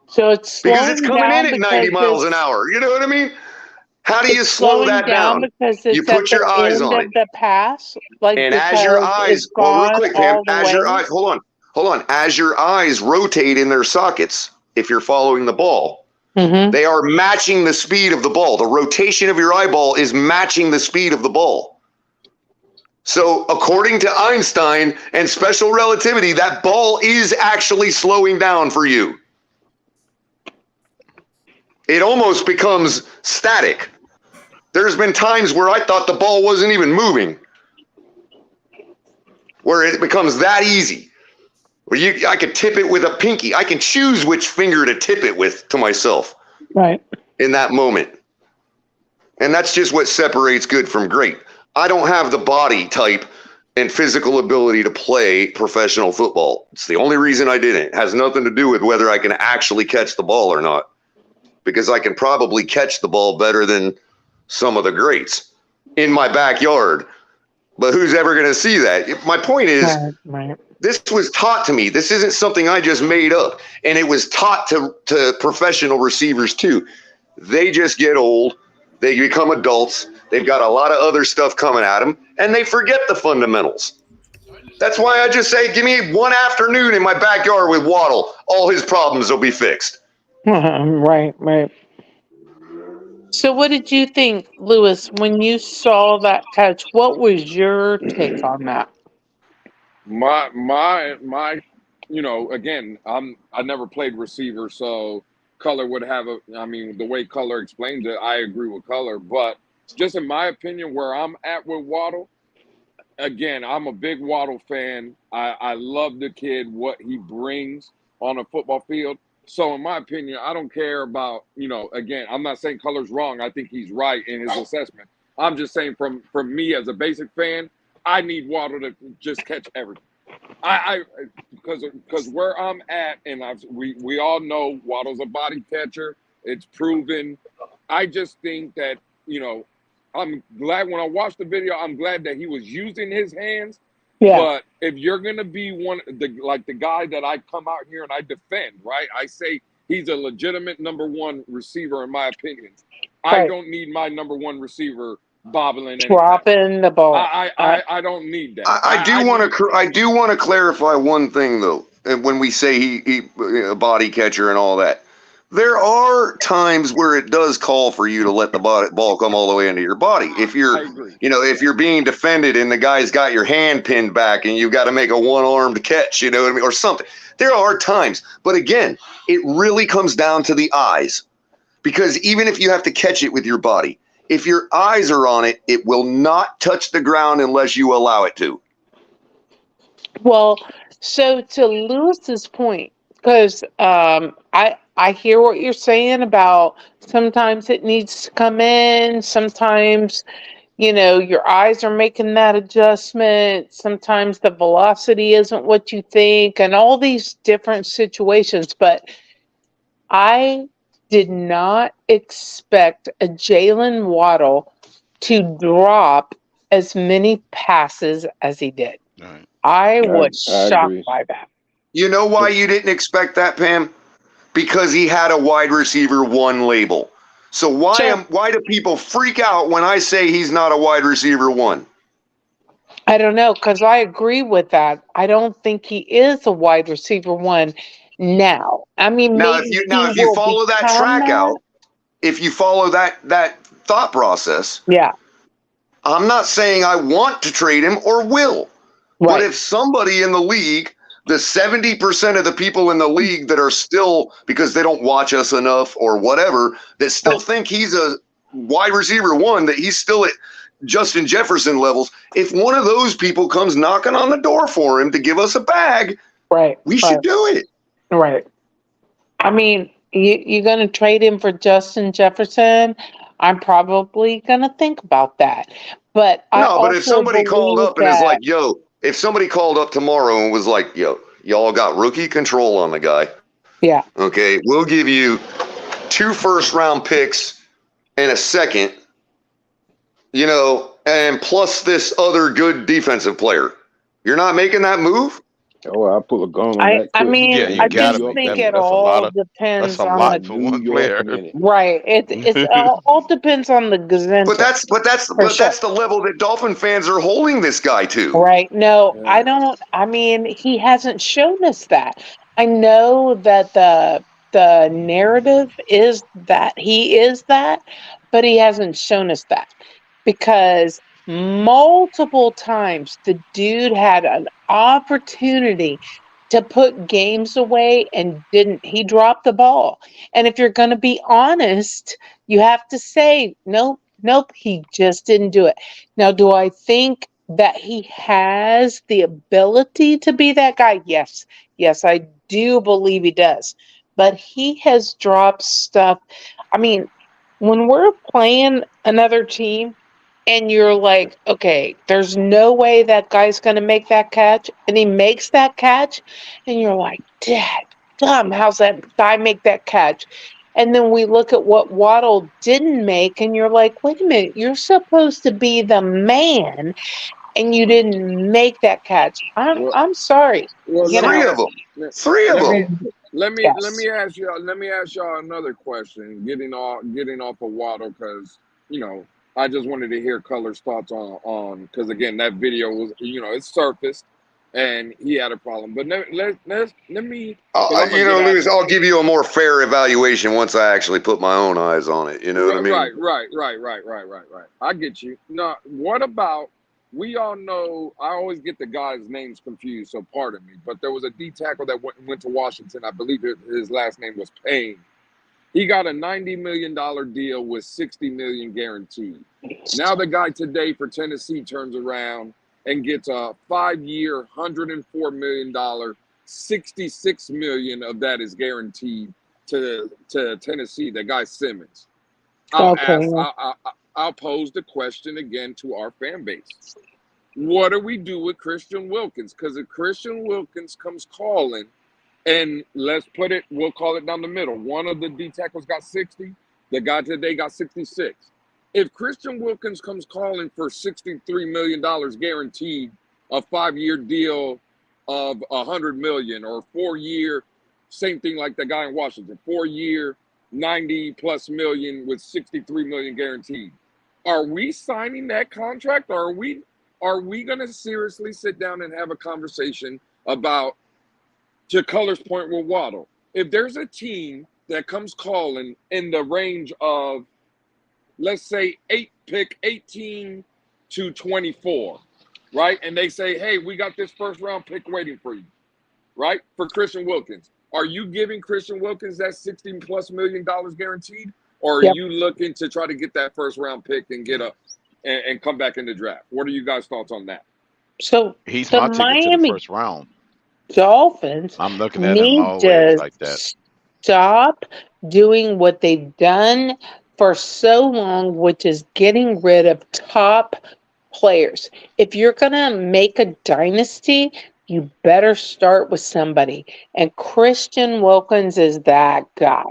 So it's because it's slowing coming down in at 90 miles an it's- hour. You know what I mean? How do you it's slow slowing that down? because You it's at put your the eyes end on of it. the pass, like And because as your eyes, it's well, real gone quick, Pam, all the as way. your eyes, hold on. As your eyes rotate in their sockets, if you're following the ball, they are matching the speed of the ball. The rotation of your eyeball is matching the speed of the ball. So according to Einstein and special relativity, that ball is actually slowing down for you. It almost becomes static. There's been times where I thought the ball wasn't even moving, where it becomes that easy. Where I could tip it with a pinky. I can choose which finger to tip it with to myself. Right. In that moment. And that's just what separates good from great. I don't have the body type and physical ability to play professional football. It's the only reason I didn't. It has nothing to do with whether I can actually catch the ball or not. Because I can probably catch the ball better than some of the greats in my backyard. But who's ever going to see that? My point is, this was taught to me. This isn't something I just made up. And it was taught to professional receivers too. They just get old. They become adults. They've got a lot of other stuff coming at them, and they forget the fundamentals. That's why I just say, give me one afternoon in my backyard with Waddle. All his problems will be fixed. Right. So what did you think, Lewis, when you saw that catch? What was your take on that? My you know, again, I never played receiver, so Color would have the way Color explains it, I agree with Color, but just in my opinion, where I'm at with Waddle, again, I'm a big Waddle fan. I love the kid, what he brings on a football field. So in my opinion, I don't care about, again, I'm not saying Color's wrong. I think he's right in his assessment. I'm just saying from me as a basic fan, I need Waddle to just catch everything. Because where I'm at, and we all know Waddle's a body catcher. It's proven. I just think that, I'm glad when I watched the video, I'm glad that he was using his hands. Yeah. But if you're going to be the guy that I come out here and I defend, right? I say he's a legitimate number one receiver, in my opinion. Right. I don't need my number one receiver bobbling. Dropping the ball. I don't need that. I do want to clarify one thing though. When we say he a body catcher and all that, there are times where it does call for you to let the ball come all the way into your body. If you're being defended and the guy's got your hand pinned back and you've got to make a one-armed catch, you know what I mean, or something. There are times, but again, it really comes down to the eyes, because even if you have to catch it with your body, if your eyes are on it, it will not touch the ground unless you allow it to. Well, So to Lewis's point, because I hear what you're saying about sometimes it needs to come in, sometimes your eyes are making that adjustment, sometimes the velocity isn't what you think, and all these different situations. But I did not expect a Jalen Waddle to drop as many passes as he did. I was shocked agree. by that. You know why you didn't expect that, Pam? Because he had a wide receiver 1 label. So why do people freak out when I say he's not a wide receiver 1? I don't know, because I agree with that. I don't think he is a wide receiver 1 now. I mean, Now maybe if you follow that track out, if you follow that thought process, yeah, I'm not saying I want to trade him or will. Right. But if somebody in the league, the 70% of the people in the league that are still, because they don't watch us enough or whatever, that still think he's a wide receiver 1, that he's still at Justin Jefferson levels, if one of those people comes knocking on the door for him to give us a bag, we should do it. Right. I mean, you're going to trade him for Justin Jefferson? I'm probably going to think about that. But but if somebody called up and is like, yo, if somebody called up tomorrow and was like, yo, y'all got rookie control on the guy. Yeah. Okay, we'll give you 2 first-round picks and a second, and plus this other good defensive player. You're not making that move? Oh, I'll pull a gun on that. I mean, I just think it all depends on the for one player. Right. It all depends on the gazette. But that's the level that Dolphin fans are holding this guy to. Right. No, I don't. I mean, he hasn't shown us that. I know that the narrative is that he is that, but he hasn't shown us that, because multiple times the dude had an opportunity to put games away and didn't. He dropped the ball. And if you're going to be honest, you have to say, nope, he just didn't do it. Now, do I think that he has the ability to be that guy? Yes, I do believe he does. But he has dropped stuff. I mean, when we're playing another team and you're like, okay, there's no way that guy's going to make that catch, and he makes that catch, and you're like, damn, how's that guy make that catch? And then we look at what Waddle didn't make, and you're like, wait a minute, you're supposed to be the man, and you didn't make that catch. I'm sorry. Well, Three of them. Let me ask y'all another question. Getting off of Waddle, because I just wanted to hear Color's thoughts on because again that video was it surfaced and he had a problem. But let me. Lewis, I'll give you a more fair evaluation once I actually put my own eyes on it. You know what I mean? Right. I get you. Now, what about? We all know. I always get the guys' names confused, so pardon me. But there was a D tackle that went to Washington. I believe his last name was Payne. He got a $90 million deal with $60 million guaranteed. Now the guy today for Tennessee turns around and gets a 5-year, $104 million, $66 million of that is guaranteed to Tennessee. The guy Simmons. I'll pose the question again to our fan base. What do we do with Christian Wilkins? Because if Christian Wilkins comes calling, and let's put it, we'll call it down the middle. One of the D tackles got 60. The guy today got 66. If Christian Wilkins comes calling for $63 million guaranteed, a 5-year deal of $100 million, or 4-year, same thing like the guy in Washington, 4-year, $90+ million with $63 million guaranteed. Are we signing that contract, or are we going to seriously sit down and have a conversation about, to Color's point with Waddle, if there's a team that comes calling in the range of, let's say, 18 to 24, right? And they say, hey, we got this first-round pick waiting for you, right? For Christian Wilkins. Are you giving Christian Wilkins that $60+ million guaranteed? Or are you looking to try to get that first-round pick and and come back in the draft? What are you guys' thoughts on that? So he's my ticket to the first round. Dolphins I'm looking at him need always to like that. stop doing what they've done for so long, which is getting rid of top players. If you're going to make a dynasty, you better start with somebody. And Christian Wilkins is that guy.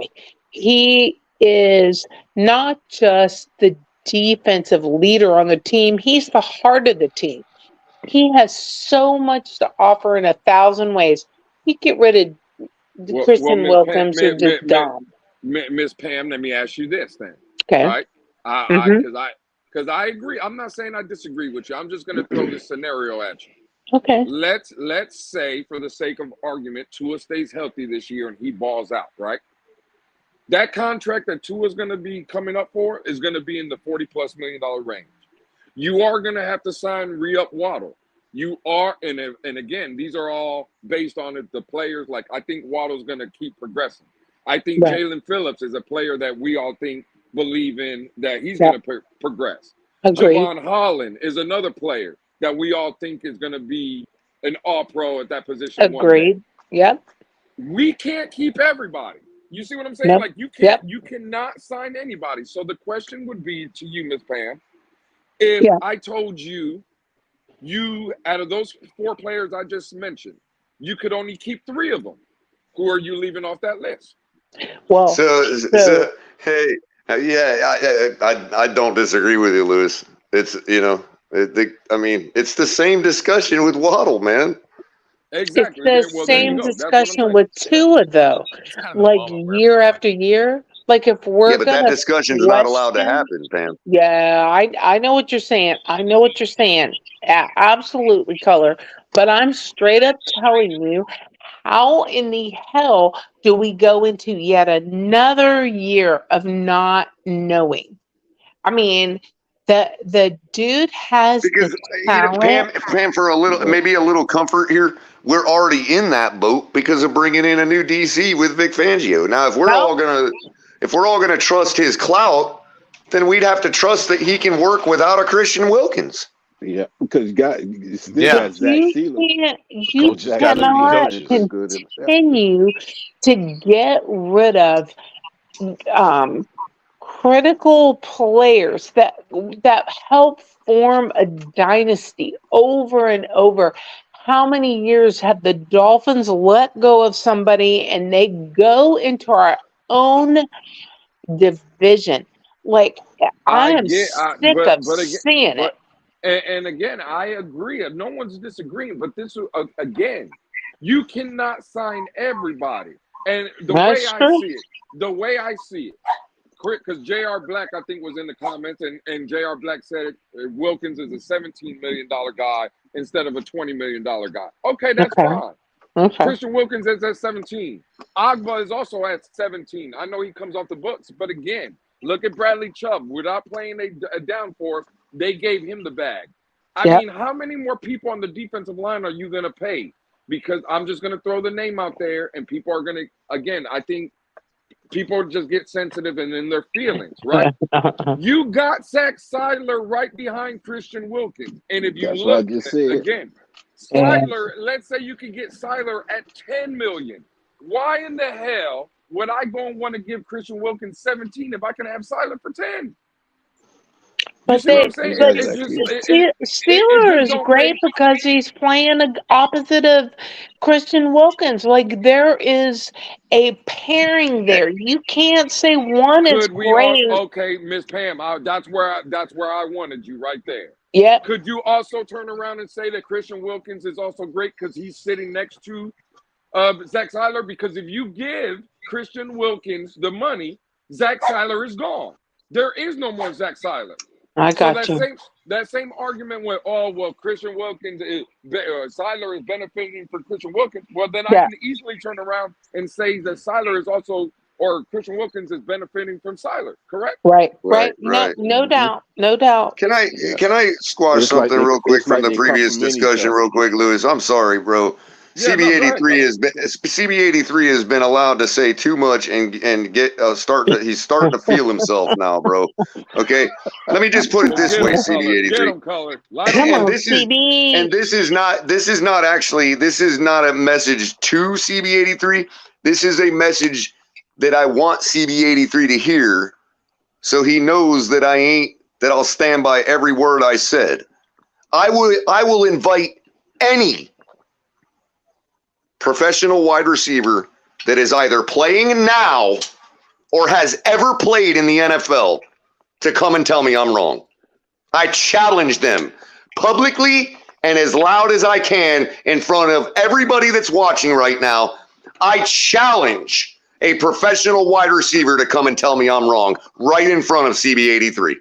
He is not just the defensive leader on the team, he's the heart of the team. He has so much to offer in 1,000 ways. You get rid of Christian Miss Pam, Wilkins, you're just dumb. Miss Pam, let me ask you this then. Okay. Right? Because I agree. I'm not saying I disagree with you. I'm just going to throw this scenario at you. Okay. Let's say, for the sake of argument, Tua stays healthy this year and he balls out, right? That contract that Tua is going to be coming up for is going to be in the $40+ million range. You are going to have to sign re-up Waddle. You are, and again, these are all based on the players. Like, I think Waddle's going to keep progressing. I think Right. Jalen Phillips is a player that we all believe in, that he's going to progress. Agreed. Javon Holland is another player that we all think is going to be an all-pro at that position. Agreed. Yep. We can't keep everybody. You see what I'm saying? Nope. Like, you can't, Yep. you cannot sign anybody. So the question would be to you, Ms. Pam, if I told you, out of those 4 players I just mentioned, you could only keep 3 of them. Who are you leaving off that list? Well, So hey, I don't disagree with you, Lewis. It's I mean, it's the same discussion with Waddle, man. Exactly. It's the same discussion with Tua, though. Like year after year. Like if we're Yeah, but that gonna discussion's not allowed to question- happen, Pam. Yeah, I know what you're saying. I know what you're saying. Absolutely, Color. But I'm straight up telling you, how in the hell do we go into yet another year of not knowing? I mean, the dude has the talent. Pam, for maybe a little comfort here, we're already in that boat because of bringing in a new DC with Vic Fangio. Now, if we're all gonna trust his clout, then we'd have to trust that he can work without a Christian Wilkins. Yeah, because you got Zach Sealer. You cannot continue to get rid of critical players that help form a dynasty over and over. How many years have the Dolphins let go of somebody and they go into our own division? Like, I am sick of seeing it. And again, I agree. No one's disagreeing. But this, again, you cannot sign everybody. And the way I see it, because J.R. Black, I think, was in the comments, and J.R. Black said Wilkins is a $17 million guy instead of a $20 million guy. Okay, that's fine. Okay. Christian Wilkins is at 17. Agba is also at 17. I know he comes off the books, but again, look at Bradley Chubb. Without playing a down force, they gave him the bag. I mean, how many more people on the defensive line are you going to pay? Because I'm just going to throw the name out there, and people are going to, again, I think people just get sensitive and in their feelings, right? You got Zach Seidler right behind Christian Wilkins. And if you look, again, Seidler, let's say you can get Seidler at $10 million. Why in the hell would I go and want to give Christian Wilkins 17 if I can have Seidler for 10? But Steeler is great because he's playing the opposite of Christian Wilkins. Like, there is a pairing there. You can't say one is great. Okay, Miss Pam, that's where I wanted you right there. Yeah. Could you also turn around and say that Christian Wilkins is also great because he's sitting next to Zach Seidler? Because if you give Christian Wilkins the money, Zach Seidler is gone. There is no more Zach Seidler. I got you. That same argument with, Christian Wilkins, Seidler is benefiting from Christian Wilkins. Well, then I can easily turn around and say that Seidler is also, or Christian Wilkins is benefiting from Seidler, correct? Right. No doubt. Can I squash something real quick from the previous discussion real quick, Lewis? I'm sorry, bro. CB83 has been allowed to say too much and get he's starting to feel himself now, bro. Okay, let me just put it this way, CB83. Get him, Color. This is not a message to CB83. This is a message that I want CB83 to hear, so he knows that I'll stand by every word I said. I will invite any professional wide receiver that is either playing now or has ever played in the NFL to come and tell me I'm wrong. I challenge them publicly and as loud as I can in front of everybody that's watching right now. I challenge a professional wide receiver to come and tell me I'm wrong right in front of CB83.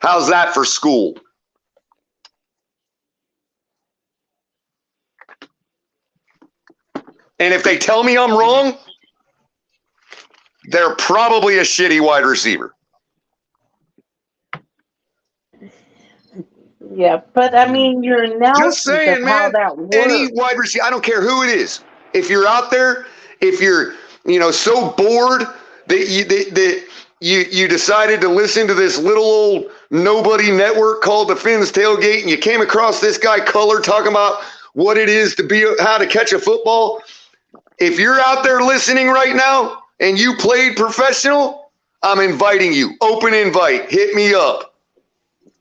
How's that for school? And if they tell me I'm wrong, they're probably a shitty wide receiver. Yeah, but I mean, your analysis Just saying, of how man. that works. Any wide receiver, I don't care who it is. If you're out there, if you're so bored that you decided to listen to this little old nobody network called the Fins Tailgate, and you came across this guy Color talking about what it is to be how to catch a football. If you're out there listening right now and you played professional, I'm inviting you. Open invite. Hit me up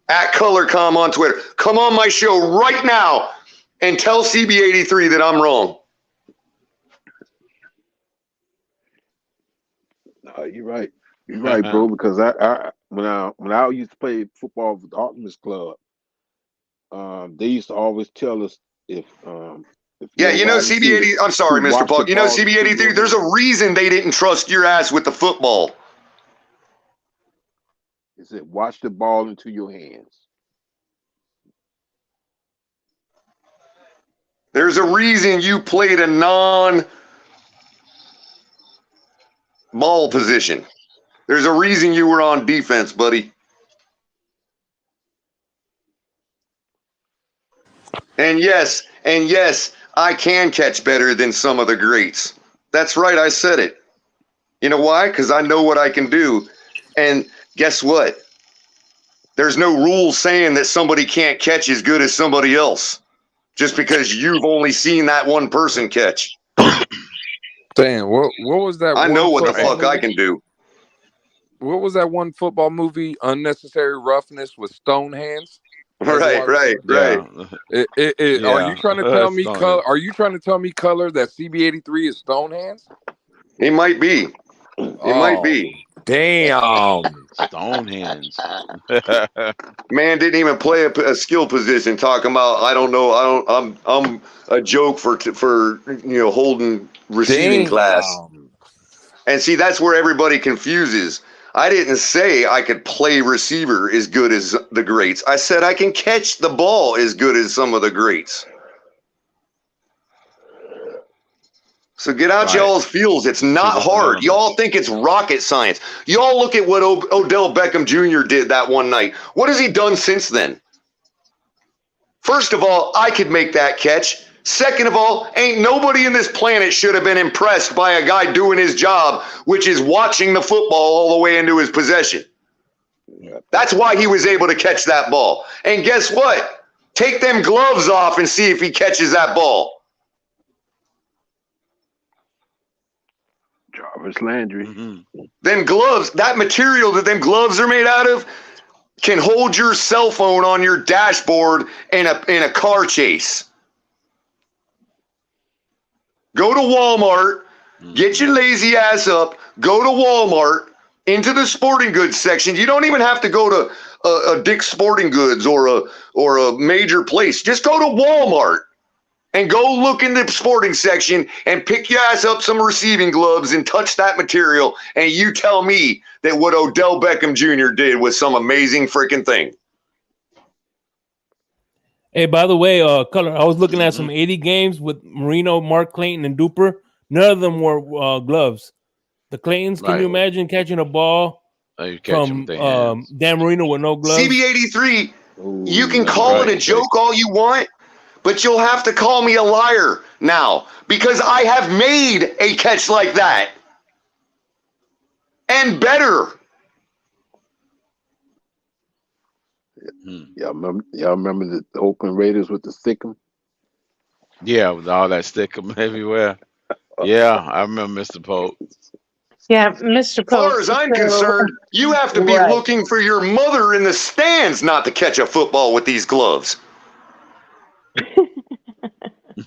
at ColorCom on Twitter. Come on my show right now and tell CB83 that I'm wrong. No, you're right. You're right, bro. Because when I used to play football with the Optimus Club, they used to always tell us if yeah, CB80. I'm sorry, Mr. Paul. CB83. There's a reason they didn't trust your ass with the football. It said, watch the ball into your hands. There's a reason you played a non-ball position. There's a reason you were on defense, buddy. And yes, I can catch better than some of the greats. That's right, I said it. You know why? Because I know what I can do. And guess what? There's no rule saying that somebody can't catch as good as somebody else just because you've only seen that one person catch. Damn, what was that? I know what the fuck I can do. What was that one football movie, Unnecessary Roughness with Stone Hands? Right. Are you trying to tell me, Color? Are you trying to tell me, Color, that CB83 is Stone Hands? It might be. It might be. Damn. Stone Hands. Man didn't even play a skill position. Talking about I don't know. I'm a joke for holding receiving class. And see, that's where everybody confuses. I didn't say I could play receiver as good as the greats. I said I can catch the ball as good as some of the greats. So get out y'all's feels. It's not hard. Y'all think it's rocket science. Y'all look at what Odell Beckham Jr. did that one night. What has he done since then? First of all, I could make that catch. Second of all, ain't nobody in this planet should have been impressed by a guy doing his job, which is watching the football all the way into his possession. That's why he was able to catch that ball. And guess what? Take them gloves off and see if he catches that ball. Jarvis Landry. Them gloves, that material that them gloves are made out of can hold your cell phone on your dashboard in a car chase. Go to Walmart, get your lazy ass up, go to Walmart, into the sporting goods section. You don't even have to go to a Dick's Sporting Goods or a major place. Just go to Walmart and go look in the sporting section and pick your ass up some receiving gloves and touch that material, and you tell me that what Odell Beckham Jr. did was some amazing freaking thing. Hey, by the way, Color, I was looking at some 80 games with Marino, Mark Clayton, and Duper. None of them were gloves. The Claytons, can you imagine catching a ball from Dan Marino with no gloves? CB83, you can call it a joke all you want, but you'll have to call me a liar now because I have made a catch like that and better. Y'all remember the Oakland Raiders with the stickum? Yeah, with all that stickum everywhere. Yeah, I remember Mr. Pope. Yeah, Mr. As far as I'm concerned, you have to be Right. looking for your mother in the stands not to catch a football with these gloves.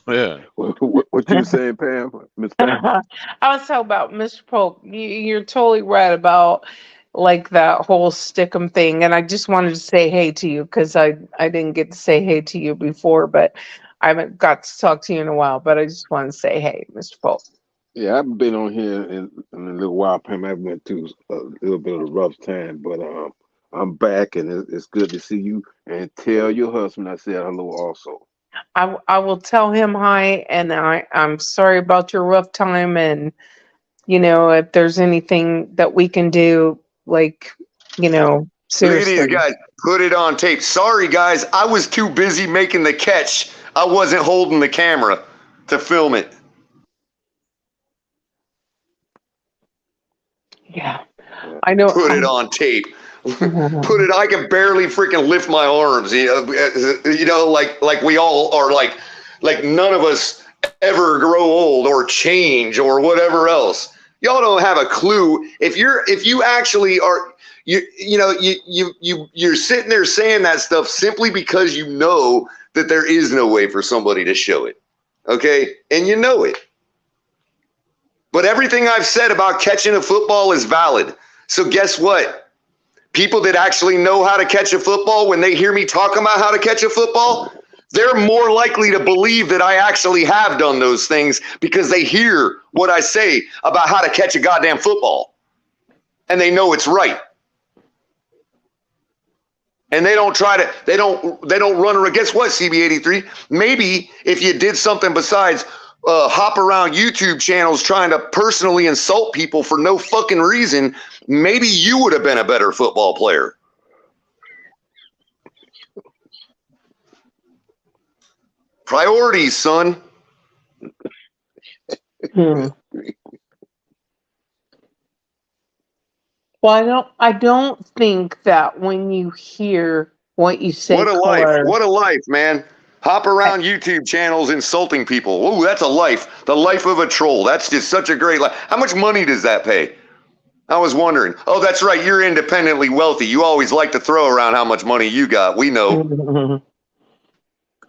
Yeah. What you saying, Pam? Miss Pam? I was talking about Mr. Pope. You're totally right about like that whole stickum thing, and I just wanted to say hey to you because I didn't get to say hey to you before, but I haven't got to talk to you in a while. But I just want to say hey, Mr. Pope. Yeah, I haven't been on here in a little while, Pam. I went through a little bit of a rough time, but I'm back, and it's good to see you. And tell your husband I said hello also. I will tell him hi, and I'm sorry about your rough time, and if there's anything that we can do, like seriously. Look at these guys. Put it on tape. Sorry, guys. I was too busy making the catch. I wasn't holding the camera to film it. Yeah, I know. Put it on tape. Put it. I can barely freaking lift my arms. Like we all are. Like none of us ever grow old or change or whatever else. Y'all don't have a clue. If you actually are, you're sitting there saying that stuff simply because you know that there is no way for somebody to show it. Okay, and you know it. But everything I've said about catching a football is valid. So guess what? People that actually know how to catch a football, when they hear me talking about how to catch a football, they're more likely to believe that I actually have done those things because they hear what I say about how to catch a goddamn football. And they know it's right. And they don't run around. Guess what, CB83? Maybe if you did something besides hop around YouTube channels trying to personally insult people for no fucking reason, maybe you would have been a better football player. Priorities, son. Well, I don't think that when you hear what you say, What a life. What a life, man. Hop around YouTube channels insulting people. Ooh, that's a life. The life of a troll. That's just such a great life. How much money does that pay? I was wondering. Oh, that's right. You're independently wealthy. You always like to throw around how much money you got. We know.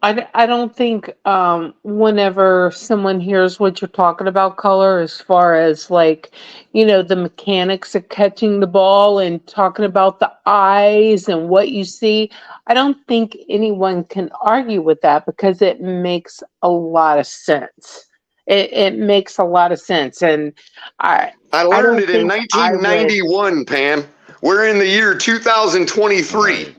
I don't think whenever someone hears what you're talking about, Color, as far as the mechanics of catching the ball and talking about the eyes and what you see, I don't think anyone can argue with that because it makes a lot of sense. It makes a lot of sense. And I learned it in 1991, Pam. We're in the year 2023.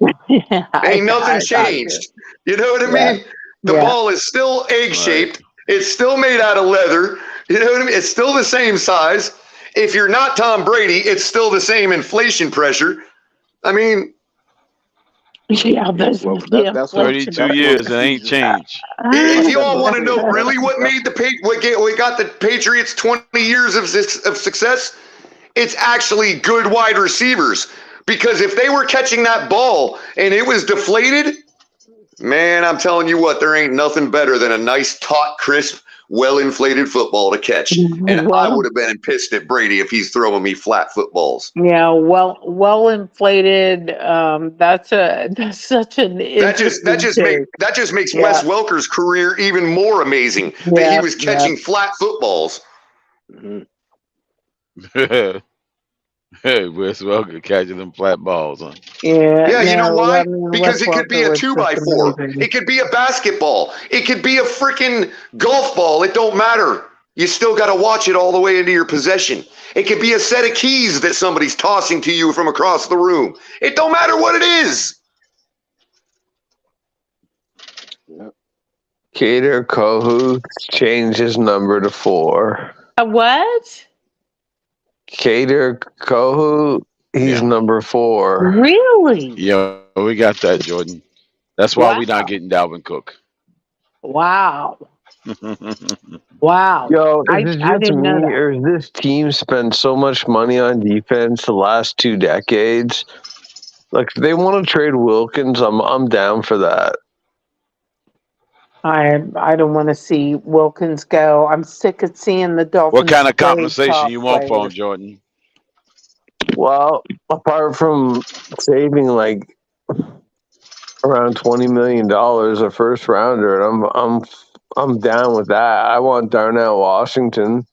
Ain't nothing changed. You know what I mean? The ball is still egg-shaped. It's still made out of leather. You know what I mean? It's still the same size. If you're not Tom Brady, it's still the same inflation pressure. I mean... Yeah, that's 32 years. It ain't changed. If you all want to know really what made what got the Patriots 20 years of success, it's actually good wide receivers. Because if they were catching that ball and it was deflated, man, I'm telling you what, there ain't nothing better than a nice, taut, crisp, well-inflated football to catch. And I would have been pissed at Brady if he's throwing me flat footballs. Yeah, well inflated. That's such an that just makes Wes Welker's career even more amazing. That he was catching flat footballs. Hey, Wes Welker catching them flat balls, huh? Yeah, you know why? Because it could be a 2x4. It could be a basketball. It could be a freaking golf ball. It don't matter. You still got to watch it all the way into your possession. It could be a set of keys that somebody's tossing to you from across the room. It don't matter what it is. Cater Kohu changed his number to 4. A what? Cater Kohu, he's number 4. Really? Yeah, we got that, Jordan. That's why we're not getting Dalvin Cook. Wow. Wow. Yo, is I it just didn't know me, that. or has this team spent so much money on defense the last 2 decades? Like, if they want to trade Wilkins, I'm down for that. I don't want to see Wilkins go. I'm sick of seeing the Dolphins. What kind of trade compensation top you want for him, players. Jordan? Well, apart from saving like around $20 million a first rounder, and I'm down with that. I want Darnell Washington.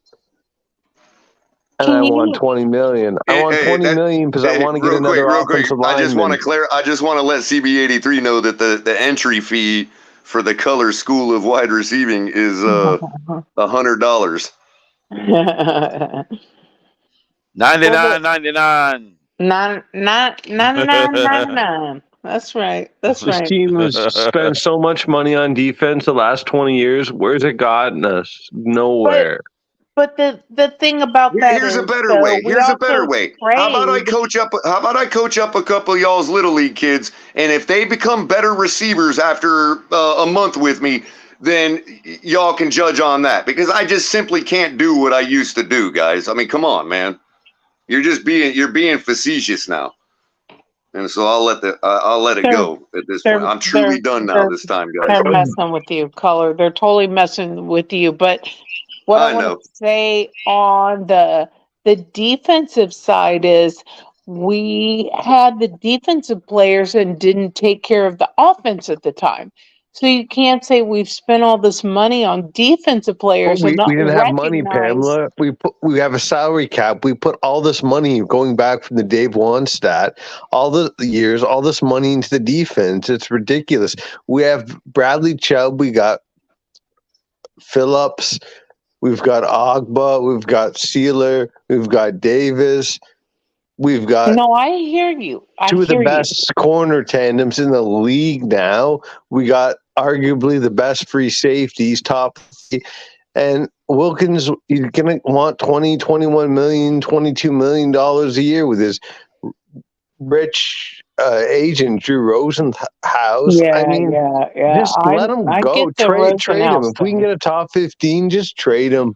And I want 20 million. I want 20 million because I want to get another offensive lineman. I just want to let CB83 know that the entry fee for the color school of wide receiving is $100. 99.99. 99.99. That's right. That's This right. team has spent so much money on defense the last 20 years. Where's it gotten us? Nowhere. But the thing about that Here's is, a better way. we Here's a also better way. How about I coach up a couple of y'all's little league kids, and if they become better receivers after a month with me, then y'all can judge on that, because I just simply can't do what I used to do, guys. I mean, come on, man. You're being facetious now, and so I'll let it go at this point. I'm truly done now this time, guys. They're messing with you, Color. They're totally messing with you. But what I want to say on the defensive side is, we had the defensive players and didn't take care of the offense at the time. So you can't say we've spent all this money on defensive players Well, and not we didn't have money, recognize. Pamela. We have a salary cap. We put all this money going back from the Dave One stat, all the years, all this money into the defense. It's ridiculous. We have Bradley Chubb. We got Phillips. We've got Ogba. We've got Sealer. We've got Davis. We've got No, I hear you. two of the best corner tandems in the league now. We got arguably the best free safeties, top three. And Wilkins, he's going to want 20, 21 million, $22 million a year with his rich agent, Drew Rosenhaus. I mean, just let him go. Trade him. If we can get a top 15, just trade him.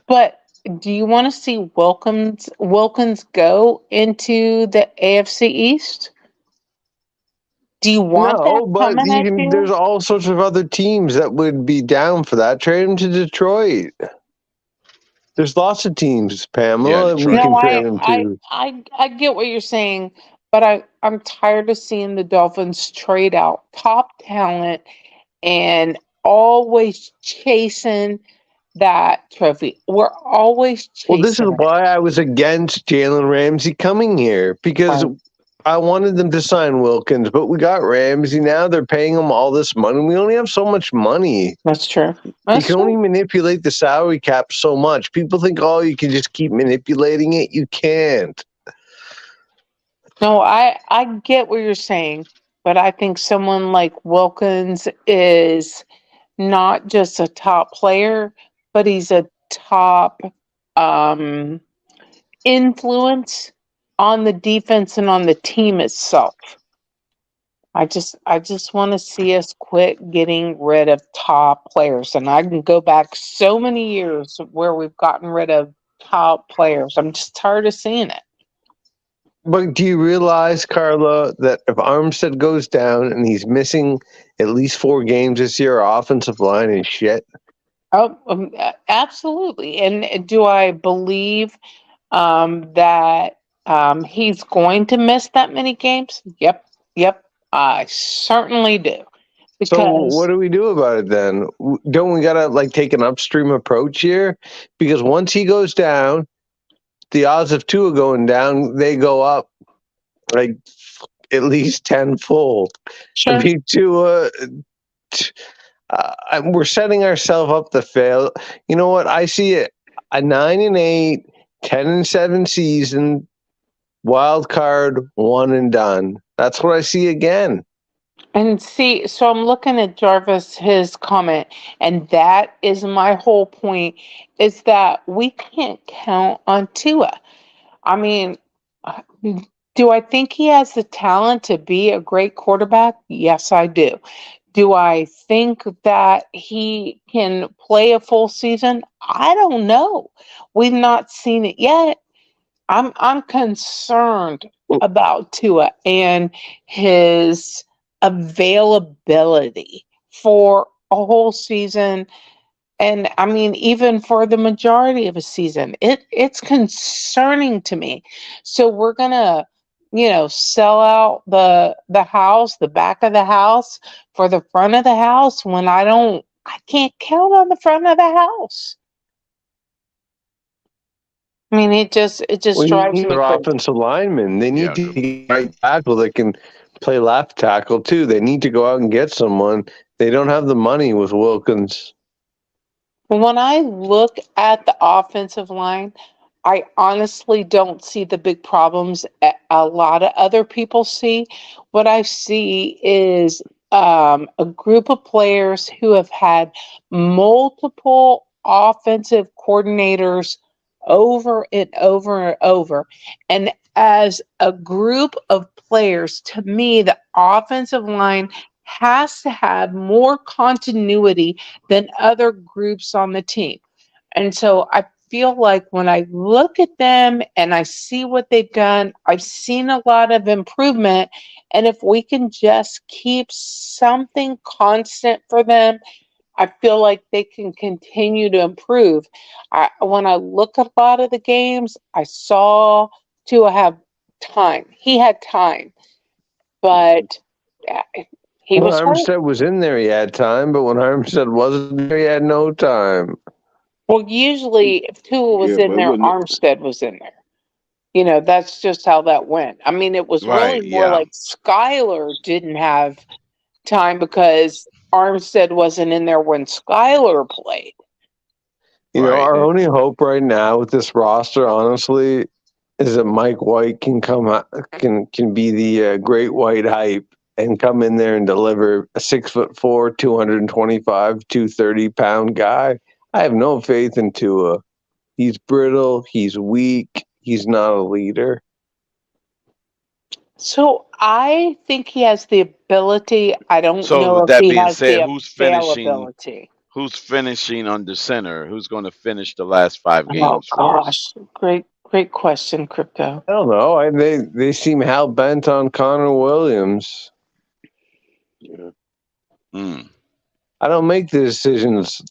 But do you want to see Wilkins go into the AFC East? Do you want that but coming at you? there's all sorts of other teams that would be down for that. Trade him to Detroit. There's lots of teams, Pamela, we can trade him to. I get what you're saying, but I'm tired of seeing the Dolphins trade out top talent and always chasing that trophy. We're always chasing. Well, this is why I was against Jalen Ramsey coming here, because I wanted them to sign Wilkins, but we got Ramsey. Now they're paying him all this money. We only have so much money. That's true. You can only manipulate the salary cap so much. People think, oh, you can just keep manipulating it. You can't. No, I get what you're saying, but I think someone like Wilkins is not just a top player, but he's a top influence on the defense and on the team itself. I just want to see us quit getting rid of top players. And I can go back so many years where we've gotten rid of top players. I'm just tired of seeing it. But do you realize, Carla, that if Armstead goes down and he's missing at least 4 games this year, our offensive line is shit? Oh, absolutely. And do I believe that he's going to miss that many games? Yep. I certainly do. So what do we do about it then? Don't we gotta take an upstream approach here? Because once he goes down, the odds of Tua going down, they go up at least tenfold. Sure. I mean, Tua, we're setting ourselves up to fail. You know what? I see it: a 9-8, 10-7 season, wild card, one and done. That's what I see again. And see, so I'm looking at Jarvis, his comment, and that is my whole point, is that we can't count on Tua. I mean, do I think he has the talent to be a great quarterback? Yes, I do. Do I think that he can play a full season? I don't know. We've not seen it yet. I'm concerned about Tua and his availability for a whole season, and I mean even for the majority of a season. It's concerning to me. So we're gonna, sell out the house, the back of the house for the front of the house when I can't count on the front of the house. I mean, it just Well, you drives need me their crazy. offensive linemen. They need to get right tackle that can play left tackle too. They need to go out and get someone. They don't have the money with Wilkins. When I look at the offensive line, I honestly don't see the big problems a lot of other people see. What I see is a group of players who have had multiple offensive coordinators over and over and over. And as a group of players, to me, the offensive line has to have more continuity than other groups on the team. And so I feel like when I look at them and I see what they've done, I've seen a lot of improvement. And if we can just keep something constant for them, I feel like they can continue to improve. When I look at a lot of the games, I saw Tua have time. He had time, but he When was hurt. Armstead was in there, he had time, but when Armstead wasn't there, he had no time. Well, usually if Tua was in there, Armstead was in there. That's just how that went. I mean, it was really more like Skylar didn't have time because Armstead wasn't in there when Skylar played. Our only hope right now with this roster, honestly, is that Mike White can come out, can be the great white hype and come in there and deliver a 6'4", 225, 230-pound guy. I have no faith in Tua. He's brittle. He's weak. He's not a leader. So I think he has the ability. I don't So know with if that he being has said, the who's finishing? availability. Who's finishing under center? Who's going to finish the last 5 Oh games for us? gosh, great question, Crypto. I don't know. They seem hell bent on Connor Williams. Yeah. I don't make the decisions.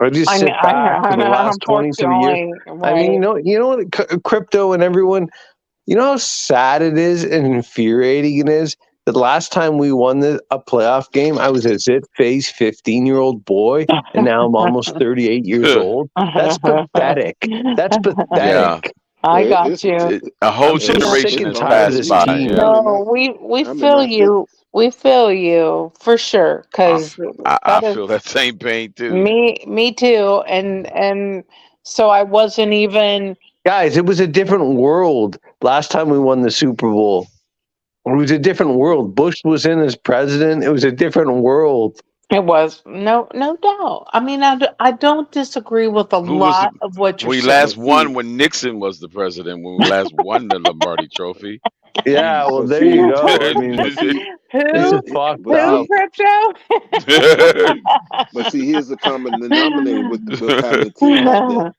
I just sit back for the last 23 years. Right. I mean, you know what, Crypto and everyone, you know how sad it is and infuriating it is that last time we won a playoff game, I was a zit-faced 15-year-old boy, and now I'm almost 38 years old. That's pathetic. That's pathetic. Yeah. I got you. A whole I'm so generation sick and has tired of passed this by. team. Yeah. No, we feel you. We feel you for sure. Because I feel that same pain too. me too. And so I wasn't even. Guys, it was a different world last time we won the Super Bowl. It was a different world. Bush was in as president. It was a different world. It was no doubt. I mean, I don't disagree with a lot of what you're We saying. last won when Nixon was the president. When we last won the Lombardi Trophy. Yeah, well, there you go. I mean, this is fucked up. Crypto? But see, here's the common denominator with having a team like that.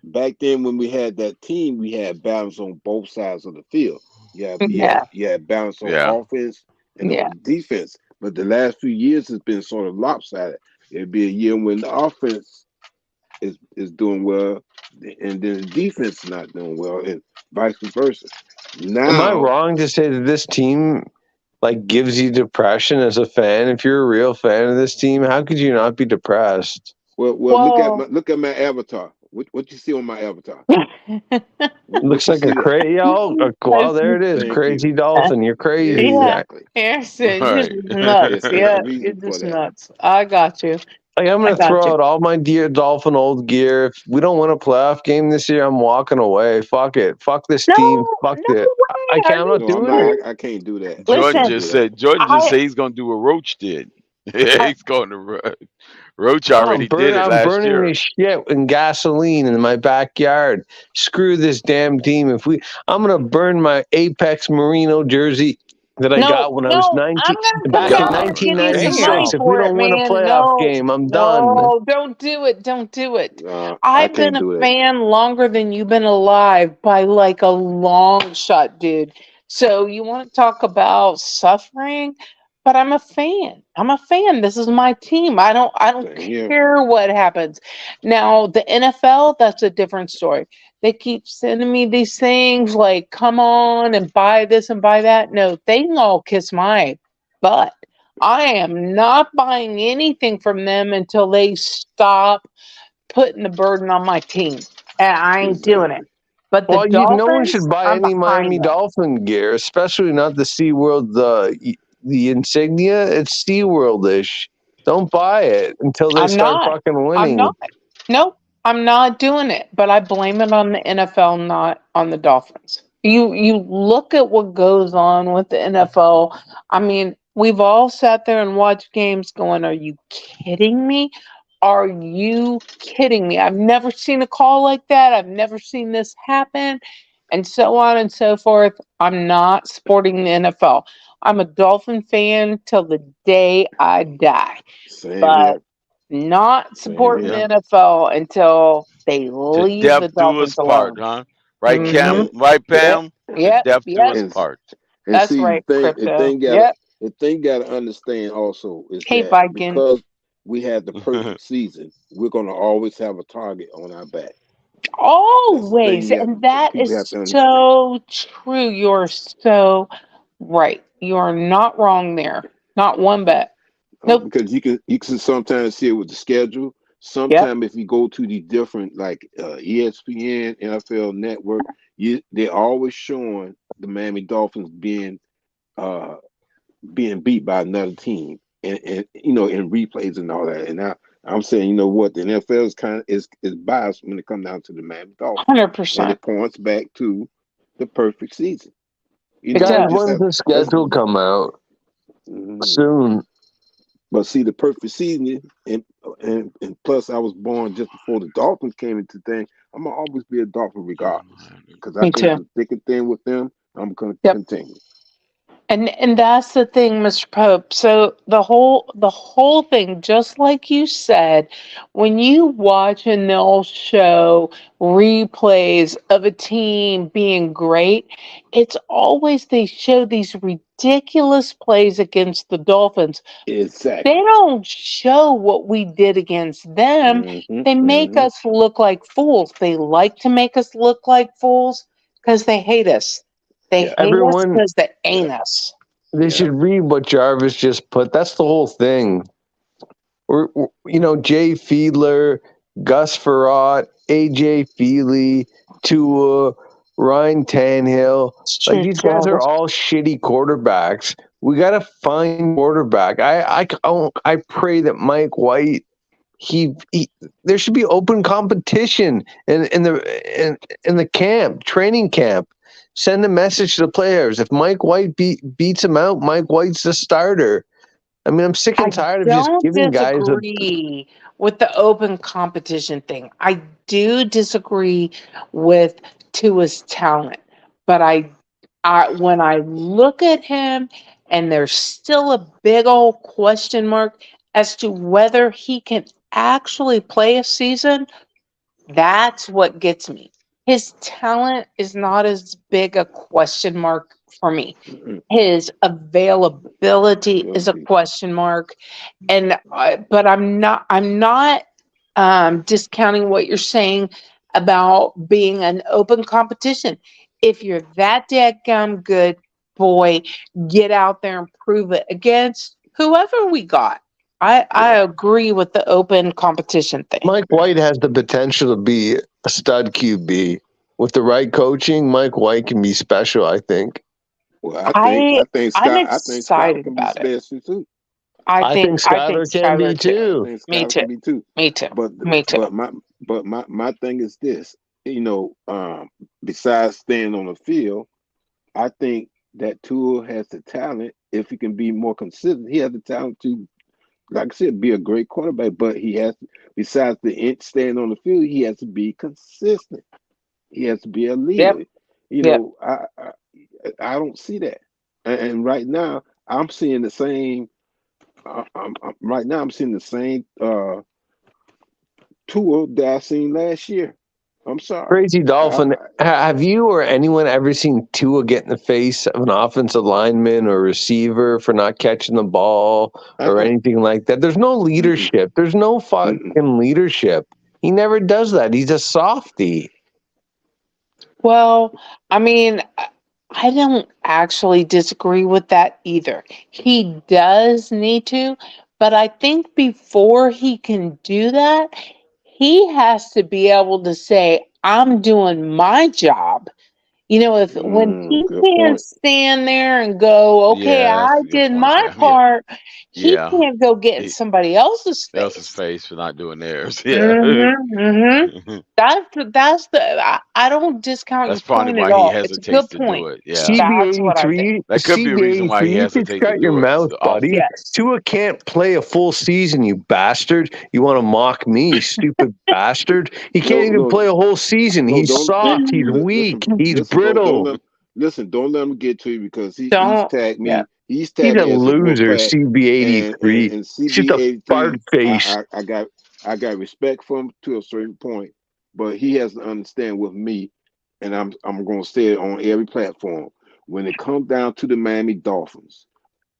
Back then, when we had that team, we had balance on both sides of the field. You had balance on offense and on defense. But the last few years has been sort of lopsided. It'd be a year when the offense is doing well, and then the defense is not doing well, and vice versa. Now, am I wrong to say that this team gives you depression as a fan? If you're a real fan of this team, how could you not be depressed? Well, look at my avatar. What you see on my avatar? Looks like a crazy. Well, there it is. Crazy Dolphin. You're crazy. Yeah, Harrison, you're just nuts. Yeah, you're just nuts. I got you. I'm going to throw out all my dear Dolphin old gear. If we don't win a playoff game this year, I'm walking away. Fuck it. Fuck this team. Fuck it. I'm not doing it. I can't do that. Jordan just said he's going to do what Roach did. He's going to Roach already did it last year. I'm burning this shit in gasoline in my backyard. Screw this damn team. I'm going to burn my Apex Merino jersey that I got when I was I'm 19 gonna come back in back and give you some money 1996. If we for it, don't win a man. playoff No, game, I'm done. no, don't do it. Don't do it. I I've been can't a do that. fan longer than you've been alive by like a long shot, dude. So you want to talk about suffering? But I'm a fan. I'm a fan. This is my team. I don't care what happens. Now, the NFL, that's a different story. They keep sending me these things like, come on and buy this and buy that. No, they can all kiss my butt. I am not buying anything from them until they stop putting the burden on my team. And I ain't doing it. But the No one Dolphins, should buy I'm any behind Miami them. Dolphin gear, especially not the SeaWorld, the insignia. It's SeaWorld-ish. Don't buy it until they I'm start not. fucking winning. I'm not. Nope. I'm not doing it. But I blame it on the NFL, not on the Dolphins. You look at what goes on with the NFL. I mean, we've all sat there and watched games going, are you kidding me? Are you kidding me? I've never seen a call like that. I've never seen this happen. And so on and so forth. I'm not supporting the NFL. I'm a Dolphin fan till the day I die. Same But here. not supporting the NFL until they To leave the death do Dolphins us part, alone. huh? Right, Cam? Mm-hmm. Right, Yep. Pam? To Yep. death do Yep. us part. And That's see, right, the Crypto. thing gotta Yep. the thing gotta understand also is Hey, that Viking. because we had the perfect season, we're gonna always have a target on our back. Always. And that People have is to understand. so true. You're so right. You are not wrong there. Not one bit. Nope. Because you can sometimes see it with the schedule. Sometimes if you go to the different like ESPN, NFL Network, they're always showing the Miami Dolphins being beat by another team, and you know, in replays and all that. And I'm saying, you know what, the NFL is kind of is biased when it comes down to the Miami Dolphins, 100%. and it points back to the perfect season. You know, Guys, we just when's have the schedule come out? Soon. But see, the perfect season, and plus, I was born just before the Dolphins came into thing. I'm gonna always be a Dolphin regardless, because I Me think too. the thick and thin with them, I'm gonna continue. And that's the thing, Mr. Pope. So the whole thing, just like you said, when you watch and they'll show replays of a team being great, it's always they show these ridiculous plays against the Dolphins. Exactly. They don't show what we did against them. They make us look like fools. They like to make us look like fools because they hate us. They hate us Everyone- because they ain't us. They should read what Jarvis just put. That's the whole thing. You know, Jay Fiedler, Gus Farrat, AJ Feely, Tua, Ryan Tannehill. Like these guys are all shitty quarterbacks. We got to find quarterback. I pray that Mike White. There should be open competition in the camp, training camp. Send a message to the players. If Mike White beats him out, Mike White's the starter. I mean, I'm sick and tired of just Don't giving guys a. disagree with the open competition thing. I do disagree with Tua's talent, but I when I look at him and there's still a big old question mark as to whether he can actually play a season, that's what gets me. His talent is not as big a question mark for me. His availability is a question mark, and but I'm not discounting what you're saying about being an open competition. If you're that dadgum good, boy, get out there and prove it against whoever we got. I agree with the open competition thing. Mike White has the potential to be a stud QB. With the right coaching, Mike White can be special, I think. Well, I think Scott can be about it. special too. I think Skyler can be too. I think Skyler can be too. Me too. But my thing is this, you know, besides staying on the field, I think that Tua has the talent. If he can be more consistent, he has the talent to, like I said, be a great quarterback. But he has, besides the staying on the field, he has to be consistent. He has to be a leader. You know, I don't see that. And right now, I'm seeing the same. Right now, I'm seeing the same tour that I seen last year. I'm sorry. Crazy Dolphin, have you or anyone ever seen Tua get in the face of an offensive lineman or receiver for not catching the ball or anything like that? There's no leadership. There's no fucking leadership. He never does that. He's a softie. Well, I mean, I don't actually disagree with that either. He does need to, but I think before he can do that, he has to be able to say, I'm doing my job. You know, if when he Good can't point. stand there and go, okay, Yeah, that's I a good did point, my Cam. part, he Yeah. can't go get in somebody else's Else's face. face for not doing theirs. Yeah. That's I don't discount your That's probably point at why he all. It's a hesitates good to point. do it. Yeah. That's what I think. That could be a reason why he CB83, you could hesitates to shut your do it. mouth, buddy. Yes. Tua can't play a full season, you bastard. You want to mock me, you stupid bastard? He can't even play a whole season. He's soft. He's weak. He's brittle. Don't let him get to you because he's Don't. tagged me. Yeah. He's He's tagged a me as a loser, Wolfpack, CB83. and He's just a CB83. fart face. I got respect for him to a certain point, but he has to understand with me, and I'm going to say it on every platform. When it comes down to the Miami Dolphins,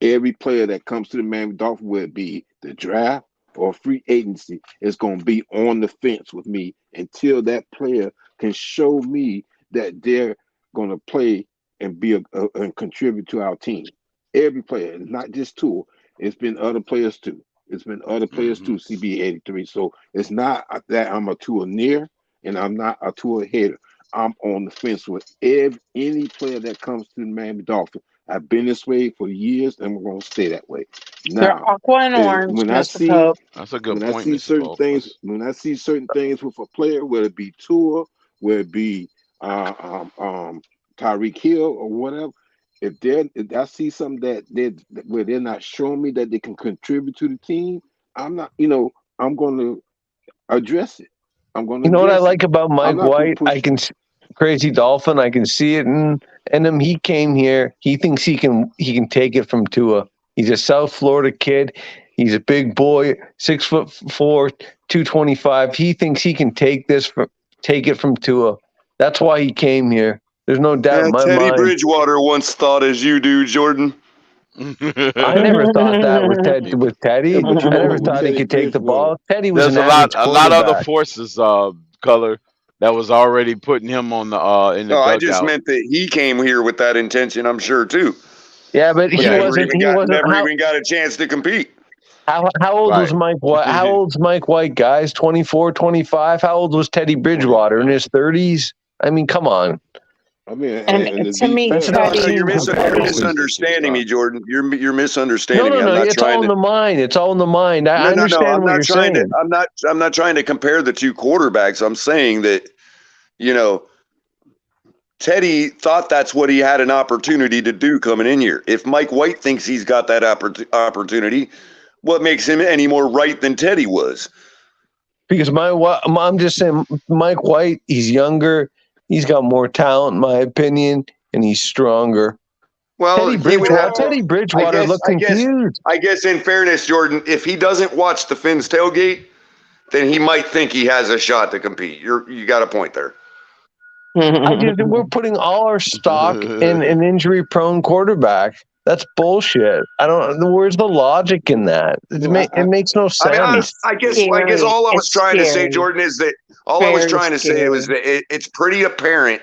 every player that comes to the Miami Dolphins, whether it be the draft or free agency, is going to be on the fence with me until that player can show me that they're going to play and be and contribute to our team. Every player, not just Tua. It's been other players too. It's been other players too, CB83. So it's not that I'm a Tua near and I'm not a Tua hater. I'm on the fence with any player that comes to the Miami Dolphins. I've been this way for years, and we're going to stay that way. They're Now, aqua and orange, when I Mr. see Pope. That's a good when I point, see Mr. certain Pope. things, when I see certain things with a player, whether it be Tua, whether it be Tyreek Hill or whatever, if I see something where they're not showing me that they can contribute to the team, I'm not, I'm going to address it. I'm going to You know what I address like it. about I'm Mike not going White? to push. Crazy Dolphin. I can see it in him. He came here. He thinks he can take it from Tua. He's a South Florida kid. He's a big boy, 6'4", 225. He thinks he can take it from Tua. That's why he came here. There's no doubt in my Teddy mind. Bridgewater once thought as you do, Jordan. I never thought that with Teddy. But I never with thought he Teddy could take the Bridgewater, ball. Teddy was There's an a lot average quarterback. other forces, color that was already putting him on the in the No, I dugout. just meant that he came here with that intention. I'm sure too. Yeah, but he wasn't. Never even got a chance to compete. How old was Mike White? How old's Mike White, guys? 24, 25? How old was Teddy Bridgewater? In his 30s? I mean, come on. I mean, and to me, that's not Teddy, You're misunderstanding me, Jordan. You're misunderstanding me. No. I'm not It's all in the mind. It's all in the mind. I understand what you're saying. I'm not trying to compare the two quarterbacks. I'm saying that, Teddy thought that's what he had an opportunity to do coming in here. If Mike White thinks he's got that opportunity, what makes him any more right than Teddy was? Because I'm just saying, Mike White, he's younger. He's got more talent, in my opinion, and he's stronger. Well, Teddy Bridgewater looked confused. I guess in fairness, Jordan, if he doesn't watch the Finns tailgate, then he might think he has a shot to compete. You got a point there. We're putting all our stock in an injury-prone quarterback. That's bullshit. Where's the logic in that? It makes no sense. I guess all I was trying to say, Jordan, is that it's pretty apparent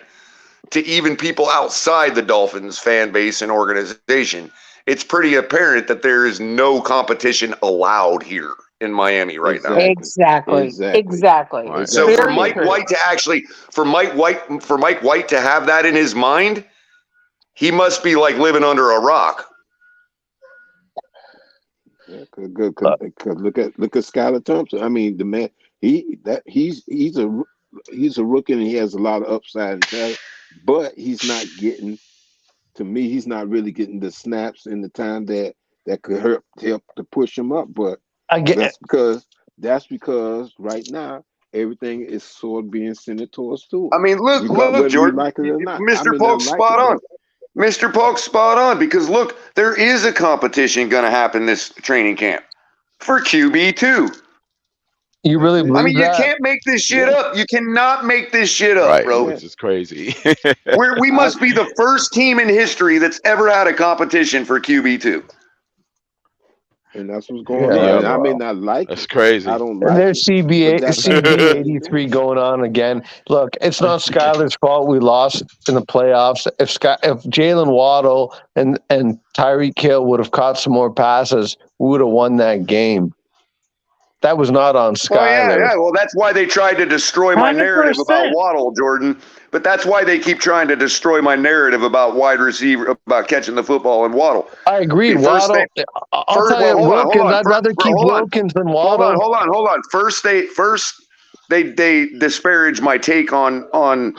to even people outside the Dolphins fan base and organization. It's pretty apparent that there is no competition allowed here in Miami right now. Exactly. Right. So for Mike White to have that in his mind, he must be like living under a rock. Yeah, good. Look at Skylar Thompson. I mean, the man, he's a rookie and he has a lot of upside and talent, but he's not getting. To me, he's not really getting the snaps in the time that could help to push him up. But that's because right now everything is sort of being centered towards Tua. I mean, look, Jordan, like it or not. Mr. Polk's spot on. Mr. Polk's spot on, because look, there is a competition going to happen this training camp for QB2. You really believe I mean, you that? can't make this shit up. You cannot make this shit up, Right, bro. which is crazy. We must be the first team in history that's ever had a competition for QB2. And that's what's going on. And I may not like That's it. crazy. I don't And like there's it. CB But that's CB 83 going on again. Look, it's not Skyler's fault we lost in the playoffs. If Jalen Waddle and Tyreek Hill would have caught some more passes, we would have won that game. That was not on Skyler. Oh, yeah. Well, that's why they tried to destroy my narrative about 100%. Waddle, Jordan. But that's why they keep trying to destroy my narrative about wide receiver, about catching the football and Waddle. I agree. Waddle. I'll tell you, Wilkins. I'd rather keep Wilkins than Waddle. Hold on. First they disparage my take on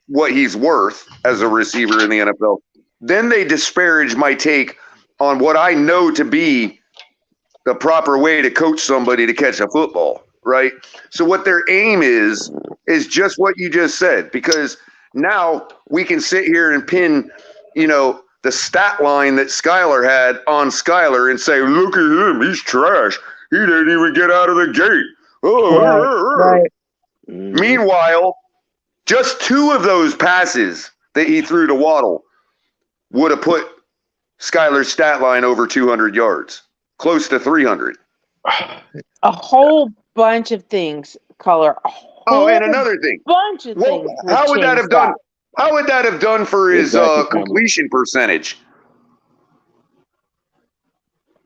what he's worth as a receiver in the NFL. Then they disparage my take on what I know to be the proper way to coach somebody to catch a football, right? So what their aim is just what you just said, because now we can sit here and pin, the stat line that Skyler had on Skyler and say, look at him, he's trash. He didn't even get out of the gate. Right. Meanwhile, just 2 of those passes that he threw to Waddle would have put Skyler's stat line over 200 yards. Close to 300. A whole bunch of things, Color. And another thing. Bunch of things. How would that have done? How would that have done for his completion percentage?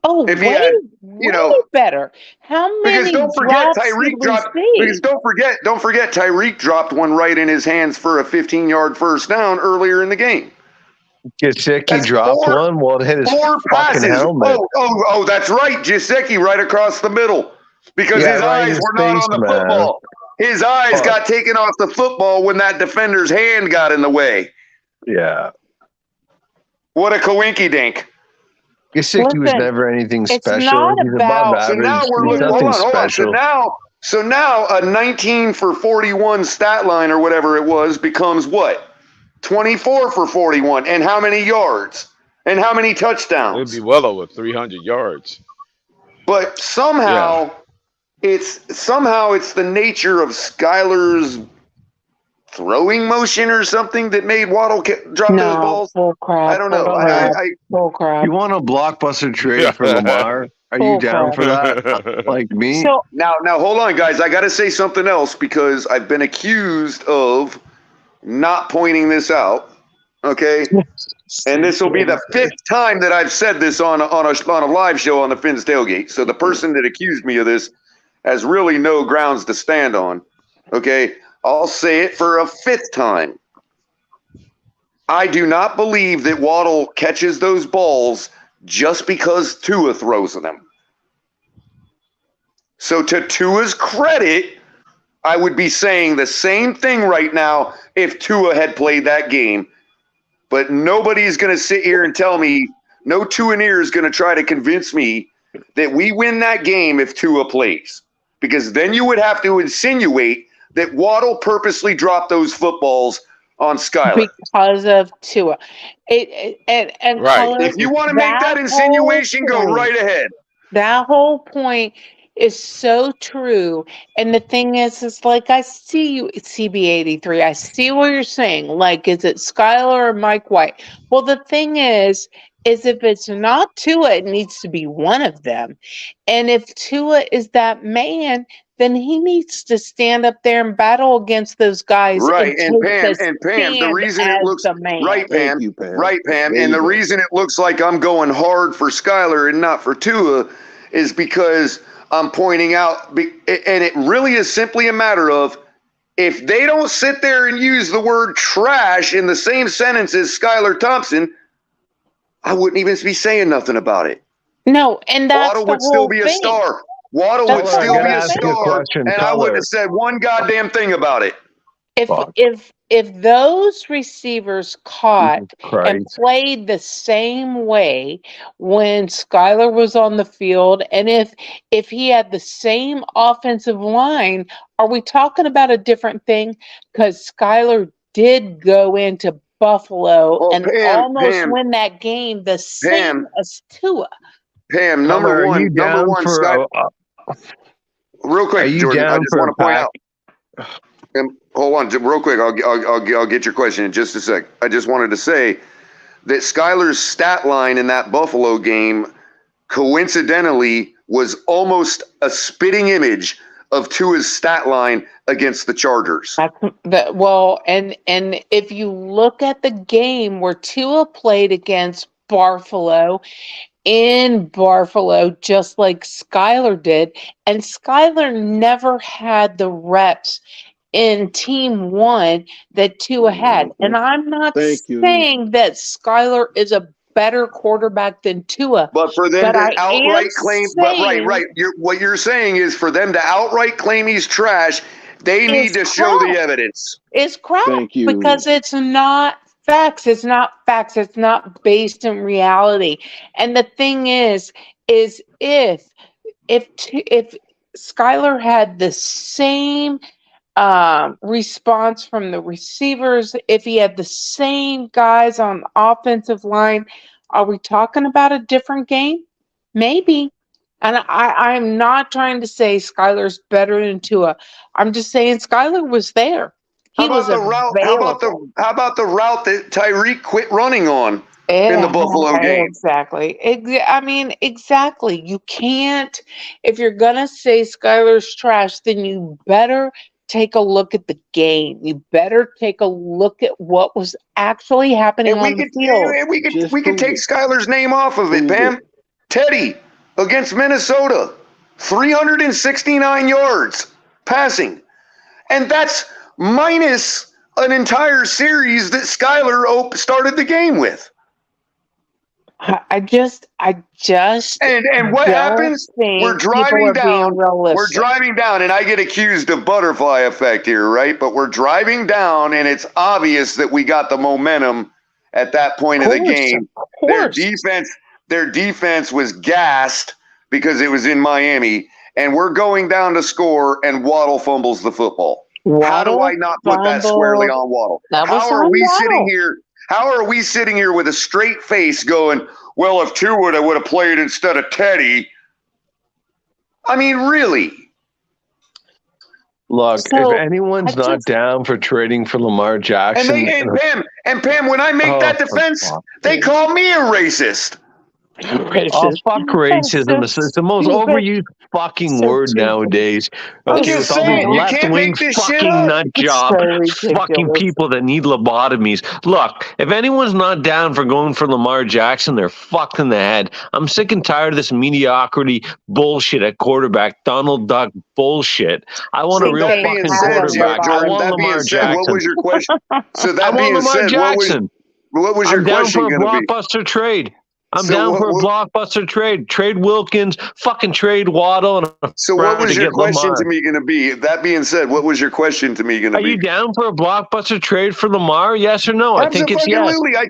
Oh, if he way, had, way better. How many because don't forget drops Tyreek did we dropped. see? Because don't forget Tyreek dropped one right in his hands for a 15-yard first down earlier in the game. Gesicki dropped one. Well, it hit his 4 fucking passes. helmet. Oh, that's right. Gesicki right across the middle. Because his eyes were not on the football. His eyes got taken off the football when that defender's hand got in the way. Yeah. What a coinky dink. Gesicki was never anything special. He's above average. So now we're looking. Hold on. So now a 19 for 41 stat line or whatever it was becomes what? 24 for 41. And how many yards? And how many touchdowns? It would be well over 300 yards. But somehow it's the nature of Skyler's throwing motion or something that made Waddle drop those balls. Bull crap. I don't know. Bull crap. You want a blockbuster trade for Lamar? Are you down for that? Like me? So, now hold on, guys. I got to say something else because I've been accused of not pointing this out. Okay, and this will be the 5th time that I've said this on a live show on the Fins Tailgate. So the person that accused me of this has really no grounds to stand on. Okay, I'll say it for a 5th time. I do not believe that Waddle catches those balls just because Tua throws them. So to Tua's credit, I would be saying the same thing right now if Tua had played that game. But nobody's going to sit here and tell me, no Tuaneer is going to try to convince me that we win that game if Tua plays. Because then you would have to insinuate that Waddle purposely dropped those footballs on Skyler. Because of Tua. And right. If you want to make that insinuation, go right ahead. That whole point is so true. And the thing is like, I see you, CB83. I see what you're saying. Like, is it Skyler or Mike White? Well, the thing is if it's not Tua, it needs to be one of them. And if Tua is that man, then he needs to stand up there and battle against those guys. Right. And Pam, the reason it looks right, Pam. Right, Pam. And the reason it looks like I'm going hard for Skyler and not for Tua is because I'm pointing out, and it really is simply a matter of if they don't sit there and use the word trash in the same sentence as Skylar Thompson, I wouldn't even be saying nothing about it. No, and that's Waddle would still be a star. Waddle would still be a star, and I wouldn't have said one goddamn thing about it. If those receivers caught and played the same way when Skyler was on the field, and if he had the same offensive line, are we talking about a different thing? Because Skyler did go into Buffalo and Pam, almost win that game the same as Tua. Pam, Color, number one, Scott. Real quick, are you Jordan, I down just for want a to point pack? out. Hold on, real quick. I'll get your question in just a sec. I just wanted to say that Skyler's stat line in that Buffalo game, coincidentally, was almost a spitting image of Tua's stat line against the Chargers. Well, and if you look at the game where Tua played against Buffalo, in Buffalo, just like Skyler did, and Skyler never had the reps in team one that Tua had. And I'm not saying that Skyler is a better quarterback than Tua. But for them to outright claim, what you're saying is for them to outright claim he's trash, they need to show the evidence. It's crap because it's not facts. It's not facts. It's not based in reality. And the thing is if Skyler had the same response from the receivers, if he had the same guys on the offensive line, are we talking about a different game? Maybe. And I'm not trying to say Skyler's better than Tua. I'm just saying Skyler was there. He was available. How about the route that Tyreek quit running on in the Buffalo game? Exactly. I mean, exactly. You can't, if you're going to say Skyler's trash, then you better take a look at the game. You better take a look at what was actually happening on the field. And we could take Skyler's name off of it, Pam. Teddy against Minnesota, 369 yards passing. And that's minus an entire series that Skyler started the game with. I just and what happens? We're driving down. We're driving down, and I get accused of butterfly effect here, right? But we're driving down, and it's obvious that we got the momentum at that point of the game. Their defense was gassed because it was in Miami, and we're going down to score, and Waddle fumbles the football. How do I not put that squarely on Waddle? How are we sitting here? How are we sitting here with a straight face going, well, if Tua would have played instead of Teddy? I mean, really? Look, if anyone's not down for trading for Lamar Jackson... And Pam, when I make that defense, they call me a racist. Oh, fuck racism. It's the most overused fucking word nowadays. Okay, with all these left-wing fucking nut job fucking people that need lobotomies. Look, if anyone's not down for going for Lamar Jackson, they're fucked in the head. I'm sick and tired of this mediocrity bullshit at quarterback, Donald Duck bullshit. I want a real fucking quarterback. I want Lamar Jackson. What was your question? So that I being want Lamar said, Jackson. what was your question going to be? I'm down for a blockbuster trade. I'm down for a blockbuster trade. Trade Wilkins, fucking trade Waddle. So what was your question to me going to be? That being said, what was your question to me going to be? Are you down for a blockbuster trade for Lamar? Yes or no? I think it's yes. Absolutely. I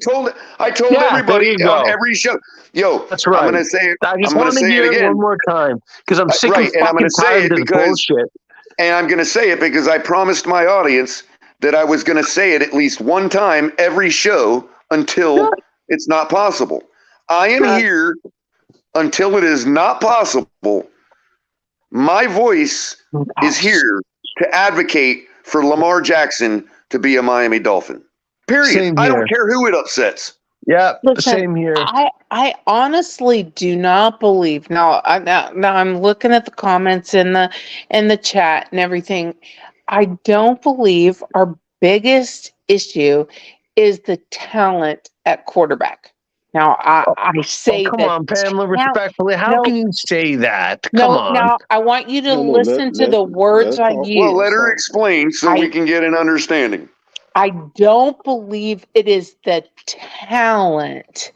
told everybody on every show. Yo, that's right. I'm going to say it. I just want to hear it one more time because I'm sick and fucking tired of this bullshit. And I'm going to say it because I promised my audience that I was going to say it at least one time every show until it's not possible. I am here until it is not possible. My voice is here to advocate for Lamar Jackson to be a Miami Dolphin. Period. I don't care who it upsets. Yeah, same here. I honestly do not believe. Now I'm looking at the comments in the chat and everything. I don't believe our biggest issue is the talent at quarterback. Now, I say come on, Pamela, respectfully. How can you say that? Come on. Now, I want you to listen to the words I use. Well, let her explain so we can get an understanding. I don't believe it is the talent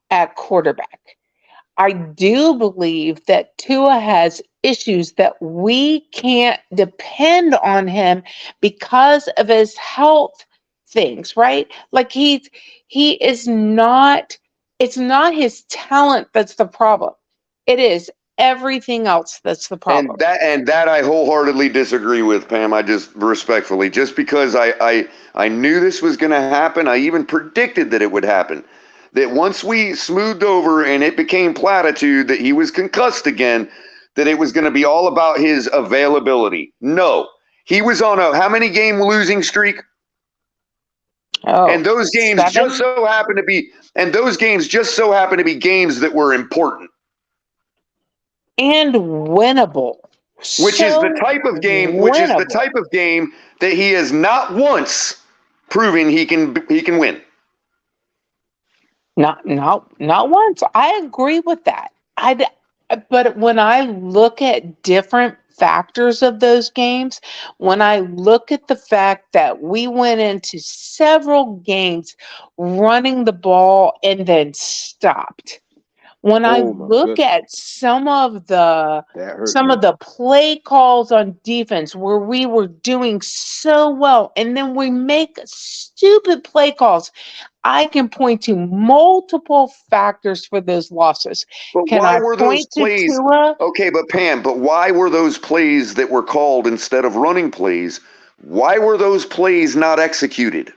at quarterback. I do believe that Tua has issues that we can't depend on him because of his health things, right? Like he is not... It's not his talent that's the problem. It is everything else that's the problem. And that I wholeheartedly disagree with, Pam. I just respectfully, just because I knew this was going to happen, I even predicted that it would happen. That once we smoothed over and it became platitude that he was concussed again, that it was going to be all about his availability. No, he was on a how many game losing streak? Oh, and those games 7? just so happen to be, games that were important and winnable. Which is the type of game that he has not once proven he can win. Not once. I agree with that. But when I look at different factors of those games, when I look at the fact that we went into several games running the ball and then stopped. When I look at some of the play calls on defense where we were doing so well, and then we make stupid play calls, I can point to multiple factors for those losses. But can why I were point those plays? To Tua? Okay, but Pam, why were those plays that were called instead of running plays? Why were those plays not executed?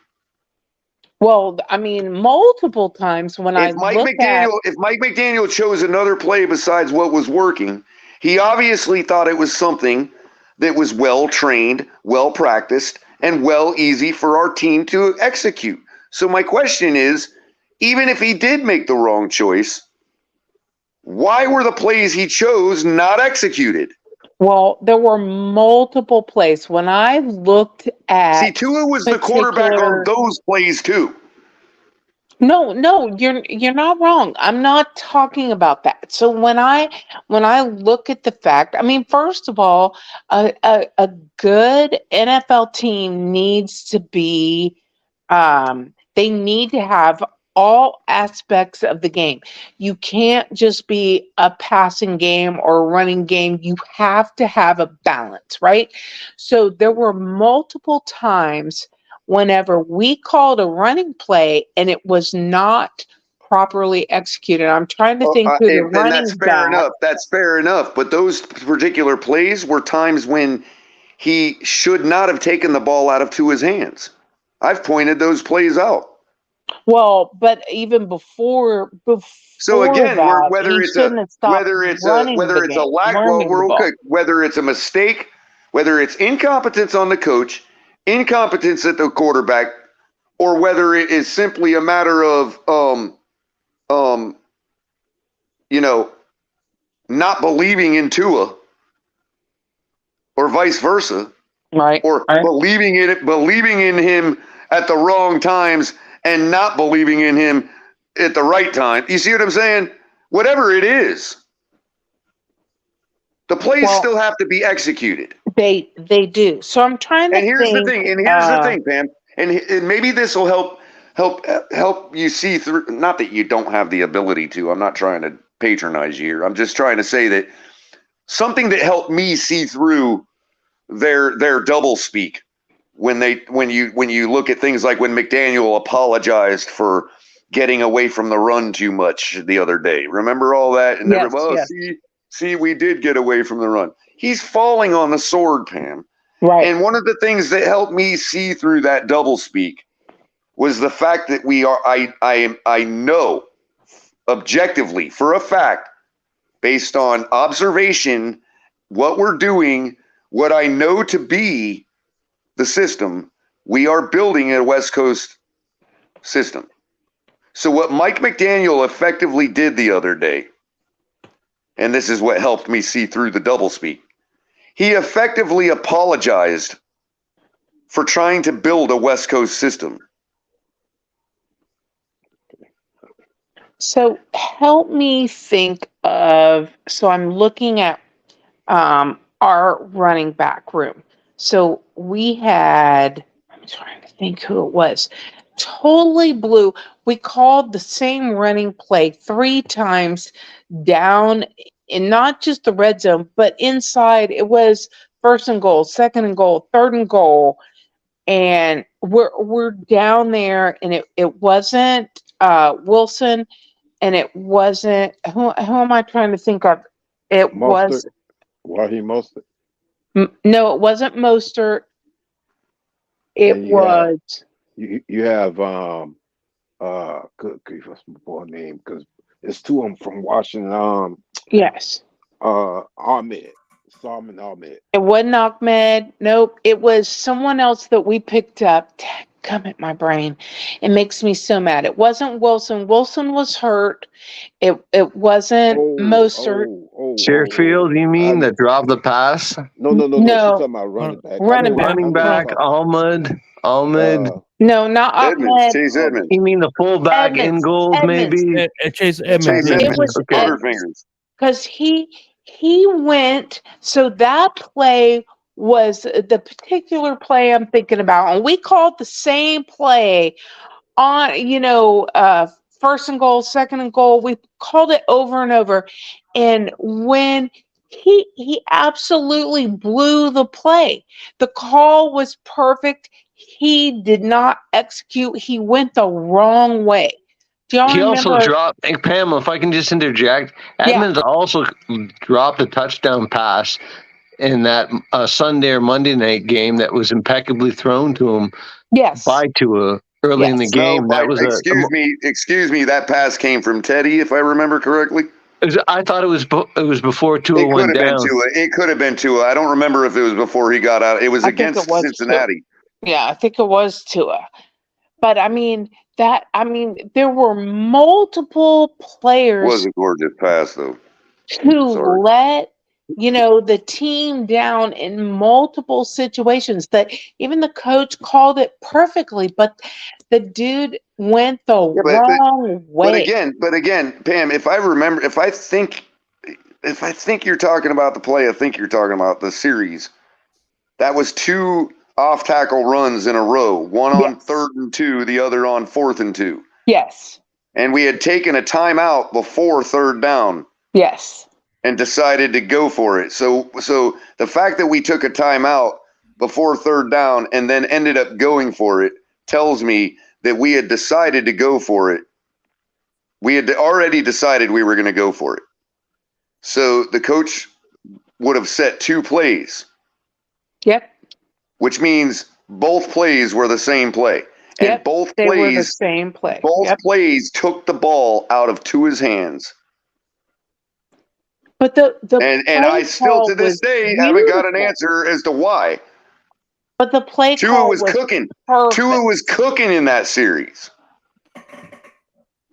Well, I mean, multiple times when if Mike McDaniel chose another play besides what was working, he obviously thought it was something that was well trained, well practiced, and well easy for our team to execute. So my question is, even if he did make the wrong choice, why were the plays he chose not executed? Well, there were multiple plays. When I looked at Tua was the quarterback on those plays too. No, you're not wrong. I'm not talking about that. So when I look at the fact, I mean, first of all, a good NFL team needs to be they need to have all aspects of the game. You can't just be a passing game or a running game. You have to have a balance, right? So there were multiple times whenever we called a running play and it was not properly executed. I'm trying to think who the running that's fair enough. That's fair enough. But those particular plays were times when he should not have taken the ball out of Tua's hands. I've pointed those plays out. Well, but even before so again, that, whether it's a mistake, whether it's incompetence on the coach, incompetence at the quarterback, or whether it is simply a matter of not believing in Tua, or vice versa, right? Or believing in him at the wrong times and not believing in him at the right time. You see what I'm saying? Whatever it is, the plays still have to be executed. They do. So I'm trying to. And here's the thing, Pam. And maybe this will help you see through. Not that you don't have the ability to. I'm not trying to patronize you here. I'm just trying to say that something that helped me see through their double speak when you look at things like when McDaniel apologized for getting away from the run too much the other day. Remember all that? And yes. See, we did get away from the run. He's falling on the sword, Pam. Right. And one of the things that helped me see through that double speak was the fact that I know objectively for a fact, based on observation, what we're doing, what I know to be the system, we are building a West Coast system. So what Mike McDaniel effectively did the other day, and this is what helped me see through the doublespeak, he effectively apologized for trying to build a West Coast system. So help me think of, so I'm looking at our running back room. So we had, I'm trying to think who it was, totally blue. We called the same running play 3 times down in not just the red zone, but inside. It was 1st and goal, 2nd and goal, 3rd and goal. And we're down there, and it wasn't Wilson, and it wasn't, who am I trying to think of? It Mostert? was Raheem Mostert. no, it wasn't Mostert. It And was you have good grief, what's my boy name? Because it's two of them from Washington. yes. Ahmed, Salman Ahmed. It wasn't Ahmed. Nope. It was someone else that we picked up. Come at my brain. It makes me so mad. It wasn't Wilson. Wilson was hurt. It wasn't Mostert. Sherfield, you mean that dropped the pass? No. She's No. talking about running back. Running back. Running back, Ahmed. No, not Edmonds, Ahmed. Chase Edmonds. You mean the fullback in Edmonds. goals, Edmonds. maybe? Chase Edmonds. Chase It Edmonds. was Okay. Edmonds. Because he went, so that play was the particular play I'm thinking about. And we called the same play on, first and goal, second and goal. We called it over and over. And when he absolutely blew the play, the call was perfect. He did not execute. He went the wrong way. Do y'all He remember? also dropped, hey, Pamela, if I can just interject, Edmonds also dropped a touchdown pass in that Sunday or Monday night game that was impeccably thrown to him by Tua early in the game. No, that was excuse me. That pass came from Teddy, if I remember correctly. I thought it was before Tua It could went have down. been Tua. It could have been Tua. I don't remember if it was before he got out. It was against Cincinnati. Yeah, I think it was Tua. But there were multiple players It was a gorgeous pass, though. who let the team down in multiple situations that even the coach called it perfectly, but the dude went the wrong way. But again, Pam, if I think you're talking about the play, I think you're talking about the series. That was two off tackle runs in a row, one on 3rd and 2, the other on 4th and 2. Yes. And we had taken a timeout before 3rd down. Yes. And decided to go for it. So the fact that we took a timeout before 3rd down and then ended up going for it tells me that we had decided to go for it. We had already decided we were going to go for it. So the coach would have set 2 plays. Yep. Which means both plays were the same play. And both they plays were the same play. Both plays took the ball out of Tua's hands. But the and I still to this day haven't got an answer as to why. But the play Tua was cooking. Tua was cooking in that series.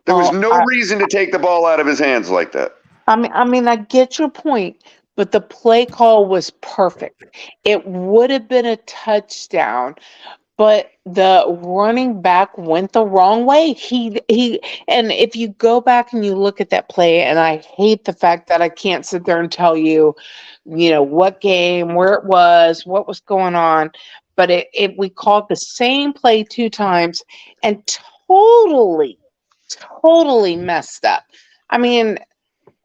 There was no reason to take the ball out of his hands like that. I mean, I get your point, but the play call was perfect. It would have been a touchdown, but the running back went the wrong way. And if you go back and you look at that play, and I hate the fact that I can't sit there and tell you, what game, where it was, what was going on, but we called the same play 2 times and totally messed up. I mean,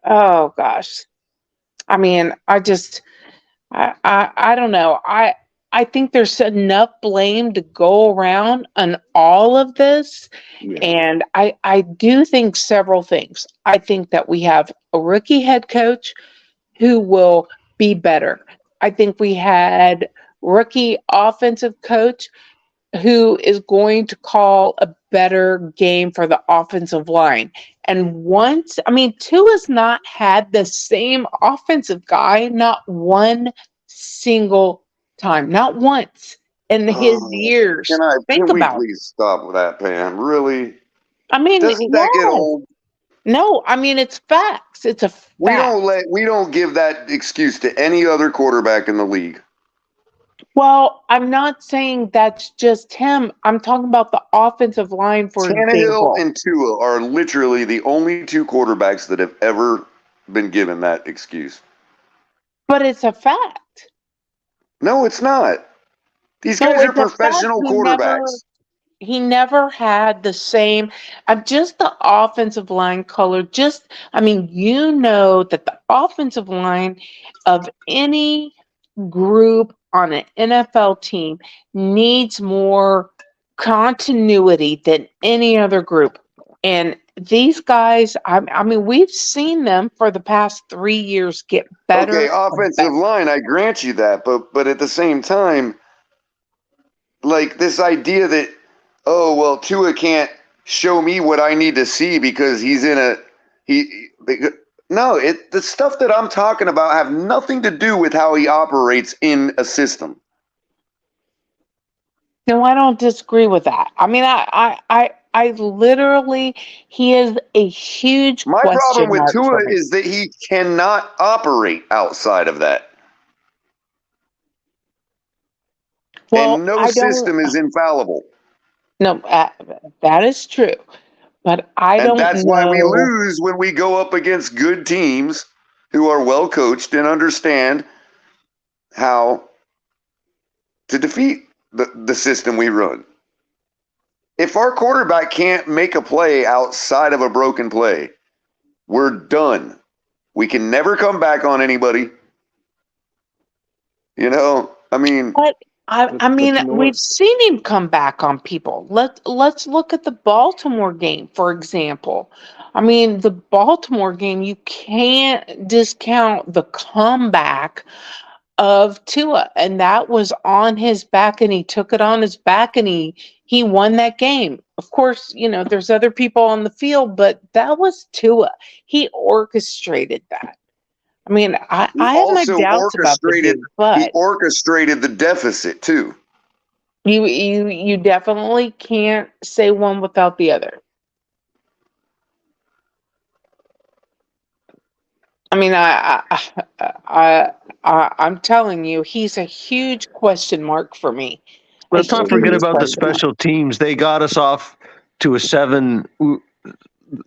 oh gosh. I mean, I don't know. I think there's enough blame to go around on all of this. Yeah. And I do think several things. I think that we have a rookie head coach who will be better. I think we had rookie offensive coach who is going to call a better game for the offensive line. And Tua's not had the same offensive guy, not one single time, not once in his years. Can we please stop with that, Pam? Really? Doesn't that get old? No, it's facts. It's a fact. We don't give that excuse to any other quarterback in the league. Well, I'm not saying that's just him. I'm talking about the offensive line, for example. Tannehill and Tua are literally the only 2 quarterbacks that have ever been given that excuse. But it's a fact. No, it's not. These guys are professional quarterbacks. He never had the same, just the offensive line color. That the offensive line of any group on an NFL team needs more continuity than any other group. And these guys, I mean, we've seen them for the past 3 years get better. Okay, offensive line, I grant you that, but at the same time, like this idea that, oh well, Tua can't show me what I need to see because he's in a no, the stuff that I'm talking about have nothing to do with how he operates in a system. No, I don't disagree with that. I mean, I literally, he is a huge My question problem with mark Tua for me. is that he cannot operate outside of that. Well, and no I don't. system is infallible. No, that is true, but I And don't that's know. why we lose when we go up against good teams who are well coached and understand how to defeat the system we run. If our quarterback can't make a play outside of a broken play, we're done. We can never come back on anybody. You know, I mean, But I mean, you know we've what? seen him come back on people. Let's look at the Baltimore game, for example. I mean, the Baltimore game, you can't discount the comeback of Tua, and that was on his back, and he took it on his back, and he won that game. Of course, you know, there's other people on the field, but that was Tua. He orchestrated that. I mean, I have my Also doubts about the dude, he but orchestrated the deficit too. you definitely can't say one without the other. I mean, I'm telling you, he's a huge question mark for me. Let's not forget huge about the question mark. special teams. They got us off to a 7.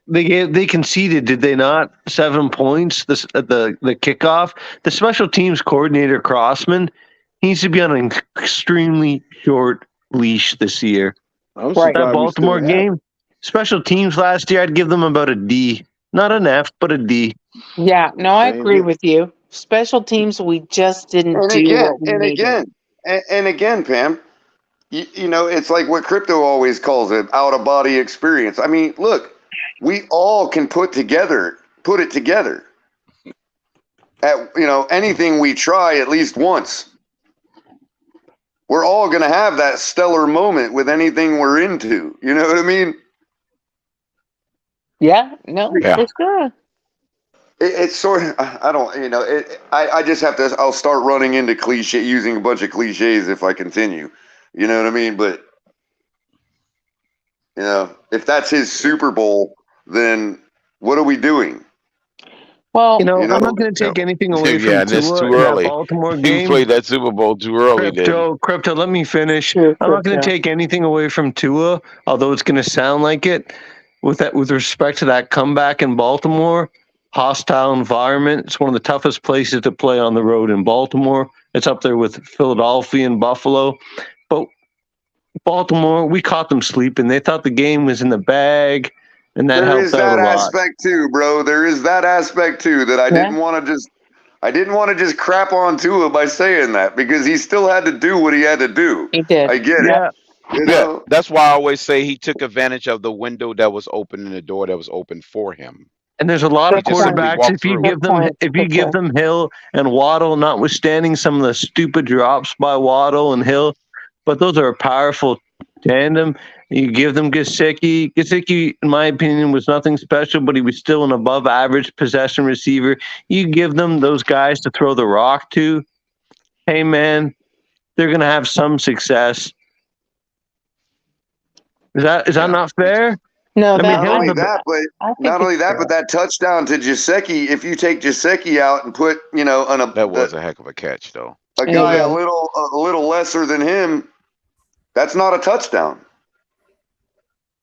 They conceded, did they not? 7 points. The kickoff. The special teams coordinator Crossman needs to be on an extremely short leash this year. I'm Right. That surprised we still Baltimore have. game, special teams last year, I'd give them about a D, not an F, but a D. Yeah, no, I Same agree here. with you. Special teams, we just didn't And do again, what we needed. and again, Pam, you know, it's like what crypto always calls it, out of body experience. I mean, look, we all can put it together. At, you know, anything we try at least once. We're all going to have that stellar moment with anything we're into. You know what I mean? Yeah, no, Yeah. for sure. It's sort of, I don't, you know, I just have to, I'll start running into using a bunch of cliches if I continue. You know what I mean? But, you know, if that's his Super Bowl, then what are we doing? Well, I'm not going to take anything away Yeah, from and it's Tua too in that early. Baltimore You game. played that Super Bowl too early, then. Crypto, let me finish. Sure, I'm not going to Crypto. take anything away from Tua, although it's going to sound like it. With respect to that comeback in Baltimore, hostile environment. It's one of the toughest places to play on the road in Baltimore. It's up there with Philadelphia and Buffalo. But Baltimore, we caught them sleeping. They thought the game was in the bag, and that There helped is out that a lot. aspect too, bro. There is that aspect too that I didn't want to just crap on Tua by saying that, because he still had to do what he had to do. He did. I get Yeah. it. You Yeah, know? that's why I always say he took advantage of the window that was open and the door that was open for him. And there's a lot He of just simply quarterbacks. walked If you through. give them Hill and Waddle, notwithstanding some of the stupid drops by Waddle and Hill, but those are a powerful tandem. You give them Gesicki. Gesicki, in my opinion, was nothing special, but he was still an above-average possession receiver. You give them those guys to throw the rock to. Hey, man, they're going to have some success. Is that not fair? No, I mean, Not Hill's only a- that, but I think it's fair. that touchdown to Gesicki, if you take Gesicki out and put, you know, That was a heck of a catch, though. a guy a little lesser than him, that's not a touchdown.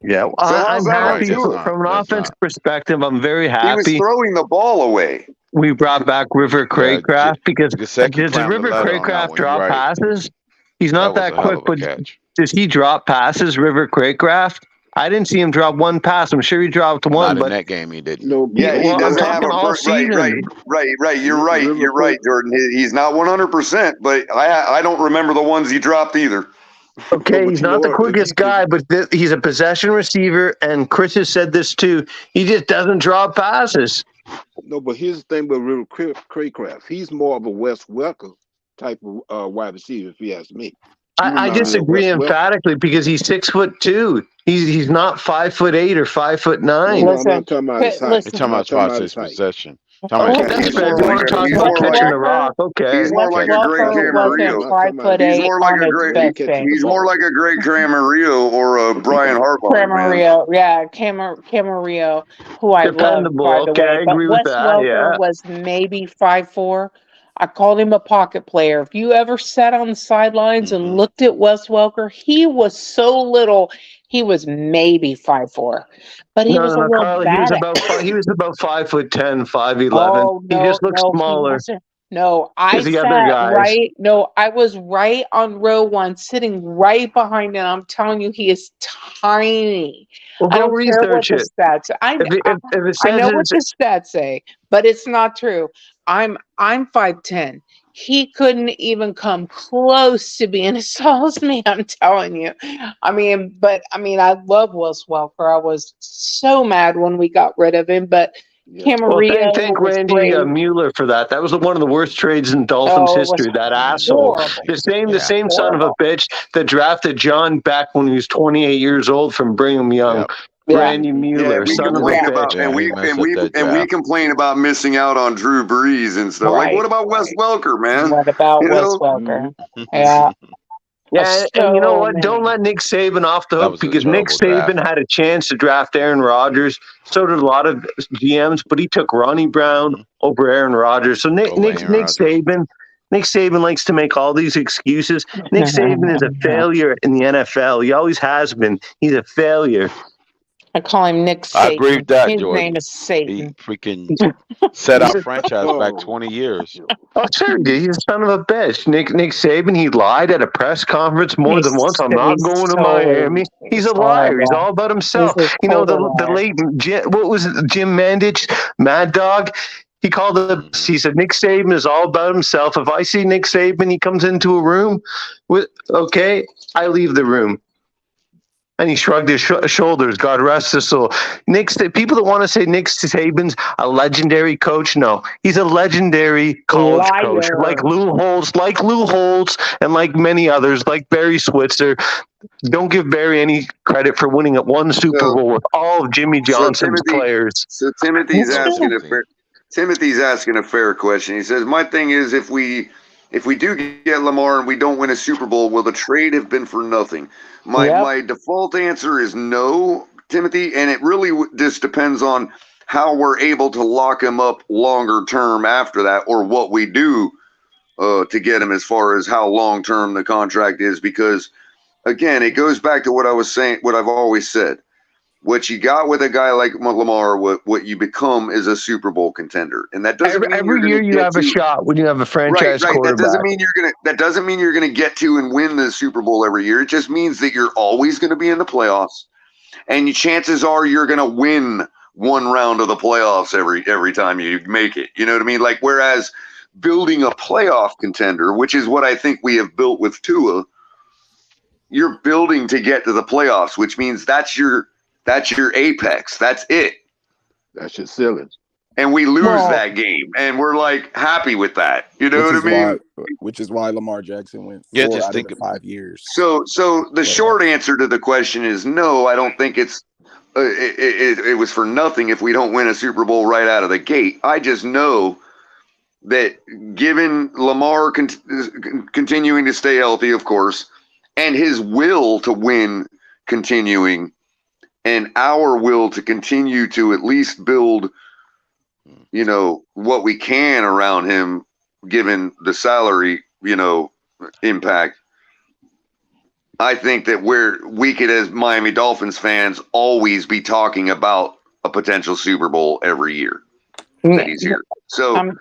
Yeah, So I'm how's that on happy Tua? from an offense perspective. I'm very He was happy. throwing the ball away. We brought back River Craycraft because Gesicki does climbed the River ladder on that Craycraft one. You're drop right. passes? He's not That was that a hell quick, of a but catch. does he drop passes, River Craycraft? I didn't see him drop one pass. I'm sure he dropped one, Not in but that game, he didn't. No, Yeah, he I'm doesn't have talking all season. Right. You're right. River You're right, Jordan. He's not 100%, but I don't remember the ones he dropped either. Okay, he's not the quickest guy, but he's a possession receiver, and Chris has said this too. He just doesn't drop passes. No, but here's the thing with Riddle Craycraft. He's more of a Wes Welker type of wide receiver, if you ask me. I disagree emphatically because he's 6'2". He's not 5'8" or 5'9". No, I'm not talking about his height. You're talking about his possession. Okay, that's fair. If you want to talk about catching the rock, okay. He's more like a Greg Camarillo. He's more like a Greg. He's more like a Greg Camarillo or a Brian Harbaugh. Camarillo, yeah, Camarillo, who I love, by the way. But Wes Welker was maybe 5'4". I called him a pocket player. If you ever sat on the sidelines and looked at Wes Welker, he was so little. He was maybe 5'4", but he was a little Carly, badass. he was about 5'10", 5'11". Oh, he just looked smaller. No, I was right on row 1, sitting right behind him. I'm telling you, he is tiny. Well, I don't care what the stats. I know what the stats say, but it's not true. I'm 5'10". He couldn't even come close to being as tall as me. I'm telling you. I love Wes Welker. I was so mad when we got rid of him, but Camarillo. Thank Randy Mueller for that. That was one of the worst trades in Dolphins history. That asshole, the same son of a bitch that drafted John back when he was 28 years old from Brigham Young. Randy Mueller, son of a bitch. And we complain about missing out on Drew Brees and stuff. Like, what about Wes Welker, man? What about Wes Welker? Yeah. Yeah, and you know what? Don't let Nick Saban off the hook because Nick Saban had a chance to draft Aaron Rodgers. So did a lot of GMs, but he took Ronnie Brown over Aaron Rodgers. So Nick Saban likes to make all these excuses. Nick Saban is a failure in the NFL. He always has been. He's a failure. I call him Nick Satan. I agree with that, His Jordan. name is Satan. He freaking set our franchise back 20 years. Oh, sure, dude. He's a son of a bitch. Nick Saban, he lied at a press conference more than once. I'm not going to Miami. He's a liar. He's all about himself. You know, the late, what was it, Jim Mandich, Mad Dog? He called it, he said, Nick Saban is all about himself. If I see Nick Saban, he comes into a room, I leave the room. And he shrugged his shoulders. God rest his soul. People that want to say Nick Saban's a legendary coach, no, he's a legendary college coach, like Lou Holtz, and like many others, like Barry Switzer. Don't give Barry any credit for winning at one Super Bowl with all of Jimmy Johnson's players. So Timothy's asking a fair question. He says, "My thing is, if we do get Lamar and we don't win a Super Bowl, will the trade have been for nothing?" My default answer is no, Timothy, and it really just depends on how we're able to lock him up longer term after that, or what we do to get him as far as how long term the contract is. Because again, it goes back to what I was saying, what I've always said. What you got with a guy like Lamar, what you become is a Super Bowl contender, and that doesn't mean every year you have a shot when you have a franchise quarterback. That doesn't mean you're gonna get to and win the Super Bowl every year. It just means that you're always going to be in the playoffs, and chances are you're going to win one round of the playoffs every time you make it. You know what I mean? Like, whereas building a playoff contender, which is what I think we have built with Tua, you're building to get to the playoffs, which means that's your apex. That's it. That's your ceiling. And we lose that game, and we're like happy with that. You know what I mean? Which is why Lamar Jackson went 4 out of the 5 years. So the short answer to the question is no. I don't think it was for nothing if we don't win a Super Bowl right out of the gate. I just know that given Lamar continuing to stay healthy, of course, and his will to win continuing, and our will to continue to at least build, what we can around him, given the salary, impact. I think that we could, as Miami Dolphins fans, always be talking about a potential Super Bowl every year that he's here. So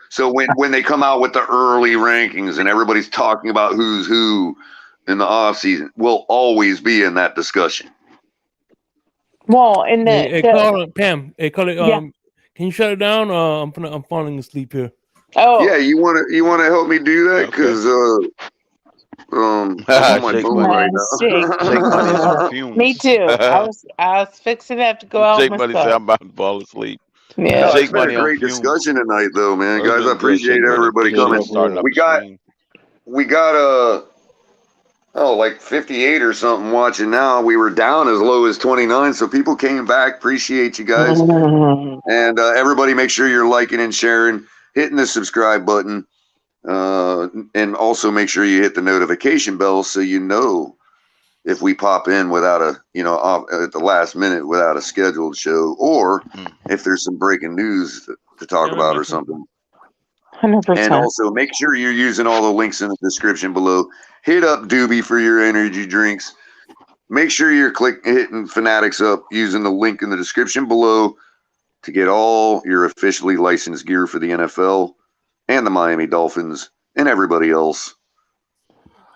when they come out with the early rankings and everybody's talking about who's who in the offseason, we'll always be in that discussion. Well, and Pam, call it. Can you shut it down? I'm falling asleep here. Oh, yeah. You want to help me do that because I'm on my phone right now. Me too. I was fixing to have to go out Shake Buddy said myself. I'm about to fall asleep. Yeah. No, it's Shake been a Buddy on great fumes. discussion tonight, though, man. It's Guys, been I great, appreciate Shake Buddy. everybody coming. Starting up We the got stream. like 58 or something watching now. We were down as low as 29, so people came back. Appreciate you guys. And everybody make sure you're liking and sharing, hitting the subscribe button, and also make sure you hit the notification bell so you know if we pop in without at the last minute without a scheduled show, or if there's some breaking news to talk about or something. 100%. And also make sure you're using all the links in the description below. Hit up Doobie for your energy drinks. Make sure you're hitting Fanatics up using the link in the description below to get all your officially licensed gear for the NFL and the Miami Dolphins and everybody else.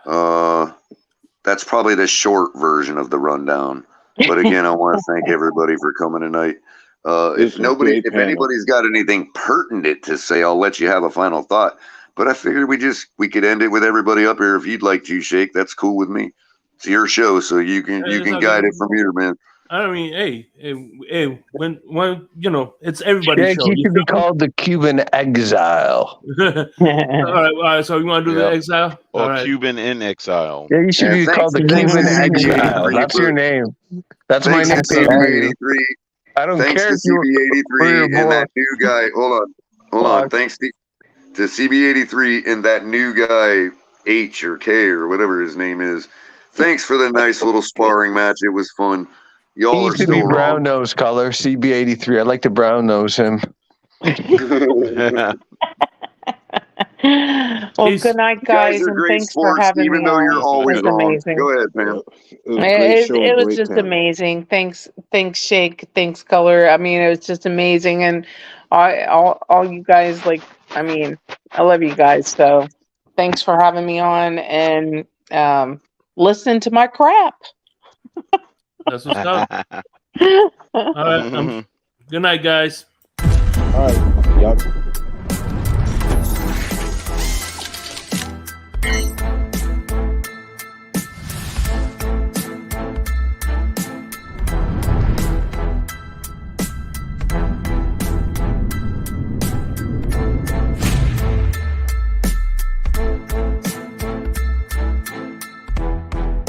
That's probably the short version of the rundown. But again, I want to thank everybody for coming tonight. If anybody's got anything pertinent to say, I'll let you have a final thought. But I figured we could end it with everybody up here. If you'd like to, Shake, that's cool with me. It's your show, so you can guide it from here, man. I mean, hey, when it's everybody's show. You could be called the Cuban exile. all right. So you want to do the exile? Or all right. Cuban in exile. Yeah, you should be called the Cuban exile. That's your name. That's my name for you. I don't care if you CB83 and that new guy. Hold on. Thanks to CB83 and that new guy H or K or whatever his name is. Thanks for the nice little sparring match. It was fun. Y'all he are needs to still be wrong. brown nose color, CB83. I'd like to brown nose him. Well, good night, guys, and thanks for having me on. You're always It was amazing. Go ahead, Pam. It was just amazing. Thanks, Shake. Thanks, Color. I mean, it was just amazing, and all you guys, I love you guys. So, thanks for having me on and listen to my crap. That's what's up. All right. Good night, guys. All right, y'all.